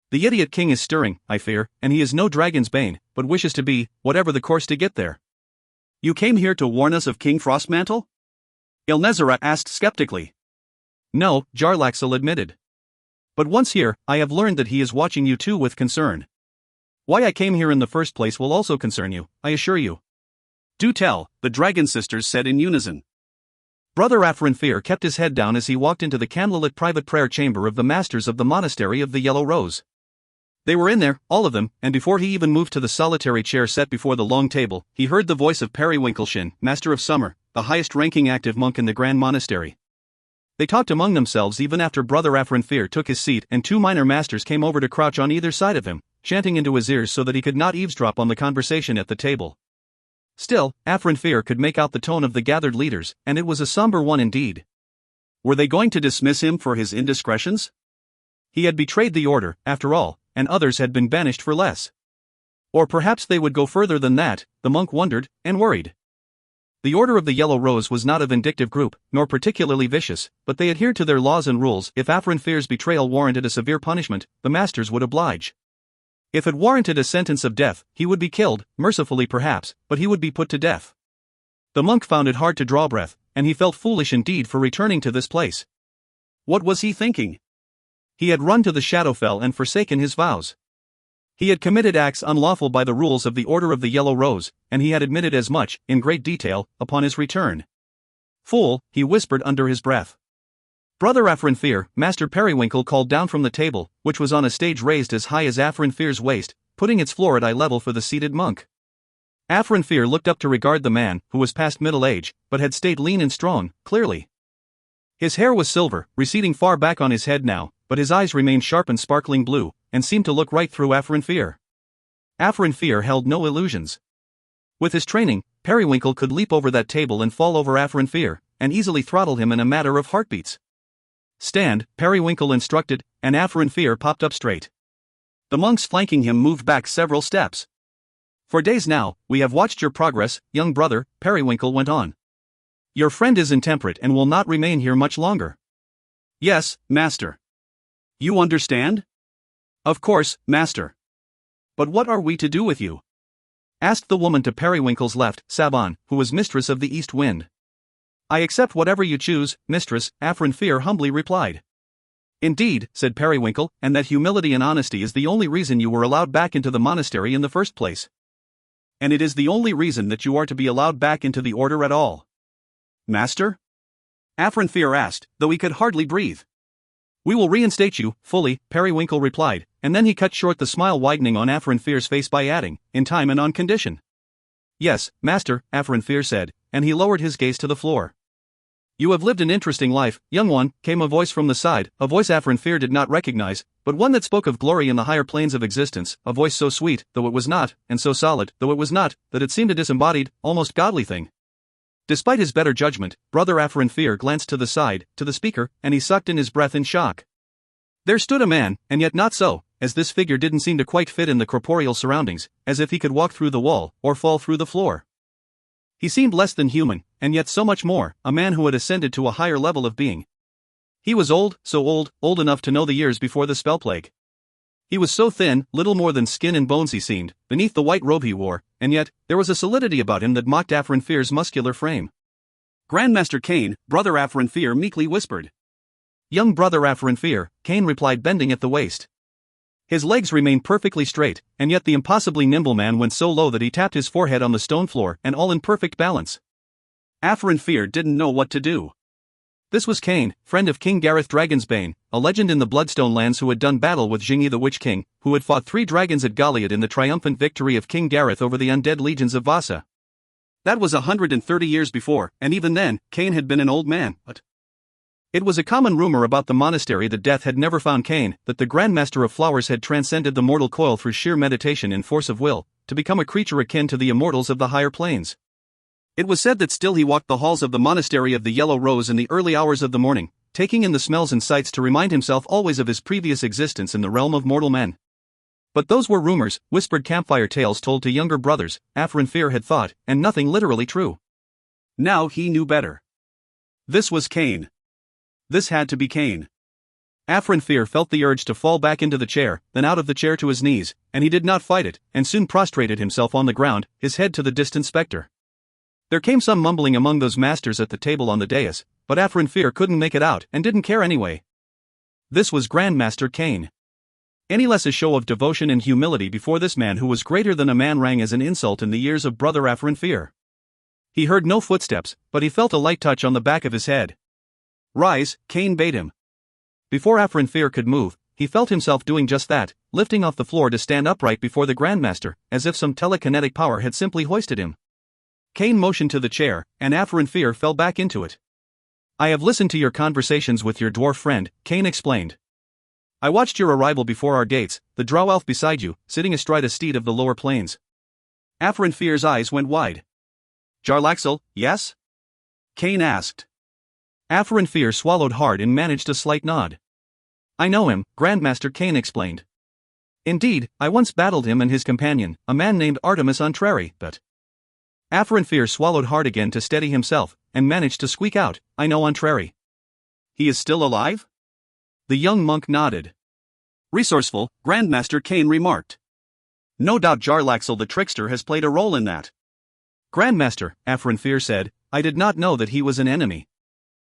The idiot king is stirring, I fear, and he is no dragon's bane, but wishes to be, whatever the course to get there. You came here to warn us of King Frostmantle? Ilnezera asked skeptically. No, Jarlaxle admitted. But once here, I have learned that he is watching you too with concern. Why I came here in the first place will also concern you, I assure you. Do tell, the dragon sisters said in unison. Brother Afrinfir kept his head down as he walked into the candlelit private prayer chamber of the masters of the monastery of the Yellow Rose. They were in there, all of them, and before he even moved to the solitary chair set before the long table, he heard the voice of Periwinkelshin, Master of Summer, the highest-ranking active monk in the Grand Monastery. They talked among themselves even after Brother Afrinfir took his seat and two minor masters came over to crouch on either side of him, chanting into his ears so that he could not eavesdrop on the conversation at the table. Still, Afrinfir could make out the tone of the gathered leaders, and it was a somber one indeed. Were they going to dismiss him for his indiscretions? He had betrayed the order, after all, and others had been banished for less. Or perhaps they would go further than that, the monk wondered, and worried. The Order of the Yellow Rose was not a vindictive group, nor particularly vicious, but they adhered to their laws and rules. If Afrinfir's betrayal warranted a severe punishment, the masters would oblige. If it warranted a sentence of death, he would be killed, mercifully perhaps, but he would be put to death. The monk found it hard to draw breath, and he felt foolish indeed for returning to this place. What was he thinking? He had run to the Shadowfell and forsaken his vows. He had committed acts unlawful by the rules of the Order of the Yellow Rose, and he had admitted as much, in great detail, upon his return. Fool, he whispered under his breath. Brother Afrinfir, Master Periwinkle called down from the table, which was on a stage raised as high as Afrinfir's waist, putting its floor at eye level for the seated monk. Afrinfir looked up to regard the man, who was past middle age, but had stayed lean and strong, clearly. His hair was silver, receding far back on his head now, but his eyes remained sharp and sparkling blue, and seemed to look right through Afrinfir. Afrinfir held no illusions. With his training, Periwinkle could leap over that table and fall over Afrinfir, and easily throttle him in a matter of heartbeats. Stand, Periwinkle instructed, and Afrinfir popped up straight. The monks flanking him moved back several steps. For days now, we have watched your progress, young brother, Periwinkle went on. Your friend is intemperate and will not remain here much longer. Yes, master. You understand? Of course, master. But what are we to do with you? Asked the woman to Periwinkle's left, Saban, who was mistress of the East Wind. I accept whatever you choose, mistress, Afrinfir humbly replied. Indeed, said Periwinkle, and that humility and honesty is the only reason you were allowed back into the monastery in the first place. And it is the only reason that you are to be allowed back into the order at all. Master? Afrinfir asked, though he could hardly breathe. We will reinstate you, fully, Periwinkle replied, and then he cut short the smile widening on Afrinfir's face by adding, in time and on condition. Yes, master, Afrinfir said, and he lowered his gaze to the floor. You have lived an interesting life, young one, came a voice from the side, a voice Afrinfir did not recognize, but one that spoke of glory in the higher planes of existence, a voice so sweet, though it was not, and so solid, though it was not, that it seemed a disembodied, almost godly thing. Despite his better judgment, Brother Afrinfir glanced to the side, to the speaker, and he sucked in his breath in shock. There stood a man, and yet not so, as this figure didn't seem to quite fit in the corporeal surroundings, as if he could walk through the wall, or fall through the floor. He seemed less than human, and yet so much more, a man who had ascended to a higher level of being. He was old, so old, old enough to know the years before the spell plague. He was so thin, little more than skin and bones he seemed, beneath the white robe he wore, and yet, there was a solidity about him that mocked Afrinfir's muscular frame. Grandmaster Kane, Brother Afrinfir meekly whispered. Young Brother Afrinfir, Kane replied, bending at the waist. His legs remained perfectly straight, and yet the impossibly nimble man went so low that he tapped his forehead on the stone floor, and all in perfect balance. Afrinfir didn't know what to do. This was Kane, friend of King Gareth Dragonsbane, a legend in the Bloodstone lands who had done battle with Jingi the Witch King, who had fought 3 dragons at Goliad in the triumphant victory of King Gareth over the undead legions of Vasa. That was 130 years before, and even then, Kane had been an old man, but... It was a common rumor about the monastery that death had never found Kane, that the Grandmaster of Flowers had transcended the mortal coil through sheer meditation and force of will, to become a creature akin to the immortals of the higher planes. It was said that still he walked the halls of the monastery of the Yellow Rose in the early hours of the morning, taking in the smells and sights to remind himself always of his previous existence in the realm of mortal men. But those were rumors, whispered campfire tales told to younger brothers, Afrinfir had thought, and nothing literally true. Now he knew better. This was Kane. This had to be Kane. Afrinfir felt the urge to fall back into the chair, then out of the chair to his knees, and he did not fight it, and soon prostrated himself on the ground, his head to the distant spectre. There came some mumbling among those masters at the table on the dais, but Afrin Fear couldn't make it out and didn't care anyway. This was Grandmaster Kane. Any less a show of devotion and humility before this man who was greater than a man rang as an insult in the ears of Brother Afrin Fear. He heard no footsteps, but he felt a light touch on the back of his head. "Rise," Kane bade him. Before Afrin Fear could move, he felt himself doing just that, lifting off the floor to stand upright before the Grandmaster, as if some telekinetic power had simply hoisted him. Kane motioned to the chair, and Afrin Fear fell back into it. "I have listened to your conversations with your dwarf friend," Kane explained. "I watched your arrival before our gates, the drow elf beside you, sitting astride a steed of the lower plains." Afrin Fear's eyes went wide. "Jarlaxle, yes?" Kane asked. Afrin Fear swallowed hard and managed a slight nod. "I know him," Grandmaster Kane explained. "Indeed, I once battled him and his companion, a man named Artemis Entreri, but..." Afrin Fear swallowed hard again to steady himself, and managed to squeak out, "I know Entreri." "He is still alive?" The young monk nodded. "Resourceful," Grandmaster Kane remarked. "No doubt Jarlaxle the trickster has played a role in that." "Grandmaster," Afrin Fear said, "I did not know that he was an enemy."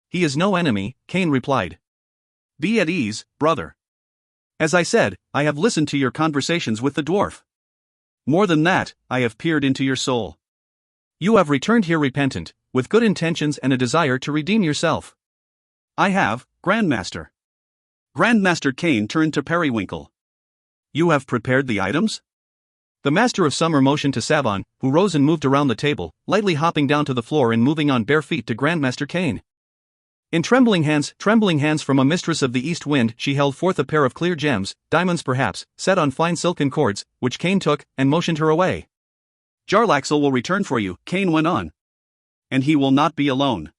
"He is no enemy," Kane replied. "Be at ease, brother. As I said, I have listened to your conversations with the dwarf. More than that, I have peered into your soul. You have returned here repentant, with good intentions and a desire to redeem yourself." "I have, Grandmaster." Grandmaster Kane turned to Periwinkle. "You have prepared the items?" The Master of Summer motioned to Savon, who rose and moved around the table, lightly hopping down to the floor and moving on bare feet to Grandmaster Kane. In trembling hands from a mistress of the east wind, she held forth a pair of clear gems, diamonds perhaps, set on fine silken cords, which Kane took, and motioned her away. "Jarlaxle will return for you," Kane went on. "And he will not be alone.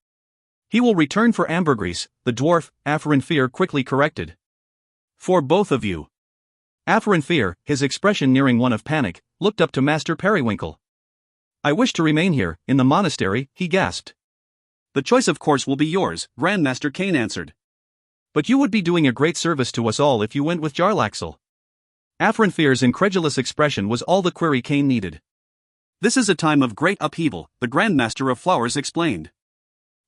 He will return for ambergris," the dwarf, Afrin Fear, quickly corrected. "For both of you." Afrin Fear, his expression nearing one of panic, looked up to Master Periwinkle. "I wish to remain here, in the monastery," he gasped. "The choice of course will be yours," Grandmaster Kane answered. "But you would be doing a great service to us all if you went with Jarlaxle." Afrin Fear's incredulous expression was all the query Kane needed. "This is a time of great upheaval," the Grandmaster of Flowers explained.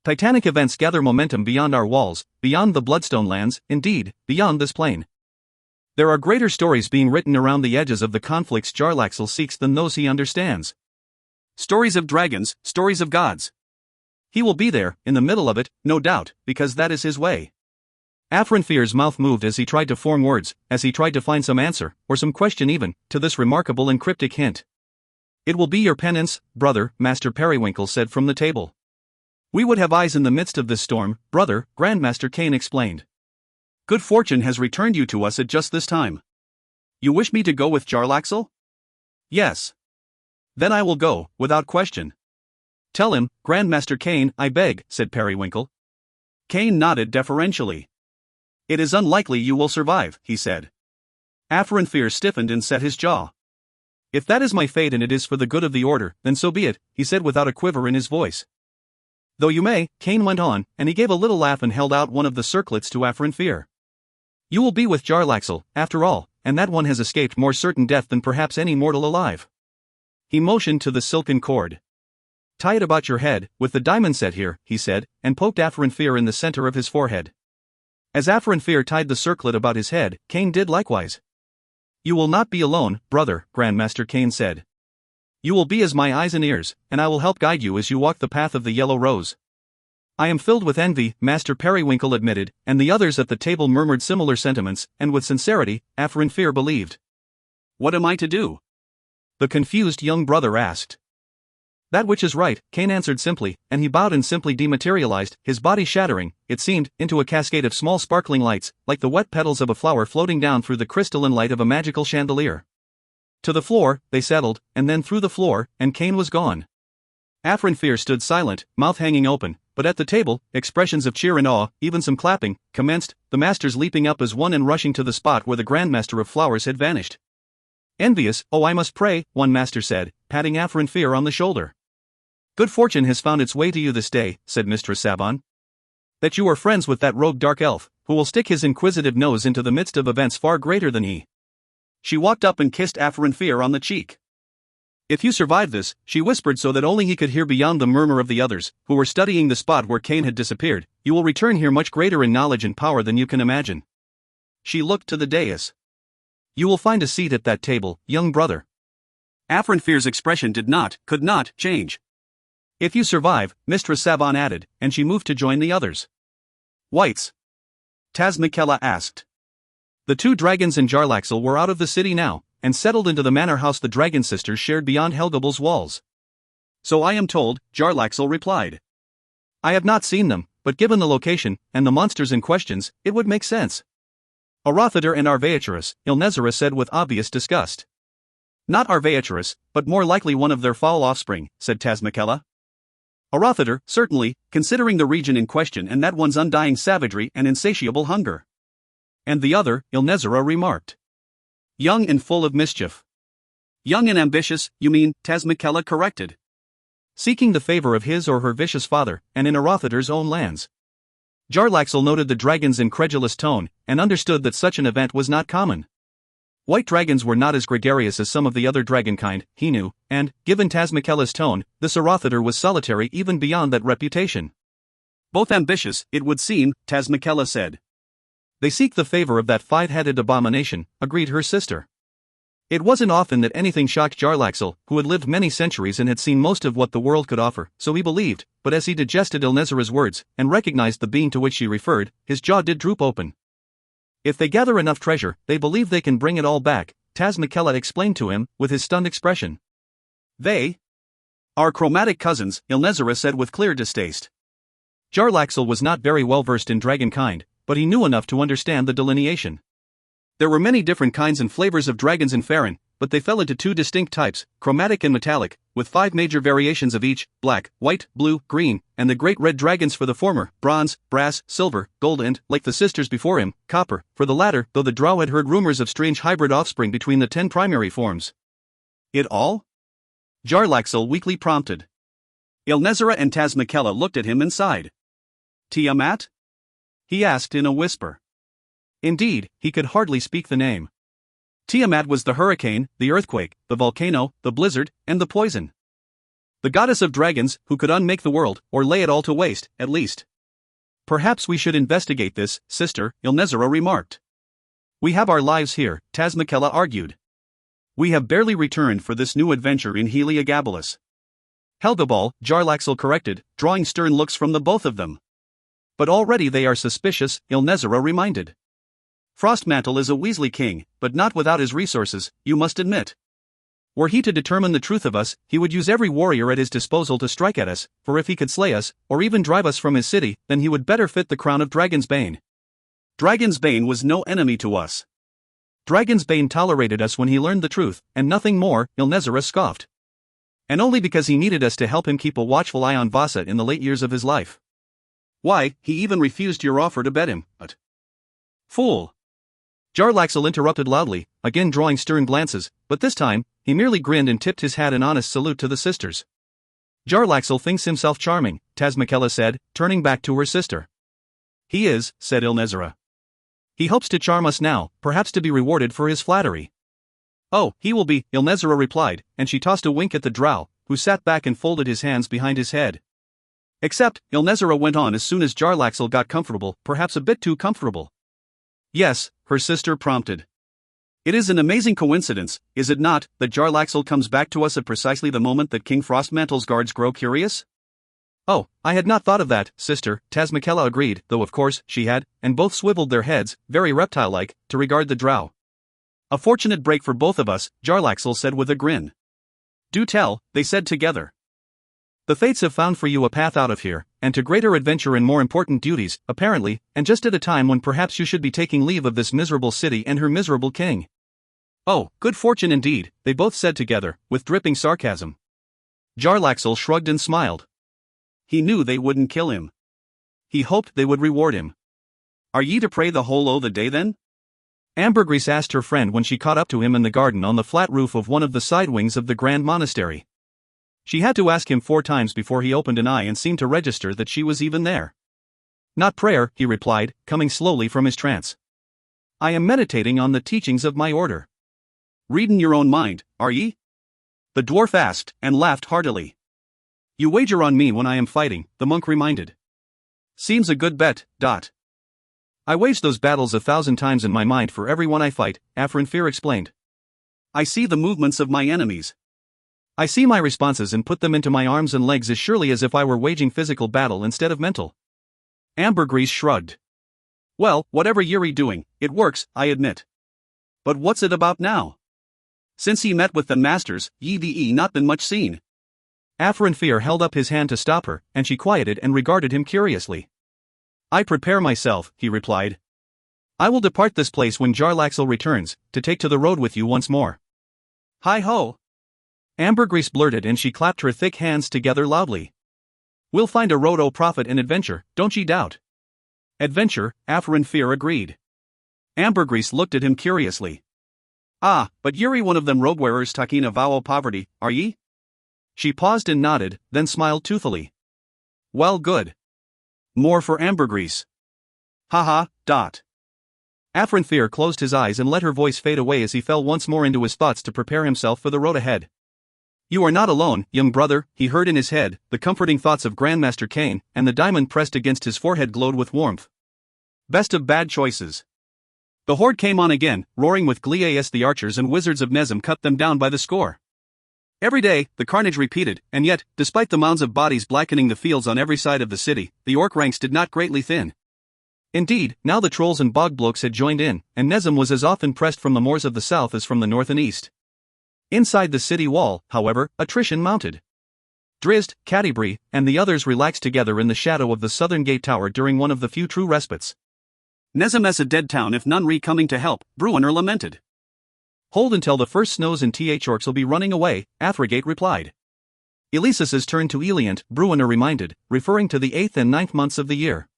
"Titanic events gather momentum beyond our walls, beyond the Bloodstone lands, indeed, beyond this plane. There are greater stories being written around the edges of the conflicts Jarlaxle seeks than those he understands. Stories of dragons, stories of gods. He will be there, in the middle of it, no doubt, because that is his way." Afrin Fear's mouth moved as he tried to form words, as he tried to find some answer, or some question even, to this remarkable and cryptic hint. "It will be your penance, brother," Master Periwinkle said from the table. "We would have eyes in the midst of this storm, brother," Grandmaster Kane explained. "Good fortune has returned you to us at just this time. You wish me to go with Jarlaxle?" "Yes." "Then I will go, without question." "Tell him, Grandmaster Kane, I beg," said Periwinkle. Kane nodded deferentially. "It is unlikely you will survive," he said. Afrin Fear stiffened and set his jaw. "If that is my fate and it is for the good of the order, then so be it," he said without a quiver in his voice. "Though you may," Kane went on, and he gave a little laugh and held out one of the circlets to Afrin Fear. "You will be with Jarlaxle, after all, and that one has escaped more certain death than perhaps any mortal alive." He motioned to the silken cord. "Tie it about your head, with the diamond set here," he said, and poked Afrin Fear in the center of his forehead. As Afrin Fear tied the circlet about his head, Kane did likewise. "You will not be alone, brother," Grandmaster Kane said. "You will be as my eyes and ears, and I will help guide you as you walk the path of the yellow rose." "I am filled with envy," Master Periwinkle admitted, and the others at the table murmured similar sentiments, and with sincerity, Afrin Fear believed. "What am I to do?" the confused young brother asked. "That which is right," Kane answered simply, and he bowed and simply dematerialized, his body shattering, it seemed, into a cascade of small sparkling lights, like the wet petals of a flower floating down through the crystalline light of a magical chandelier. To the floor, they settled, and then through the floor, and Kane was gone. Afrin Fear stood silent, mouth hanging open, but at the table, expressions of cheer and awe, even some clapping, commenced, the masters leaping up as one and rushing to the spot where the Grandmaster of Flowers had vanished. "Envious, oh I must pray," one master said, patting Afrin Fear on the shoulder. "Good fortune has found its way to you this day," said Mistress Savon. "That you are friends with that rogue dark elf, who will stick his inquisitive nose into the midst of events far greater than he." She walked up and kissed Afrin Fear on the cheek. If you survive this, she whispered so that only he could hear beyond the murmur of the others, who were studying the spot where Cain had disappeared, you will return here much greater in knowledge and power than you can imagine. She looked to the dais. You will find a seat at that table, young brother. Afrinfir's expression could not change. If you survive, Mistress Savon added, and she moved to join the others. Whites? Tazmikella asked. The two dragons and Jarlaxle were out of the city now, and settled into the manor house the dragon sisters shared beyond Helgable's walls. So I am told, Jarlaxle replied. I have not seen them, but given the location, and the monsters in questions, it would make sense. Arathader and Arvaeacharis, Ilnezera said with obvious disgust. Not Arvaeacharis, but more likely one of their foul offspring, said Tazmikella. Arathader, certainly, considering the region in question and that one's undying savagery and insatiable hunger. And the other, Ilnezera remarked. Young and full of mischief. Young and ambitious, you mean, Tazmikella corrected. Seeking the favor of his or her vicious father, and in Arathader's own lands. Jarlaxle noted the dragon's incredulous tone, and understood that such an event was not common. White dragons were not as gregarious as some of the other dragonkind, he knew, and, given Tazmikella's tone, this Arathader was solitary even beyond that reputation. Both ambitious, it would seem, Tazmikella said. They seek the favor of that five-headed abomination, agreed her sister. It wasn't often that anything shocked Jarlaxle, who had lived many centuries and had seen most of what the world could offer, so he believed, but as he digested Ilnezera's words, and recognized the being to which she referred, his jaw did droop open. If they gather enough treasure, they believe they can bring it all back, Tazmikella explained to him, with his stunned expression. They? Our chromatic cousins, Ilnezera said with clear distaste. Jarlaxle was not very well versed in dragonkind, but he knew enough to understand the delineation. There were many different kinds and flavors of dragons in Faerun, but they fell into two distinct types, chromatic and metallic, with 5 major variations of each, black, white, blue, green, and the great red dragons for the former, bronze, brass, silver, gold and, like the sisters before him, copper, for the latter, though the drow had heard rumors of strange hybrid offspring between the 10 primary forms. It all? Jarlaxle weakly prompted. Ilnezera and Tazmikella looked at him and sighed. Tiamat? He asked in a whisper. Indeed, he could hardly speak the name. Tiamat was the hurricane, the earthquake, the volcano, the blizzard, and the poison. The goddess of dragons, who could unmake the world, or lay it all to waste, at least. Perhaps we should investigate this, sister, Ilnezera remarked. We have our lives here, Tazmikella argued. We have barely returned for this new adventure in Heliogabalus. Helgabal, Jarlaxle corrected, drawing stern looks from the both of them. But already they are suspicious, Ilnezera reminded. Frostmantle is a Weasley king, but not without his resources, you must admit. Were he to determine the truth of us, he would use every warrior at his disposal to strike at us, for if he could slay us, or even drive us from his city, then he would better fit the crown of Dragonsbane. Dragonsbane was no enemy to us. Dragonsbane tolerated us when he learned the truth, and nothing more, Ilnezera scoffed. And only because he needed us to help him keep a watchful eye on Vasa in the late years of his life. Why, he even refused your offer to bet him, but... Fool! Jarlaxle interrupted loudly, again drawing stern glances, but this time, he merely grinned and tipped his hat in honest salute to the sisters. Jarlaxle thinks himself charming, Tazmikella said, turning back to her sister. He is, said Ilnezera. He hopes to charm us now, perhaps to be rewarded for his flattery. Oh, he will be, Ilnezera replied, and she tossed a wink at the drow, who sat back and folded his hands behind his head. Except, Ilnezera went on as soon as Jarlaxle got comfortable, perhaps a bit too comfortable. Yes, her sister prompted. It is an amazing coincidence, is it not, that Jarlaxle comes back to us at precisely the moment that King Frostmantle's guards grow curious? Oh, I had not thought of that, sister, Tazmikella agreed, though of course, she had, and both swiveled their heads, very reptile-like, to regard the drow. A fortunate break for both of us, Jarlaxle said with a grin. Do tell, they said together. The fates have found for you a path out of here, and to greater adventure and more important duties, apparently, and just at a time when perhaps you should be taking leave of this miserable city and her miserable king. Oh, good fortune indeed, they both said together, with dripping sarcasm. Jarlaxle shrugged and smiled. He knew they wouldn't kill him. He hoped they would reward him. Are ye to pray the whole o' the day then? Ambergris asked her friend when she caught up to him in the garden on the flat roof of one of the side wings of the Grand Monastery. She had to ask him 4 times before he opened an eye and seemed to register that she was even there. Not prayer, he replied, coming slowly from his trance. I am meditating on the teachings of my order. Readin' your own mind, are ye? The dwarf asked, and laughed heartily. You wager on me when I am fighting, the monk reminded. Seems a good bet. I wage those battles 1,000 times in my mind for every one I fight, Afrinfir explained. I see the movements of my enemies. I see my responses and put them into my arms and legs as surely as if I were waging physical battle instead of mental. Ambergris shrugged. Well, whatever Yuri doing, it works, I admit. But what's it about now? Since he met with the masters, ye not been much seen. Afrinfir held up his hand to stop her, and she quieted and regarded him curiously. I prepare myself, he replied. I will depart this place when Jarlaxle returns, to take to the road with you once more. Hi-ho! Ambergris blurted and she clapped her thick hands together loudly. We'll find a road, O prophet, and adventure, don't ye doubt. Adventure, Afrinfir agreed. Ambergris looked at him curiously. Ah, but Yuri one of them robe-wearers taking a vow o' poverty, are ye? She paused and nodded, then smiled toothily. Well, good. More for Ambergris. Haha. Afrinfir closed his eyes and let her voice fade away as he fell once more into his thoughts to prepare himself for the road ahead. You are not alone, young brother, he heard in his head. The comforting thoughts of Grandmaster Kane, and the diamond pressed against his forehead glowed with warmth. Best of bad choices. The horde came on again, roaring with glee as the archers and wizards of Nezem cut them down by the score. Every day, the carnage repeated, and yet, despite the mounds of bodies blackening the fields on every side of the city, the orc ranks did not greatly thin. Indeed, now the trolls and bogblokes had joined in, and Nezem was as often pressed from the moors of the south as from the north and east. Inside the city wall, however, attrition mounted. Drizzt, Catti-brie, and the others relaxed together in the shadow of the southern gate tower during one of the few true respites. Nezem a dead town if none coming to help, Bruenor lamented. Hold until the first snows and orcs'll be running away, Athragate replied. Elisis turned to Eliant, Bruenor reminded, referring to the 8th and 9th months of the year.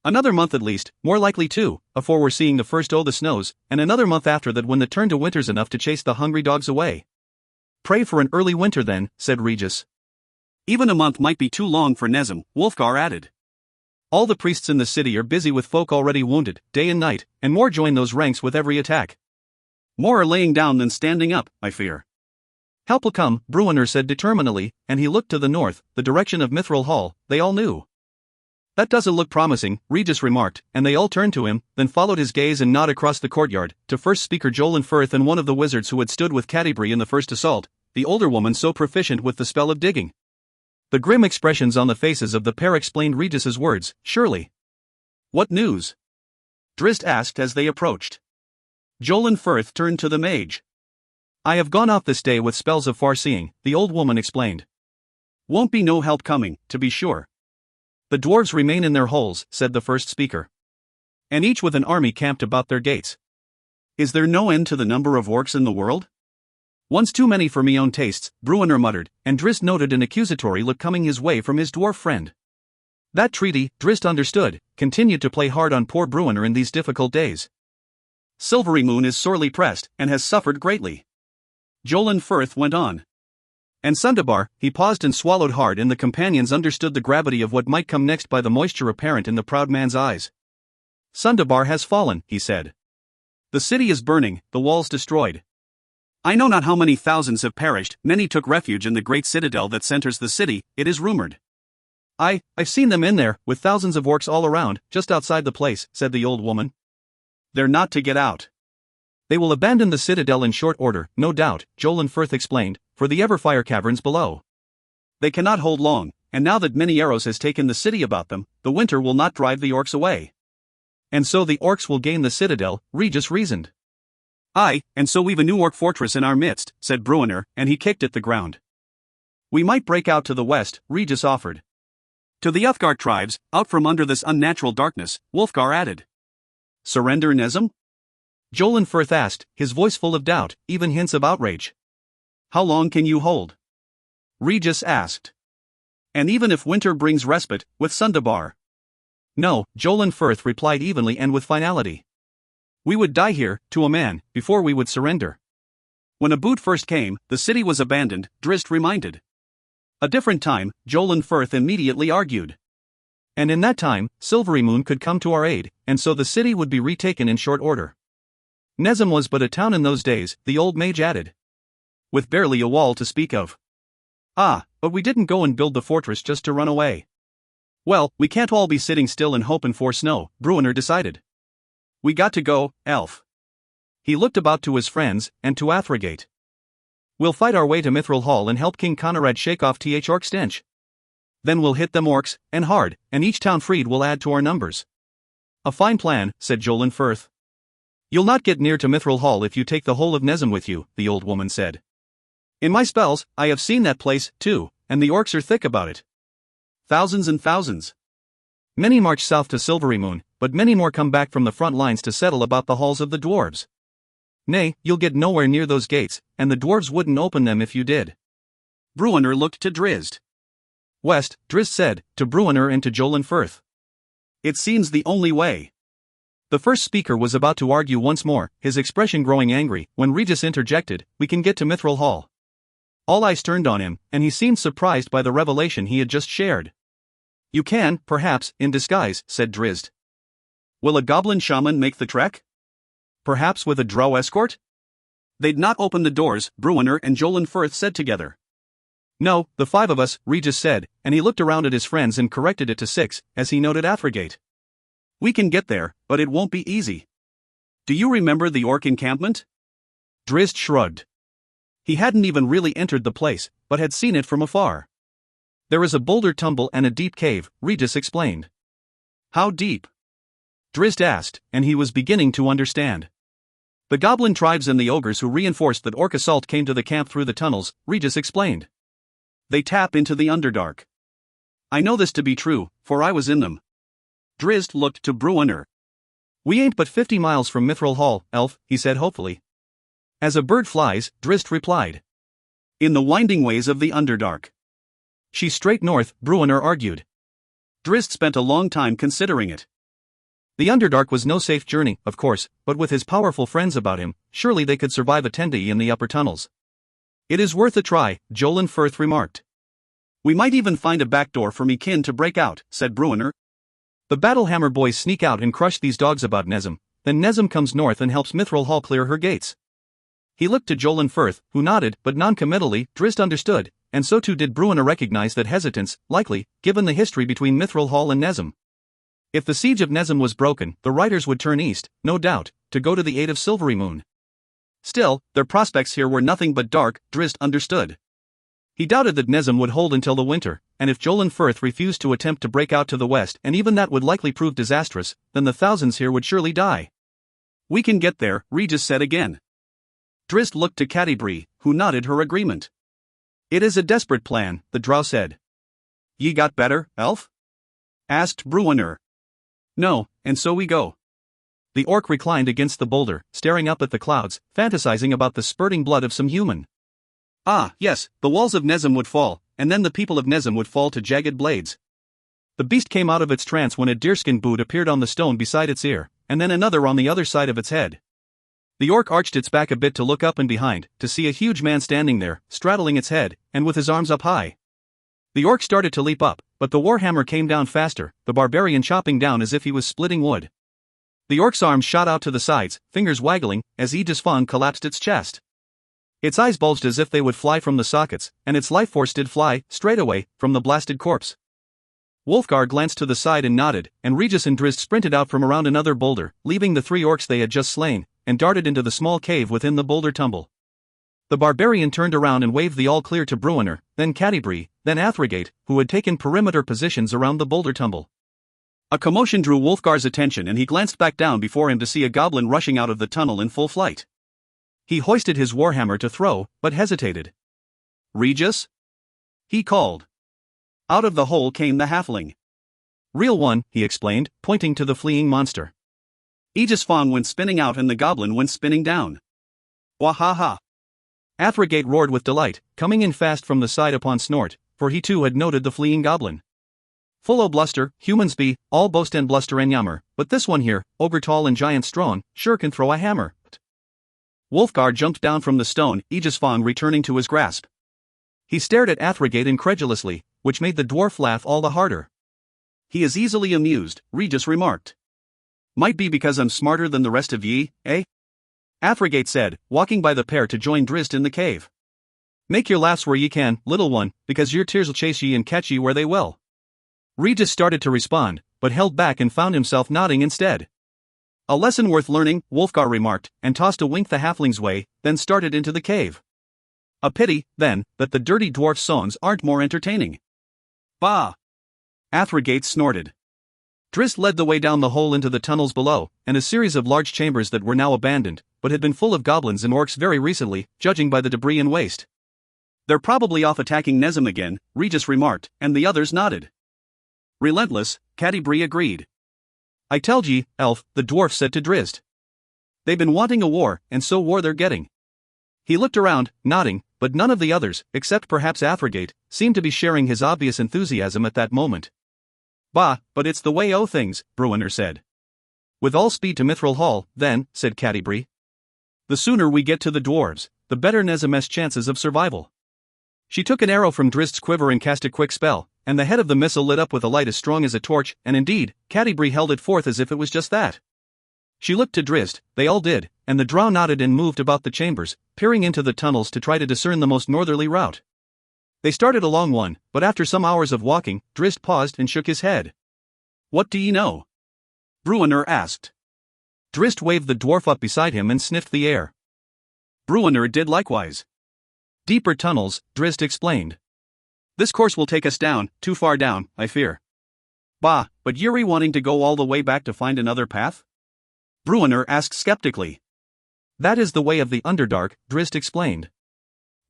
Another month at least, more likely 2, afore we're seeing the first o' the snows, and another month after that when the turn to winter's enough to chase the hungry dogs away. Pray for an early winter then, said Regis. Even a month might be too long for Nezem, Wulfgar added. All the priests in the city are busy with folk already wounded, day and night, and more join those ranks with every attack. More are laying down than standing up, I fear. Help will come, Bruenor said determinedly, and he looked to the north, the direction of Mithril Hall. They all knew. That doesn't look promising, Regis remarked, and they all turned to him, then followed his gaze and nod across the courtyard, to first speaker Jolin Firth and one of the wizards who had stood with Catti-brie in the first assault, the older woman so proficient with the spell of digging. The grim expressions on the faces of the pair explained Regis's words, surely. What news? Drizzt asked as they approached. Jolin Firth turned to the mage. I have gone off this day with spells of far-seeing, the old woman explained. Won't be no help coming, to be sure. The dwarves remain in their holes, said the first speaker. And each with an army camped about their gates. Is there no end to the number of orcs in the world? One's too many for me own tastes, Bruenor muttered, and Drizzt noted an accusatory look coming his way from his dwarf friend. That treaty, Drizzt understood, continued to play hard on poor Bruenor in these difficult days. Silverymoon is sorely pressed, and has suffered greatly. Jolin Firth went on. And Sundabar, he paused and swallowed hard, and the companions understood the gravity of what might come next by the moisture apparent in the proud man's eyes. Sundabar has fallen, he said. The city is burning, the walls destroyed. I know not how many thousands have perished, many took refuge in the great citadel that centers the city, it is rumored. I've seen them in there, with thousands of orcs all around, just outside the place, said the old woman. They're not to get out. They will abandon the citadel in short order, no doubt, Jolin Firth explained, for the Everfire caverns below. They cannot hold long, and now that many arrows has taken the city about them, the winter will not drive the orcs away. And so the orcs will gain the citadel, Regis reasoned. Aye, and so we've a new orc fortress in our midst, said Bruenor, and he kicked at the ground. We might break out to the west, Regis offered. To the Uthgar tribes, out from under this unnatural darkness, Wulfgar added. Surrender Nezem? Jolin Firth asked, his voice full of doubt, even hints of outrage. How long can you hold? Regis asked. And even if winter brings respite, with Sundabar? No, Jolin Firth replied evenly and with finality. We would die here, to a man, before we would surrender. When a boot first came, the city was abandoned, Drizzt reminded. A different time, Jolin Firth immediately argued. And in that time, Silverymoon could come to our aid, and so the city would be retaken in short order. Nezem was but a town in those days, the old mage added. with barely a wall to speak of. Ah, but we didn't go and build the fortress just to run away. Well, we can't all be sitting still and hoping for snow, Bruenor decided. We got to go, elf. He looked about to his friends, and to Athrogate. We'll fight our way to Mithril Hall and help King Conrad shake off orc stench. Then we'll hit them orcs, and hard, and each town freed will add to our numbers. A fine plan, said Jolin Firth. You'll not get near to Mithril Hall if you take the whole of Nezum with you, the old woman said. In my spells, I have seen that place, too, and the orcs are thick about it. Thousands and thousands. Many march south to Silvery Moon, but many more come back from the front lines to settle about the halls of the dwarves. Nay, you'll get nowhere near those gates, and the dwarves wouldn't open them if you did. Bruenor looked to Drizzt. West, Drizzt said, to Bruenor and to Jolin Firth. It seems the only way. The first speaker was about to argue once more, his expression growing angry, when Regis interjected, we can get to Mithril Hall. All eyes turned on him, and he seemed surprised by the revelation he had just shared. You can, perhaps, in disguise, said Drizzt. Will a goblin shaman make the trek? Perhaps with a drow escort? They'd not open the doors, Bruenor and Jolin Firth said together. No, the 5 of us, Regis said, and he looked around at his friends and corrected it to 6, as he noted Athrogate. We can get there, but it won't be easy. Do you remember the orc encampment? Drizzt shrugged. He hadn't even really entered the place, but had seen it from afar. There is a boulder tumble and a deep cave, Regis explained. How deep? Drizzt asked, and he was beginning to understand. The goblin tribes and the ogres who reinforced that orc assault came to the camp through the tunnels, Regis explained. They tap into the Underdark. I know this to be true, for I was in them. Drizzt looked to Bruenor. We ain't but 50 miles from Mithril Hall, elf, he said hopefully. As a bird flies, Drizzt replied. In the winding ways of the Underdark. She's straight north, Bruenor argued. Drizzt spent a long time considering it. The Underdark was no safe journey, of course, but with his powerful friends about him, surely they could survive a 10-day in the upper tunnels. It is worth a try, Jolin Firth remarked. We might even find a back door for me kin to break out, said Bruenor. The Battlehammer boys sneak out and crush these dogs about Nezum, then Nezum comes north and helps Mithril Hall clear her gates. He looked to Jolin Firth, who nodded, but non-committally. Drizzt understood, and so too did Bruenor recognize that hesitance, likely, given the history between Mithril Hall and Nezum. If the siege of Nezum was broken, the riders would turn east, no doubt, to go to the aid of Silvery Moon. Still, their prospects here were nothing but dark, Drizzt understood. He doubted that Nezum would hold until the winter, and if Jolin Firth refused to attempt to break out to the west, and even that would likely prove disastrous, then the thousands here would surely die. We can get there, Regis said again. Drizzt looked to Catti-brie, who nodded her agreement. It is a desperate plan, the drow said. Ye got better, elf? Asked Bruenor. No, and so we go. The orc reclined against the boulder, staring up at the clouds, fantasizing about the spurting blood of some human. Ah, yes, the walls of Nezum would fall, and then the people of Nezum would fall to jagged blades. The beast came out of its trance when a deerskin boot appeared on the stone beside its ear, and then another on the other side of its head. The orc arched its back a bit to look up and behind, to see a huge man standing there, straddling its head, and with his arms up high. The orc started to leap up, but the warhammer came down faster, the barbarian chopping down as if he was splitting wood. The orc's arms shot out to the sides, fingers waggling, as Aegis Fong collapsed its chest. Its eyes bulged as if they would fly from the sockets, and its life force did fly, straight away, from the blasted corpse. Wulfgar glanced to the side and nodded, and Regis and Drizzt sprinted out from around another boulder, leaving the 3 orcs they had just slain, and darted into the small cave within the boulder tumble. The barbarian turned around and waved the all-clear to Bruenor, then Catti-brie, then Athrogate, who had taken perimeter positions around the boulder tumble. A commotion drew Wulfgar's attention and he glanced back down before him to see a goblin rushing out of the tunnel in full flight. He hoisted his warhammer to throw, but hesitated. Regis? He called. Out of the hole came the halfling. Real one, he explained, pointing to the fleeing monster. Aegis Fong went spinning out and the goblin went spinning down. Wahaha! Athrogate roared with delight, coming in fast from the side upon Snort, for he too had noted the fleeing goblin. Full o' bluster, humans be, all boast and bluster and yammer, but this one here, ogre tall and giant strong, sure can throw a hammer. Wulfgar jumped down from the stone, Aegis Fong returning to his grasp. He stared at Athrogate incredulously, which made the dwarf laugh all the harder. He is easily amused, Regis remarked. Might be because I'm smarter than the rest of ye, eh? Athrogate said, walking by the pair to join Drizzt in the cave. Make your laughs where ye can, little one, because your tears'll chase ye and catch ye where they will. Regis started to respond, but held back and found himself nodding instead. A lesson worth learning, Wolfgar remarked, and tossed a wink the halfling's way, then started into the cave. A pity, then, that the dirty dwarf's songs aren't more entertaining. Bah! Athrogate snorted. Drizzt led the way down the hole into the tunnels below, and a series of large chambers that were now abandoned, but had been full of goblins and orcs very recently, judging by the debris and waste. They're probably off attacking Nezem again, Regis remarked, and the others nodded. Relentless, Catti-brie agreed. I telled ye, elf, the dwarf said to Drizzt. They've been wanting a war, and so war they're getting. He looked around, nodding, but none of the others, except perhaps Athrogate, seemed to be sharing his obvious enthusiasm at that moment. Bah, but it's the way o' things, Bruenor said. With all speed to Mithril Hall, then, said Catti-brie. The sooner we get to the dwarves, the better Nezem's chances of survival. She took an arrow from Drizzt's quiver and cast a quick spell, and the head of the missile lit up with a light as strong as a torch, and indeed, Catti-brie held it forth as if it was just that. She looked to Drizzt, they all did, and the drow nodded and moved about the chambers, peering into the tunnels to try to discern the most northerly route. They started along one, but after some hours of walking, Drizzt paused and shook his head. What do ye know? Bruenor asked. Drizzt waved the dwarf up beside him and sniffed the air. Bruenor did likewise. Deeper tunnels, Drizzt explained. This course will take us down, too far down, I fear. Bah, but you're wanting to go all the way back to find another path? Bruenor asked skeptically. That is the way of the Underdark, Drizzt explained.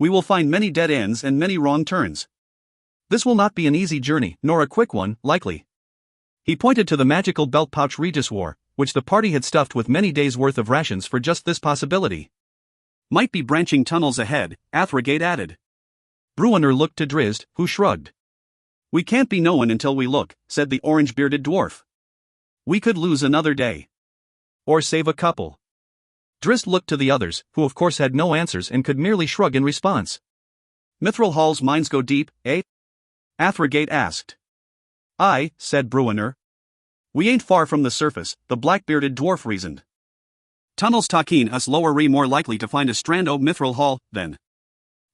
We will find many dead ends and many wrong turns. This will not be an easy journey, nor a quick one, likely. He pointed to the magical belt pouch Regis wore, which the party had stuffed with many days' worth of rations for just this possibility. Might be branching tunnels ahead, Athrogate added. Bruenor looked to Drizzt, who shrugged. We can't be knowin' until we look, said the orange-bearded dwarf. We could lose another day. Or save a couple. Drizzt looked to the others, who of course had no answers and could merely shrug in response. Mithril Hall's mines go deep, eh? Athrogate asked. Aye, said Bruenor. We ain't far from the surface, the black-bearded dwarf reasoned. Tunnels takin us lower more likely to find a strand o' Mithril Hall, then.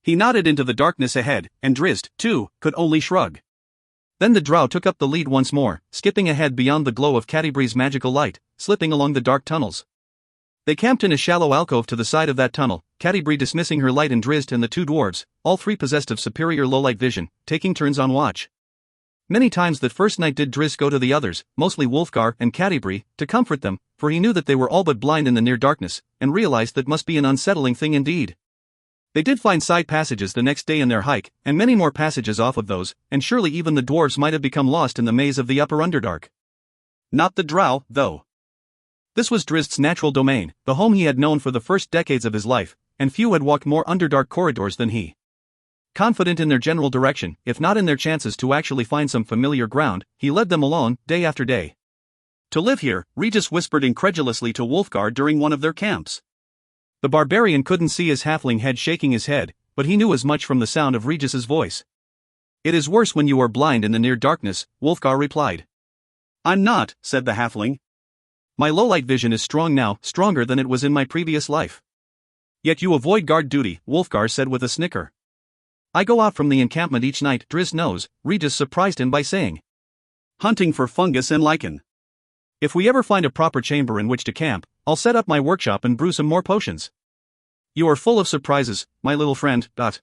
He nodded into the darkness ahead, and Drizzt, too, could only shrug. Then the drow took up the lead once more, skipping ahead beyond the glow of Catti-brie's magical light, slipping along the dark tunnels. They camped in a shallow alcove to the side of that tunnel, Catti-brie dismissing her light and Drizzt and the two dwarves, all three possessed of superior low-light vision, taking turns on watch. Many times that first night did Drizzt go to the others, mostly Wolfgar and Catti-brie, to comfort them, for he knew that they were all but blind in the near darkness, and realized that must be an unsettling thing indeed. They did find side passages the next day in their hike, and many more passages off of those, and surely even the dwarves might have become lost in the maze of the upper Underdark. Not the drow, though. This was Drizzt's natural domain, the home he had known for the first decades of his life, and few had walked more Underdark corridors than he. Confident in their general direction, if not in their chances to actually find some familiar ground, he led them along, day after day. To live here, Regis whispered incredulously to Wolfgar during one of their camps. The barbarian couldn't see his halfling head shaking his head, but he knew as much from the sound of Regis's voice. It is worse when you are blind in the near darkness, Wolfgar replied. I'm not, said the halfling. My low-light vision is strong now, stronger than it was in my previous life. Yet you avoid guard duty, Wolfgar said with a snicker. I go out from the encampment each night, Drizzt knows, Regis surprised him by saying. Hunting for fungus and lichen. If we ever find a proper chamber in which to camp, I'll set up my workshop and brew some more potions. You are full of surprises, my little friend, Dot.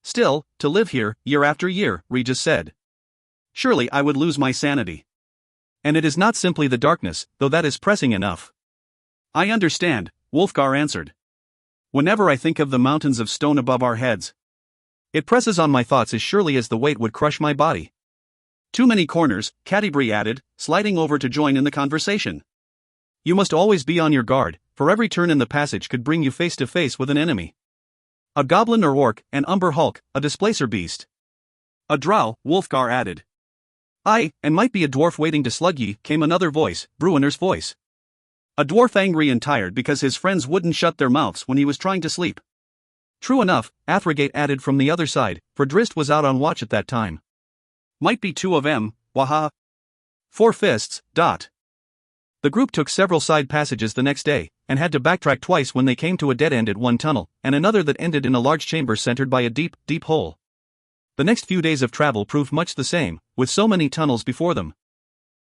Still, to live here, year after year, Regis said. Surely I would lose my sanity. And it is not simply the darkness, though that is pressing enough. I understand, Wolfgar answered. Whenever I think of the mountains of stone above our heads, it presses on my thoughts as surely as the weight would crush my body. Too many corners, Catti-brie added, sliding over to join in the conversation. You must always be on your guard, for every turn in the passage could bring you face to face with an enemy. A goblin or orc, an umber hulk, a displacer beast. A drow, Wolfgar added. Aye, and might be a dwarf waiting to slug ye, came another voice, Bruenor's voice. A dwarf angry and tired because his friends wouldn't shut their mouths when he was trying to sleep. True enough, Athrogate added from the other side, for Drizzt was out on watch at that time. Might be two of 'em, waha. 4 fists, Dot. The group took several side passages the next day, and had to backtrack twice when they came to a dead-ended one tunnel, and another that ended in a large chamber centered by a deep, deep hole. The next few days of travel proved much the same, with so many tunnels before them.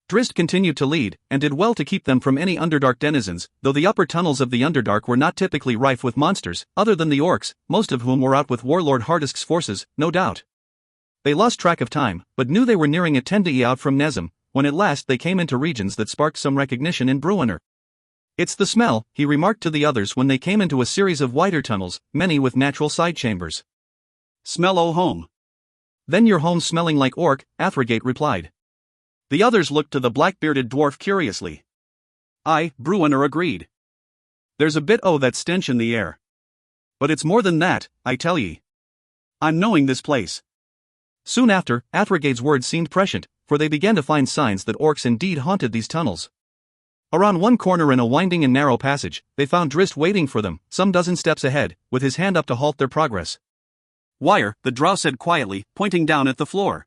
Drizzt continued to lead, and did well to keep them from any Underdark denizens, though the upper tunnels of the Underdark were not typically rife with monsters, other than the orcs, most of whom were out with Warlord Hardisk's forces, no doubt. They lost track of time, but knew they were nearing a Tendai out from Nezem, when at last they came into regions that sparked some recognition in Bruenor. "It's the smell," he remarked to the others when they came into a series of wider tunnels, many with natural side chambers. "Smell o' home." "Then your home's smelling like orc," Athrogate replied. The others looked to the black-bearded dwarf curiously. "Aye," Bruenor agreed. "There's a bit o' that stench in the air. But it's more than that, I tell ye. I'm knowing this place." Soon after, Athrogate's words seemed prescient, for they began to find signs that orcs indeed haunted these tunnels. Around one corner in a winding and narrow passage, they found Drizzt waiting for them, some dozen steps ahead, with his hand up to halt their progress. "Wire," the drow said quietly, pointing down at the floor.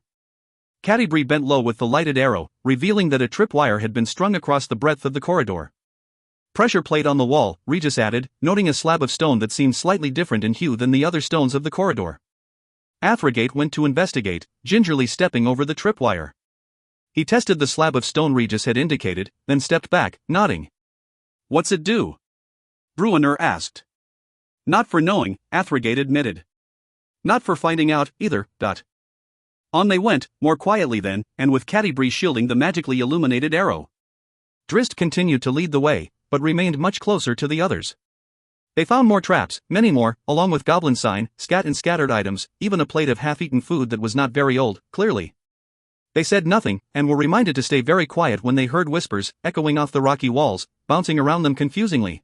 Catti-brie bent low with the lighted arrow, revealing that a tripwire had been strung across the breadth of the corridor. "Pressure plate on the wall," Regis added, noting a slab of stone that seemed slightly different in hue than the other stones of the corridor. Athrogate went to investigate, gingerly stepping over the tripwire. He tested the slab of stone Regis had indicated, then stepped back, nodding. "What's it do?" Bruenor asked. "Not for knowing," Athrogate admitted. "Not for finding out, either." On they went, more quietly then, and with Catti-brie shielding the magically illuminated arrow. Drizzt continued to lead the way, but remained much closer to the others. They found more traps, many more, along with goblin sign, scat and scattered items, even a plate of half-eaten food that was not very old, clearly. They said nothing, and were reminded to stay very quiet when they heard whispers, echoing off the rocky walls, bouncing around them confusingly.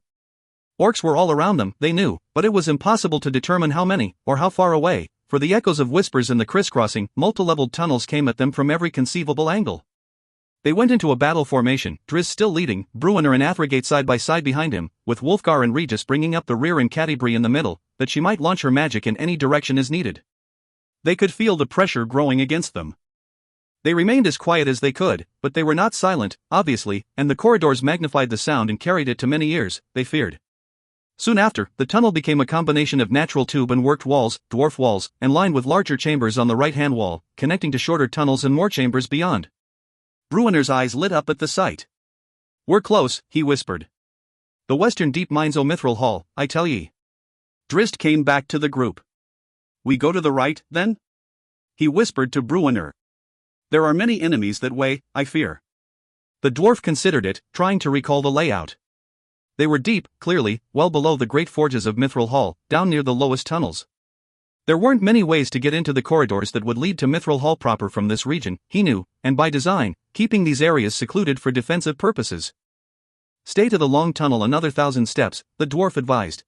Orcs were all around them, they knew, but it was impossible to determine how many, or how far away, for the echoes of whispers in the crisscrossing, multi-leveled tunnels came at them from every conceivable angle. They went into a battle formation, Drizzt still leading, Bruenor and Athrogate side by side behind him, with Wulfgar and Regis bringing up the rear and Catti-brie in the middle, that she might launch her magic in any direction as needed. They could feel the pressure growing against them. They remained as quiet as they could, but they were not silent, obviously, and the corridors magnified the sound and carried it to many ears, they feared. Soon after, the tunnel became a combination of natural tube and worked walls, dwarf walls, and lined with larger chambers on the right-hand wall, connecting to shorter tunnels and more chambers beyond. Bruenor's eyes lit up at the sight. "We're close," he whispered. "The western deep mines o' Mithril Hall, I tell ye." Drizzt came back to the group. "We go to the right, then?" he whispered to Bruenor. "There are many enemies that way, I fear." The dwarf considered it, trying to recall the layout. They were deep, clearly, well below the great forges of Mithril Hall, down near the lowest tunnels. There weren't many ways to get into the corridors that would lead to Mithril Hall proper from this region, he knew, and by design, keeping these areas secluded for defensive purposes. "Stay to the long tunnel another 1,000 steps, the dwarf advised.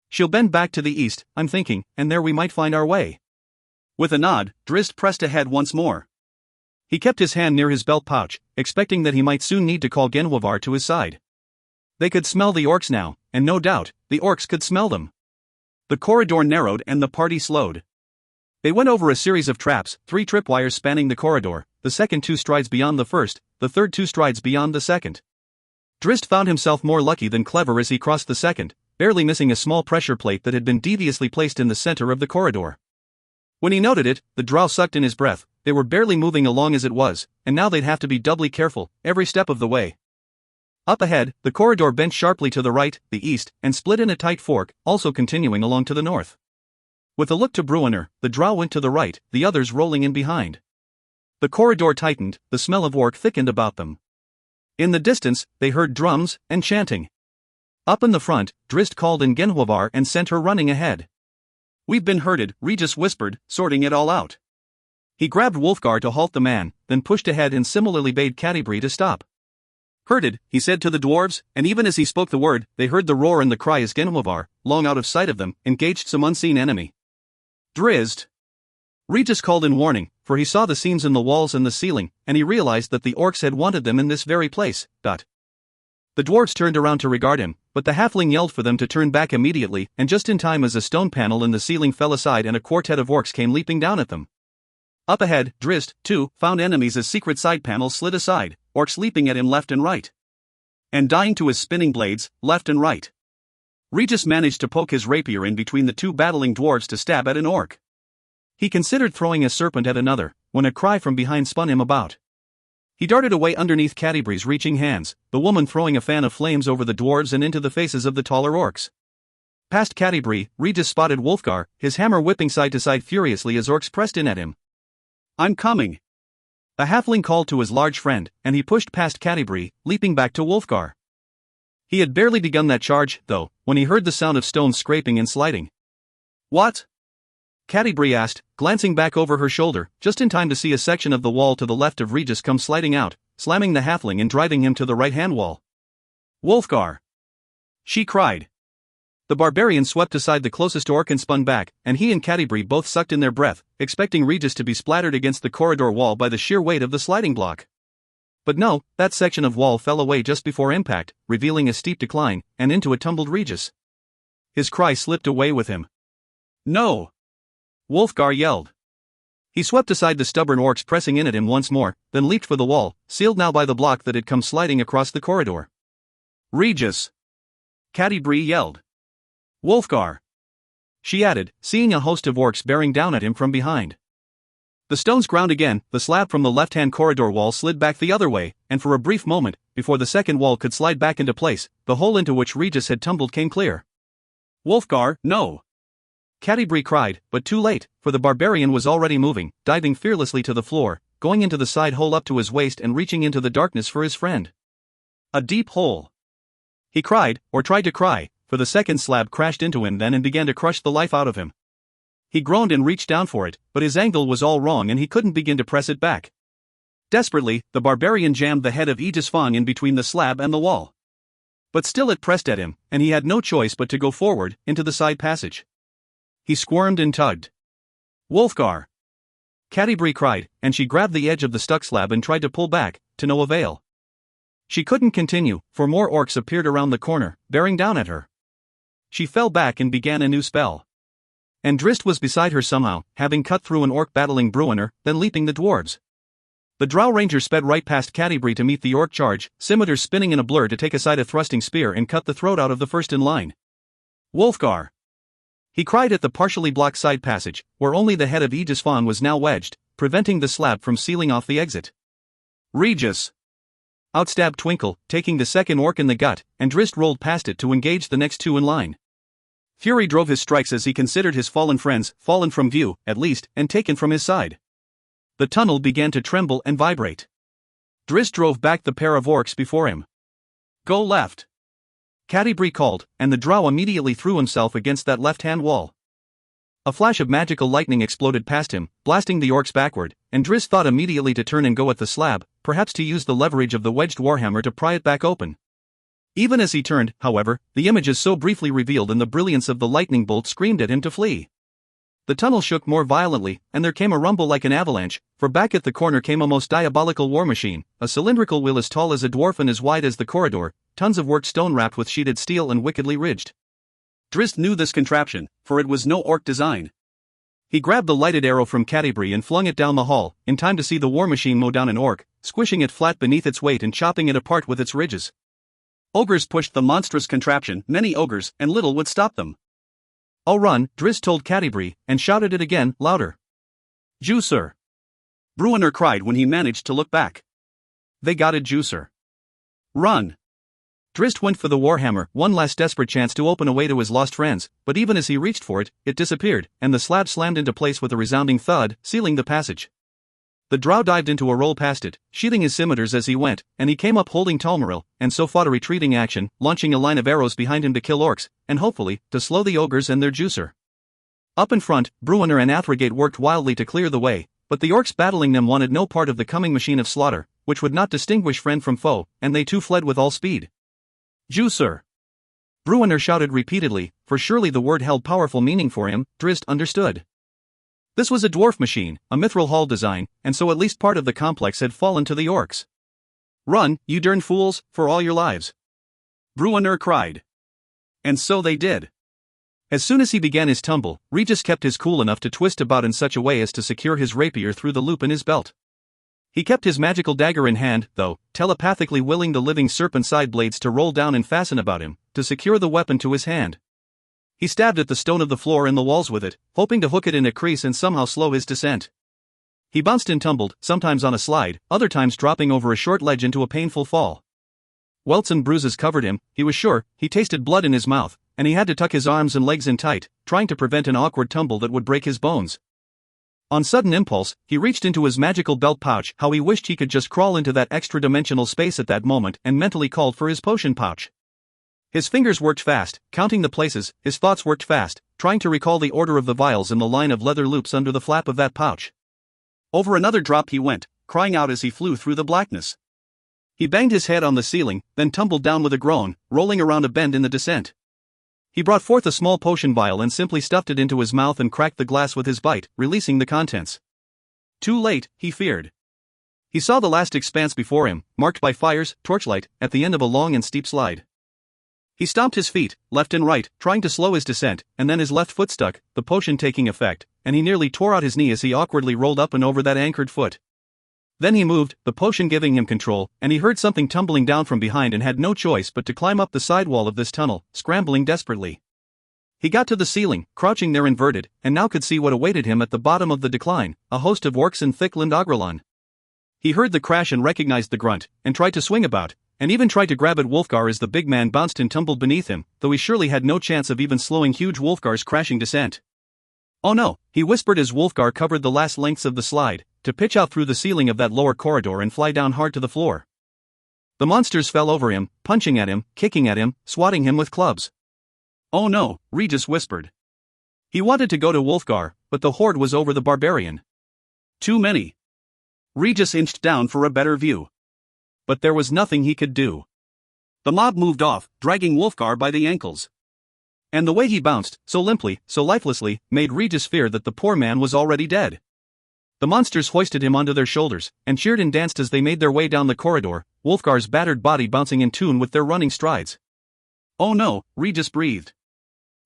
"She'll bend back to the east, I'm thinking, and there we might find our way." With a nod, Drizzt pressed ahead once more. He kept his hand near his belt pouch, expecting that he might soon need to call Genhwavar to his side. They could smell the orcs now, and no doubt, the orcs could smell them. The corridor narrowed and the party slowed. They went over a series of traps, 3 tripwires spanning the corridor, the second 2 strides beyond the first, the third 2 strides beyond the second. Drizzt found himself more lucky than clever as he crossed the second, barely missing a small pressure plate that had been deviously placed in the center of the corridor. When he noted it, the drow sucked in his breath. They were barely moving along as it was, and now they'd have to be doubly careful, every step of the way. Up ahead, the corridor bent sharply to the right, the east, and split in a tight fork, also continuing along to the north. With a look to Bruenor, the drow went to the right, the others rolling in behind. The corridor tightened, the smell of orc thickened about them. In the distance, they heard drums and chanting. Up in the front, Drizzt called in Genhwavar and sent her running ahead. "We've been herded," Regis whispered, sorting it all out. He grabbed Wulfgar to halt the man, then pushed ahead and similarly bade Catti-brie to stop. "Herded," he said to the dwarves, and even as he spoke the word, they heard the roar and the cry as Genhwavar, long out of sight of them, engaged some unseen enemy. "Drizzt!" Regis called in warning, for he saw the seams in the walls and the ceiling, and he realized that the orcs had wanted them in this very place. The dwarves turned around to regard him, but the halfling yelled for them to turn back immediately, and just in time as a stone panel in the ceiling fell aside and a quartet of orcs came leaping down at them. Up ahead, Drizzt, too, found enemies as secret side panels slid aside, orcs leaping at him left and right. and dying to his spinning blades, left and right. Regis managed to poke his rapier in between the two battling dwarves to stab at an orc. He considered throwing a serpent at another, when a cry from behind spun him about. He darted away underneath Cadibre's reaching hands, the woman throwing a fan of flames over the dwarves and into the faces of the taller orcs. Past Cadibre, Regis spotted Wolfgar, his hammer whipping side to side furiously as orcs pressed in at him. "I'm coming!" A halfling called to his large friend, and he pushed past Cadibre, leaping back to Wolfgar. He had barely begun that charge, though, when he heard the sound of stones scraping and sliding. "What?" Cadibre asked, glancing back over her shoulder, just in time to see a section of the wall to the left of Regis come sliding out, slamming the halfling and driving him to the right-hand wall. "Wolfgar!" she cried. The barbarian swept aside the closest orc and spun back, and he and Cadibre both sucked in their breath, expecting Regis to be splattered against the corridor wall by the sheer weight of the sliding block. But no, that section of wall fell away just before impact, revealing a steep decline, and into a tumbled Regis. His cry slipped away with him. "No!" Wolfgar yelled. He swept aside the stubborn orcs pressing in at him once more, then leaped for the wall, sealed now by the block that had come sliding across the corridor. "Regis!" Cadibre yelled. "Wolfgar!" she added, seeing a host of orcs bearing down at him from behind. The stones ground again, the slab from the left-hand corridor wall slid back the other way, and for a brief moment, before the second wall could slide back into place, the hole into which Regis had tumbled came clear. "Wolfgar, no!" Cadibre cried, but too late, for the barbarian was already moving, diving fearlessly to the floor, going into the side hole up to his waist and reaching into the darkness for his friend. "A deep hole!" he cried, or tried to cry, for the second slab crashed into him then and began to crush the life out of him. He groaned and reached down for it, but his angle was all wrong and he couldn't begin to press it back. Desperately, the barbarian jammed the head of Aegis Fong in between the slab and the wall. But still it pressed at him, and he had no choice but to go forward, into the side passage. He squirmed and tugged. "Wolfgar!" Cadibre cried, and she grabbed the edge of the stuck slab and tried to pull back, to no avail. She couldn't continue, for more orcs appeared around the corner, bearing down at her. She fell back and began a new spell. And Drist was beside her somehow, having cut through an orc battling Bruenor, then leaping the dwarves. The Drow Ranger sped right past Cadibre to meet the orc charge, scimitar spinning in a blur to take aside a thrusting spear and cut the throat out of the first in line. "Wolfgar!" he cried at the partially blocked side passage, where only the head of Aegis Fong was now wedged, preventing the slab from sealing off the exit. "Regis!" Outstabbed Twinkle, taking the second orc in the gut, and Drist rolled past it to engage the next two in line. Fury drove his strikes as he considered his fallen friends, fallen from view, at least, and taken from his side. The tunnel began to tremble and vibrate. Drist drove back the pair of orcs before him. "Go left!" Cadibre called, and the drow immediately threw himself against that left-hand wall. A flash of magical lightning exploded past him, blasting the orcs backward, and Drist thought immediately to turn and go at the slab, perhaps to use the leverage of the wedged warhammer to pry it back open. Even as he turned, however, the images so briefly revealed and the brilliance of the lightning bolt screamed at him to flee. The tunnel shook more violently, and there came a rumble like an avalanche, for back at the corner came a most diabolical war machine, a cylindrical wheel as tall as a dwarf and as wide as the corridor, tons of worked stone wrapped with sheeted steel and wickedly ridged. Drist knew this contraption, for it was no orc design. He grabbed the lighted arrow from Cadibre and flung it down the hall, in time to see the war machine mow down an orc, squishing it flat beneath its weight and chopping it apart with its ridges. Ogres pushed the monstrous contraption, many ogres, and little would stop them. "Oh run," Drist told Cadibre, and shouted it again, louder. "Juicer!" Bruenor cried when he managed to look back. They got it, Juicer. "Run!" Drist went for the warhammer, one last desperate chance to open a way to his lost friends, but even as he reached for it, it disappeared, and the slab slammed into place with a resounding thud, sealing the passage. The drow dived into a roll past it, sheathing his scimitars as he went, and he came up holding Talmaril, and so fought a retreating action, launching a line of arrows behind him to kill orcs, and hopefully, to slow the ogres and their juicer. Up in front, Bruenor and Athrogate worked wildly to clear the way, but the orcs battling them wanted no part of the coming machine of slaughter, which would not distinguish friend from foe, and they too fled with all speed. "Juicer!" Bruenor shouted repeatedly, for surely the word held powerful meaning for him. Drist understood. This was a dwarf machine, a mithril hall design, and so at least part of the complex had fallen to the orcs. "Run, you darn fools, for all your lives!" Bruenor cried. And so they did. As soon as he began his tumble, Regis kept his cool enough to twist about in such a way as to secure his rapier through the loop in his belt. He kept his magical dagger in hand, though, telepathically willing the living serpent side blades to roll down and fasten about him, to secure the weapon to his hand. He stabbed at the stone of the floor and the walls with it, hoping to hook it in a crease and somehow slow his descent. He bounced and tumbled, sometimes on a slide, other times dropping over a short ledge into a painful fall. Welts and bruises covered him, he was sure. He tasted blood in his mouth, and he had to tuck his arms and legs in tight, trying to prevent an awkward tumble that would break his bones. On sudden impulse, he reached into his magical belt pouch. How he wished he could just crawl into that extra-dimensional space at that moment, and mentally called for his potion pouch. His fingers worked fast, counting the places. His thoughts worked fast, trying to recall the order of the vials and the line of leather loops under the flap of that pouch. Over another drop he went, crying out as he flew through the blackness. He banged his head on the ceiling, then tumbled down with a groan, rolling around a bend in the descent. He brought forth a small potion vial and simply stuffed it into his mouth and cracked the glass with his bite, releasing the contents. Too late, he feared. He saw the last expanse before him, marked by fires, torchlight, at the end of a long and steep slide. He stomped his feet, left and right, trying to slow his descent, and then his left foot stuck, the potion taking effect, and he nearly tore out his knee as he awkwardly rolled up and over that anchored foot. Then he moved, the potion giving him control, and he heard something tumbling down from behind and had no choice but to climb up the side wall of this tunnel, scrambling desperately. He got to the ceiling, crouching there inverted, and now could see what awaited him at the bottom of the decline, a host of orcs in thick-limbed agrelon. He heard the crash and recognized the grunt, and tried to swing about, and even tried to grab at Wolfgar as the big man bounced and tumbled beneath him, though he surely had no chance of even slowing huge Wolfgar's crashing descent. "Oh no," he whispered as Wolfgar covered the last lengths of the slide, to pitch out through the ceiling of that lower corridor and fly down hard to the floor. The monsters fell over him, punching at him, kicking at him, swatting him with clubs. "Oh no," Regis whispered. He wanted to go to Wolfgar, but the horde was over the barbarian. Too many. Regis inched down for a better view. But there was nothing he could do. The mob moved off, dragging Wolfgar by the ankles. And the way he bounced, so limply, so lifelessly, made Regis fear that the poor man was already dead. The monsters hoisted him onto their shoulders, and cheered and danced as they made their way down the corridor, Wolfgar's battered body bouncing in tune with their running strides. "Oh no," Regis breathed.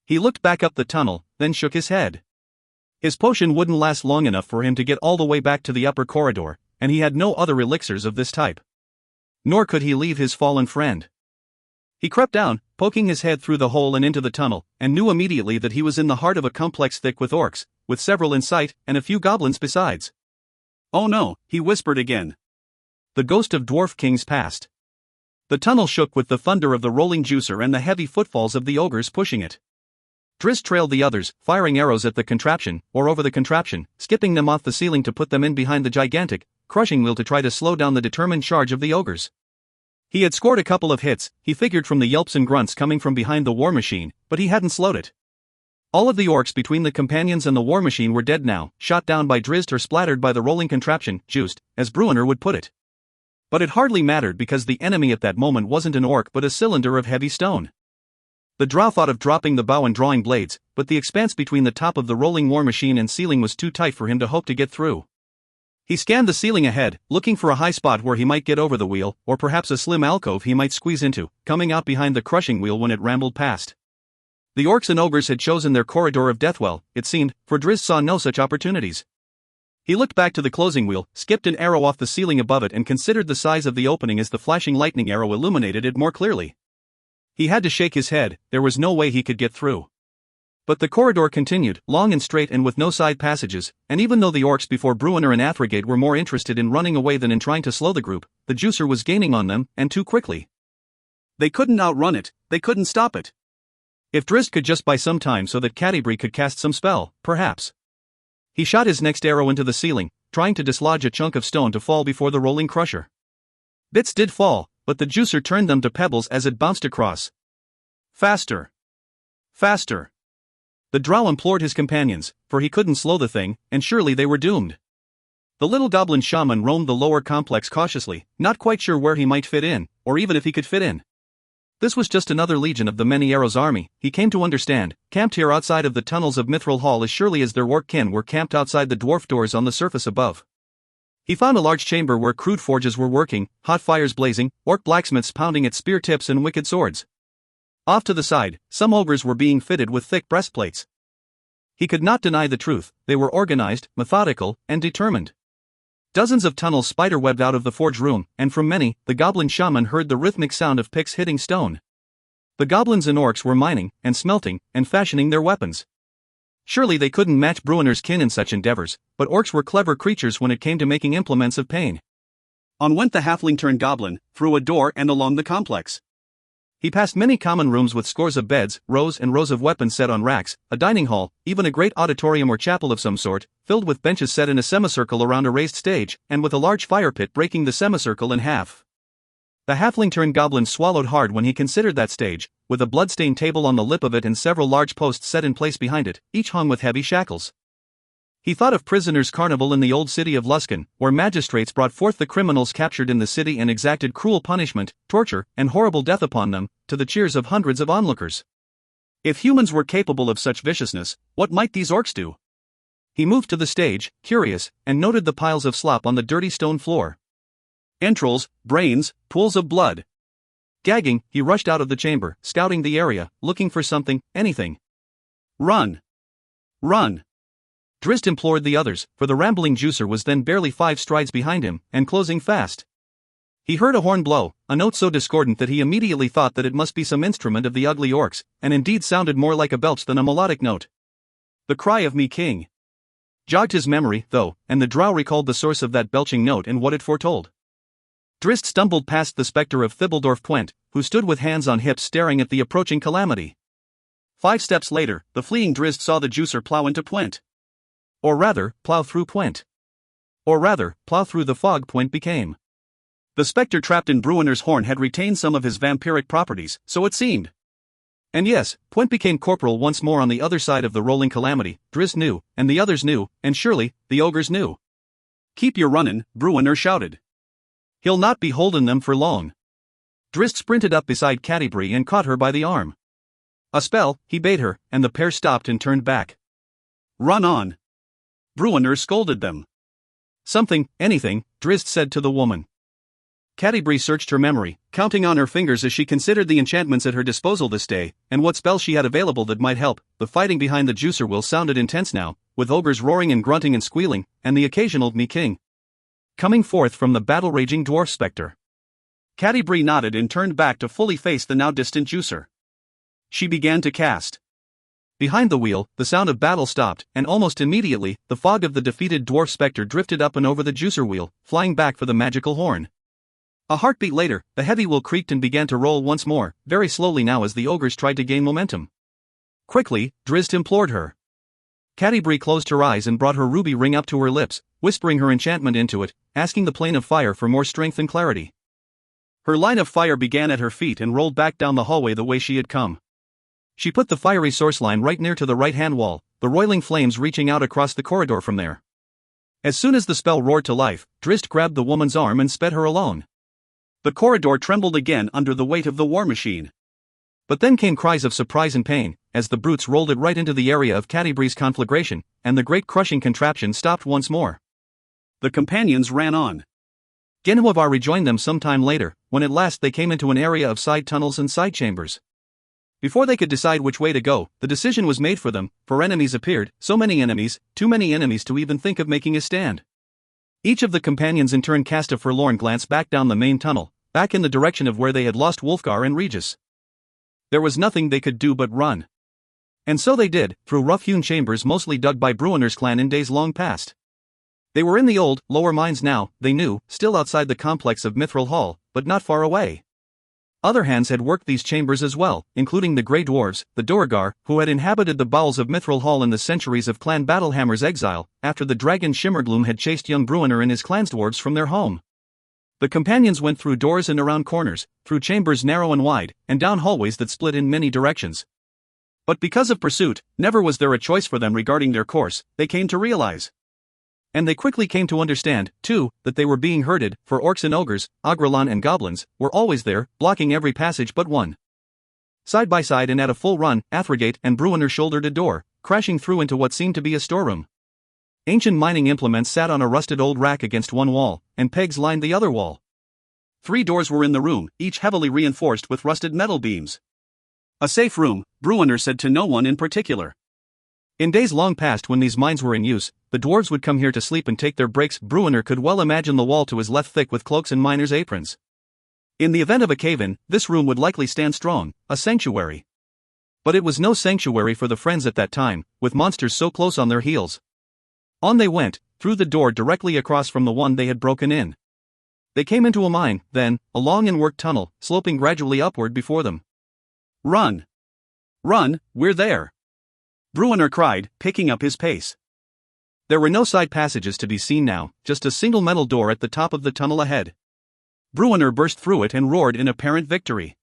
He looked back up the tunnel, then shook his head. His potion wouldn't last long enough for him to get all the way back to the upper corridor, and he had no other elixirs of this type. Nor could he leave his fallen friend. He crept down, poking his head through the hole and into the tunnel, and knew immediately that he was in the heart of a complex thick with orcs, with several in sight, and a few goblins besides. "Oh no," he whispered again. The ghost of dwarf kings passed. The tunnel shook with the thunder of the rolling juicer and the heavy footfalls of the ogres pushing it. Driz trailed the others, firing arrows at the contraption, or over the contraption, skipping them off the ceiling to put them in behind the gigantic, crushing wheel to try to slow down the determined charge of the ogres. He had scored a couple of hits, he figured from the yelps and grunts coming from behind the war machine, but he hadn't slowed it. All of the orcs between the companions and the war machine were dead now, shot down by Drizzt or splattered by the rolling contraption, juiced, as Bruenor would put it. But it hardly mattered because the enemy at that moment wasn't an orc but a cylinder of heavy stone. The drow thought of dropping the bow and drawing blades, but the expanse between the top of the rolling war machine and ceiling was too tight for him to hope to get through. He scanned the ceiling ahead, looking for a high spot where he might get over the wheel, or perhaps a slim alcove he might squeeze into, coming out behind the crushing wheel when it rambled past. The orcs and ogres had chosen their corridor of deathwell, it seemed, for Drizzt saw no such opportunities. He looked back to the closing wheel, skipped an arrow off the ceiling above it and considered the size of the opening as the flashing lightning arrow illuminated it more clearly. He had to shake his head, there was no way he could get through. But the corridor continued, long and straight and with no side passages, and even though the orcs before Bruenor and Athrogate were more interested in running away than in trying to slow the group, the juicer was gaining on them, and too quickly. They couldn't outrun it, they couldn't stop it. If Drizzt could just buy some time so that Catti-brie could cast some spell, perhaps. He shot his next arrow into the ceiling, trying to dislodge a chunk of stone to fall before the rolling crusher. Bits did fall, but the juicer turned them to pebbles as it bounced across. Faster! Faster! The drow implored his companions, for he couldn't slow the thing, and surely they were doomed. The little goblin shaman roamed the lower complex cautiously, not quite sure where he might fit in, or even if he could fit in. This was just another legion of the Many Arrows army, he came to understand, camped here outside of the tunnels of Mithril Hall as surely as their orc kin were camped outside the dwarf doors on the surface above. He found a large chamber where crude forges were working, hot fires blazing, orc blacksmiths pounding at spear tips and wicked swords. Off to the side, some ogres were being fitted with thick breastplates. He could not deny the truth, they were organized, methodical, and determined. Dozens of tunnels spiderwebbed out of the forge room, and from many, the goblin shaman heard the rhythmic sound of picks hitting stone. The goblins and orcs were mining, and smelting, and fashioning their weapons. Surely they couldn't match Bruenner's kin in such endeavors, but orcs were clever creatures when it came to making implements of pain. On went the halfling-turned-goblin, through a door and along the complex. He passed many common rooms with scores of beds, rows and rows of weapons set on racks, a dining hall, even a great auditorium or chapel of some sort, filled with benches set in a semicircle around a raised stage, and with a large fire pit breaking the semicircle in half. The halfling-turned-goblin swallowed hard when he considered that stage, with a blood-stained table on the lip of it and several large posts set in place behind it, each hung with heavy shackles. He thought of prisoners' carnival in the old city of Luskan, where magistrates brought forth the criminals captured in the city and exacted cruel punishment, torture, and horrible death upon them, to the cheers of hundreds of onlookers. If humans were capable of such viciousness, what might these orcs do? He moved to the stage, curious, and noted the piles of slop on the dirty stone floor. Entrails, brains, pools of blood. Gagging, he rushed out of the chamber, scouting the area, looking for something, anything. Run! Run! Drizzt implored the others, for the rambling juicer was then barely 5 strides behind him, and closing fast. He heard a horn blow, a note so discordant that he immediately thought that it must be some instrument of the ugly orcs, and indeed sounded more like a belch than a melodic note. The cry of me king jogged his memory, though, and the drow recalled the source of that belching note and what it foretold. Drizzt stumbled past the spectre of Thibbledorf Pwent, who stood with hands on hips staring at the approaching calamity. 5 steps later, the fleeing Drizzt saw the juicer plow into Pwent. Or rather, plow through Pwent. Or rather, plow through the fog Pwent became. The spectre trapped in Bruenner's horn had retained some of his vampiric properties, so it seemed. And yes, Pwent became corporal once more on the other side of the rolling calamity. Drizzt knew, and the others knew, and surely, the ogres knew. Keep your runnin', Bruenner shouted. He'll not be holding them for long. Drizzt sprinted up beside Catti-brie and caught her by the arm. A spell, he bade her, and the pair stopped and turned back. Run on! Bruenner scolded them. Something, anything, Drizzt said to the woman. Catti-brie searched her memory, counting on her fingers as she considered the enchantments at her disposal this day, and what spells she had available that might help. The fighting behind the juicer wheel sounded intense now, with ogres roaring and grunting and squealing, and the occasional me king coming forth from the battle-raging dwarf spectre. Catti-brie nodded and turned back to fully face the now distant juicer. She began to cast. Behind the wheel, the sound of battle stopped, and almost immediately, the fog of the defeated dwarf spectre drifted up and over the juicer wheel, flying back for the magical horn. A heartbeat later, the heavy wheel creaked and began to roll once more, very slowly now as the ogres tried to gain momentum. Quickly, Drizzt implored her. Catti-brie closed her eyes and brought her ruby ring up to her lips, whispering her enchantment into it, asking the plane of fire for more strength and clarity. Her line of fire began at her feet and rolled back down the hallway the way she had come. She put the fiery source line right near to the right-hand wall, the roiling flames reaching out across the corridor from there. As soon as the spell roared to life, Drizzt grabbed the woman's arm and sped her along. The corridor trembled again under the weight of the war machine. But then came cries of surprise and pain, as the brutes rolled it right into the area of Catti-brie's conflagration, and the great crushing contraption stopped once more. The companions ran on. Genhuavar rejoined them some time later, when at last they came into an area of side tunnels and side chambers. Before they could decide which way to go, the decision was made for them, for enemies appeared, so many enemies, too many enemies to even think of making a stand. Each of the companions in turn cast a forlorn glance back down the main tunnel, back in the direction of where they had lost Wulfgar and Regis. There was nothing they could do but run. And so they did, through rough-hewn chambers mostly dug by Bruenner's clan in days long past. They were in the old, lower mines now, they knew, still outside the complex of Mithril Hall, but not far away. Other hands had worked these chambers as well, including the Grey Dwarves, the Duergar, who had inhabited the bowels of Mithril Hall in the centuries of Clan Battlehammer's exile, after the dragon Shimmergloom had chased young Bruenner and his clansdwarves from their home. The companions went through doors and around corners, through chambers narrow and wide, and down hallways that split in many directions. But because of pursuit, never was there a choice for them regarding their course, they came to realize. And they quickly came to understand, too, that they were being herded, for orcs and ogres, Agrelon and goblins, were always there, blocking every passage but one. Side by side and at a full run, Athrogate and Bruenner shouldered a door, crashing through into what seemed to be a storeroom. Ancient mining implements sat on a rusted old rack against one wall, and pegs lined the other wall. 3 doors were in the room, each heavily reinforced with rusted metal beams. A safe room, Bruenner said to no one in particular. In days long past when these mines were in use, the dwarves would come here to sleep and take their breaks. Bruenor could well imagine the wall to his left thick with cloaks and miners' aprons. In the event of a cave-in, this room would likely stand strong, a sanctuary. But it was no sanctuary for the friends at that time, with monsters so close on their heels. On they went, through the door directly across from the one they had broken in. They came into a mine, then, a long and worked tunnel, sloping gradually upward before them. Run! Run, we're there! Bruenor cried, picking up his pace. There were no side passages to be seen now, just a single metal door at the top of the tunnel ahead. Bruenor burst through it and roared in apparent victory.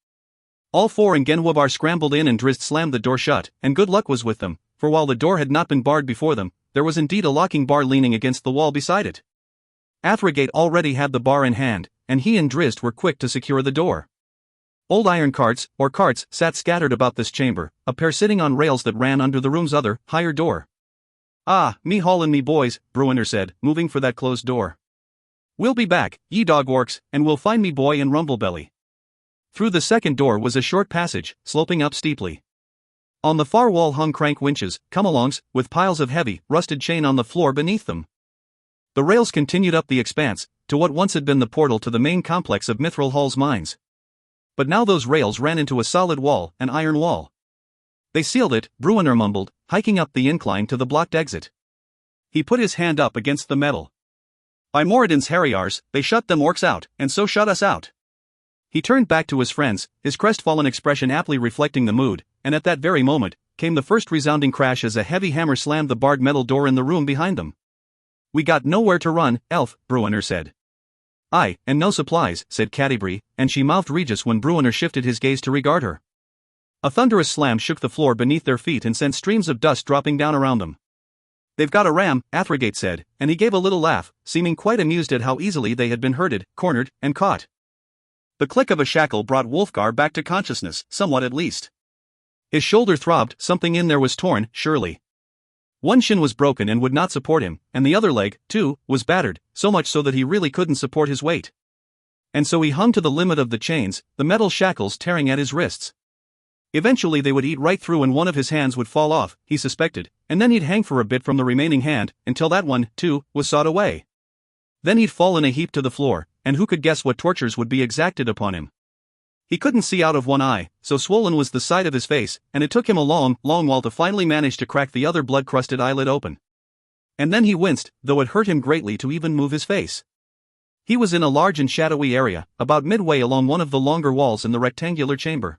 All four in Genwabar scrambled in and Drizzt slammed the door shut, and good luck was with them, for while the door had not been barred before them, there was indeed a locking bar leaning against the wall beside it. Athrogate already had the bar in hand, and he and Drizzt were quick to secure the door. Old iron carts, or carts, sat scattered about this chamber, a pair sitting on rails that ran under the room's other, higher door. "Ah, me haul and me boys," Bruenor said, moving for that closed door. "We'll be back, ye dog orcs, and we'll find me boy and Rumblebelly." Through the second door was a short passage, sloping up steeply. On the far wall hung crank winches, come-alongs, with piles of heavy, rusted chain on the floor beneath them. The rails continued up the expanse, to what once had been the portal to the main complex of Mithril Hall's mines. But now those rails ran into a solid wall, an iron wall. "They sealed it," Bruenor mumbled, hiking up the incline to the blocked exit. He put his hand up against the metal. "By Moradin's Harriars, they shut them orcs out, and so shut us out." He turned back to his friends, his crestfallen expression aptly reflecting the mood, and at that very moment, came the first resounding crash as a heavy hammer slammed the barred metal door in the room behind them. "We got nowhere to run, elf," Bruenor said. "Aye, and no supplies," said Catti-brie, and she mouthed Regis when Bruenor shifted his gaze to regard her. A thunderous slam shook the floor beneath their feet and sent streams of dust dropping down around them. "They've got a ram," Athrogate said, and he gave a little laugh, seeming quite amused at how easily they had been herded, cornered, and caught. The click of a shackle brought Wulfgar back to consciousness, somewhat at least. His shoulder throbbed, something in there was torn, surely. One shin was broken and would not support him, and the other leg, too, was battered, so much so that he really couldn't support his weight. And so he hung to the limit of the chains, the metal shackles tearing at his wrists. Eventually they would eat right through and one of his hands would fall off, he suspected, and then he'd hang for a bit from the remaining hand, until that one, too, was sawed away. Then he'd fall in a heap to the floor, and who could guess what tortures would be exacted upon him? He couldn't see out of one eye, so swollen was the side of his face, and it took him a long while to finally manage to crack the other blood-crusted eyelid open. And then he winced, though it hurt him greatly to even move his face. He was in a large and shadowy area, about midway along one of the longer walls in the rectangular chamber.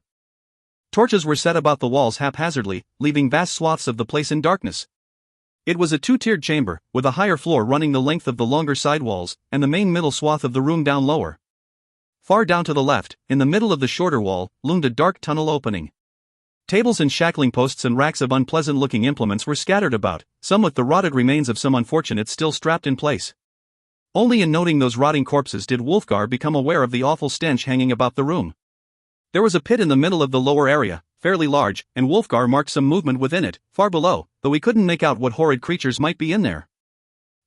Torches were set about the walls haphazardly, leaving vast swaths of the place in darkness. It was a two-tiered chamber, with a higher floor running the length of the longer side walls, and the main middle swath of the room down lower. Far down to the left, in the middle of the shorter wall, loomed a dark tunnel opening. Tables and shackling posts and racks of unpleasant-looking implements were scattered about, some with the rotted remains of some unfortunate still strapped in place. Only in noting those rotting corpses did Wulfgar become aware of the awful stench hanging about the room. There was a pit in the middle of the lower area, fairly large, and Wulfgar marked some movement within it, far below, though he couldn't make out what horrid creatures might be in there.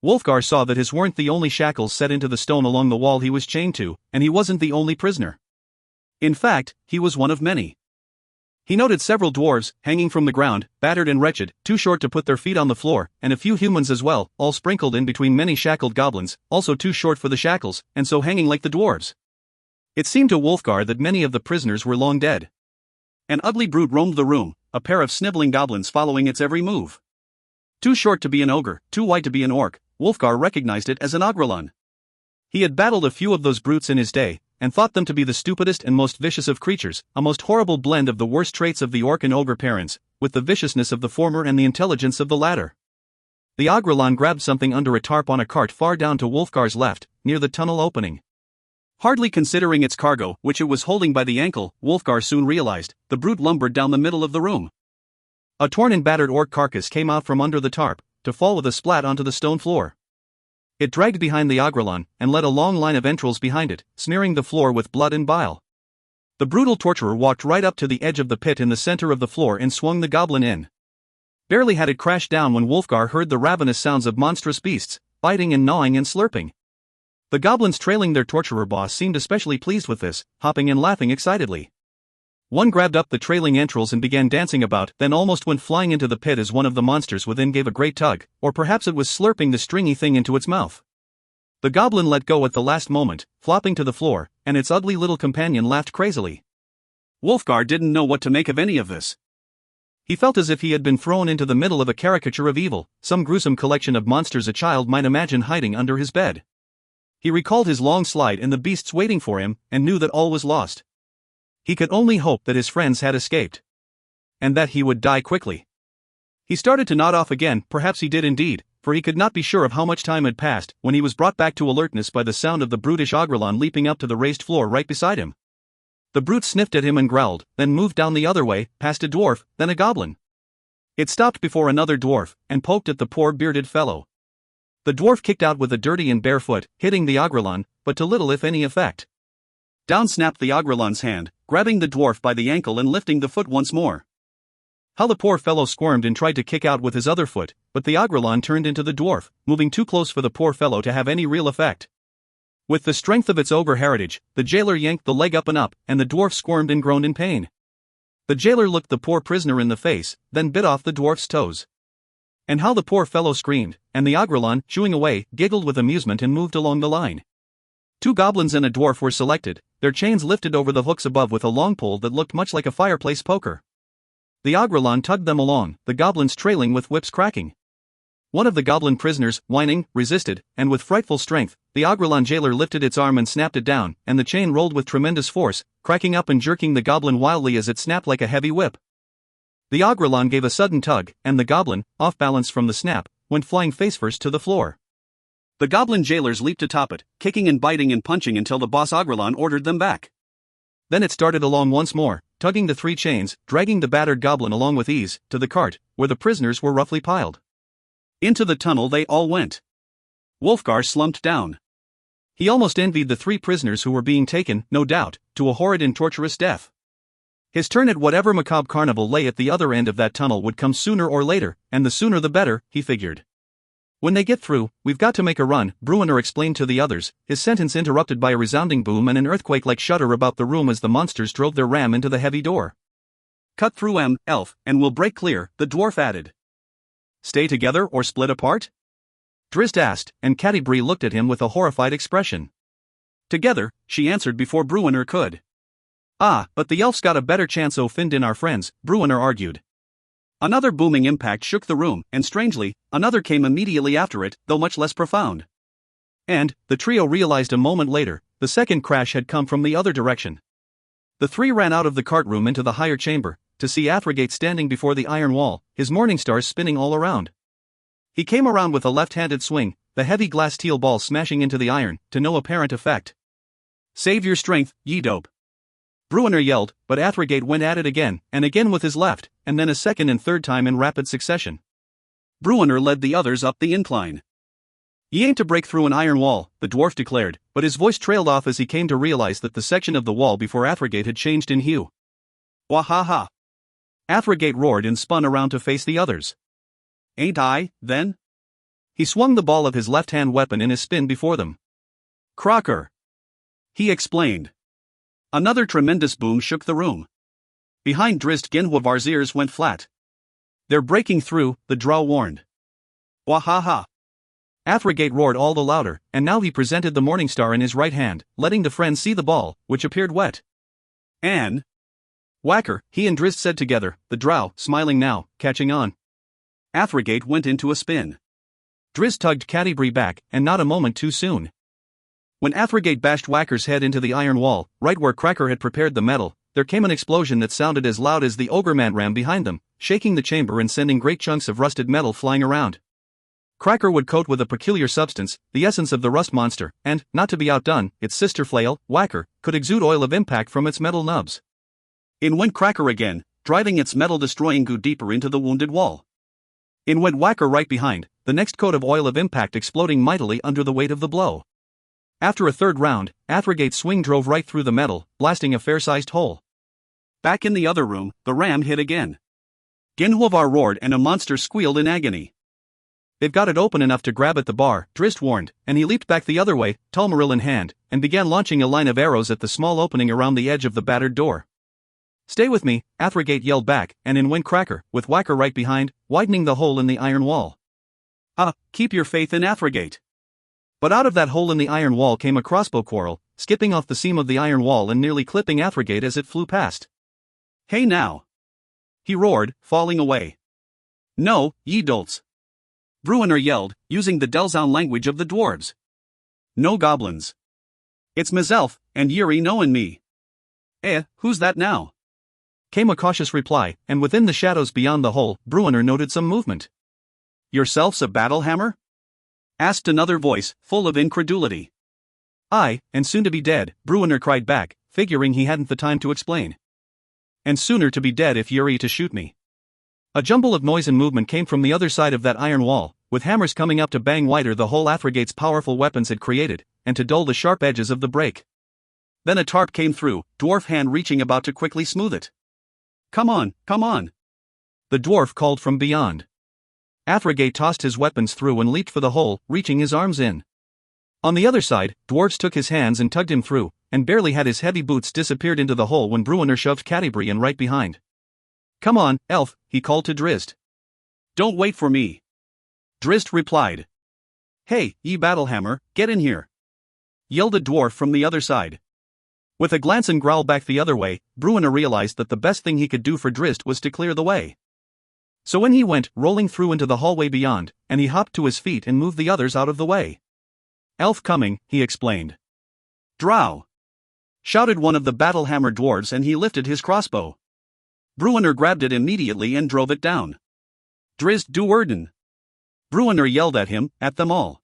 Wulfgar saw that his weren't the only shackles set into the stone along the wall he was chained to, and he wasn't the only prisoner. In fact, he was one of many. He noted several dwarves, hanging from the ground, battered and wretched, too short to put their feet on the floor, and a few humans as well, all sprinkled in between many shackled goblins, also too short for the shackles, and so hanging like the dwarves. It seemed to Wulfgar that many of the prisoners were long dead. An ugly brute roamed the room, a pair of sniveling goblins following its every move. Too short to be an ogre, too wide to be an orc, Wulfgar recognized it as an ogrelon. He had battled a few of those brutes in his day, and thought them to be the stupidest and most vicious of creatures, a most horrible blend of the worst traits of the orc and ogre parents, with the viciousness of the former and the intelligence of the latter. The ogrelon grabbed something under a tarp on a cart far down to Wulfgar's left, near the tunnel opening. Hardly considering its cargo, which it was holding by the ankle, Wulfgar soon realized, the brute lumbered down the middle of the room. A torn and battered orc carcass came out from under the tarp, to fall with a splat onto the stone floor. It dragged behind the ogrelon, and led a long line of entrails behind it, smearing the floor with blood and bile. The brutal torturer walked right up to the edge of the pit in the center of the floor and swung the goblin in. Barely had it crashed down when Wulfgar heard the ravenous sounds of monstrous beasts, biting and gnawing and slurping. The goblins trailing their torturer boss seemed especially pleased with this, hopping and laughing excitedly. One grabbed up the trailing entrails and began dancing about, then almost went flying into the pit as one of the monsters within gave a great tug, or perhaps it was slurping the stringy thing into its mouth. The goblin let go at the last moment, flopping to the floor, and its ugly little companion laughed crazily. Wolfgar didn't know what to make of any of this. He felt as if he had been thrown into the middle of a caricature of evil, some gruesome collection of monsters a child might imagine hiding under his bed. He recalled his long slide and the beasts waiting for him, and knew that all was lost. He could only hope that his friends had escaped. And that he would die quickly. He started to nod off again, perhaps he did indeed, for he could not be sure of how much time had passed, when he was brought back to alertness by the sound of the brutish Ogrelon leaping up to the raised floor right beside him. The brute sniffed at him and growled, then moved down the other way, past a dwarf, then a goblin. It stopped before another dwarf, and poked at the poor bearded fellow. The dwarf kicked out with a dirty and bare foot, hitting the Ogrelon, but to little if any effect. Down snapped the Ogrelon's hand, grabbing the dwarf by the ankle and lifting the foot once more. How the poor fellow squirmed and tried to kick out with his other foot, but the Ogrelon turned into the dwarf, moving too close for the poor fellow to have any real effect. With the strength of its ogre heritage, the jailer yanked the leg up, and the dwarf squirmed and groaned in pain. The jailer looked the poor prisoner in the face, then bit off the dwarf's toes. And how the poor fellow screamed, and the Ogrelon, chewing away, giggled with amusement and moved along the line. 2 goblins and a dwarf were selected, their chains lifted over the hooks above with a long pole that looked much like a fireplace poker. The Ogrelon tugged them along, the goblins trailing with whips cracking. One of the goblin prisoners, whining, resisted, and with frightful strength, the Ogrelon jailer lifted its arm and snapped it down, and the chain rolled with tremendous force, cracking up and jerking the goblin wildly as it snapped like a heavy whip. The Ogrelon gave a sudden tug, and the goblin, off balance from the snap, went flying face-first to the floor. The goblin jailers leaped atop it, kicking and biting and punching until the boss Ogrelon ordered them back. Then it started along once more, tugging the 3 chains, dragging the battered goblin along with ease, to the cart, where the prisoners were roughly piled. Into the tunnel they all went. Wolfgar slumped down. He almost envied the 3 prisoners who were being taken, no doubt, to a horrid and torturous death. His turn at whatever macabre carnival lay at the other end of that tunnel would come sooner or later, and the sooner the better, he figured. When they get through, we've got to make a run, Bruenor explained to the others, his sentence interrupted by a resounding boom and an earthquake-like shudder about the room as the monsters drove their ram into the heavy door. Cut through elf, and we'll break clear, the dwarf added. Stay together or split apart? Drizzt asked, and Catti-brie looked at him with a horrified expression. Together, she answered before Bruenor could. Ah, but the elf's got a better chance o' findin' our friends, Bruenor argued. Another booming impact shook the room, and strangely, another came immediately after it, though much less profound. And, the trio realized a moment later, the second crash had come from the other direction. The 3 ran out of the cart room into the higher chamber, to see Athrogate standing before the iron wall, his morning stars spinning all around. He came around with a left-handed swing, the heavy glass steel ball smashing into the iron, to no apparent effect. Save your strength, ye dope. Bruenor yelled, but Athrogate went at it again, and again with his left, and then a second and third time in rapid succession. Bruenor led the others up the incline. Ye ain't to break through an iron wall, the dwarf declared, but his voice trailed off as he came to realize that the section of the wall before Athrogate had changed in hue. Wahaha! Athrogate roared and spun around to face the others. Ain't I, then? He swung the ball of his left-hand weapon in his spin before them. Crocker! He explained. Another tremendous boom shook the room. Behind Drizzt Ginhwavar's ears went flat. They're breaking through, the drow warned. Wahaha! Athrogate roared all the louder, and now he presented the Morningstar in his right hand, letting the friends see the ball, which appeared wet. Anne? Whacker, he and Drizzt said together, the drow, smiling now, catching on. Athrogate went into a spin. Drizzt tugged Catti-brie back, and not a moment too soon. When Athrogate bashed Whacker's head into the iron wall, right where Cracker had prepared the metal, there came an explosion that sounded as loud as the ogre-man ram behind them, shaking the chamber and sending great chunks of rusted metal flying around. Cracker would coat with a peculiar substance, the essence of the rust monster, and, not to be outdone, its sister flail, Whacker, could exude oil of impact from its metal nubs. In went Cracker again, driving its metal-destroying goo deeper into the wounded wall. In went Whacker right behind, the next coat of oil of impact exploding mightily under the weight of the blow. After a third round, Athrogate's swing drove right through the metal, blasting a fair-sized hole. Back in the other room, the ram hit again. Ginhwavar roared and a monster squealed in agony. They've got it open enough to grab at the bar, Drizzt warned, and he leaped back the other way, Talmaril in hand, and began launching a line of arrows at the small opening around the edge of the battered door. "Stay with me," Athrogate yelled back, and in went Cracker, with Whacker right behind, widening the hole in the iron wall. Keep your faith in Athrogate. But out of that hole in the iron wall came a crossbow quarrel, skipping off the seam of the iron wall and nearly clipping Athrogate as it flew past. "Hey now!" he roared, falling away. "No, ye dolts!" Bruenor yelled, using the Delzoun language of the dwarves. "No goblins. It's meself, and Yuri knowin' me." Who's that now?" came a cautious reply, and within the shadows beyond the hole, Bruenor noted some movement. "Yourself's a battlehammer?" asked another voice, full of incredulity. "Aye, and soon to be dead," Bruenor cried back, figuring he hadn't the time to explain. "And sooner to be dead if Yuri to shoot me." A jumble of noise and movement came from the other side of that iron wall, with hammers coming up to bang wider the hole Athrogate's powerful weapons had created, and to dull the sharp edges of the break. Then a tarp came through, dwarf hand reaching about to quickly smooth it. Come on, come on!" the dwarf called from beyond. Athrogate tossed his weapons through and leaped for the hole, reaching his arms in. On the other side, dwarves took his hands and tugged him through, and barely had his heavy boots disappeared into the hole when Bruenor shoved Catti in right behind. "Come on, elf," he called to Drizzt. "Don't wait for me," Drizzt replied. "Hey, ye battlehammer, get in here!" yelled a dwarf from the other side. With a glance and growl back the other way, Bruenor realized that the best thing he could do for Drizzt was to clear the way. So when he went rolling through into the hallway beyond, and he hopped to his feet and moved the others out of the way. "Elf coming," he explained. "Drow!" shouted one of the battlehammer dwarves, and he lifted his crossbow. Bruenor grabbed it immediately and drove it down. "Drizzt du Erden!" Bruenor yelled at them all.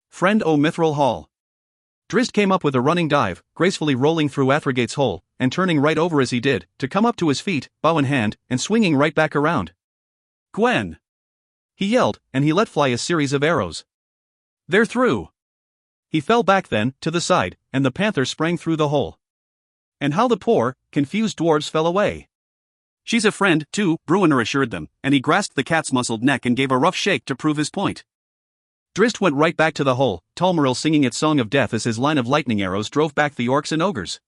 "Friend o' Mithril Hall!" Drizzt came up with a running dive, gracefully rolling through Athrogate's hole, and turning right over as he did, to come up to his feet, bow in hand, and swinging right back around. "Gwen!" he yelled, and he let fly a series of arrows. "They're through!" He fell back then, to the side, and the panther sprang through the hole. And how the poor, confused dwarves fell away. "She's a friend, too," Bruenor assured them, and he grasped the cat's muscled neck and gave a rough shake to prove his point. Drizzt went right back to the hole, Talmaril singing its song of death as his line of lightning arrows drove back the orcs and ogres.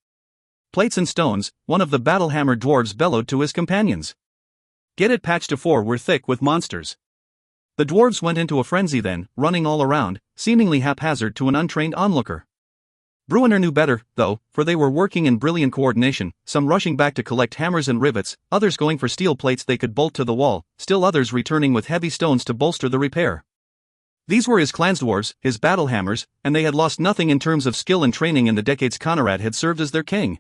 "Plates and stones," one of the battlehammer dwarves bellowed to his companions. "Get it patched to 4, we're thick with monsters." The dwarves went into a frenzy then, running all around, seemingly haphazard to an untrained onlooker. Bruenor knew better, though, for they were working in brilliant coordination, some rushing back to collect hammers and rivets, others going for steel plates they could bolt to the wall, still others returning with heavy stones to bolster the repair. These were his clansdwarves, his battlehammers, and they had lost nothing in terms of skill and training in the decades Conrad had served as their king.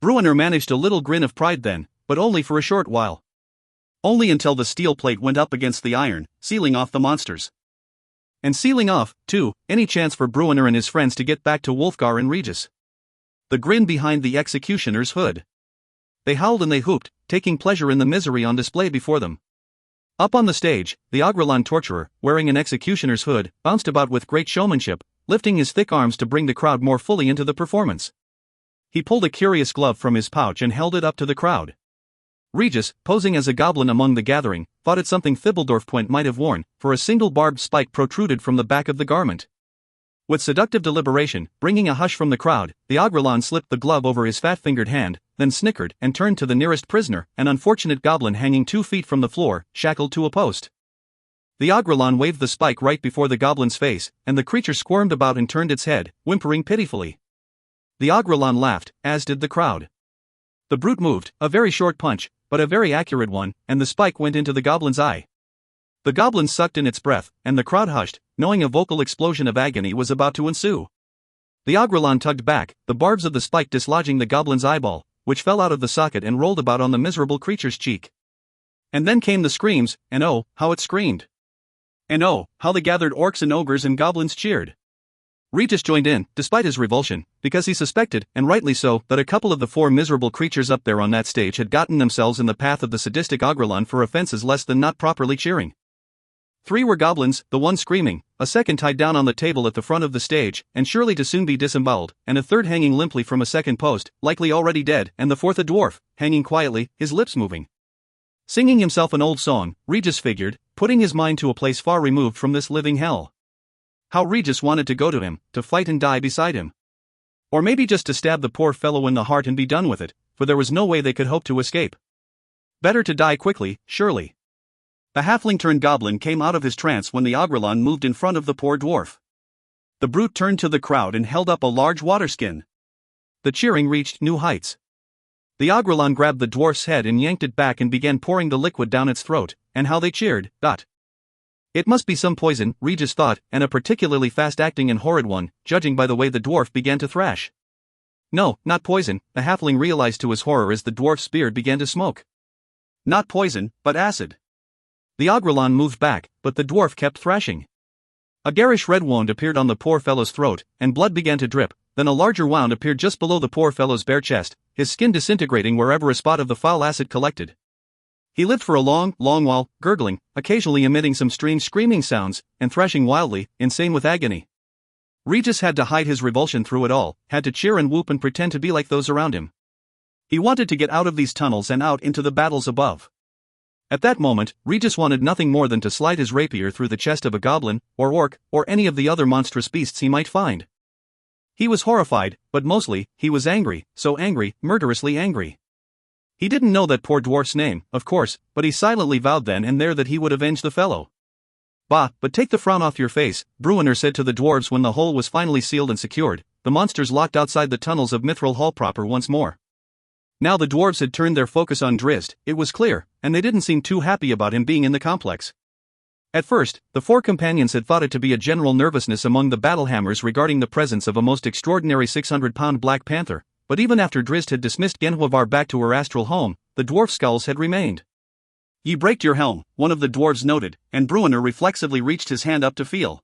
Bruenor managed a little grin of pride then, but only for a short while. Only until the steel plate went up against the iron, sealing off the monsters. And sealing off, too, any chance for Bruenor and his friends to get back to Wulfgar and Regis. The grin behind the executioner's hood. They howled and they whooped, taking pleasure in the misery on display before them. Up on the stage, the Agrelon torturer, wearing an executioner's hood, bounced about with great showmanship, lifting his thick arms to bring the crowd more fully into the performance. He pulled a curious glove from his pouch and held it up to the crowd. Regis, posing as a goblin among the gathering, thought it something Thibbledorf might have worn, for a single barbed spike protruded from the back of the garment. With seductive deliberation, bringing a hush from the crowd, the Agrelon slipped the glove over his fat-fingered hand, then snickered and turned to the nearest prisoner, an unfortunate goblin hanging 2 feet from the floor, shackled to a post. The Agrelon waved the spike right before the goblin's face, and the creature squirmed about and turned its head, whimpering pitifully. The Agrelon laughed, as did the crowd. The brute moved, a very short punch, but a very accurate one, and the spike went into the goblin's eye. The goblin sucked in its breath, and the crowd hushed, knowing a vocal explosion of agony was about to ensue. The Agrelon tugged back, the barbs of the spike dislodging the goblin's eyeball, which fell out of the socket and rolled about on the miserable creature's cheek. And then came the screams, and oh, how it screamed! And oh, how the gathered orcs and ogres and goblins cheered! Regis joined in, despite his revulsion, because he suspected, and rightly so, that a couple of the 4 miserable creatures up there on that stage had gotten themselves in the path of the sadistic Agrelon for offenses less than not properly cheering. 3 were goblins, the one screaming, a second tied down on the table at the front of the stage, and surely to soon be disemboweled, and a third hanging limply from a second post, likely already dead, and the 4th a dwarf, hanging quietly, his lips moving. Singing himself an old song, Regis figured, putting his mind to a place far removed from this living hell. How Regis wanted to go to him, to fight and die beside him. Or maybe just to stab the poor fellow in the heart and be done with it, for there was no way they could hope to escape. Better to die quickly, surely. The halfling turned goblin came out of his trance when the Agrelon moved in front of the poor dwarf. The brute turned to the crowd and held up a large water skin. The cheering reached new heights. The Agrelon grabbed the dwarf's head and yanked it back and began pouring the liquid down its throat, and how they cheered. It must be some poison, Regis thought, and a particularly fast-acting and horrid one, judging by the way the dwarf began to thrash. No, not poison, the halfling realized to his horror as the dwarf's beard began to smoke. Not poison, but acid. The Agrelon moved back, but the dwarf kept thrashing. A garish red wound appeared on the poor fellow's throat, and blood began to drip. Then a larger wound appeared just below the poor fellow's bare chest, his skin disintegrating wherever a spot of the foul acid collected. He lived for a long while, gurgling, occasionally emitting some strange screaming sounds, and thrashing wildly, insane with agony. Regis had to hide his revulsion through it all, had to cheer and whoop and pretend to be like those around him. He wanted to get out of these tunnels and out into the battles above. At that moment, Regis wanted nothing more than to slide his rapier through the chest of a goblin, or orc, or any of the other monstrous beasts he might find. He was horrified, but mostly, he was angry, so angry, murderously angry. He didn't know that poor dwarf's name, of course, but he silently vowed then and there that he would avenge the fellow. Bah, but take the frown off your face, Bruenor said to the dwarves when the hole was finally sealed and secured, the monsters locked outside the tunnels of Mithril Hall proper once more. Now the dwarves had turned their focus on Drizzt, it was clear, and they didn't seem too happy about him being in the complex. At first, the four companions had thought it to be a general nervousness among the battlehammers regarding the presence of a most extraordinary 600-pound Black Panther, but even after Drizzt had dismissed Genhwavar back to her astral home, the dwarf skulls had remained. Ye braked your helm, one of the dwarves noted, and Bruenor reflexively reached his hand up to feel.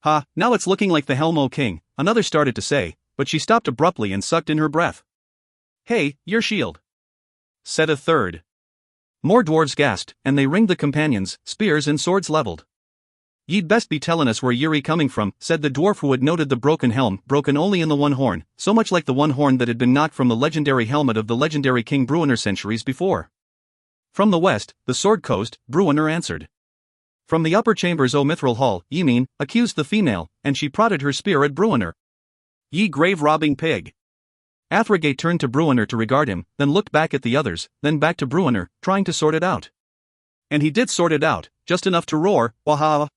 Ha, now it's looking like the helm, O king, another started to say, but she stopped abruptly and sucked in her breath. Hey, your shield, said a third. More dwarves gasped, and they ringed the companions, spears and swords leveled. Ye'd best be tellin' us where Yuri coming from, said the dwarf who had noted the broken helm, broken only in the one horn, so much like the one horn that had been knocked from the legendary helmet of the legendary King Bruenor centuries before. From the west, the sword coast, Bruenor answered. From the upper chambers o Mithril Hall, ye mean, accused the female, and she prodded her spear at Bruenor. Ye grave-robbing pig. Athragate turned to Bruenor to regard him, then looked back at the others, then back to Bruenor, trying to sort it out. And he did sort it out, just enough to roar, waha.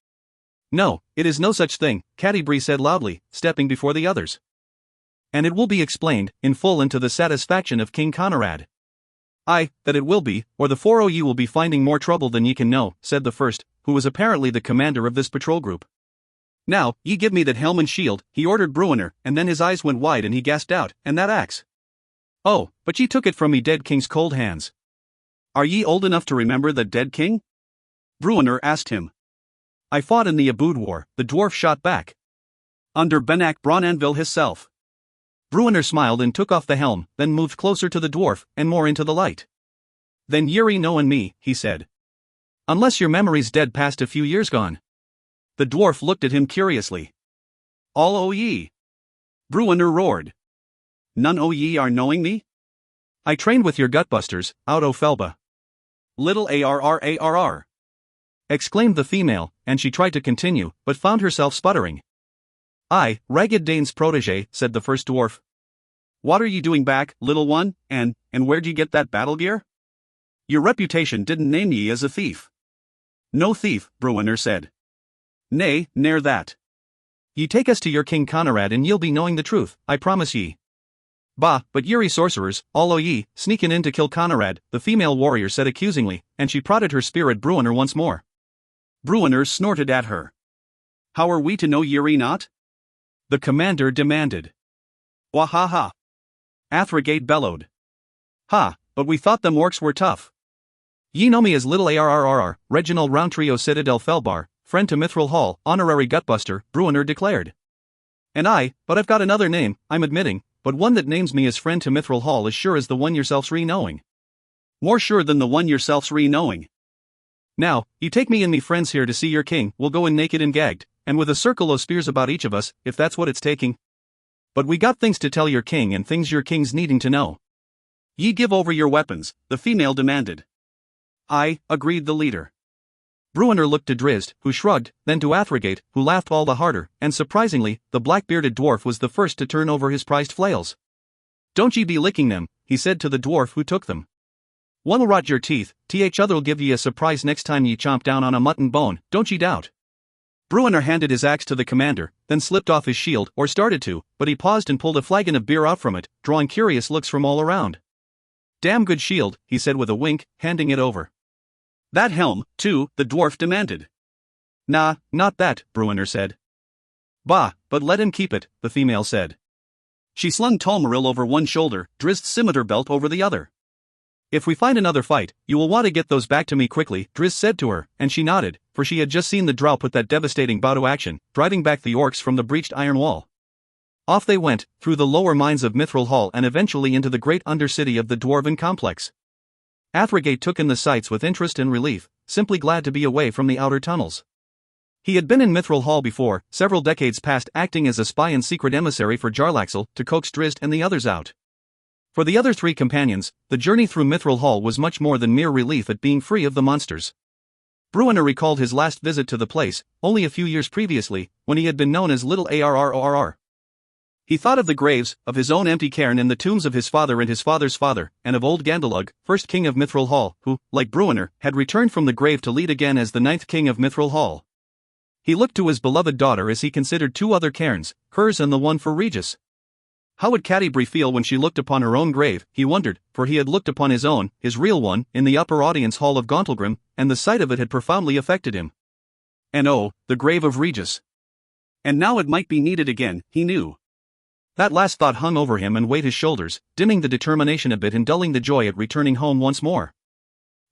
No, it is no such thing, Catti-brie said loudly, stepping before the others. And it will be explained, in full and to the satisfaction of King Conrad. Aye, that it will be, or the four o' ye will be finding more trouble than ye can know, said the first, who was apparently the commander of this patrol group. Now, ye give me that helm and shield, he ordered Bruenor, and then his eyes went wide and he gasped out, and that axe. Oh, but ye took it from me dead king's cold hands. Are ye old enough to remember the dead king? Bruenor asked him. I fought in the Abood War, the dwarf shot back. Under Benak Bronanville hisself. Bruenor smiled and took off the helm, then moved closer to the dwarf, and more into the light. Then Yuri knowin' me, he said. Unless your memory's dead past a few years gone. The dwarf looked at him curiously. All o' ye. Bruenor roared. None o' ye are knowing me? I trained with your gutbusters, out o' Felba. Little arrarr. Exclaimed the female, and she tried to continue, but found herself sputtering. I, Ragged Dane's protege, said the first dwarf. What are ye doing back, little one, and where'd ye get that battle gear? Your reputation didn't name ye as a thief. No thief, Bruenor said. Nay, ne'er that. Ye take us to your King Conrad and ye'll be knowing the truth, I promise ye. Bah, but Yuri sorcerers, all o' ye, sneakin' in to kill Conrad, the female warrior said accusingly, and she prodded her spear at Bruenor once more. Bruenor snorted at her. How are we to know Yuri not? The commander demanded. Wahaha. Athragate bellowed. Ha, but we thought them orcs were tough. Ye know me as Little Arrrr, Reginald Roundtree o' Citadel Felbar, friend to Mithril Hall, honorary gutbuster, Bruenor declared. And but I've got another name, I'm admitting, but one that names me as friend to Mithril Hall is sure as the one yourself's re-knowing. More sure than the one yourself's re-knowing. Now, ye take me and me friends here to see your king, we'll go in naked and gagged, and with a circle o' spears about each of us, if that's what it's taking. But we got things to tell your king and things your king's needing to know. Ye give over your weapons, the female demanded. Aye, agreed the leader. Bruenor looked to Drizzt, who shrugged, then to Athragate, who laughed all the harder, and surprisingly, the black-bearded dwarf was the first to turn over his prized flails. Don't ye be licking them, he said to the dwarf who took them. One'll rot your teeth, t'other'll give ye a surprise next time ye chomp down on a mutton bone, don't ye doubt. Bruenor handed his axe to the commander, then slipped off his shield, or started to, but he paused and pulled a flagon of beer out from it, drawing curious looks from all around. Damn good shield, he said with a wink, handing it over. That helm, too, the dwarf demanded. Nah, not that, Bruenor said. Bah, but let him keep it, the female said. She slung Tolmaril over one shoulder, Drizzt's scimitar belt over the other. If we find another fight, you will want to get those back to me quickly, Drizzt said to her, and she nodded, for she had just seen the drow put that devastating bow to action, driving back the orcs from the breached iron wall. Off they went, through the lower mines of Mithril Hall and eventually into the great undercity of the Dwarven complex. Athragate took in the sights with interest and relief, simply glad to be away from the outer tunnels. He had been in Mithril Hall before, several decades past, acting as a spy and secret emissary for Jarlaxle to coax Drizzt and the others out. For the other three companions, the journey through Mithril Hall was much more than mere relief at being free of the monsters. Bruenor recalled his last visit to the place, only a few years previously, when he had been known as Little Arrorr. He thought of the graves, of his own empty cairn and the tombs of his father and his father's father, and of old Gandalug, first king of Mithril Hall, who, like Bruenor, had returned from the grave to lead again as the 9th king of Mithril Hall. He looked to his beloved daughter as he considered two other cairns, hers and the one for Regis. How would Catti-brie feel when she looked upon her own grave, he wondered, for he had looked upon his own, his real one, in the upper audience hall of Gauntlgrim, and the sight of it had profoundly affected him. And oh, the grave of Regis. And now it might be needed again, he knew. That last thought hung over him and weighed his shoulders, dimming the determination a bit and dulling the joy at returning home once more.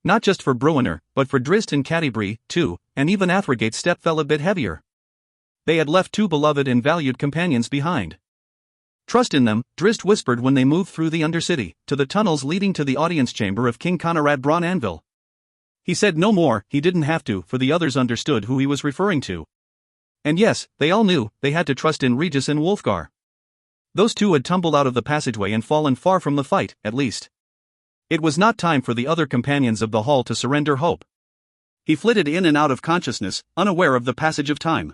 Not just for Bruenor, but for Drizzt and Catti-brie, too, and even Athragate's step fell a bit heavier. They had left two beloved and valued companions behind. Trust in them, Drizzt whispered when they moved through the Undercity, to the tunnels leading to the audience chamber of King Conrad Bron Anvil. He said no more, he didn't have to, for the others understood who he was referring to. And yes, they all knew, they had to trust in Regis and Wulfgar. Those two had tumbled out of the passageway and fallen far from the fight, at least. It was not time for the other companions of the hall to surrender hope. He flitted in and out of consciousness, unaware of the passage of time.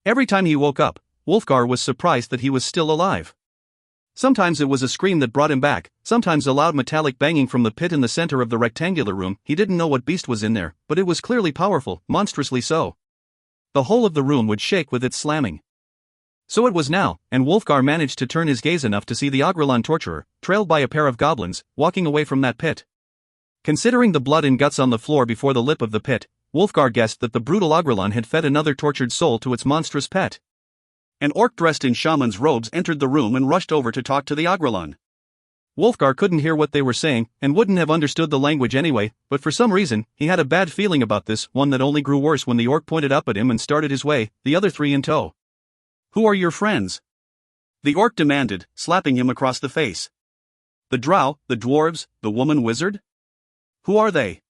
Every time he woke up, Wulfgar was surprised that he was still alive. Sometimes it was a scream that brought him back, sometimes a loud metallic banging from the pit in the center of the rectangular room. He didn't know what beast was in there, but it was clearly powerful, monstrously so. The whole of the room would shake with its slamming. So it was now, and Wulfgar managed to turn his gaze enough to see the Agrelon torturer, trailed by a pair of goblins, walking away from that pit. Considering the blood and guts on the floor before the lip of the pit, Wulfgar guessed that the brutal Agrelon had fed another tortured soul to its monstrous pet. An orc dressed in shaman's robes entered the room and rushed over to talk to the Agrelon. Wulfgar couldn't hear what they were saying, and wouldn't have understood the language anyway, but for some reason, he had a bad feeling about this, one that only grew worse when the orc pointed up at him and started his way, the other three in tow. Who are your friends? The orc demanded, slapping him across the face. The drow, the dwarves, the woman wizard? Who are they?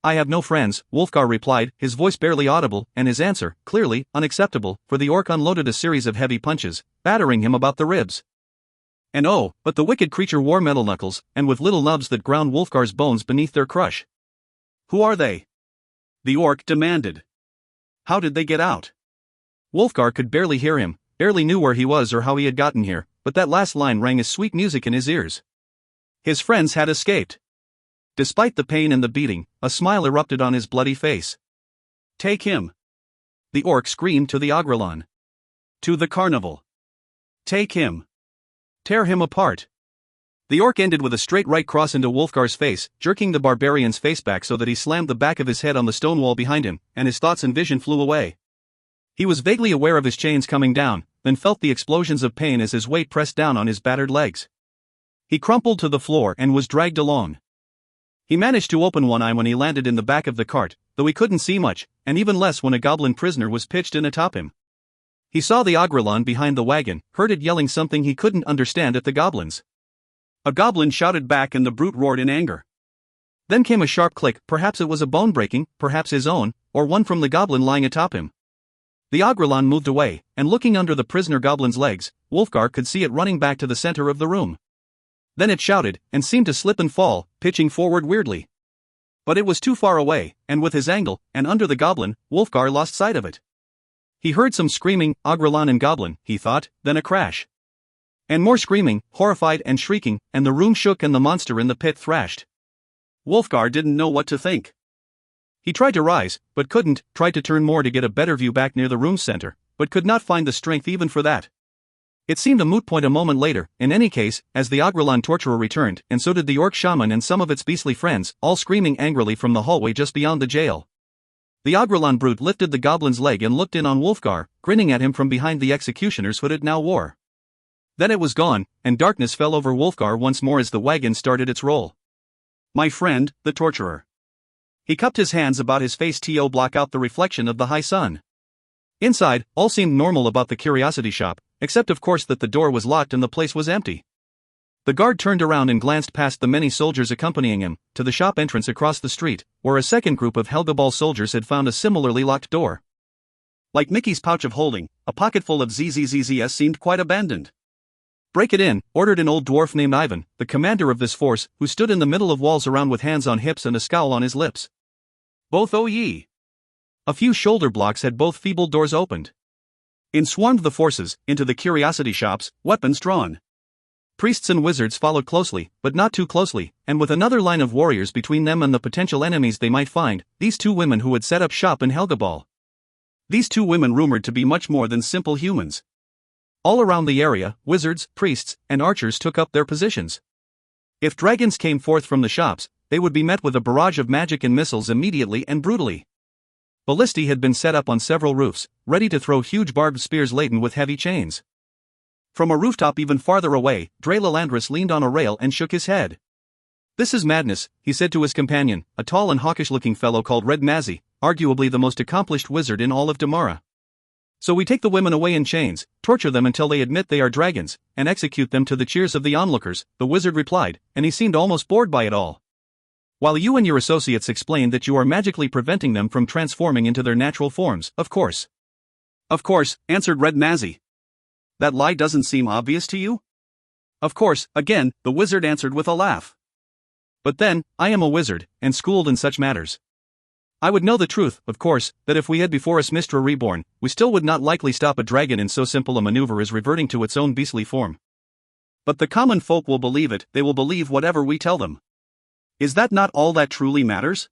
I have no friends, Wulfgar replied, his voice barely audible, and his answer, clearly, unacceptable, for the orc unloaded a series of heavy punches, battering him about the ribs. And oh, but the wicked creature wore metal knuckles, and with little nubs that ground Wulfgar's bones beneath their crush. Who are they? The orc demanded. How did they get out? Wulfgar could barely hear him, barely knew where he was or how he had gotten here, but that last line rang as sweet music in his ears. His friends had escaped. Despite the pain and the beating, a smile erupted on his bloody face. Take him. The orc screamed to the Agrelon. To the carnival. Take him. Tear him apart. The orc ended with a straight right cross into Wulfgar's face, jerking the barbarian's face back so that he slammed the back of his head on the stone wall behind him, and his thoughts and vision flew away. He was vaguely aware of his chains coming down, then felt the explosions of pain as his weight pressed down on his battered legs. He crumpled to the floor and was dragged along. He managed to open one eye when he landed in the back of the cart, though he couldn't see much, and even less when a goblin prisoner was pitched in atop him. He saw the Agrelon behind the wagon, heard it yelling something he couldn't understand at the goblins. A goblin shouted back and the brute roared in anger. Then came a sharp click, perhaps it was a bone breaking, perhaps his own, or one from the goblin lying atop him. The Agrelon moved away, and looking under the prisoner goblin's legs, Wulfgar could see it running back to the center of the room. Then it shouted, and seemed to slip and fall, pitching forward weirdly. But it was too far away, and with his angle, and under the goblin, Wulfgar lost sight of it. He heard some screaming, Agrelon and goblin, he thought, then a crash. And more screaming, horrified and shrieking, and the room shook and the monster in the pit thrashed. Wolfgar didn't know what to think. He tried to rise, but couldn't, tried to turn more to get a better view back near the room's center, but could not find the strength even for that. It seemed a moot point a moment later, in any case, as the Agrelon torturer returned, and so did the orc shaman and some of its beastly friends, all screaming angrily from the hallway just beyond the jail. The Agrelon brute lifted the goblin's leg and looked in on Wolfgar, grinning at him from behind the executioner's hood it now wore. Then it was gone, and darkness fell over Wolfgar once more as the wagon started its roll. My friend, the torturer. He cupped his hands about his face to block out the reflection of the high sun. Inside, all seemed normal about the curiosity shop, except of course that the door was locked and the place was empty. The guard turned around and glanced past the many soldiers accompanying him, to the shop entrance across the street, where a second group of Helgabal soldiers had found a similarly locked door. Like Mickey's pouch of holding, a pocketful of ZZZZS seemed quite abandoned. Break it in, ordered an old dwarf named Ivan, the commander of this force, who stood in the middle of walls around with hands on hips and a scowl on his lips. Both o ye. A few shoulder blocks had both feeble doors opened. In swarmed the forces, into the curiosity shops, weapons drawn. Priests and wizards followed closely, but not too closely, and with another line of warriors between them and the potential enemies they might find, these two women who had set up shop in Helgabal. These two women rumored to be much more than simple humans. All around the area, wizards, priests, and archers took up their positions. If dragons came forth from the shops, they would be met with a barrage of magic and missiles immediately and brutally. Ballistae had been set up on several roofs, ready to throw huge barbed spears laden with heavy chains. From a rooftop even farther away, Dre Lalandris leaned on a rail and shook his head. "This is madness," he said to his companion, a tall and hawkish-looking fellow called Red Mazzy, arguably the most accomplished wizard in all of Damara. "So we take the women away in chains, torture them until they admit they are dragons, and execute them to the cheers of the onlookers," the wizard replied, and he seemed almost bored by it all. "While you and your associates explain that you are magically preventing them from transforming into their natural forms, of course." "Of course," answered Red Mazzy. "That lie doesn't seem obvious to you?" "Of course," again, the wizard answered with a laugh. "But then, I am a wizard, and schooled in such matters. I would know the truth, of course, that if we had before us Mistra reborn, we still would not likely stop a dragon in so simple a maneuver as reverting to its own beastly form. But the common folk will believe it, they will believe whatever we tell them. Is that not all that truly matters?"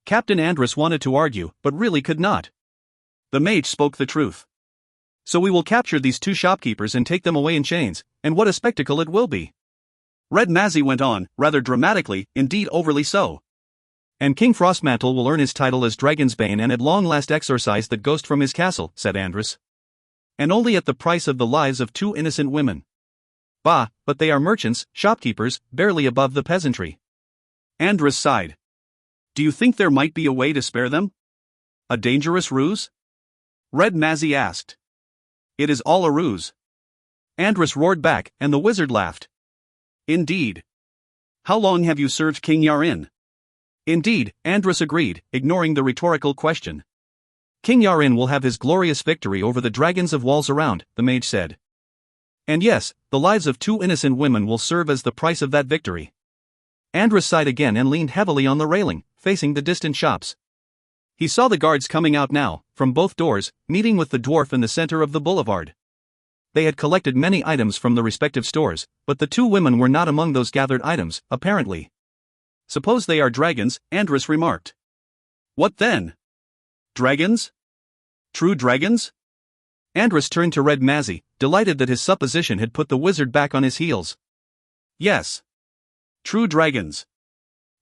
Captain Andrus wanted to argue, but really could not. The mage spoke the truth. "So we will capture these two shopkeepers and take them away in chains, and what a spectacle it will be." Red Mazzy went on, rather dramatically, indeed overly so. "And King Frostmantle will earn his title as Dragon's Bane and at long last exorcise that ghost from his castle," said Andrus. "And only at the price of the lives of two innocent women. Bah, but they are merchants, shopkeepers, barely above the peasantry." Andrus sighed. "Do you think there might be a way to spare them? A dangerous ruse?" Red Mazzy asked. "It is all a ruse." Andrus roared back, and the wizard laughed. "Indeed. How long have you served King Yarin?" "Indeed," Andrus agreed, ignoring the rhetorical question. "King Yarin will have his glorious victory over the dragons of walls around," the mage said. "And yes, the lives of two innocent women will serve as the price of that victory." Andrus sighed again and leaned heavily on the railing, facing the distant shops. He saw the guards coming out now, from both doors, meeting with the dwarf in the center of the boulevard. They had collected many items from the respective stores, but the two women were not among those gathered items, apparently. "Suppose they are dragons," Andrus remarked. "What then? Dragons? True dragons?" Andrus turned to Red Mazzy, delighted that his supposition had put the wizard back on his heels. "Yes. True dragons."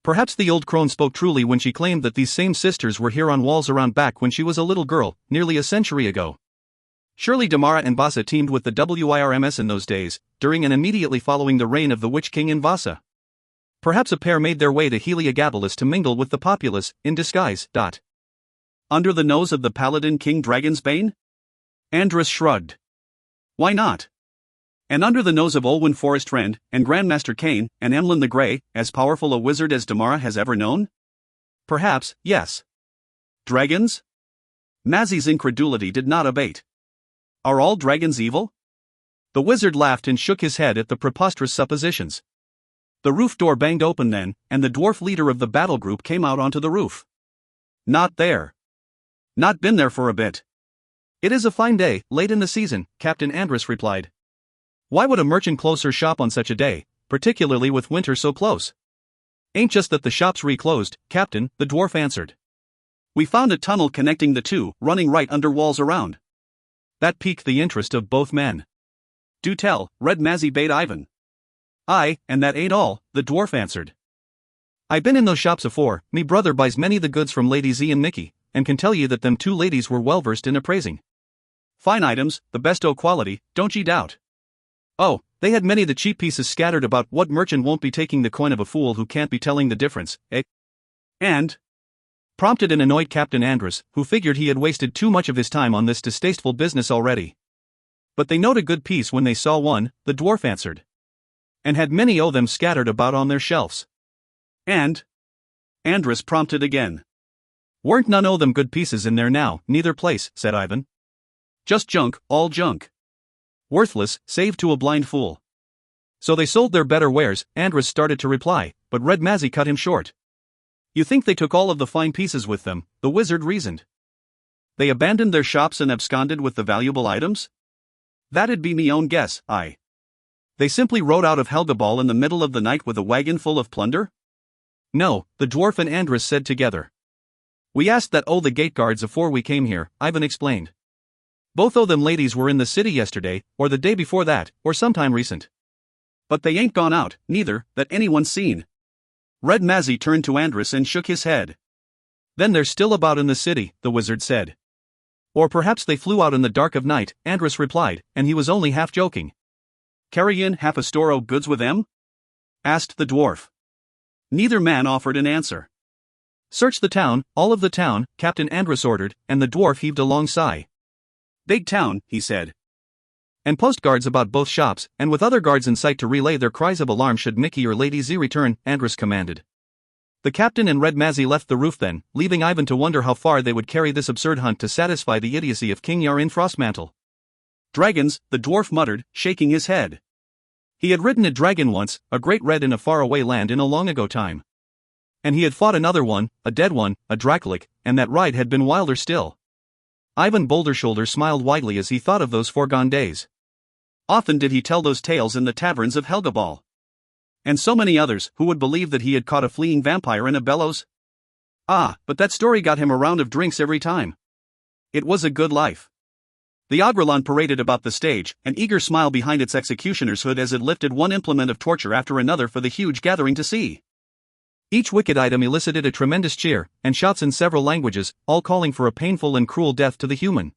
Perhaps the old crone spoke truly when she claimed that these same sisters were here on walls around back when she was a little girl, nearly a century ago. Surely Damara and Vasa teamed with the WIRMS in those days, during and immediately following the reign of the Witch King in Vasa. Perhaps a pair made their way to Heliogabalus to mingle with the populace, in disguise. Under the nose of the paladin King Dragonsbane? Andrus shrugged. "Why not? And under the nose of Olwyn Forrestrend, and Grandmaster Kane, and Emlyn the Grey, as powerful a wizard as Damara has ever known?" "Perhaps, yes." "Dragons?" Mazzy's incredulity did not abate. "Are all dragons evil?" The wizard laughed and shook his head at the preposterous suppositions. The roof door banged open then, and the dwarf leader of the battle group came out onto the roof. "Not there. Not been there for a bit." "It is a fine day, late in the season," Captain Andrus replied. Why would a merchant close her shop on such a day, particularly with winter so close? Ain't just that the shop's reclosed, Captain, the dwarf answered. We found a tunnel connecting the two, running right under walls around. That piqued the interest of both men. Do tell, Red Mazzy bade Ivan. Aye, and that ain't all, the dwarf answered. I been in those shops afore, me brother buys many the goods from Lady Z and Mickey, and can tell ye that them two ladies were well versed in appraising. Fine items, the best o' quality, don't ye doubt. Oh, they had many the cheap pieces scattered about. What merchant won't be taking the coin of a fool who can't be telling the difference, eh? And? Prompted an annoyed Captain Andrus, who figured he had wasted too much of his time on this distasteful business already. But they knowed a good piece when they saw one, the dwarf answered. And had many o' them scattered about on their shelves. And? Andrus prompted again. Weren't none o' them good pieces in there now, neither place, said Ivan. Just junk, all junk. Worthless, save to a blind fool. So they sold their better wares, Andrus started to reply, but Red Mazzy cut him short. You think they took all of the fine pieces with them, the wizard reasoned. They abandoned their shops and absconded with the valuable items? That'd be me own guess, aye. They simply rode out of Helgabal in the middle of the night with a wagon full of plunder? No, the dwarf and Andrus said together. We asked that o' the gate guards afore we came here, Ivan explained. Both o' them ladies were in the city yesterday, or the day before that, or sometime recent. But they ain't gone out, neither, that anyone's seen. Red Mazzy turned to Andrus and shook his head. Then they're still about in the city, the wizard said. Or perhaps they flew out in the dark of night, Andrus replied, and he was only half joking. Carry in half a store o' goods with them? Asked the dwarf. Neither man offered an answer. Search the town, all of the town, Captain Andrus ordered, and the dwarf heaved a long sigh. Big town, he said. And post guards about both shops, and with other guards in sight to relay their cries of alarm should Mickey or Lady Z return, Andrus commanded. The captain and Red Mazzy left the roof then, leaving Ivan to wonder how far they would carry this absurd hunt to satisfy the idiocy of King Yar in Frostmantle. Dragons, the dwarf muttered, shaking his head. He had ridden a dragon once, a great red in a faraway land in a long ago time. And he had fought another one, a dead one, a Dracolic, and that ride had been wilder still. Ivan Bouldershoulder smiled widely as he thought of those foregone days. Often did he tell those tales in the taverns of Helgabal. And so many others, who would believe that he had caught a fleeing vampire in a bellows? Ah, but that story got him a round of drinks every time. It was a good life. The Agrelon paraded about the stage, an eager smile behind its executioner's hood as it lifted one implement of torture after another for the huge gathering to see. Each wicked item elicited a tremendous cheer, and shouts in several languages, all calling for a painful and cruel death to the human.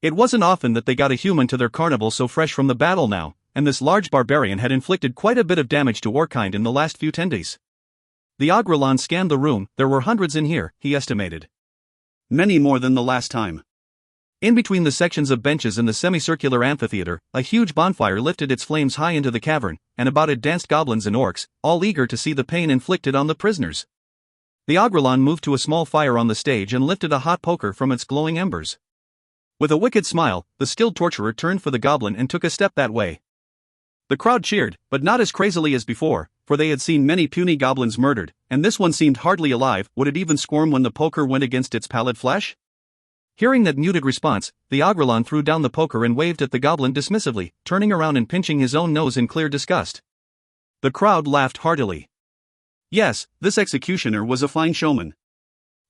It wasn't often that they got a human to their carnival so fresh from the battle now, and this large barbarian had inflicted quite a bit of damage to Orkind in the last few tendies. The Agrelon scanned the room, there were hundreds in here, he estimated. Many more than the last time. In between the sections of benches in the semicircular amphitheater, a huge bonfire lifted its flames high into the cavern, and about it danced goblins and orcs, all eager to see the pain inflicted on the prisoners. The Agrelon moved to a small fire on the stage and lifted a hot poker from its glowing embers. With a wicked smile, the skilled torturer turned for the goblin and took a step that way. The crowd cheered, but not as crazily as before, for they had seen many puny goblins murdered, and this one seemed hardly alive. Would it even squirm when the poker went against its pallid flesh? Hearing that muted response, the Agrelon threw down the poker and waved at the goblin dismissively, turning around and pinching his own nose in clear disgust. The crowd laughed heartily. Yes, this executioner was a fine showman.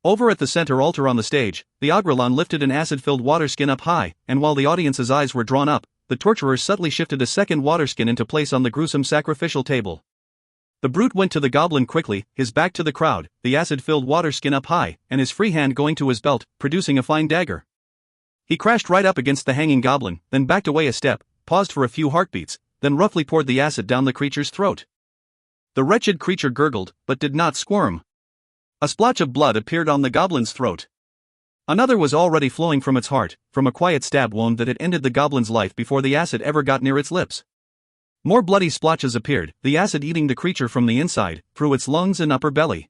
Over at the center altar on the stage, the Agrelon lifted an acid-filled waterskin up high, and while the audience's eyes were drawn up, the torturer subtly shifted a second waterskin into place on the gruesome sacrificial table. The brute went to the goblin quickly, his back to the crowd, the acid-filled waterskin up high, and his free hand going to his belt, producing a fine dagger. He crashed right up against the hanging goblin, then backed away a step, paused for a few heartbeats, then roughly poured the acid down the creature's throat. The wretched creature gurgled, but did not squirm. A splotch of blood appeared on the goblin's throat. Another was already flowing from its heart, from a quiet stab wound that had ended the goblin's life before the acid ever got near its lips. More bloody splotches appeared, the acid eating the creature from the inside, through its lungs and upper belly.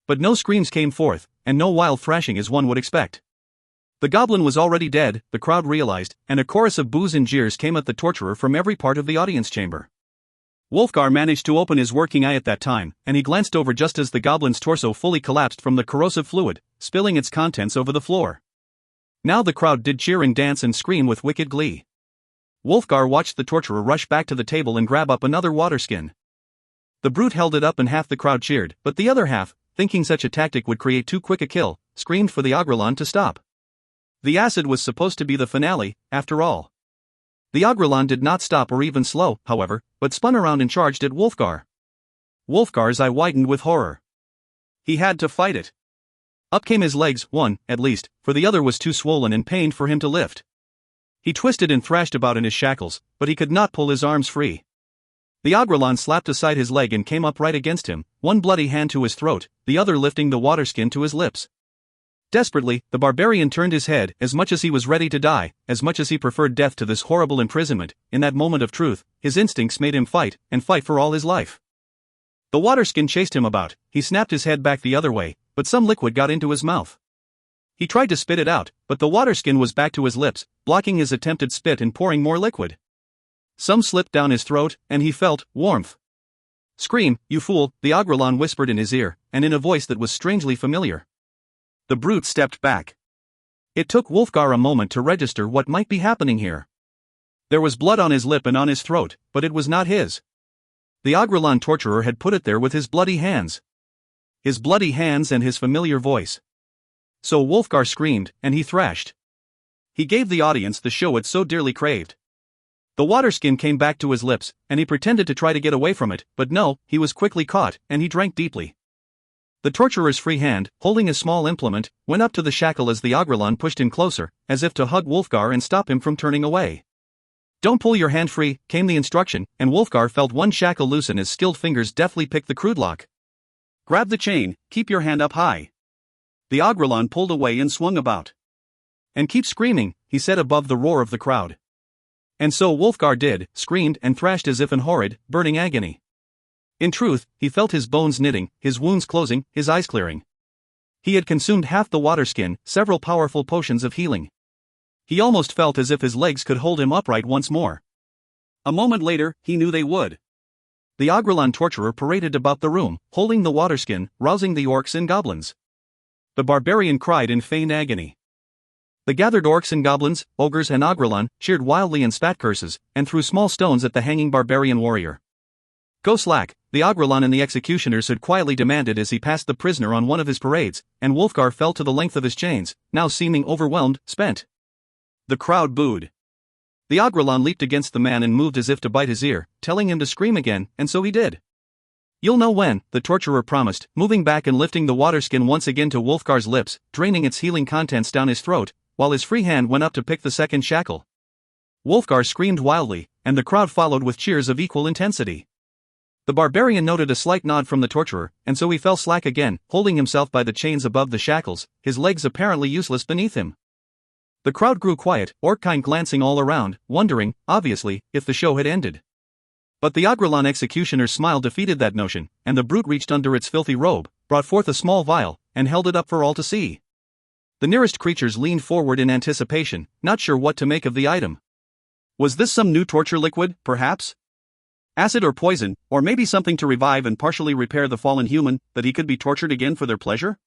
But no screams came forth, and no wild thrashing as one would expect. The goblin was already dead, the crowd realized, and a chorus of boos and jeers came at the torturer from every part of the audience chamber. Wolfgar managed to open his working eye at that time, and he glanced over just as the goblin's torso fully collapsed from the corrosive fluid, spilling its contents over the floor. Now the crowd did cheer and dance and scream with wicked glee. Wolfgar watched the torturer rush back to the table and grab up another water skin. The brute held it up and half the crowd cheered, but the other half, thinking such a tactic would create too quick a kill, screamed for the agrelon to stop. The acid was supposed to be the finale, after all. The agrelon did not stop or even slow, however, but spun around and charged at Wolfgar. Wolfgar's eye widened with horror. He had to fight it. Up came his legs, one, at least, for the other was too swollen and pained for him to lift. He twisted and thrashed about in his shackles, but he could not pull his arms free. The agrelon slapped aside his leg and came up right against him, one bloody hand to his throat, the other lifting the water skin to his lips. Desperately, the barbarian turned his head, as much as he was ready to die, as much as he preferred death to this horrible imprisonment. In that moment of truth, his instincts made him fight, and fight for all his life. The water skin chased him about, he snapped his head back the other way, but some liquid got into his mouth. He tried to spit it out, but the water skin was back to his lips, blocking his attempted spit and pouring more liquid. Some slipped down his throat, and he felt warmth. "Scream, you fool," the agrelon whispered in his ear, and in a voice that was strangely familiar. The brute stepped back. It took Wolfgar a moment to register what might be happening here. There was blood on his lip and on his throat, but it was not his. The agrelon torturer had put it there with his bloody hands. His bloody hands and his familiar voice. So Wolfgar screamed, and he thrashed. He gave the audience the show it so dearly craved. The water skin came back to his lips, and he pretended to try to get away from it, but no, he was quickly caught, and he drank deeply. The torturer's free hand, holding a small implement, went up to the shackle as the agrelon pushed him closer, as if to hug Wolfgar and stop him from turning away. "Don't pull your hand free," came the instruction, and Wolfgar felt one shackle loosen as skilled fingers deftly picked the crude lock. "Grab the chain, keep your hand up high." The agrelon pulled away and swung about. "And keep screaming," he said above the roar of the crowd. And so Wolfgar did, screamed and thrashed as if in horrid, burning agony. In truth, he felt his bones knitting, his wounds closing, his eyes clearing. He had consumed half the water skin, several powerful potions of healing. He almost felt as if his legs could hold him upright once more. A moment later, he knew they would. The agrelon torturer paraded about the room, holding the water skin, rousing the orcs and goblins. The barbarian cried in feigned agony. The gathered orcs and goblins, ogres and agrelon, cheered wildly and spat curses, and threw small stones at the hanging barbarian warrior. "Go slack," the agrelon and the executioners had quietly demanded as he passed the prisoner on one of his parades, and Wolfgar fell to the length of his chains, now seeming overwhelmed, spent. The crowd booed. The agrelon leaped against the man and moved as if to bite his ear, telling him to scream again, and so he did. "You'll know when," the torturer promised, moving back and lifting the water skin once again to Wolfgar's lips, draining its healing contents down his throat, while his free hand went up to pick the second shackle. Wolfgar screamed wildly, and the crowd followed with cheers of equal intensity. The barbarian noted a slight nod from the torturer, and so he fell slack again, holding himself by the chains above the shackles, his legs apparently useless beneath him. The crowd grew quiet, orc-kind glancing all around, wondering, obviously, if the show had ended. But the agrelon executioner's smile defeated that notion, and the brute reached under its filthy robe, brought forth a small vial, and held it up for all to see. The nearest creatures leaned forward in anticipation, not sure what to make of the item. Was this some new torture liquid, perhaps? Acid or poison, or maybe something to revive and partially repair the fallen human, that he could be tortured again for their pleasure?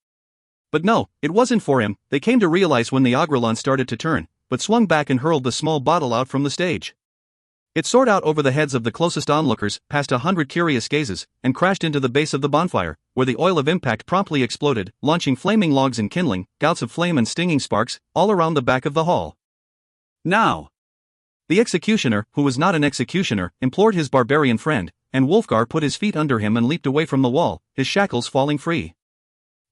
But no, it wasn't for him, they came to realize when the agrelon started to turn, but swung back and hurled the small bottle out from the stage. It soared out over the heads of the closest onlookers, past 100 curious gazes, and crashed into the base of the bonfire, where the oil of impact promptly exploded, launching flaming logs and kindling, gouts of flame and stinging sparks, all around the back of the hall. "Now!" The executioner, who was not an executioner, implored his barbarian friend, and Wolfgar put his feet under him and leaped away from the wall, his shackles falling free.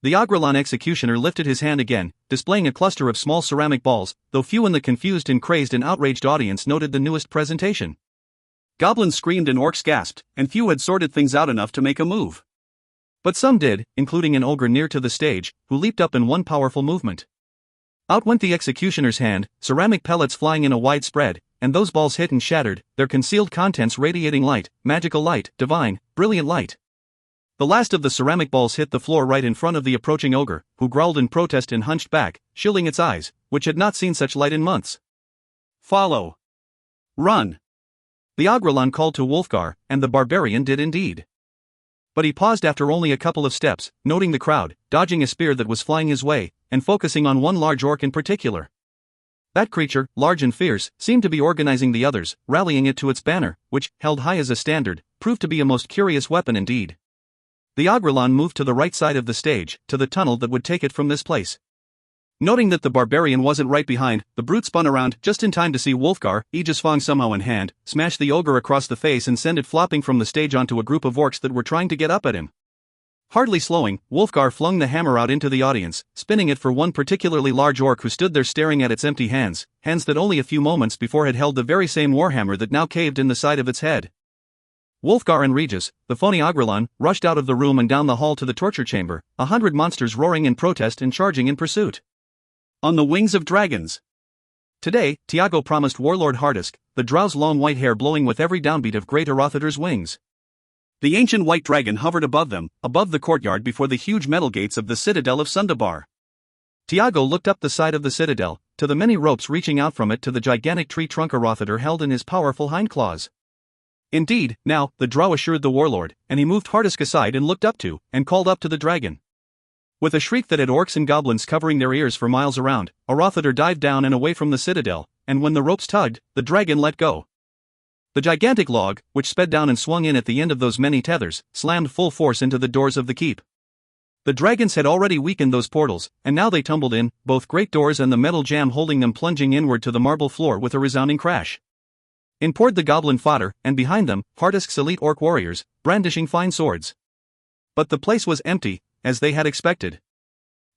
The agrelon executioner lifted his hand again, displaying a cluster of small ceramic balls, though few in the confused and crazed and outraged audience noted the newest presentation. Goblins screamed and orcs gasped, and few had sorted things out enough to make a move. But some did, including an ogre near to the stage, who leaped up in one powerful movement. Out went the executioner's hand, ceramic pellets flying in a wide spread, and those balls hit and shattered, their concealed contents radiating light, magical light, divine, brilliant light. The last of the ceramic balls hit the floor right in front of the approaching ogre, who growled in protest and hunched back, shielding its eyes, which had not seen such light in months. "Follow! Run!" The agrelon called to Wolfgar, and the barbarian did indeed. But he paused after only a couple of steps, noting the crowd, dodging a spear that was flying his way, and focusing on one large orc in particular. That creature, large and fierce, seemed to be organizing the others, rallying it to its banner, which, held high as a standard, proved to be a most curious weapon indeed. The Agrelon moved to the right side of the stage, to the tunnel that would take it from this place. Noting that the barbarian wasn't right behind, the brute spun around just in time to see Wolfgar, Aegisfang somehow in hand, smash the ogre across the face and send it flopping from the stage onto a group of orcs that were trying to get up at him. Hardly slowing, Wolfgar flung the hammer out into the audience, spinning it for one particularly large orc who stood there staring at its empty hands that only a few moments before had held the very same warhammer that now caved in the side of its head. Wolfgar and Regis, the phony Agrelon, rushed out of the room and down the hall to the torture chamber, 100 monsters roaring in protest and charging in pursuit. On the wings of dragons. Today, Tiago promised Warlord Hardisk, the drow's long white hair blowing with every downbeat of great Arothiter's wings. The ancient white dragon hovered above them, above the courtyard before the huge metal gates of the citadel of Sundabar. Tiago looked up the side of the citadel, to the many ropes reaching out from it to the gigantic tree trunk Arothiter held in his powerful hindclaws. Indeed, now, the drow assured the warlord, and he moved Hardisk aside and looked up to, and called up to the dragon. With a shriek that had orcs and goblins covering their ears for miles around, Arothiter dived down and away from the citadel, and when the ropes tugged, the dragon let go. The gigantic log, which sped down and swung in at the end of those many tethers, slammed full force into the doors of the keep. The dragons had already weakened those portals, and now they tumbled in, both great doors and the metal jam holding them plunging inward to the marble floor with a resounding crash. In poured the goblin fodder, and behind them, Hardisk's elite orc warriors, brandishing fine swords. But the place was empty, as they had expected.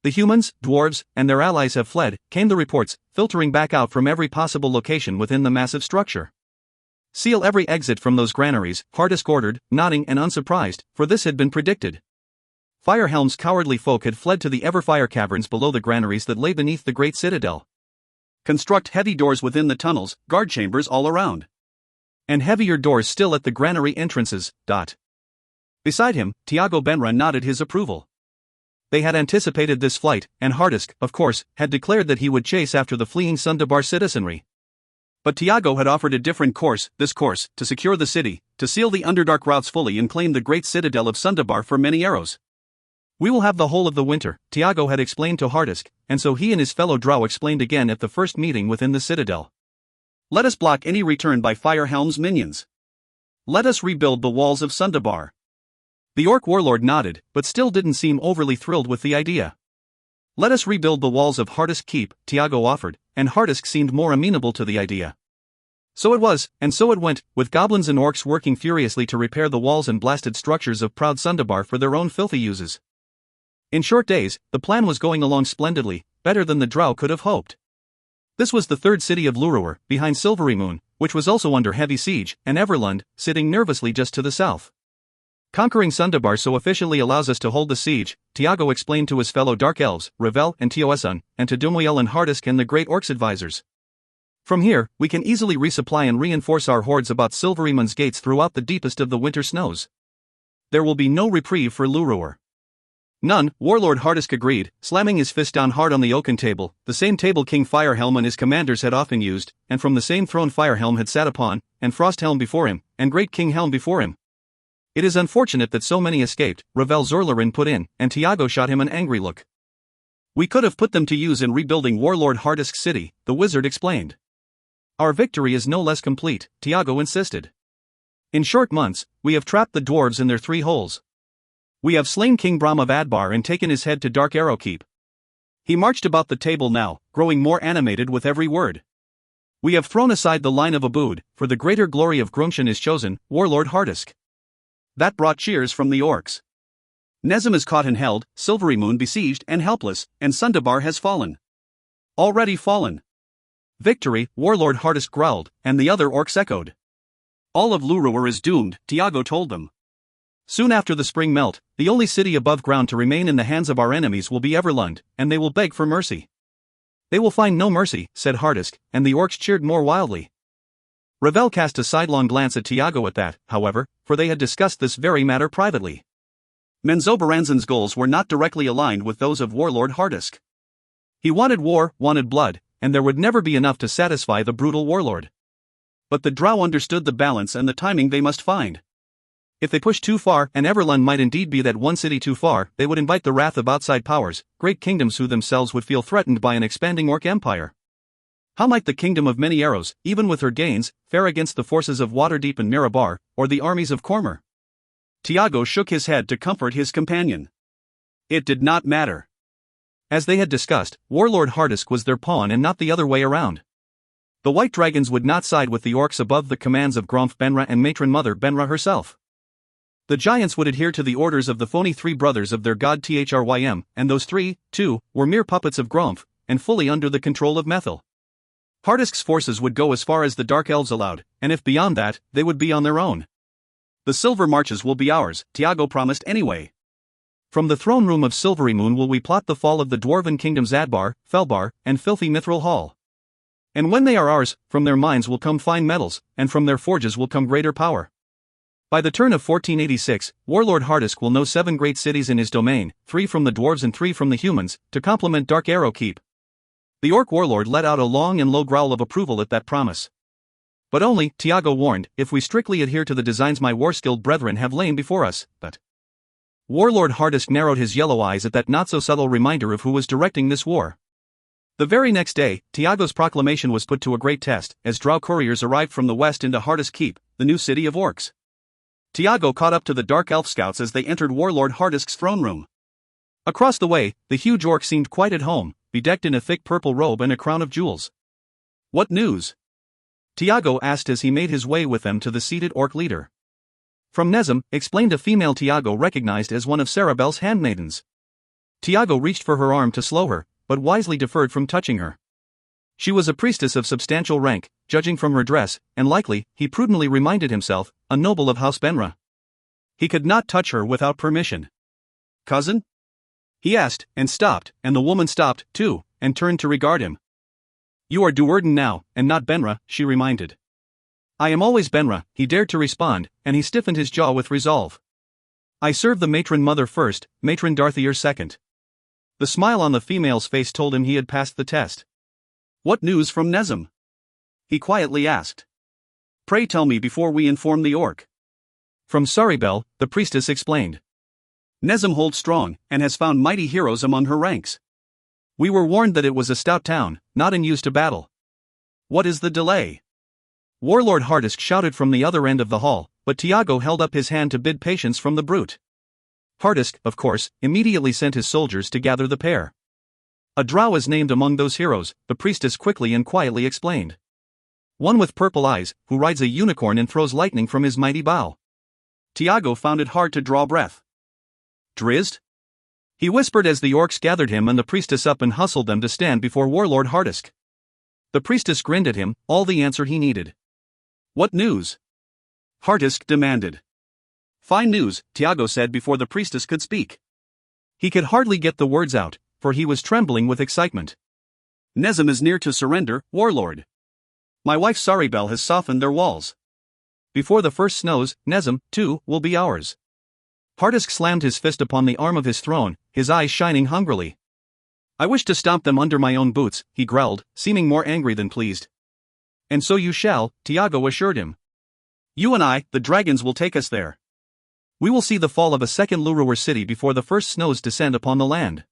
The humans, dwarves, and their allies have fled, came the reports, filtering back out from every possible location within the massive structure. Seal every exit from those granaries, Hardisk ordered, nodding and unsurprised, for this had been predicted. Firehelm's cowardly folk had fled to the Everfire caverns below the granaries that lay beneath the great citadel. Construct heavy doors within the tunnels, guard chambers all around. And heavier doors still at the granary entrances. Beside him, Tiago Benra nodded his approval. They had anticipated this flight, and Hardisk, of course, had declared that he would chase after the fleeing Sundabar citizenry. But Tiago had offered a different course, this course, to secure the city, to seal the Underdark routes fully and claim the great citadel of Sundabar for many arrows. We will have the whole of the winter, Tiago had explained to Hardisk, and so he and his fellow drow explained again at the first meeting within the citadel. Let us block any return by Firehelm's minions. Let us rebuild the walls of Sundabar. The orc warlord nodded, but still didn't seem overly thrilled with the idea. Let us rebuild the walls of Hardisk Keep, Tiago offered, and Hardisk seemed more amenable to the idea. So it was, and so it went, with goblins and orcs working furiously to repair the walls and blasted structures of proud Sundabar for their own filthy uses. In short days, the plan was going along splendidly, better than the drow could have hoped. This was the third city of Lurur, behind Silvery Moon, which was also under heavy siege, and Everlund, sitting nervously just to the south. Conquering Sundabar so efficiently allows us to hold the siege, Tiago explained to his fellow Dark Elves, Ravel and Tioesun, and to Dumuel and Hardisk and the great Orcs advisors. From here, we can easily resupply and reinforce our hordes about Silverymun's gates throughout the deepest of the winter snows. There will be no reprieve for Lurur. None, Warlord Hardisk agreed, slamming his fist down hard on the oaken table, the same table King Firehelm and his commanders had often used, and from the same throne Firehelm had sat upon, and Frosthelm before him, and Great King Helm before him. It is unfortunate that so many escaped, Ravel Zorlarin put in, and Tiago shot him an angry look. We could have put them to use in rebuilding Warlord Hardisk's city, the wizard explained. Our victory is no less complete, Tiago insisted. In short months, we have trapped the dwarves in their 3 holes. We have slain King Brahm of Adbar and taken his head to Dark Arrow Keep. He marched about the table now, growing more animated with every word. We have thrown aside the line of Abood, for the greater glory of Grumshan is chosen, Warlord Hardisk. That brought cheers from the orcs. Nezim is caught and held, Silvery Moon besieged and helpless, and Sundabar has fallen. Already fallen. Victory, Warlord Hardisk growled, and the other orcs echoed. All of Lurur is doomed, Tiago told them. Soon after the spring melt, the only city above ground to remain in the hands of our enemies will be Everlund, and they will beg for mercy. They will find no mercy, said Hardisk, and the orcs cheered more wildly. Ravel cast a sidelong glance at Tiago at that, however, for they had discussed this very matter privately. Menzoberranzan's goals were not directly aligned with those of Warlord Hardisk. He wanted war, wanted blood, and there would never be enough to satisfy the brutal warlord. But the drow understood the balance and the timing they must find. If they pushed too far, and Everlund might indeed be that one city too far, they would invite the wrath of outside powers, great kingdoms who themselves would feel threatened by an expanding orc empire. How might the kingdom of many arrows, even with her gains, fare against the forces of Waterdeep and Mirabar, or the armies of Cormor? Tiago shook his head to comfort his companion. It did not matter. As they had discussed, Warlord Hardisk was their pawn and not the other way around. The White Dragons would not side with the orcs above the commands of Gromf Benra and Matron Mother Benra herself. The giants would adhere to the orders of the phony three brothers of their god Thrym, and those three, too, were mere puppets of Gromf, and fully under the control of Methil. Hardisk's forces would go as far as the Dark Elves allowed, and if beyond that, they would be on their own. The Silver Marches will be ours, Tiago promised anyway. From the throne room of Silvery Moon will we plot the fall of the dwarven kingdoms Adbar, Felbar, and filthy Mithril Hall. And when they are ours, from their mines will come fine metals, and from their forges will come greater power. By the turn of 1486, Warlord Hardisk will know 7 great cities in his domain, 3 from the dwarves and 3 from the humans, to complement Dark Arrow Keep. The Orc Warlord let out a long and low growl of approval at that promise. But only, Tiago warned, if we strictly adhere to the designs my war-skilled brethren have lain before us, but... Warlord Hardisk narrowed his yellow eyes at that not-so-subtle reminder of who was directing this war. The very next day, Tiago's proclamation was put to a great test, as Drow couriers arrived from the west into Hardisk Keep, the new city of orcs. Tiago caught up to the Dark Elf scouts as they entered Warlord Hardisk's throne room. Across the way, the huge orc seemed quite at home, bedecked in a thick purple robe and a crown of jewels. What news? Tiago asked as he made his way with them to the seated orc leader. From Nezem, explained a female Tiago recognized as one of Sarabel's handmaidens. Tiago reached for her arm to slow her, but wisely deferred from touching her. She was a priestess of substantial rank, judging from her dress, and likely, he prudently reminded himself, a noble of House Benra. He could not touch her without permission. Cousin? He asked, and stopped, and the woman stopped, too, and turned to regard him. You are Duerden now, and not Benra, she reminded. I am always Benra, he dared to respond, and he stiffened his jaw with resolve. I serve the Matron Mother first, Matron Darthier second. The smile on the female's face told him he had passed the test. What news from Nezem? He quietly asked. Pray tell me before we inform the orc. From Saribel, the priestess explained. Nezem holds strong, and has found mighty heroes among her ranks. We were warned that it was a stout town, not in use to battle. What is the delay? Warlord Hardisk shouted from the other end of the hall, but Tiago held up his hand to bid patience from the brute. Hardisk, of course, immediately sent his soldiers to gather the pair. A drow is named among those heroes, the priestess quickly and quietly explained. One with purple eyes, who rides a unicorn and throws lightning from his mighty bow. Tiago found it hard to draw breath. Drizzt? He whispered as the orcs gathered him and the priestess up and hustled them to stand before Warlord Hardisk. The priestess grinned at him, all the answer he needed. What news? Hardisk demanded. Fine news, Tiago said before the priestess could speak. He could hardly get the words out, for he was trembling with excitement. Nezem is near to surrender, Warlord. My wife Saribel has softened their walls. Before the first snows, Nezem, too, will be ours. Hardisk slammed his fist upon the arm of his throne, his eyes shining hungrily. I wish to stomp them under my own boots, he growled, seeming more angry than pleased. And so you shall, Tiago assured him. You and I, the dragons will take us there. We will see the fall of a second Lurewar city before the first snows descend upon the land.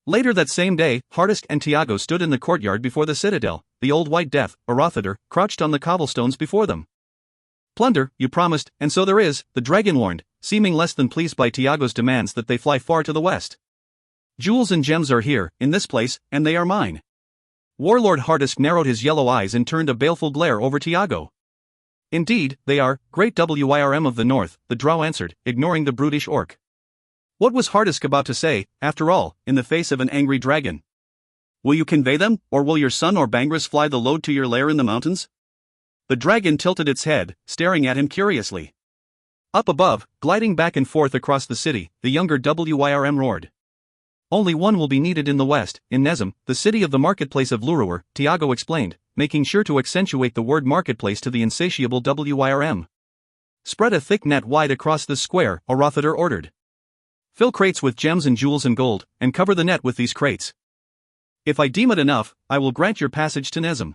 Later that same day, Hardisk and Tiago stood in the courtyard before the citadel, the old White Death, Orothader, crouched on the cobblestones before them. Plunder, you promised, and so there is, the dragon warned, seeming less than pleased by Tiago's demands that they fly far to the west. Jewels and gems are here, in this place, and they are mine. Warlord Hardisk narrowed his yellow eyes and turned a baleful glare over Tiago. Indeed, they are, great Wirm of the north, the drow answered, ignoring the brutish orc. What was Hardisk about to say, after all, in the face of an angry dragon? Will you convey them, or will your son or Bangris fly the load to your lair in the mountains? The dragon tilted its head, staring at him curiously. Up above, gliding back and forth across the city, the younger Wirm roared. Only one will be needed in the west, in Nezem, the city of the marketplace of Lurewar, Tiago explained, making sure to accentuate the word marketplace to the insatiable Wirm. Spread a thick net wide across the square, Orothader ordered. Fill crates with gems and jewels and gold, and cover the net with these crates. If I deem it enough, I will grant your passage to Nezem.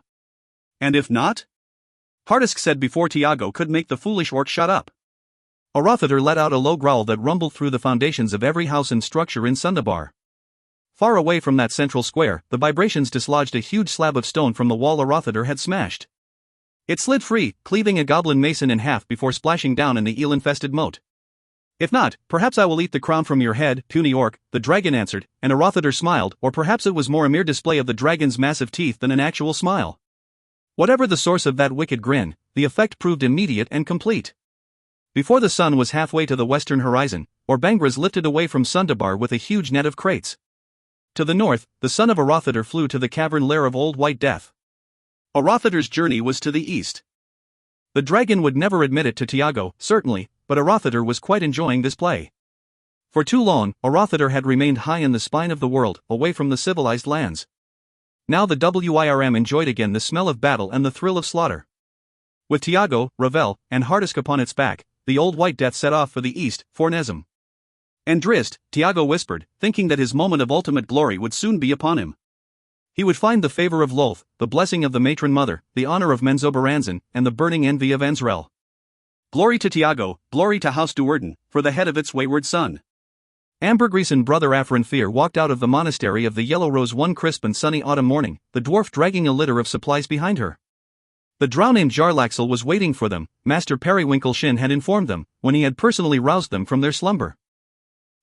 And if not? Hardisk said before Tiago could make the foolish orc shut up. Orothader let out a low growl that rumbled through the foundations of every house and structure in Sundabar. far away from that central square, the vibrations dislodged a huge slab of stone from the wall Arathader had smashed. It slid free, cleaving a goblin mason in half before splashing down in the eel-infested moat. "If not, perhaps I will eat the crown from your head, puny orc," the dragon answered, and Arathader smiled, or perhaps it was more a mere display of the dragon's massive teeth than an actual smile. Whatever the source of that wicked grin, the effect proved immediate and complete. Before the sun was halfway to the western horizon, Orbangras lifted away from Sundabar with a huge net of crates. To the north, the son of Arathader flew to the cavern lair of Old White Death. Arathader's journey was to the east. The dragon would never admit it to Tiago, certainly, but Arathader was quite enjoying this play. For too long, Arathader had remained high in the spine of the world, away from the civilized lands. Now the WIRM enjoyed again the smell of battle and the thrill of slaughter. With Tiago, Ravel, and Hardisk upon its back, the Old White Death set off for the east, for Nezum. "And Drizzt," Tiago whispered, thinking that his moment of ultimate glory would soon be upon him. He would find the favor of Lolth, the blessing of the matron mother, the honor of Menzoberranzan, and the burning envy of Enzrel. Glory to Tiago, glory to House Duerden, for the head of its wayward son. Ambergris and brother Afranfir walked out of the monastery of the Yellow Rose one crisp and sunny autumn morning, the dwarf dragging a litter of supplies behind her. The drow named Jarlaxle was waiting for them, Master Periwinkle Shin had informed them, when he had personally roused them from their slumber.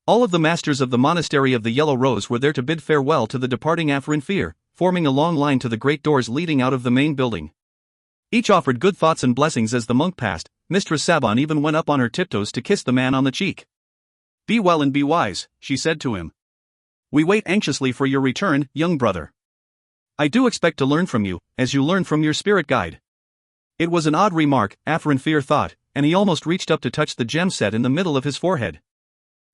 All of the masters of the monastery of the Yellow Rose were there to bid farewell to the departing Afranfir, forming a long line to the great doors leading out of the main building. Each offered good thoughts and blessings as the monk passed. Mistress Sabon even went up on her tiptoes to kiss the man on the cheek. "Be well and be wise," she said to him. "We wait anxiously for your return, young brother. I do expect to learn from you, as you learned from your spirit guide." It was an odd remark, Afranfir thought, and he almost reached up to touch the gem set in the middle of his forehead.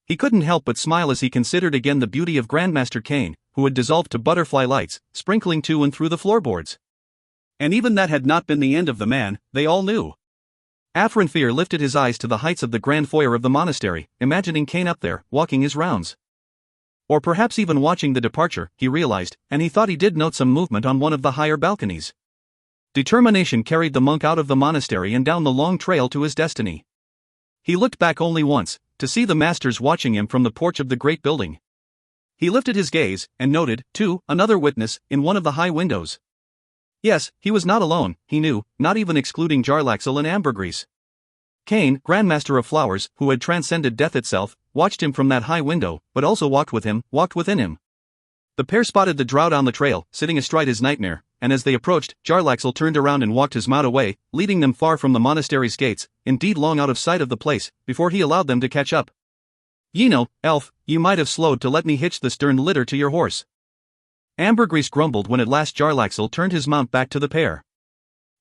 He couldn't help but smile as he considered again the beauty of Grandmaster Kane, who had dissolved to butterfly lights, sprinkling to and through the floorboards. And even that had not been the end of the man, they all knew. Afranfir lifted his eyes to the heights of the grand foyer of the monastery, imagining Kane up there, walking his rounds. Or perhaps even watching the departure, he realized, and he thought he did note some movement on one of the higher balconies. Determination carried the monk out of the monastery and down the long trail to his destiny. He looked back only once, to see the masters watching him from the porch of the great building. He lifted his gaze, and noted, too, another witness, in one of the high windows. Yes, he was not alone, he knew, not even excluding Jarlaxle and Ambergris. Kane, Grandmaster of Flowers, who had transcended death itself, watched him from that high window, but also walked with him, walked within him. The pair spotted the drow down the trail, sitting astride his nightmare, and as they approached, Jarlaxle turned around and walked his mount away, leading them far from the monastery's gates, indeed long out of sight of the place, before he allowed them to catch up. "Ye know, elf, you might have slowed to let me hitch the stern litter to your horse." Ambergris grumbled when at last Jarlaxle turned his mount back to the pair.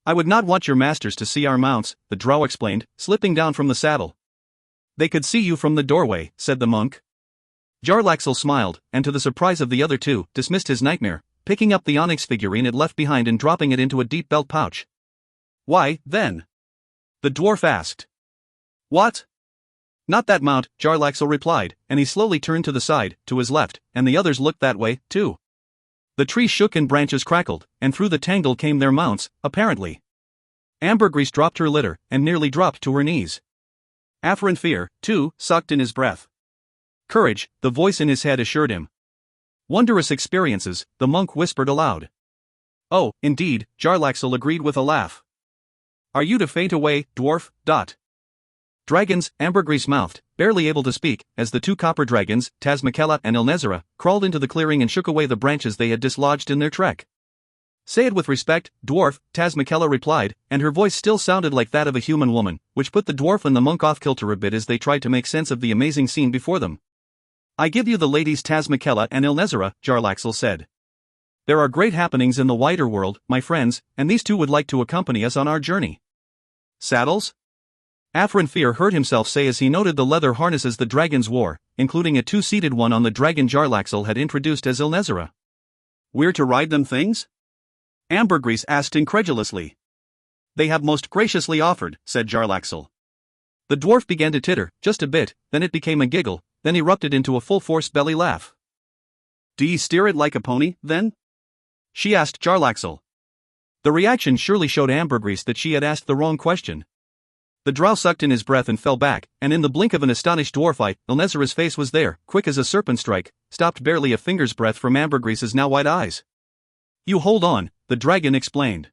"I would not want your masters to see our mounts," the drow explained, slipping down from the saddle. "They could see you from the doorway," said the monk. Jarlaxle smiled, and to the surprise of the other two, dismissed his nightmare, picking up the onyx figurine it left behind and dropping it into a deep belt pouch. "Why, then?" the dwarf asked. "What?" "Not that mount," Jarlaxle replied, and he slowly turned to the side, to his left, and the others looked that way, too. The tree shook and branches crackled, and through the tangle came their mounts, apparently. Ambergris dropped her litter, and nearly dropped to her knees. Afranfir, too, sucked in his breath. Courage, the voice in his head assured him. Wondrous experiences, the monk whispered aloud. "Oh, indeed," Jarlaxle agreed with a laugh. "Are you to faint away, dwarf? Dragons," Ambergris mouthed, barely able to speak, as the two copper dragons, Tazmikella and Ilnezera, crawled into the clearing and shook away the branches they had dislodged in their trek. "Say it with respect, dwarf," Tazmikella replied, and her voice still sounded like that of a human woman, which put the dwarf and the monk off kilter a bit as they tried to make sense of the amazing scene before them. "I give you the ladies Tazmikella and Ilnezera," Jarlaxle said. "There are great happenings in the wider world, my friends, and these two would like to accompany us on our journey." "Saddles?" Afranfir heard himself say as he noted the leather harnesses the dragons wore, including a two-seated one on the dragon Jarlaxle had introduced as Ilnezera. "We're to ride them things?" Ambergris asked incredulously. "They have most graciously offered," said Jarlaxle. The dwarf began to titter, just a bit, then it became a giggle, then erupted into a full-force belly laugh. "Do ye steer it like a pony, then?" she asked Jarlaxle. The reaction surely showed Ambergris that she had asked the wrong question. The drow sucked in his breath and fell back, and in the blink of an astonished dwarfite, Ilnezera's face was there, quick as a serpent strike, stopped barely a finger's breadth from Ambergrise's now wide eyes. "You hold on," the dragon explained.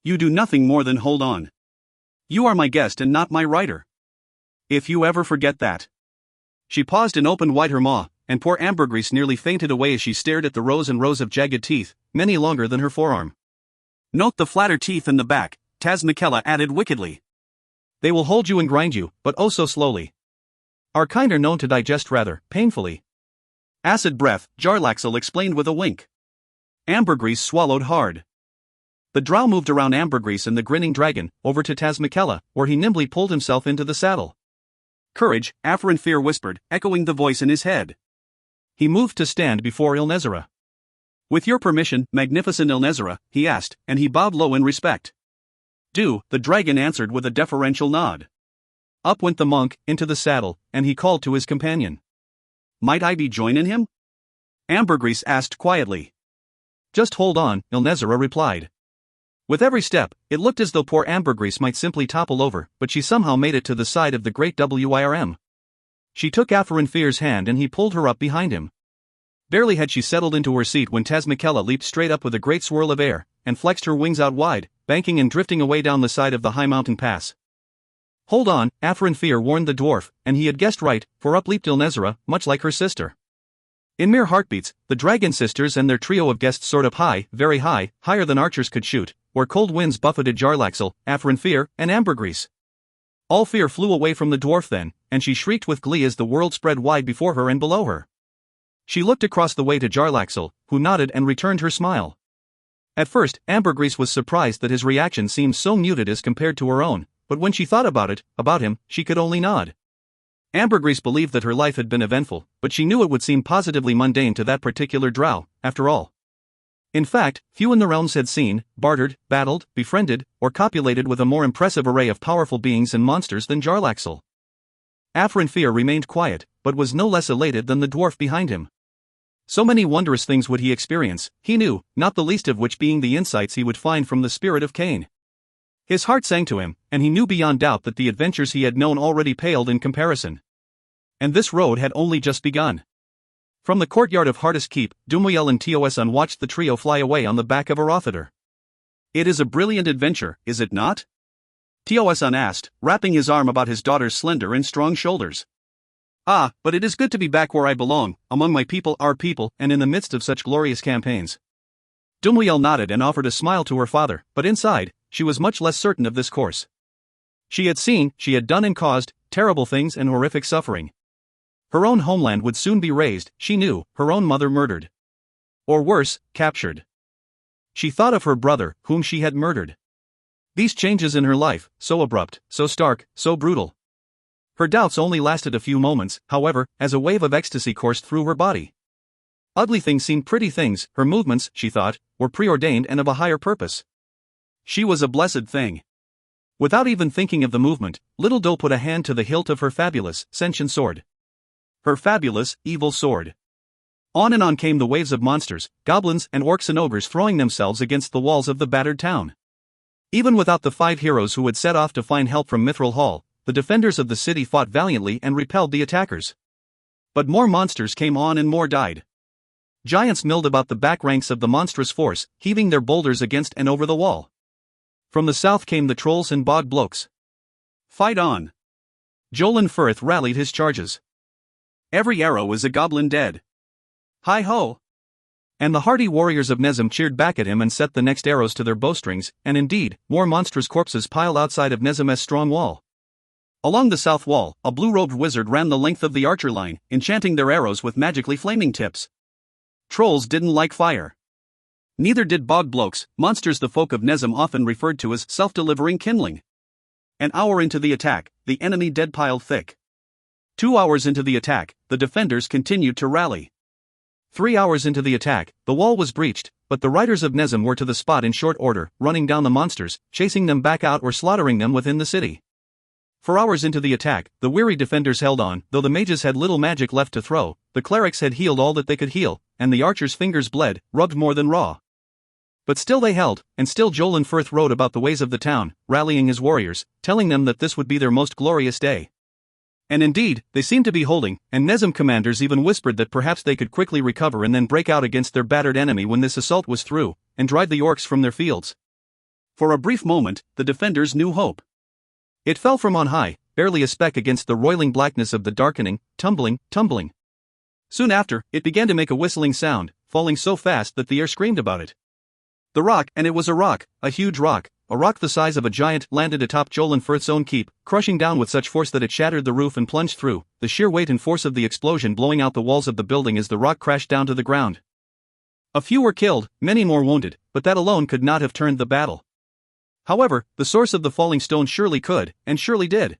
"You do nothing more than hold on. You are my guest and not my rider. If you ever forget that." She paused and opened wide her maw, and poor Ambergris nearly fainted away as she stared at the rows and rows of jagged teeth, many longer than her forearm. "Note the flatter teeth in the back," Tazmikella added wickedly. "They will hold you and grind you, but oh so slowly. Our kind are known to digest rather painfully." "Acid breath," Jarlaxle explained with a wink. Ambergris swallowed hard. The drow moved around Ambergris and the grinning dragon, over to Tazmikella, where he nimbly pulled himself into the saddle. "Courage," Afrin Fear whispered, echoing the voice in his head. He moved to stand before Ilnezera. "With your permission, magnificent Ilnezera," he asked, and he bowed low in respect. "Do," the dragon answered with a deferential nod. Up went the monk, into the saddle, and he called to his companion. "Might I be joining him?" Ambergris asked quietly. "Just hold on," Ilnezera replied. With every step, it looked as though poor Ambergris might simply topple over, but she somehow made it to the side of the great Wirm. She took Afrin Fear's hand and he pulled her up behind him. Barely had she settled into her seat when Tazmikella leaped straight up with a great swirl of air, and flexed her wings out wide, banking and drifting away down the side of the high mountain pass. "Hold on," Afrin Fear warned the dwarf, and he had guessed right, for up leaped Ilnezera, much like her sister. In mere heartbeats, the dragon sisters and their trio of guests soared up high, very high, higher than archers could shoot, where cold winds buffeted Jarlaxle, Afrin Fear, and Ambergris. All fear flew away from the dwarf then, and she shrieked with glee as the world spread wide before her and below her. She looked across the way to Jarlaxle, who nodded and returned her smile. At first, Ambergris was surprised that his reaction seemed so muted as compared to her own, but when she thought about him, she could only nod. Ambergris believed that her life had been eventful, but she knew it would seem positively mundane to that particular drow, after all. In fact, few in the realms had seen, bartered, battled, befriended, or copulated with a more impressive array of powerful beings and monsters than Jarlaxle. Afrin Fear remained quiet, but was no less elated than the dwarf behind him. So many wondrous things would he experience, he knew, not the least of which being the insights he would find from the spirit of Cain. His heart sang to him, and he knew beyond doubt that the adventures he had known already paled in comparison. And this road had only just begun. From the courtyard of Hardest Keep, Dumuel and Tioesan watched the trio fly away on the back of a Rothater. "It is a brilliant adventure, is it not?" Tioesan asked, wrapping his arm about his daughter's slender and strong shoulders. "Ah, but it is good to be back where I belong, among my people, our people, and in the midst of such glorious campaigns." Dumuel nodded and offered a smile to her father, but inside, she was much less certain of this course. She had seen, she had done and caused, terrible things and horrific suffering. Her own homeland would soon be razed, she knew, her own mother murdered. Or worse, captured. She thought of her brother, whom she had murdered. These changes in her life, so abrupt, so stark, so brutal. Her doubts only lasted a few moments, however, as a wave of ecstasy coursed through her body. Ugly things seemed pretty things, her movements, she thought, were preordained and of a higher purpose. She was a blessed thing. Without even thinking of the movement, Little Doe put a hand to the hilt of her fabulous, sentient sword. Her fabulous, evil sword. On and on came the waves of monsters, goblins and orcs and ogres throwing themselves against the walls of the battered town. Even without the 5 heroes who had set off to find help from Mithril Hall, the defenders of the city fought valiantly and repelled the attackers. But more monsters came on and more died. Giants milled about the back ranks of the monstrous force, heaving their boulders against and over the wall. From the south came the trolls and bog blokes. "Fight on!" Jolin Firth rallied his charges. "Every arrow is a goblin dead. Hi-ho!" And the hardy warriors of Nezem cheered back at him and set the next arrows to their bowstrings, and indeed, more monstrous corpses piled outside of Nezem's strong wall. Along the south wall, a blue-robed wizard ran the length of the archer line, enchanting their arrows with magically flaming tips. Trolls didn't like fire. Neither did bog blokes, monsters the folk of Nezem often referred to as self-delivering kindling. An hour into the attack, the enemy dead piled thick. 2 hours into the attack, the defenders continued to rally. 3 hours into the attack, the wall was breached, but the riders of Nezem were to the spot in short order, running down the monsters, chasing them back out or slaughtering them within the city. 4 hours into the attack, the weary defenders held on, though the mages had little magic left to throw, the clerics had healed all that they could heal, and the archers' fingers bled, rubbed more than raw. But still they held, and still Jolin Firth wrote about the ways of the town, rallying his warriors, telling them that this would be their most glorious day. And indeed, they seemed to be holding, and Nezim commanders even whispered that perhaps they could quickly recover and then break out against their battered enemy when this assault was through, and drive the orcs from their fields. For a brief moment, the defenders knew hope. It fell from on high, barely a speck against the roiling blackness of the darkening, tumbling. Soon after, it began to make a whistling sound, falling so fast that the air screamed about it. The rock, and it was a rock, a huge rock, a rock the size of a giant, landed atop Jolin Firth's own keep, crushing down with such force that it shattered the roof and plunged through, the sheer weight and force of the explosion blowing out the walls of the building as the rock crashed down to the ground. A few were killed, many more wounded, but that alone could not have turned the battle. However, the source of the falling stone surely could, and surely did.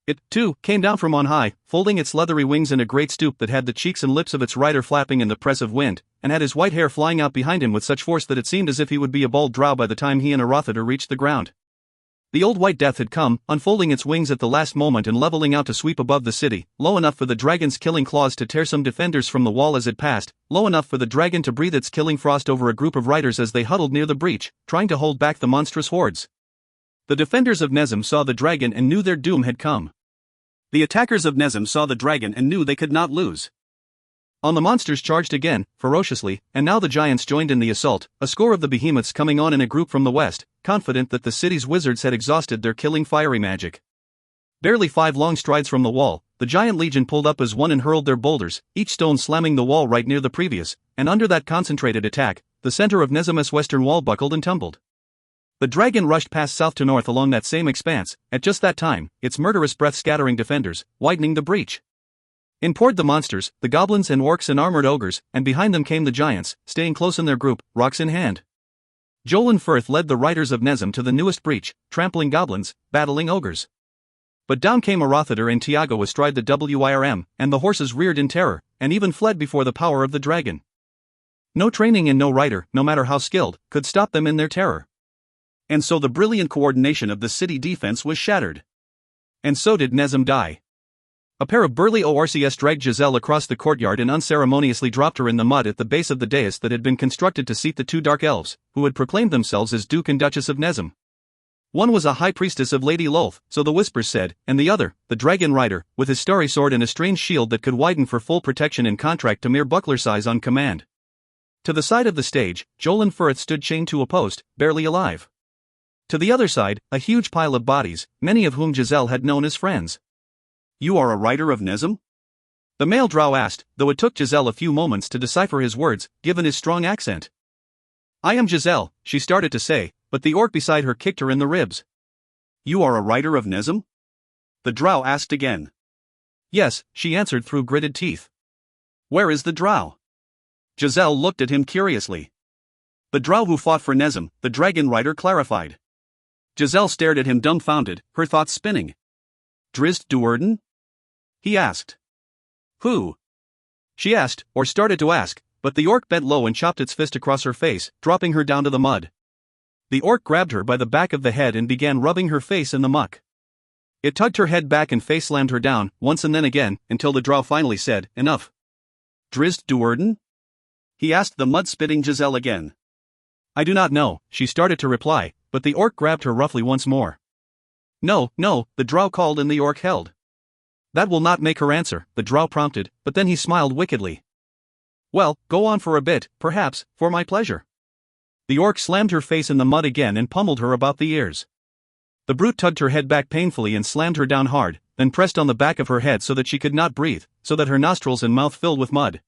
It, too, came down from on high, folding its leathery wings in a great stoop that had the cheeks and lips of its rider flapping in the press of wind, and had his white hair flying out behind him with such force that it seemed as if he would be a bald drow by the time he and Arathader reached the ground. The old white death had come, unfolding its wings at the last moment and leveling out to sweep above the city, low enough for the dragon's killing claws to tear some defenders from the wall as it passed, low enough for the dragon to breathe its killing frost over a group of riders as they huddled near the breach, trying to hold back the monstrous hordes. The defenders of Nezim saw the dragon and knew their doom had come. The attackers of Nezim saw the dragon and knew they could not lose. On the monsters charged again, ferociously, and now the giants joined in the assault, a score of the behemoths coming on in a group from the west, confident that the city's wizards had exhausted their killing fiery magic. Barely 5 long strides from the wall, the giant legion pulled up as one and hurled their boulders, each stone slamming the wall right near the previous, and under that concentrated attack, the center of Nezim's western wall buckled and tumbled. The dragon rushed past south to north along that same expanse, at just that time, its murderous breath scattering defenders, widening the breach. In poured the monsters, the goblins and orcs and armored ogres, and behind them came the giants, staying close in their group, rocks in hand. Jolin Firth led the riders of Nezim to the newest breach, trampling goblins, battling ogres. But down came Arathader and Tiago astride the WIRM, and the horses reared in terror, and even fled before the power of the dragon. No training and no rider, no matter how skilled, could stop them in their terror. And so the brilliant coordination of the city defense was shattered. And so did Nezim die. A pair of burly ORCs dragged Giselle across the courtyard and unceremoniously dropped her in the mud at the base of the dais that had been constructed to seat the 2 dark elves, who had proclaimed themselves as Duke and Duchess of Nezim. One was a high priestess of Lady Lolth, so the whispers said, and the other, the dragon rider, with his starry sword and a strange shield that could widen for full protection in contract to mere buckler size on command. To the side of the stage, Jolin Firth stood chained to a post, barely alive. To the other side, a huge pile of bodies, many of whom Giselle had known as friends. "You are a rider of Nezim?" The male drow asked, though it took Giselle a few moments to decipher his words, given his strong accent. "I am Giselle," she started to say, but the orc beside her kicked her in the ribs. "You are a rider of Nezim?" The drow asked again. "Yes," she answered through gritted teeth. "Where is the drow?" Giselle looked at him curiously. "The drow who fought for Nezim," the dragon rider clarified. Giselle stared at him dumbfounded, her thoughts spinning. "Drizzt Do'Urden?" he asked. "Who?" she asked, or started to ask, but the orc bent low and chopped its fist across her face, dropping her down to the mud. The orc grabbed her by the back of the head and began rubbing her face in the muck. It tugged her head back and face slammed her down, once and then again, until the drow finally said, "Enough." "Drizzt Do'Urden?" he asked the mud-spitting Giselle again. "I do not know," she started to reply, but the orc grabbed her roughly once more. "No, the drow called and the orc held." "That will not make her answer," the drow prompted, but then he smiled wickedly. "Well, go on for a bit, perhaps, for my pleasure." The orc slammed her face in the mud again and pummeled her about the ears. The brute tugged her head back painfully and slammed her down hard, then pressed on the back of her head so that she could not breathe, so that her nostrils and mouth filled with mud.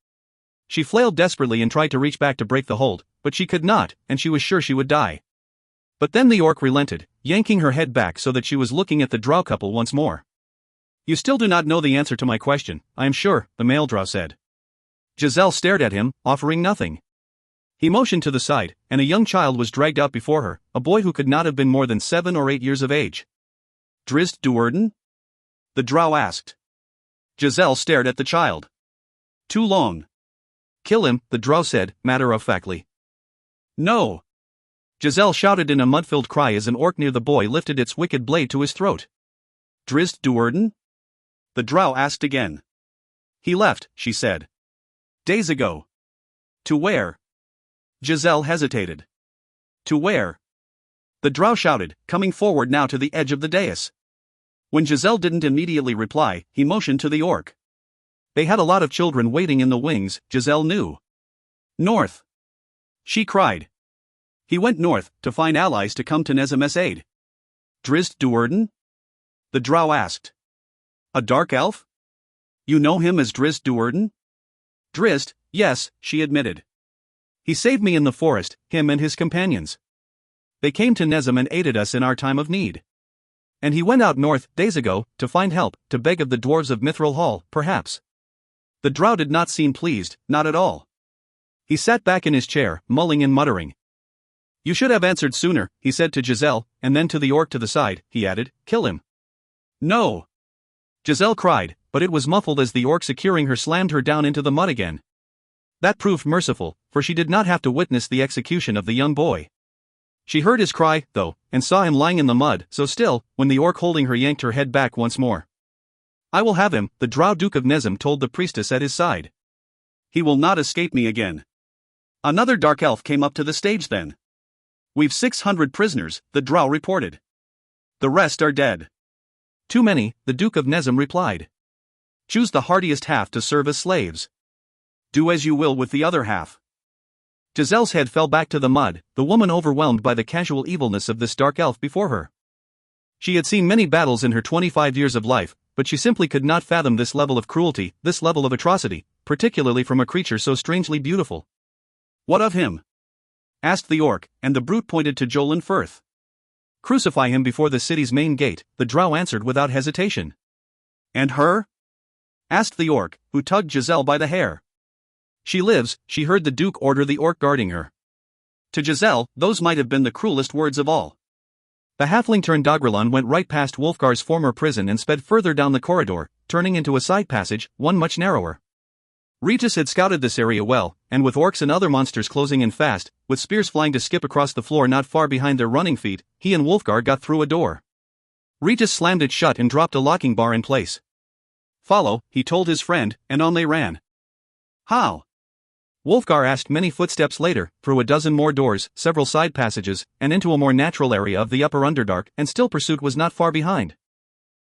She flailed desperately and tried to reach back to break the hold, but she could not, and she was sure she would die. But then the orc relented, yanking her head back so that she was looking at the drow couple once more. "You still do not know the answer to my question, I am sure," the male drow said. Giselle stared at him, offering nothing. He motioned to the side, and a young child was dragged out before her, a boy who could not have been more than 7 or 8 years of age. "Drizzt Do'Urden?" the drow asked. Giselle stared at the child. "Too long." "Kill him," the drow said, matter-of-factly. "No!" Giselle shouted in a mud-filled cry as an orc near the boy lifted its wicked blade to his throat. "Drizzt Do'Urden?" the drow asked again. "He left," she said. "Days ago." "To where?" Giselle hesitated. To where? The drow shouted, coming forward now to the edge of the dais. When Giselle didn't immediately reply, he motioned to the orc. They had a lot of children waiting in the wings, Giselle knew. North. She cried. He went north, to find allies to come to Nezim's aid. Drizzt Do'Urden? The drow asked. A dark elf? You know him as Drizzt Do'Urden? Drizzt, yes, she admitted. He saved me in the forest, him and his companions. They came to Nezim and aided us in our time of need. And he went out north, days ago, to find help, to beg of the dwarves of Mithril Hall, perhaps. The drow did not seem pleased, not at all. He sat back in his chair, mulling and muttering. You should have answered sooner, he said to Giselle, and then to the orc to the side, he added, kill him. No. Giselle cried, but it was muffled as the orc securing her slammed her down into the mud again. That proved merciful, for she did not have to witness the execution of the young boy. She heard his cry, though, and saw him lying in the mud, so still, when the orc holding her yanked her head back once more. I will have him, the drow Duke of Nezim told the priestess at his side. He will not escape me again. Another dark elf came up to the stage then. We've 600 prisoners, the drow reported. The rest are dead. Too many, the Duke of Nezim replied. Choose the hardiest half to serve as slaves. Do as you will with the other half. Giselle's head fell back to the mud, the woman overwhelmed by the casual evilness of this dark elf before her. She had seen many battles in her 25 years of life, but she simply could not fathom this level of cruelty, this level of atrocity, particularly from a creature so strangely beautiful. What of him? Asked the orc, and the brute pointed to Jolin Firth. Crucify him before the city's main gate, the drow answered without hesitation. And her? Asked the orc, who tugged Giselle by the hair. She lives, she heard the Duke order the orc guarding her. To Giselle, those might have been the cruelest words of all. The halfling turned Dagrilon went right past Wulfgar's former prison and sped further down the corridor, turning into a side passage, one much narrower. Regis had scouted this area well, and with orcs and other monsters closing in fast, with spears flying to skip across the floor not far behind their running feet, he and Wulfgar got through a door. Regis slammed it shut and dropped a locking bar in place. Follow, he told his friend, and on they ran. How? Wulfgar asked many footsteps later, through a dozen more doors, several side passages, and into a more natural area of the upper Underdark, and still pursuit was not far behind.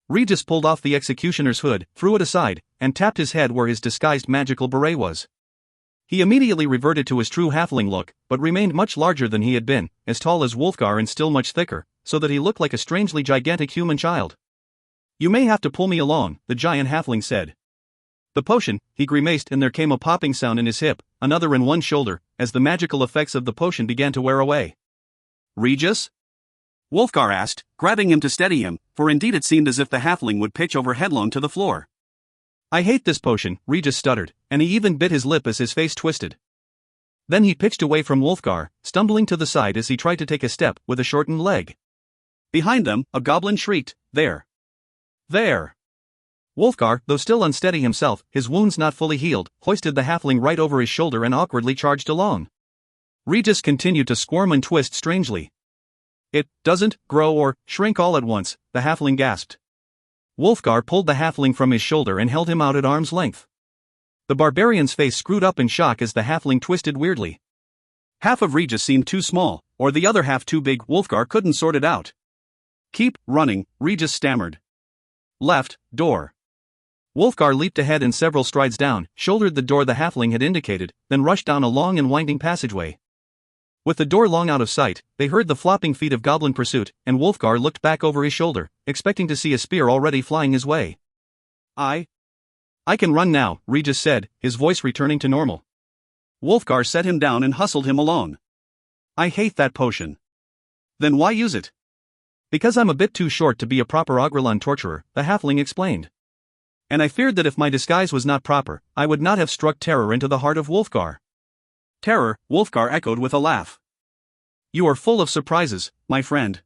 Regis pulled off the executioner's hood, threw it aside, and tapped his head where his disguised magical beret was. He immediately reverted to his true halfling look, but remained much larger than he had been, as tall as Wulfgar and still much thicker, so that he looked like a strangely gigantic human child. You may have to pull me along, the giant halfling said. The potion, he grimaced, and there came a popping sound in his hip, another in one shoulder, as the magical effects of the potion began to wear away. Regis? Wulfgar asked, grabbing him to steady him, for indeed it seemed as if the halfling would pitch over headlong to the floor. I hate this potion, Regis stuttered, and he even bit his lip as his face twisted. Then he pitched away from Wulfgar, stumbling to the side as he tried to take a step with a shortened leg. Behind them, a goblin shrieked, There! There! Wulfgar, though still unsteady himself, his wounds not fully healed, hoisted the halfling right over his shoulder and awkwardly charged along. Regis continued to squirm and twist strangely. It doesn't grow or shrink all at once, the halfling gasped. Wulfgar pulled the halfling from his shoulder and held him out at arm's length. The barbarian's face screwed up in shock as the halfling twisted weirdly. Half of Regis seemed too small, or the other half too big, Wulfgar couldn't sort it out. Keep running, Regis stammered. Left, door. Wulfgar leaped ahead and several strides down, shouldered the door the halfling had indicated, then rushed down a long and winding passageway. With the door long out of sight, they heard the flopping feet of goblin pursuit, and Wulfgar looked back over his shoulder, expecting to see a spear already flying his way. I can run now, Regis said, his voice returning to normal. Wulfgar set him down and hustled him along. I hate that potion. Then why use it? Because I'm a bit too short to be a proper Ogrelon torturer, the halfling explained. And I feared that if my disguise was not proper, I would not have struck terror into the heart of Wulfgar. Terror, Wulfgar echoed with a laugh. You are full of surprises, my friend.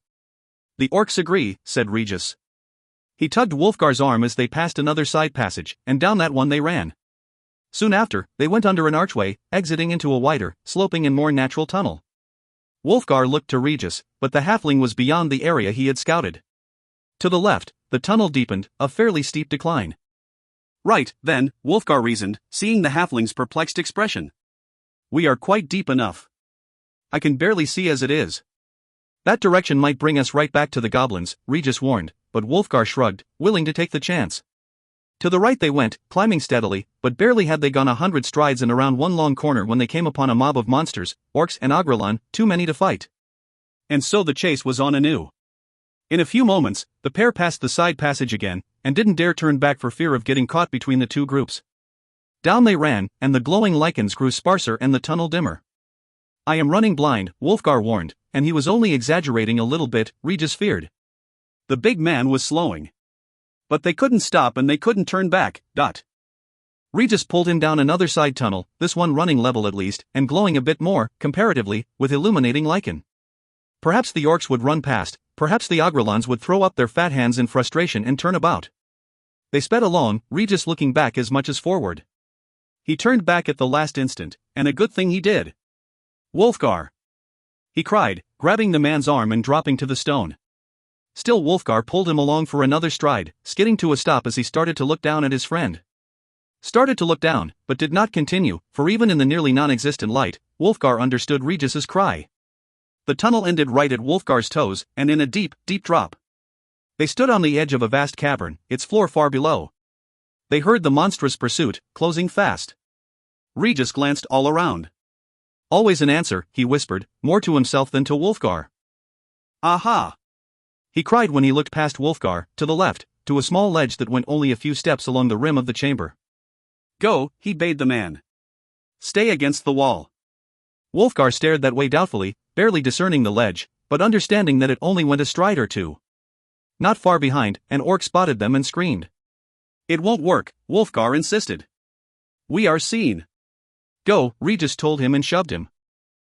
The orcs agree, said Regis. He tugged Wulfgar's arm as they passed another side passage, and down that one they ran. Soon after, they went under an archway, exiting into a wider, sloping and more natural tunnel. Wulfgar looked to Regis, but the halfling was beyond the area he had scouted. To the left, the tunnel deepened, a fairly steep decline. Right, then, Wulfgar reasoned, seeing the halfling's perplexed expression. We are quite deep enough. I can barely see as it is. That direction might bring us right back to the goblins, Regis warned, but Wolfgar shrugged, willing to take the chance. To the right they went, climbing steadily, but barely had they gone 100 strides and around one long corner when they came upon a mob of monsters, orcs and agrelon, too many to fight. And so the chase was on anew. In a few moments, the pair passed the side passage again, and didn't dare turn back for fear of getting caught between the two groups. Down they ran, and the glowing lichens grew sparser and the tunnel dimmer. I am running blind, Wolfgar warned, and he was only exaggerating a little bit, Regis feared. The big man was slowing. But they couldn't stop and they couldn't turn back. Regis pulled him down another side tunnel, this one running level at least, and glowing a bit more, comparatively, with illuminating lichen. Perhaps the orcs would run past, perhaps the agrelons would throw up their fat hands in frustration and turn about. They sped along, Regis looking back as much as forward. He turned back at the last instant, and a good thing he did. Wolfgar! He cried, grabbing the man's arm and dropping to the stone. Still Wolfgar pulled him along for another stride, skidding to a stop as he started to look down at his friend. Started to look down, but did not continue, for even in the nearly non-existent light, Wolfgar understood Regis's cry. The tunnel ended right at Wolfgar's toes, and in a deep, deep drop. They stood on the edge of a vast cavern, its floor far below. They heard the monstrous pursuit, closing fast. Regis glanced all around. Always an answer, he whispered, more to himself than to Wolfgar. Aha! He cried when he looked past Wolfgar, to the left, to a small ledge that went only a few steps along the rim of the chamber. Go, he bade the man. Stay against the wall. Wolfgar stared that way doubtfully, barely discerning the ledge, but understanding that it only went a stride or two. Not far behind, an orc spotted them and screamed. It won't work, Wolfgar insisted. We are seen. Go, Regis told him and shoved him.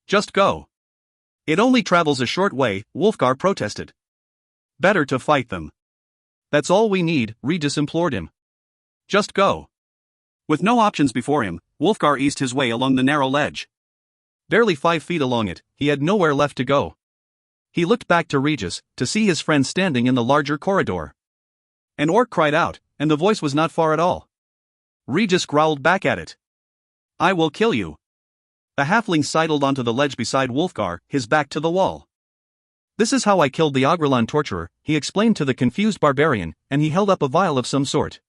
Just go. It only travels a short way, Wolfgar protested. Better to fight them. That's all we need, Regis implored him. Just go. With no options before him, Wolfgar eased his way along the narrow ledge. Barely 5 feet along it, he had nowhere left to go. He looked back to Regis, to see his friend standing in the larger corridor. An orc cried out, and the voice was not far at all. Regis growled back at it. I will kill you. The halfling sidled onto the ledge beside Wolfgar, his back to the wall. This is how I killed the agrelon torturer, he explained to the confused barbarian, and he held up a vial of some sort.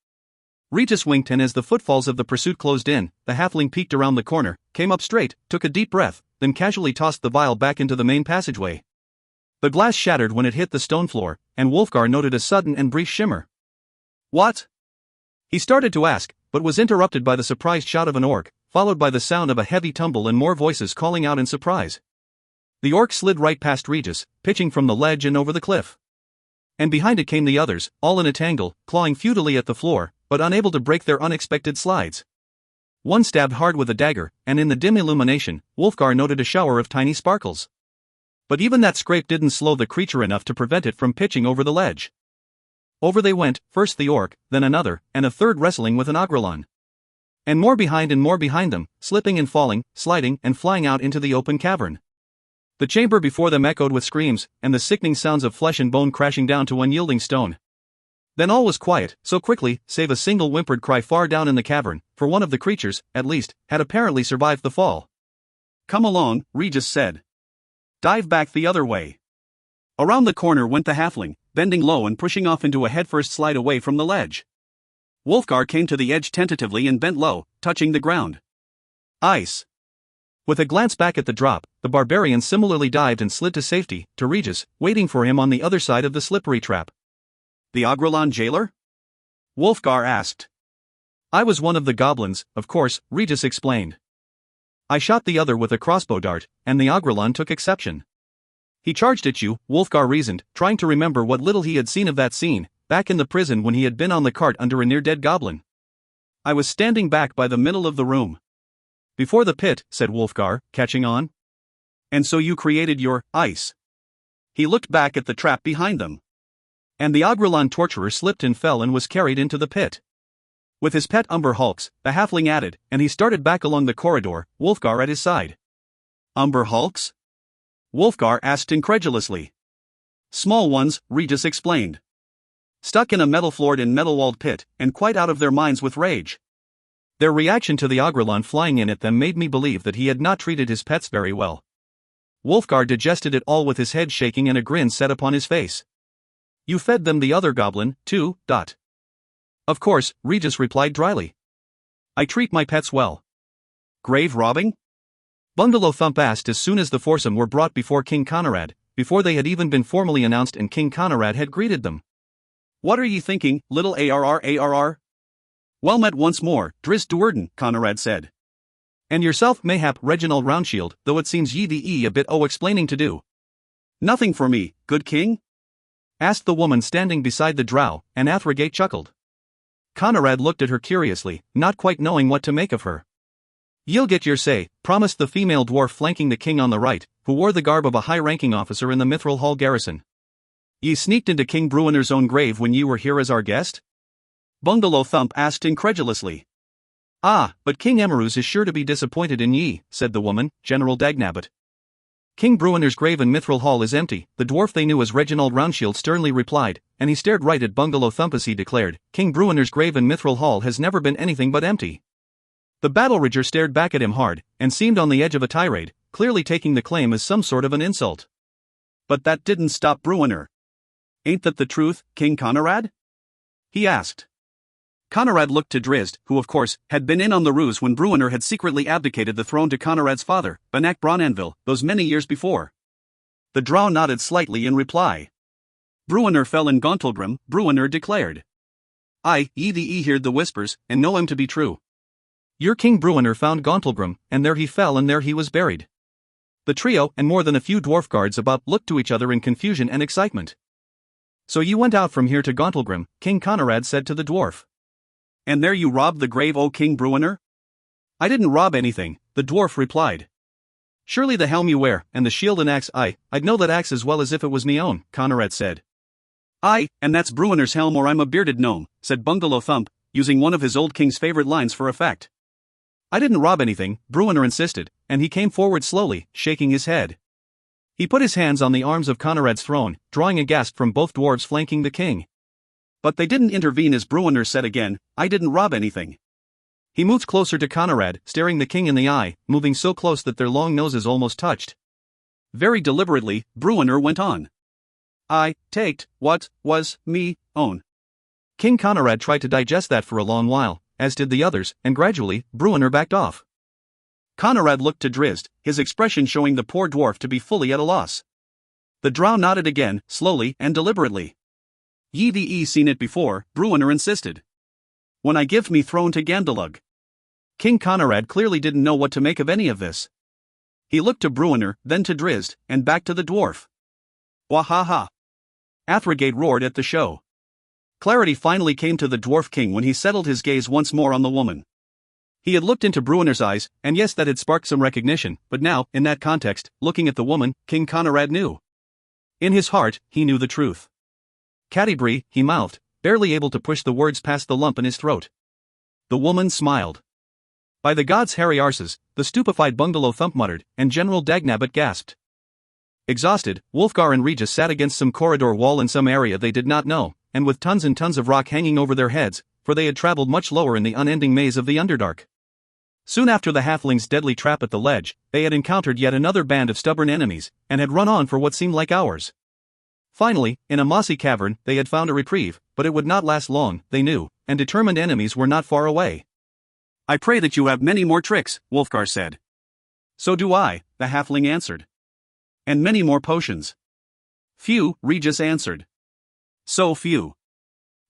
Regis winked, and as the footfalls of the pursuit closed in, the halfling peeked around the corner, came up straight, took a deep breath, then casually tossed the vial back into the main passageway. The glass shattered when it hit the stone floor, and Wolfgar noted a sudden and brief shimmer. What? He started to ask, but was interrupted by the surprised shout of an orc, followed by the sound of a heavy tumble and more voices calling out in surprise. The orc slid right past Regis, pitching from the ledge and over the cliff. And behind it came the others, all in a tangle, clawing futilely at the floor, but unable to break their unexpected slides. One stabbed hard with a dagger, and in the dim illumination, Wolfgar noted a shower of tiny sparkles. But even that scrape didn't slow the creature enough to prevent it from pitching over the ledge. Over they went, first the orc, then another, and a third wrestling with an agrelon. And more behind them, slipping and falling, sliding and flying out into the open cavern. The chamber before them echoed with screams, and the sickening sounds of flesh and bone crashing down to unyielding stone. Then all was quiet, so quickly, save a single whimpered cry far down in the cavern, for one of the creatures, at least, had apparently survived the fall. Come along, Regis said. Dive back the other way. Around the corner went the halfling, bending low and pushing off into a headfirst slide away from the ledge. Wolfgar came to the edge tentatively and bent low, touching the ground. Ice. With a glance back at the drop, the barbarian similarly dived and slid to safety, to Regis, waiting for him on the other side of the slippery trap. The agrelon jailer? Wolfgar asked. I was one of the goblins, of course, Regis explained. I shot the other with a crossbow dart, and the agrelon took exception. He charged at you, Wolfgar reasoned, trying to remember what little he had seen of that scene, back in the prison when he had been on the cart under a near-dead goblin. I was standing back by the middle of the room. Before the pit, said Wolfgar, catching on. And so you created your ice. He looked back at the trap behind them. And the agrelon torturer slipped and fell and was carried into the pit. With his pet umber hulks, the halfling added, and he started back along the corridor, Wolfgar at his side. Umber hulks? Wolfgar asked incredulously. Small ones, Regis explained. Stuck in a metal-floored and metal-walled pit, and quite out of their minds with rage. Their reaction to the agrelon flying in at them made me believe that he had not treated his pets very well. Wolfgar digested it all with his head shaking and a grin set upon his face. You fed them the other goblin, too, dot. Of course, Regis replied dryly. I treat my pets well. Grave robbing? Bungalow Thump asked as soon as the foursome were brought before King Conrad, before they had even been formally announced and King Conrad had greeted them. What are ye thinking, little ARR? Well met once more, Drizzt Do'Urden, Conrad said. And yourself mayhap Reginald Roundshield, though it seems ye the a bit explaining to do. Nothing for me, good king? Asked the woman standing beside the drow, and Athrogate chuckled. Conrad looked at her curiously, not quite knowing what to make of her. Ye'll get your say, promised the female dwarf flanking the king on the right, who wore the garb of a high-ranking officer in the Mithril Hall garrison. Ye sneaked into King Bruenner's own grave when ye were here as our guest? Bungalow Thump asked incredulously. Ah, but King Emerus is sure to be disappointed in ye, said the woman, General Dagnabbit. King Bruenner's grave in Mithril Hall is empty, the dwarf they knew as Reginald Roundshield sternly replied, and he stared right at Bungalow Thump as he declared, King Bruenner's grave in Mithril Hall has never been anything but empty. The battle-rager stared back at him hard, and seemed on the edge of a tirade, clearly taking the claim as some sort of an insult. But that didn't stop Bruenner. Ain't that the truth, King Conrad? He asked. Conrad looked to Drizzt, who of course, had been in on the ruse when Bruenner had secretly abdicated the throne to Conrad's father, Banak Bronanville, those many years before. The drow nodded slightly in reply. Bruenner fell in Gauntlgrim, Bruenner declared. Ye heard the whispers, and know him to be true. Your King Bruenner found Gauntlgrim, and there he fell and there he was buried. The trio and more than a few dwarf guards about looked to each other in confusion and excitement. So you went out from here to Gauntlgrim, King Conrad said to the dwarf. And there you robbed the grave o' King Bruenner? I didn't rob anything, the dwarf replied. Surely the helm you wear, and the shield and axe I'd know that axe as well as if it was me own, Conrad said. Aye, and that's Bruenner's helm or I'm a bearded gnome, said Bungalow Thump, using one of his old king's favorite lines for effect. I didn't rob anything, Bruenner insisted, and he came forward slowly, shaking his head. He put his hands on the arms of Conrad's throne, drawing a gasp from both dwarves flanking the king. But they didn't intervene as Bruenner said again, I didn't rob anything. He moved closer to Conrad, staring the king in the eye, moving so close that their long noses almost touched. Very deliberately, Bruenner went on. I taked what was me own. King Conrad tried to digest that for a long while, as did the others, and gradually, Bruenner backed off. Conrad looked to Drizzt, his expression showing the poor dwarf to be fully at a loss. The drow nodded again, slowly and deliberately. Ye seen it before, Bruenner insisted. When I give me throne to Gandalug. King Conrad clearly didn't know what to make of any of this. He looked to Bruenner, then to Drizzt, and back to the dwarf. Wahaha! Athrogate roared at the show. Clarity finally came to the dwarf king when he settled his gaze once more on the woman. He had looked into Bruenner's eyes, and yes, that had sparked some recognition, but now, in that context, looking at the woman, King Conrad knew. In his heart, he knew the truth. Catti-brie, he mouthed, barely able to push the words past the lump in his throat. The woman smiled. By the gods' hairy arses, the stupefied Bungalow Thump muttered, and General Dagnabbit gasped. Exhausted, Wolfgar and Regis sat against some corridor wall in some area they did not know, and with tons and tons of rock hanging over their heads, for they had traveled much lower in the unending maze of the Underdark. Soon after the halfling's deadly trap at the ledge, they had encountered yet another band of stubborn enemies, and had run on for what seemed like hours. Finally, in a mossy cavern, they had found a reprieve, but it would not last long, they knew, and determined enemies were not far away. I pray that you have many more tricks, Wolfgar said. So do I, the halfling answered. And many more potions. Few, Regis answered. So few.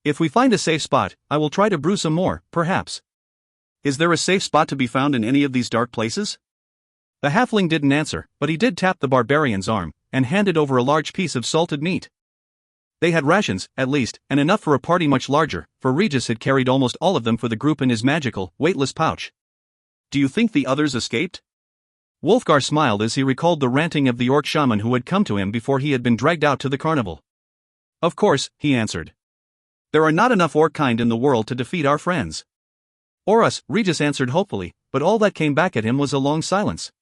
If we find a safe spot, I will try to brew some more, perhaps. Is there a safe spot to be found in any of these dark places? The halfling didn't answer, but he did tap the barbarian's arm, and handed over a large piece of salted meat. They had rations, at least, and enough for a party much larger, for Regis had carried almost all of them for the group in his magical, weightless pouch. Do you think the others escaped? Wolfgar smiled as he recalled the ranting of the orc shaman who had come to him before he had been dragged out to the carnival. Of course, he answered. There are not enough orc kind in the world to defeat our friends. Or us, Regis answered hopefully, but all that came back at him was a long silence.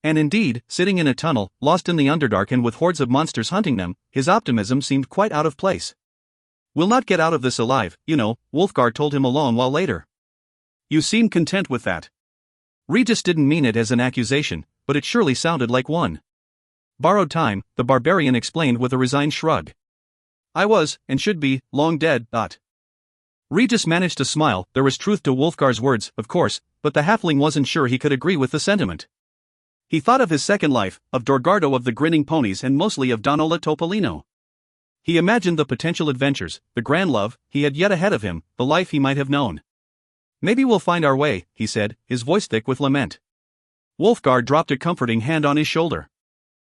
And indeed, sitting in a tunnel, lost in the Underdark and with hordes of monsters hunting them, his optimism seemed quite out of place. We'll not get out of this alive, you know, Wolfgar told him a long while later. You seem content with that. Regis didn't mean it as an accusation, but it surely sounded like one. Borrowed time, the barbarian explained with a resigned shrug. I was, and should be, long dead. Regis managed to smile. There was truth to Wulfgar's words, of course, but the halfling wasn't sure he could agree with the sentiment. He thought of his second life, of Dorgardo of the Grinning Ponies, and mostly of Donola Topolino. He imagined the potential adventures, the grand love he had yet ahead of him, the life he might have known. Maybe we'll find our way, he said, his voice thick with lament. Wulfgar dropped a comforting hand on his shoulder.